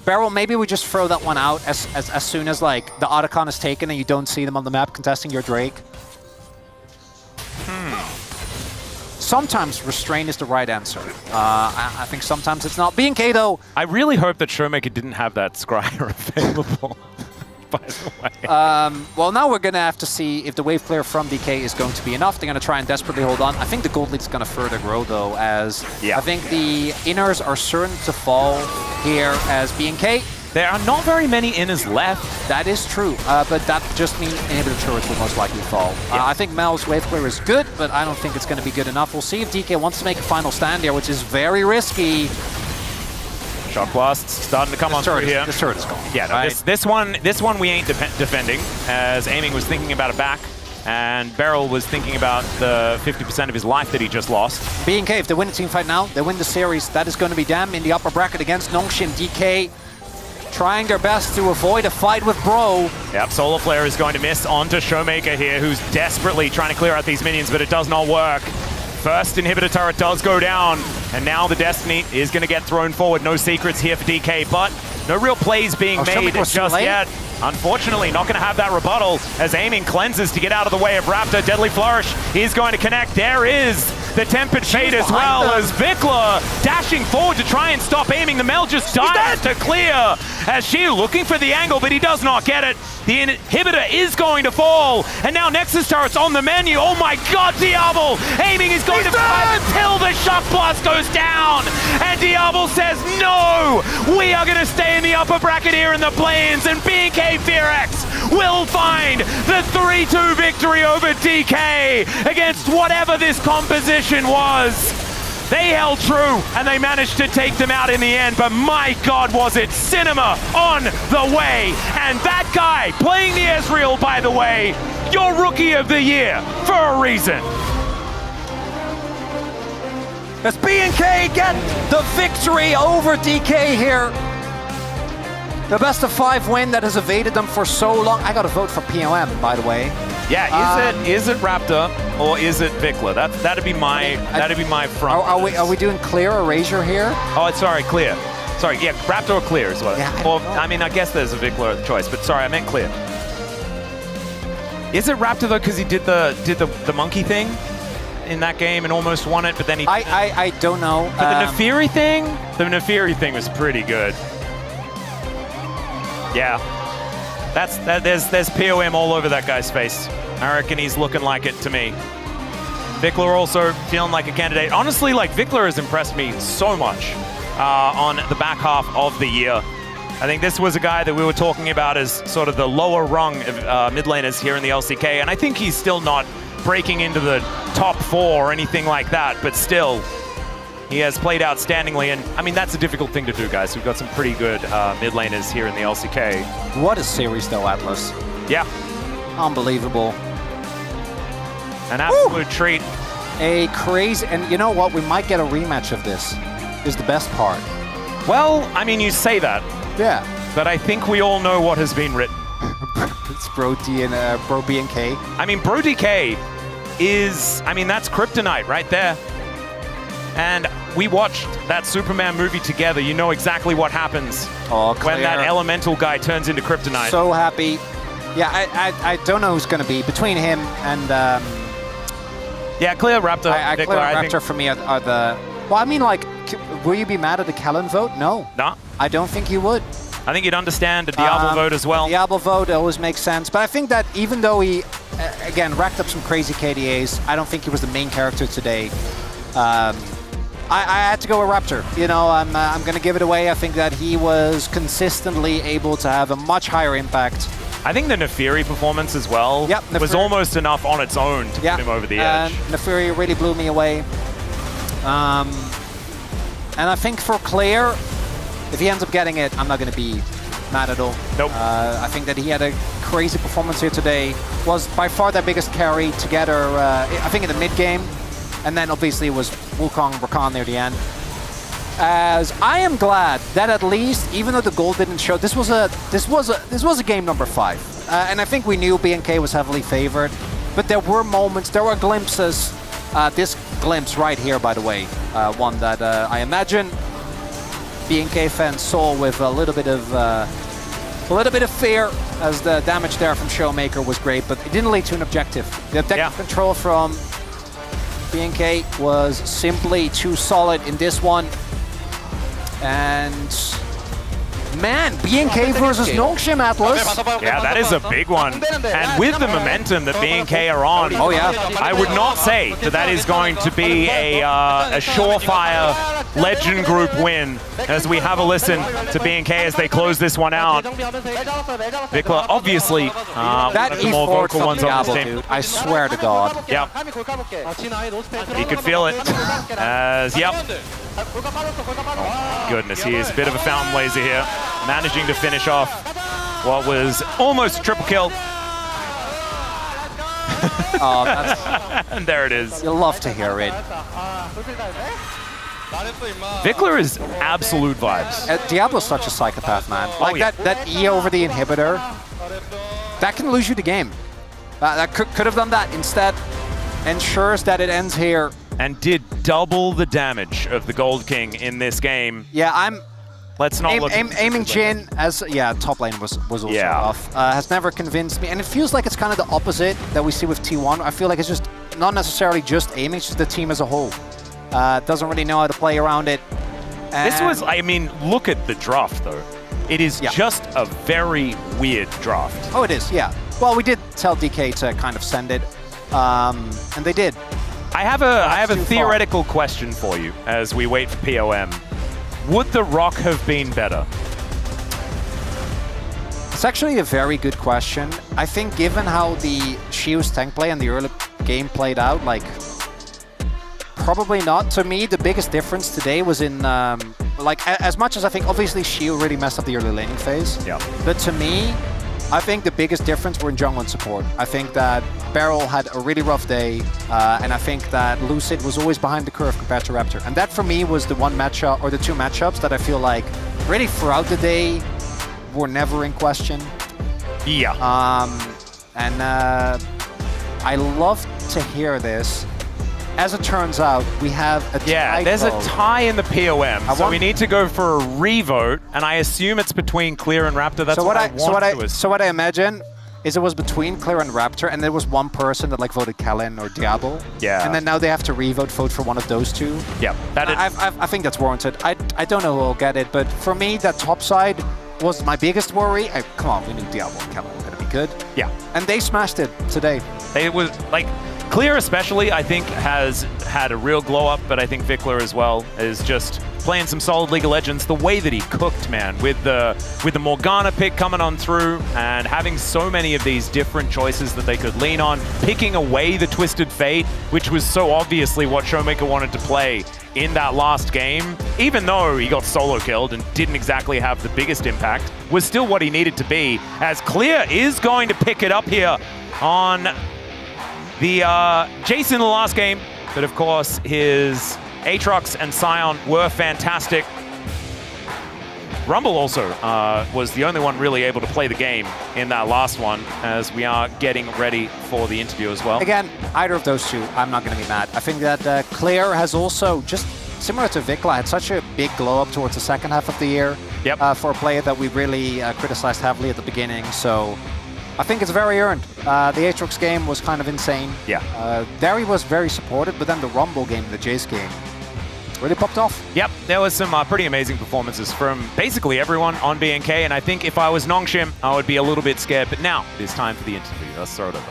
Barrel, maybe we just throw that one out as soon as like the Otacon is taken and you don't see them on the map contesting your Drake. Sometimes restraint is the right answer. I think sometimes it's not. B&K though. I really hope that Showmaker didn't have that Scryer available, by the way. Well, now we're going to have to see if the wave clear from DK is going to be enough. They're going to try and desperately hold on. I think the gold lead is going to further grow though, as I think the inners are certain to fall here as B&K. There are not very many inners left. That is true, but that just means inhibitor turrets will most likely fall. I think Mel's wave clear is good, but I don't think it's going to be good enough. We'll see if DK wants to make a final stand here, which is very risky. Shock Blast starting to come on through here. This turret is gone. Yeah, no, this one we ain't defending, as Aiming was thinking about it back, and Beryl was thinking about the 50% of his life that he just lost. B&K, if they win the team fight now, they win the series. That is going to be them in the upper bracket against Nongshim. DK trying their best to avoid a fight with Bro. Yep, Solar Flare is going to miss onto Showmaker here, who's desperately trying to clear out these minions, but it does not work. First inhibitor turret does go down, and now the Destiny is going to get thrown forward. No secrets here for DK, but no real plays being made just yet. Unfortunately, not going to have that rebuttal as Aiming cleanses to get out of the way of Raptor. Deadly Flourish is going to connect. There is the Tempered Fate as well, as Vikla dashing forward to try and stop Aiming. The Mel just dives to clear as she looking for the angle, but he does not get it. The inhibitor is going to fall, and now Nexus turret's on the menu. Oh my god, Diablo! Aiming is going to fight until the Shock Blast goes down, and Diablo says, no! We are going to stay in the upper bracket here in the play-ins, and B&K FearX will find the 3-2 victory over DK against whatever this composition was. They held true, and they managed to take them out in the end, but my god, was it cinema on the way. And that guy playing the Ezreal, by the way, your Rookie of the Year for a reason. As B&K get the victory over DK here. The best of 5 win that has evaded them for so long. I got a vote for POM, by the way. Yeah, is it Raptor or is it Vikla? That'd be my front. Are we doing clear or Erasure here? Oh, sorry, clear. Sorry, yeah, Raptor or clear is what. Yeah, I mean, I guess there's a Vikla choice, but sorry, I meant clear. Is it Raptor though, because he did the monkey thing in that game and almost won it, but then he. I don't know. But the Nefiri thing was pretty good. Yeah. There's POM all over that guy's face. I reckon he's looking like it to me. Vikla also feeling like a candidate. Honestly, like, Vikla has impressed me so much on the back half of the year. I think this was a guy that we were talking about as sort of the lower rung of mid laners here in the LCK, and I think he's still not breaking into the top 4 or anything like that, but still, he has played outstandingly, and I mean, that's a difficult thing to do, guys. We've got some pretty good mid laners here in the LCK. What a series, though, Atlas. Yeah. Unbelievable. An absolute treat. A crazy, and you know what? We might get a rematch of this, is the best part. Well, I mean, you say that. Yeah. But I think we all know what has been written. It's Bro D and Bro B&K. I mean, Bro DK is, I mean, that's Kryptonite right there. And we watched that Superman movie together. You know exactly what happens when that elemental guy turns into Kryptonite. So happy. Yeah, I don't know who's going to be between him and... yeah, Clear Raptor. Clear Raptor for me are the... Well, I mean, like, will you be mad at the Kellen vote? No. No. I don't think you would. I think you'd understand the Diablo vote as well. Diablo vote always makes sense. But I think that even though he, again, racked up some crazy KDAs, I don't think he was the main character today. I had to go with Raptor. You know, I'm going to give it away. I think that he was consistently able to have a much higher impact I think the Nefiri performance as well was almost enough on its own to put him over the edge. Nefiri really blew me away. And I think for Clear, if he ends up getting it, I'm not going to be mad at all. Nope. I think that he had a crazy performance here today. Was by far their biggest carry together, I think in the mid game. And then obviously it was Wukong, Rakan near the end. As I am glad that at least, even though the goal didn't show, this was a game number 5, and I think we knew BNK was heavily favored, but there were moments, there were glimpses. This glimpse right here, by the way, one that I imagine BNK fans saw with a little bit of fear, as the damage there from Showmaker was great, but it didn't lead to an objective. The objective control from BNK was simply too solid in this one. And man, BNK versus Nongshim Atlas. Yeah, that is a big one. And with the momentum that BNK are on, I would not say that is going to be a surefire Legend Group win. As we have a listen to BNK as they close this one out. Vikla, obviously, that one of the more vocal ones on this team. Dude, I swear to God. Yep. He could feel it. As, yep. Goodness, he is a bit of a fountain blazer here. Managing to finish off what was almost a triple kill. And there it is. You'll love to hear it. Vikla is absolute vibes. Diablo's such a psychopath, man. Like that E over the inhibitor, that can lose you the game. That could have done that. Instead, ensures that it ends here. And did double the damage of the Gold King in this game. Yeah, Let's not look. Aiming Jin as top lane was also off. Has never convinced me, and it feels like it's kind of the opposite that we see with T1. I feel like it's just not necessarily just aiming, it's just the team as a whole. Doesn't really know how to play around it. This was, I mean, look at the draft though. It is just a very weird draft. Oh, it is, yeah. Well, we did tell DK to kind of send it, and they did. I have a theoretical question for you as we wait for POM. Would the Rock have been better? It's actually a very good question. I think given how the Shiu's tank play and the early game played out, like, probably not. To me, the biggest difference today was in, like, as much as I think obviously Shiu really messed up the early laning phase. Yeah. But to me, I think the biggest difference were in jungle and support. I think that Beryl had a really rough day, and I think that Lucid was always behind the curve compared to Raptor. And that for me was the one matchup, or the two matchups that I feel like really throughout the day were never in question. Yeah. And I love to hear this. As it turns out, we have a tie. Yeah, there's a tie in the POM, so we need to go for a revote, and I assume it's between Clear and Raptor. That's what I want to assume. So what I imagine is it was between Clear and Raptor, and there was one person that like voted Kellen or Diablo. Yeah. And then now they have to vote for one of those two. Yeah. I think that's warranted. I don't know who will get it, but for me, that top side was my biggest worry. Come on, we knew Diablo and Kellen were going to be good. Yeah. And they smashed it today. It was like Clear especially, I think, has had a real glow up, but I think Vikla as well is just playing some solid League of Legends. The way that he cooked, man, with the Morgana pick coming on through and having so many of these different choices that they could lean on, picking away the Twisted Fate, which was so obviously what Showmaker wanted to play in that last game, even though he got solo killed and didn't exactly have the biggest impact, was still what he needed to be, as Clear is going to pick it up here on the Jason in the last game, but of course his Aatrox and Sion were fantastic. Rumble also was the only one really able to play the game in that last one, as we are getting ready for the interview as well. Again, either of those two, I'm not going to be mad. I think that Clear has also, just similar to Vikla, had such a big glow up towards the second half of the year for a player that we really criticized heavily at the beginning. So I think it's very earned. The Aatrox game was kind of insane. Yeah. There he was very supported, but then the Rumble game, the Jace game, really popped off. Yep, there was some pretty amazing performances from basically everyone on BNK, and I think if I was Nongshim, I would be a little bit scared, but now it is time for the interview. Let's throw it over.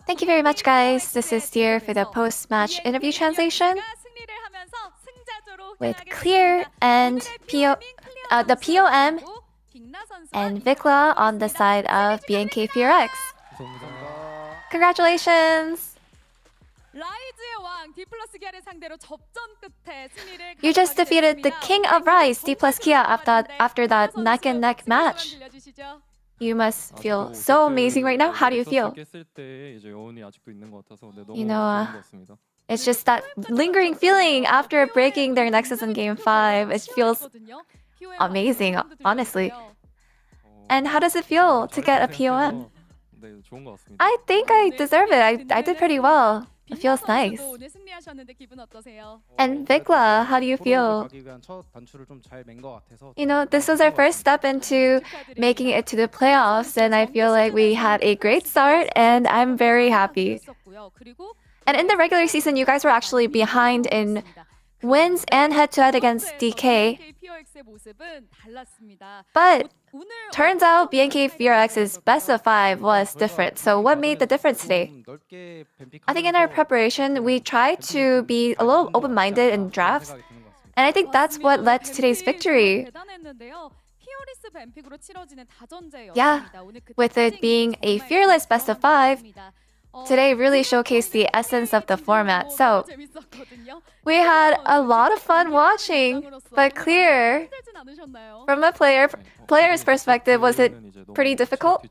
Thank you very much, guys. This is Dear for the post-match interview translation with Clear and the POM and Vikla on the side of BNK FearX. Congratulations! You just defeated the king of Rise, D plus Kia, after that neck and neck match. You must feel so amazing right now. How do you feel? You know, it's just that lingering feeling after breaking their Nexus in Game 5. It feels amazing, honestly. And how does it feel to get a POM? I think I deserve it. I did pretty well. It feels nice. And Vikla, how do you feel? You know, this was our first step into making it to the playoffs, and I feel like we had a great start, and I'm very happy. And in the regular season, you guys were actually behind in wins and head-to-head against DK. But turns out BNK FearX's best of 5 was different. So what made the difference today? I think in our preparation, we tried to be a little open-minded in drafts. And I think that's what led to today's victory. Yeah, with it being a fearless best of 5, today really showcased the essence of the format. So we had a lot of fun watching, but clear, from a player's perspective, was it pretty difficult?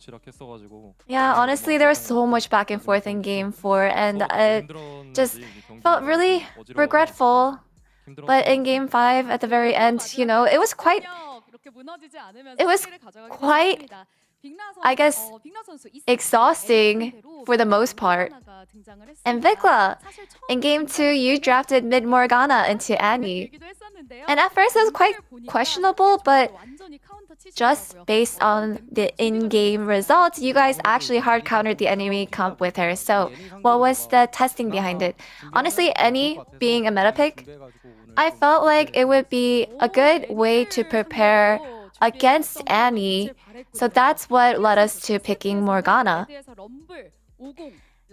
Yeah, honestly, there was so much back and forth in Game 4, and it just felt really regretful. But in Game 5, at the very end, you know, it was quite, I guess, exhausting for the most part. And Vikla, in Game 2, you drafted mid Morgana into Annie. And at first it was quite questionable, but just based on the in-game results, you guys actually hard countered the enemy comp with her. So what was the testing behind it? Honestly, Annie being a meta pick, I felt like it would be a good way to prepare against Annie. So that's what led us to picking Morgana.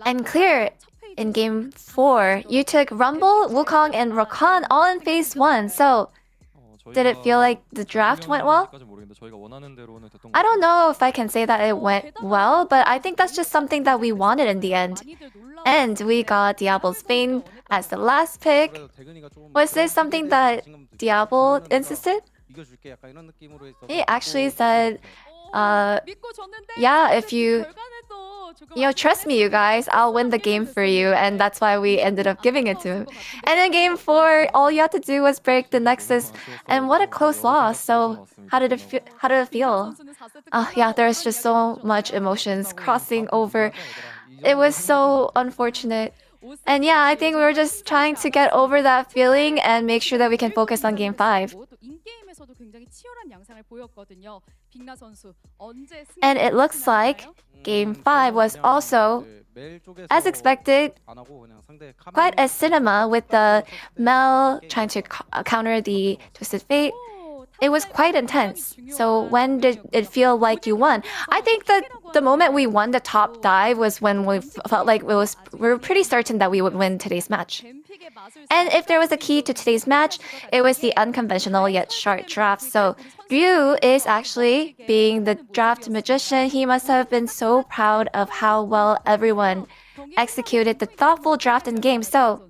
And clear, in Game 4, you took Rumble, Wukong, and Rakan all in Phase 1. So did it feel like the draft went well? I don't know if I can say that it went well, but I think that's just something that we wanted in the end. And we got Diablo's Bane as the last pick. Was this something that Diablo insisted? He actually said, yeah, if you trust me, you guys, I'll win the game for you. And that's why we ended up giving it to him. And in Game 4, all you had to do was break the Nexus. And what a close loss. So how did it feel? Yeah, there's just so much emotions crossing over. It was so unfortunate. And yeah, I think we were just trying to get over that feeling and make sure that we can focus on Game 5. And it looks like Game 5 was also, as expected, quite a cinema with the Mel trying to counter the Twisted Fate. It was quite intense. So when did it feel like you won? I think that the moment we won the top dive was when we felt like we were pretty certain that we would win today's match. And if there was a key to today's match, it was the unconventional yet sharp draft. So Ryu is actually being the draft magician. He must have been so proud of how well everyone executed the thoughtful draft in game. So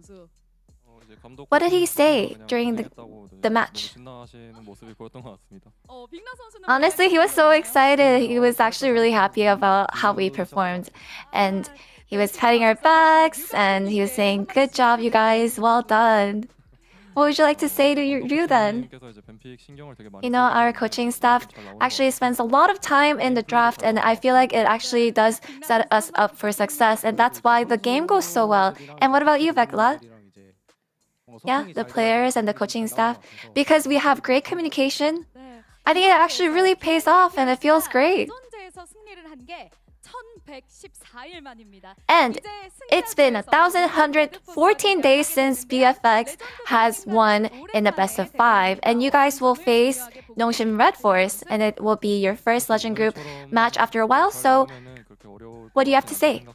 what did he say during the match? Honestly, he was so excited. He was actually really happy about how we performed. And he was patting our backs and he was saying, "Good job, you guys. Well done." What would you like to say to you then? You know, our coaching staff actually spends a lot of time in the draft, and I feel like it actually does set us up for success, and that's why the game goes so well. And what about you, Vikla? Yeah, the players and the coaching staff. Because we have great communication, I think it actually really pays off and it feels great. And it's been 1,114 days since BFX has won in the best of 5, and you guys will face Nongshim Red Force, and it will be your first Legend Group match after a while. So, what do you have to say?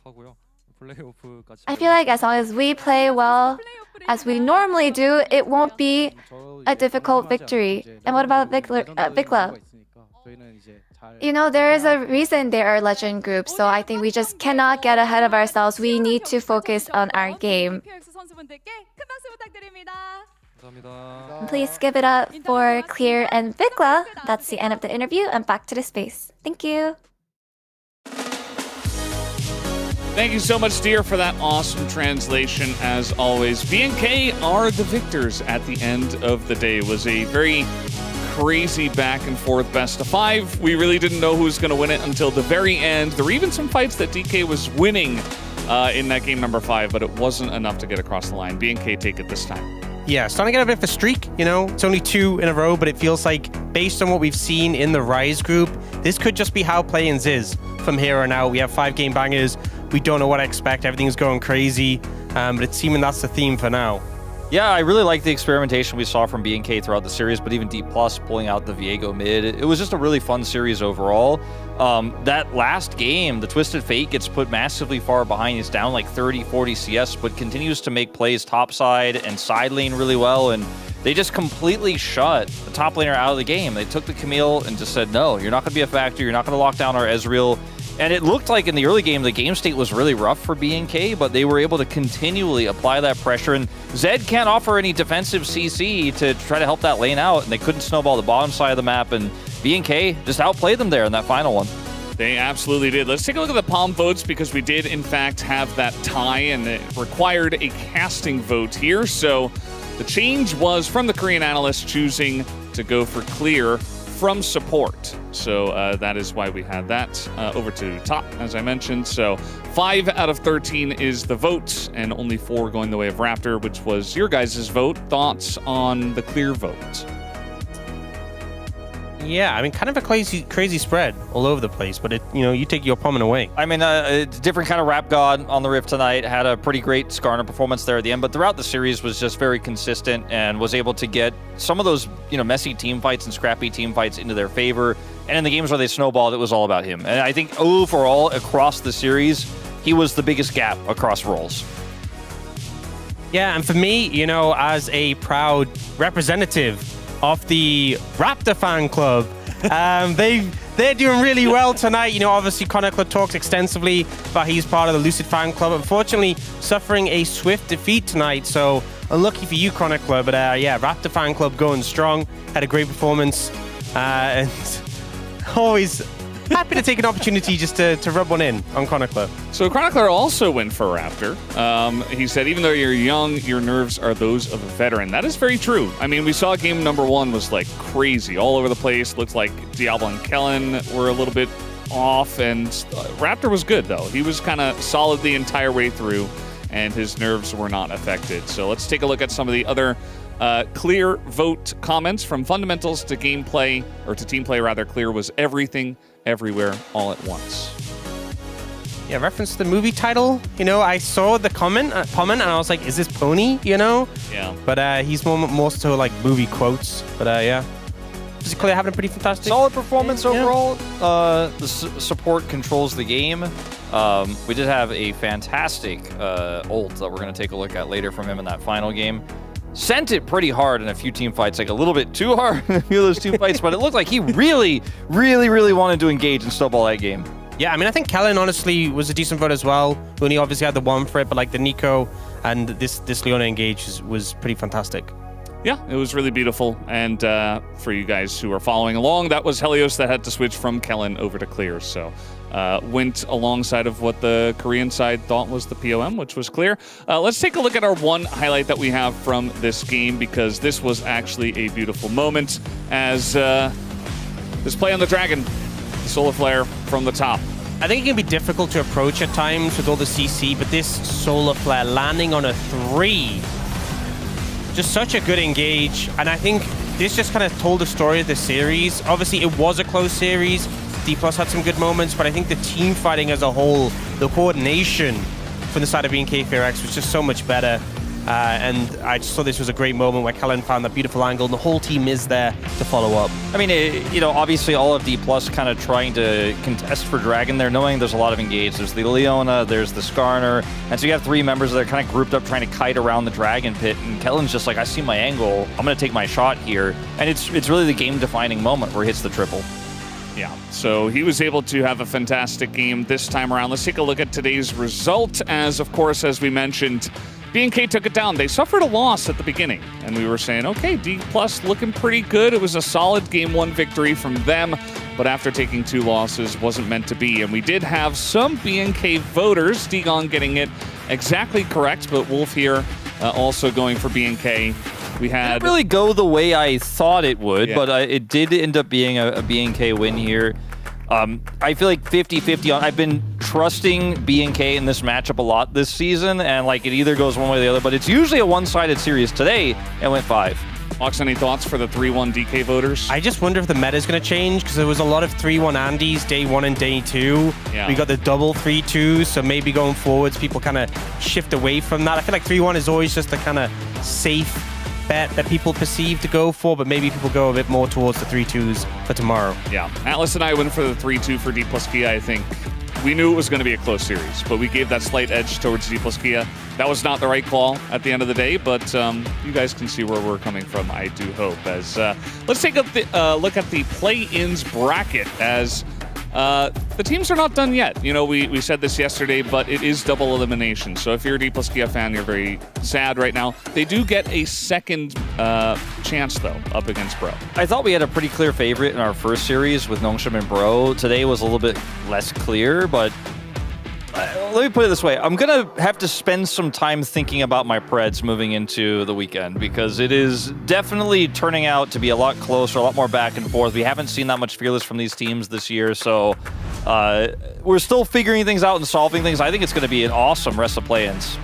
I feel like as long as we play well, as we normally do, it won't be a difficult victory. And what about Vikla? You know, there is a reason they are legend groups, so I think we just cannot get ahead of ourselves. We need to focus on our game. Please give it up for Clear and Vikla. That's the end of the interview, and back to the space. Thank you. Thank you so much, dear, for that awesome translation, as always. BNK are the victors at the end of the day. It was a very crazy back and forth best of 5. We really didn't know who was going to win it until the very end. There were even some fights that DK was winning in that game number 5, but it wasn't enough to get across the line. BNK take it this time. Yeah, starting to get a bit of a streak, you know. It's only 2 in a row, but it feels like, based on what we've seen in the Rise group, this could just be how Play-Ins is from here on out. We have 5 game bangers. We don't know what to expect. Everything's going crazy, but it's seeming that's the theme for now. Yeah, I really like the experimentation we saw from BNK throughout the series, but even D+ pulling out the Viego mid. It was just a really fun series overall. That last game, the Twisted Fate gets put massively far behind. He's down like 30, 40 CS, but continues to make plays topside and side lane really well, and they just completely shut the top laner out of the game. They took the Camille and just said, no, you're not going to be a factor, you're not going to lock down our Ezreal. And it looked like in the early game, the game state was really rough for BNK, but they were able to continually apply that pressure. And Zed can't offer any defensive CC to try to help that lane out, and they couldn't snowball the bottom side of the map, and BNK just outplayed them there in that final one. They absolutely did. Let's take a look at the palm votes, because we did, in fact, have that tie, and it required a casting vote here. So the change was from the Korean analyst choosing to go for Clear from support. So that is why we had that over to top, as I mentioned. So 5 out of 13 is the vote, and only 4 going the way of Raptor, which was your guys' vote. Thoughts on the Clear vote? Yeah, I mean, kind of a crazy spread all over the place, but you take your opponent away. I mean, a different kind of rap god on the Rift tonight. Had a pretty great Skarner performance there at the end, but throughout the series was just very consistent and was able to get some of those, messy team fights and scrappy team fights into their favor. And in the games where they snowballed, it was all about him. And I think overall, across the series, he was the biggest gap across roles. Yeah, and for me, as a proud representative of the Raptor fan club, they're doing really well tonight. Obviously Chronicler talks extensively about he's part of the Lucid fan club. Unfortunately, suffering a swift defeat tonight, so unlucky for you, Chronicler. But yeah, Raptor fan club going strong. Had a great performance, and always happy to take an opportunity just to rub one in on Chronicler. So Chronicler also went for Raptor. He said, even though you're young, your nerves are those of a veteran. That is very true. I mean, we saw game number 1 was like crazy, all over the place. Looked like Diablo and Kellen were a little bit off, and Raptor was good, though. He was kind of solid the entire way through, and his nerves were not affected. So let's take a look at some of the other Clear vote comments. From fundamentals to gameplay, or to team play rather, Clear was everything, everywhere, all at once. Yeah, reference to the movie title. I saw the comment, and I was like, is this Pony? Yeah. But he's more so like movie quotes. But yeah. Is Clear having a pretty fantastic... Solid performance overall. The support controls the game. We did have a fantastic ult that we're going to take a look at later from him in that final game. Sent it pretty hard in a few team fights, like a little bit too hard in a few of those team fights, but it looked like he really, really, really wanted to engage and snowball that game. Yeah, I mean, I think Kellen honestly was a decent vote as well. Uni obviously had the one for it, but like the Nico and this Leona engage was pretty fantastic. Yeah, it was really beautiful. And for you guys who are following along, that was Helios that had to switch from Kellen over to Clear. So went alongside of what the Korean side thought was the POM, which was Clear. Let's take a look at our one highlight that we have from this game, because this was actually a beautiful moment as this play on the Dragon, Solar Flare from the top. I think it can be difficult to approach at times with all the CC, but this Solar Flare landing on a 3, just such a good engage. And I think this just kind of told the story of the series. Obviously, it was a close series. D+ had some good moments, but I think the team fighting as a whole, the coordination from the side of BNK FairX was just so much better. And I just thought this was a great moment where Kellen found that beautiful angle, and the whole team is there to follow up. I mean, obviously all of D+ kind of trying to contest for Dragon there, knowing there's a lot of engage. There's the Leona, there's the Skarner, and so you have 3 members that are kind of grouped up trying to kite around the Dragon pit, and Kellen's just like, I see my angle, I'm going to take my shot here. And it's really the game-defining moment where he hits the triple. Yeah, so he was able to have a fantastic game this time around. Let's take a look at today's result as, of course, as we mentioned, B&K took it down. They suffered a loss at the beginning, and we were saying, okay, D+ looking pretty good. It was a solid Game 1 victory from them, but after taking 2 losses, wasn't meant to be. And we did have some B&K voters, Digon getting it exactly correct, but Wolf here also going for B&K. We had... Didn't really go the way I thought it would, but it did end up being a B&K win here. I feel like 50-50 on. I've been trusting B&K in this matchup a lot this season, and like it either goes one way or the other, but it's usually a one-sided series. Today, it went 5. Mox, any thoughts for the 3-1 DK voters? I just wonder if the meta is going to change, because there was a lot of 3-1 Andys day 1 and day 2. Yeah. We got the double 3-2, so maybe going forwards, people kind of shift away from that. I feel like 3-1 is always just a kind of safe bet that people perceive to go for, but maybe people go a bit more towards the 3-2s for tomorrow. Yeah, Atlas and I went for the 3-2 for D+ Kia, I think. We knew it was going to be a close series, but we gave that slight edge towards D+ Kia. That was not the right call at the end of the day, but you guys can see where we're coming from, I do hope. As let's take a look at the play-ins bracket, as the teams are not done yet. You know, we said this yesterday, but it is double elimination. So if you're a D+ Kia fan, you're very sad right now. They do get a second chance, though, up against Bro. I thought we had a pretty clear favorite in our first series with Nongshim and Bro. Today was a little bit less clear, but let me put it this way. I'm going to have to spend some time thinking about my Preds moving into the weekend, because it is definitely turning out to be a lot closer, a lot more back and forth. We haven't seen that much Fearless from these teams this year, so we're still figuring things out and solving things. I think it's going to be an awesome rest of play-ins.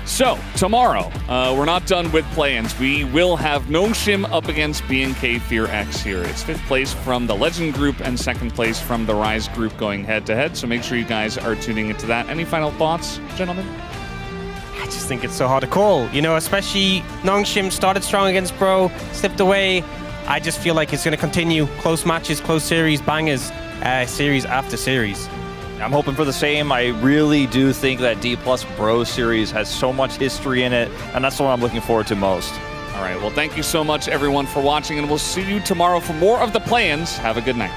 So, tomorrow, we're not done with play-ins. We will have Nongshim up against B&K Fear X here. It's 5th place from the Legend group and 2nd place from the Rise group going head-to-head, so make sure you guys are tuning into that. Any final thoughts, gentlemen? I just think it's so hard to call. You know, especially Nongshim started strong against Bro, slipped away. I just feel like it's going to continue. Close matches, close series, bangers, series after series. I'm hoping for the same. I really do think that D+ Bro series has so much history in it, and that's the one I'm looking forward to most. All right, well, thank you so much, everyone, for watching, and we'll see you tomorrow for more of the play-ins. Have a good night.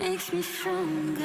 Makes me stronger.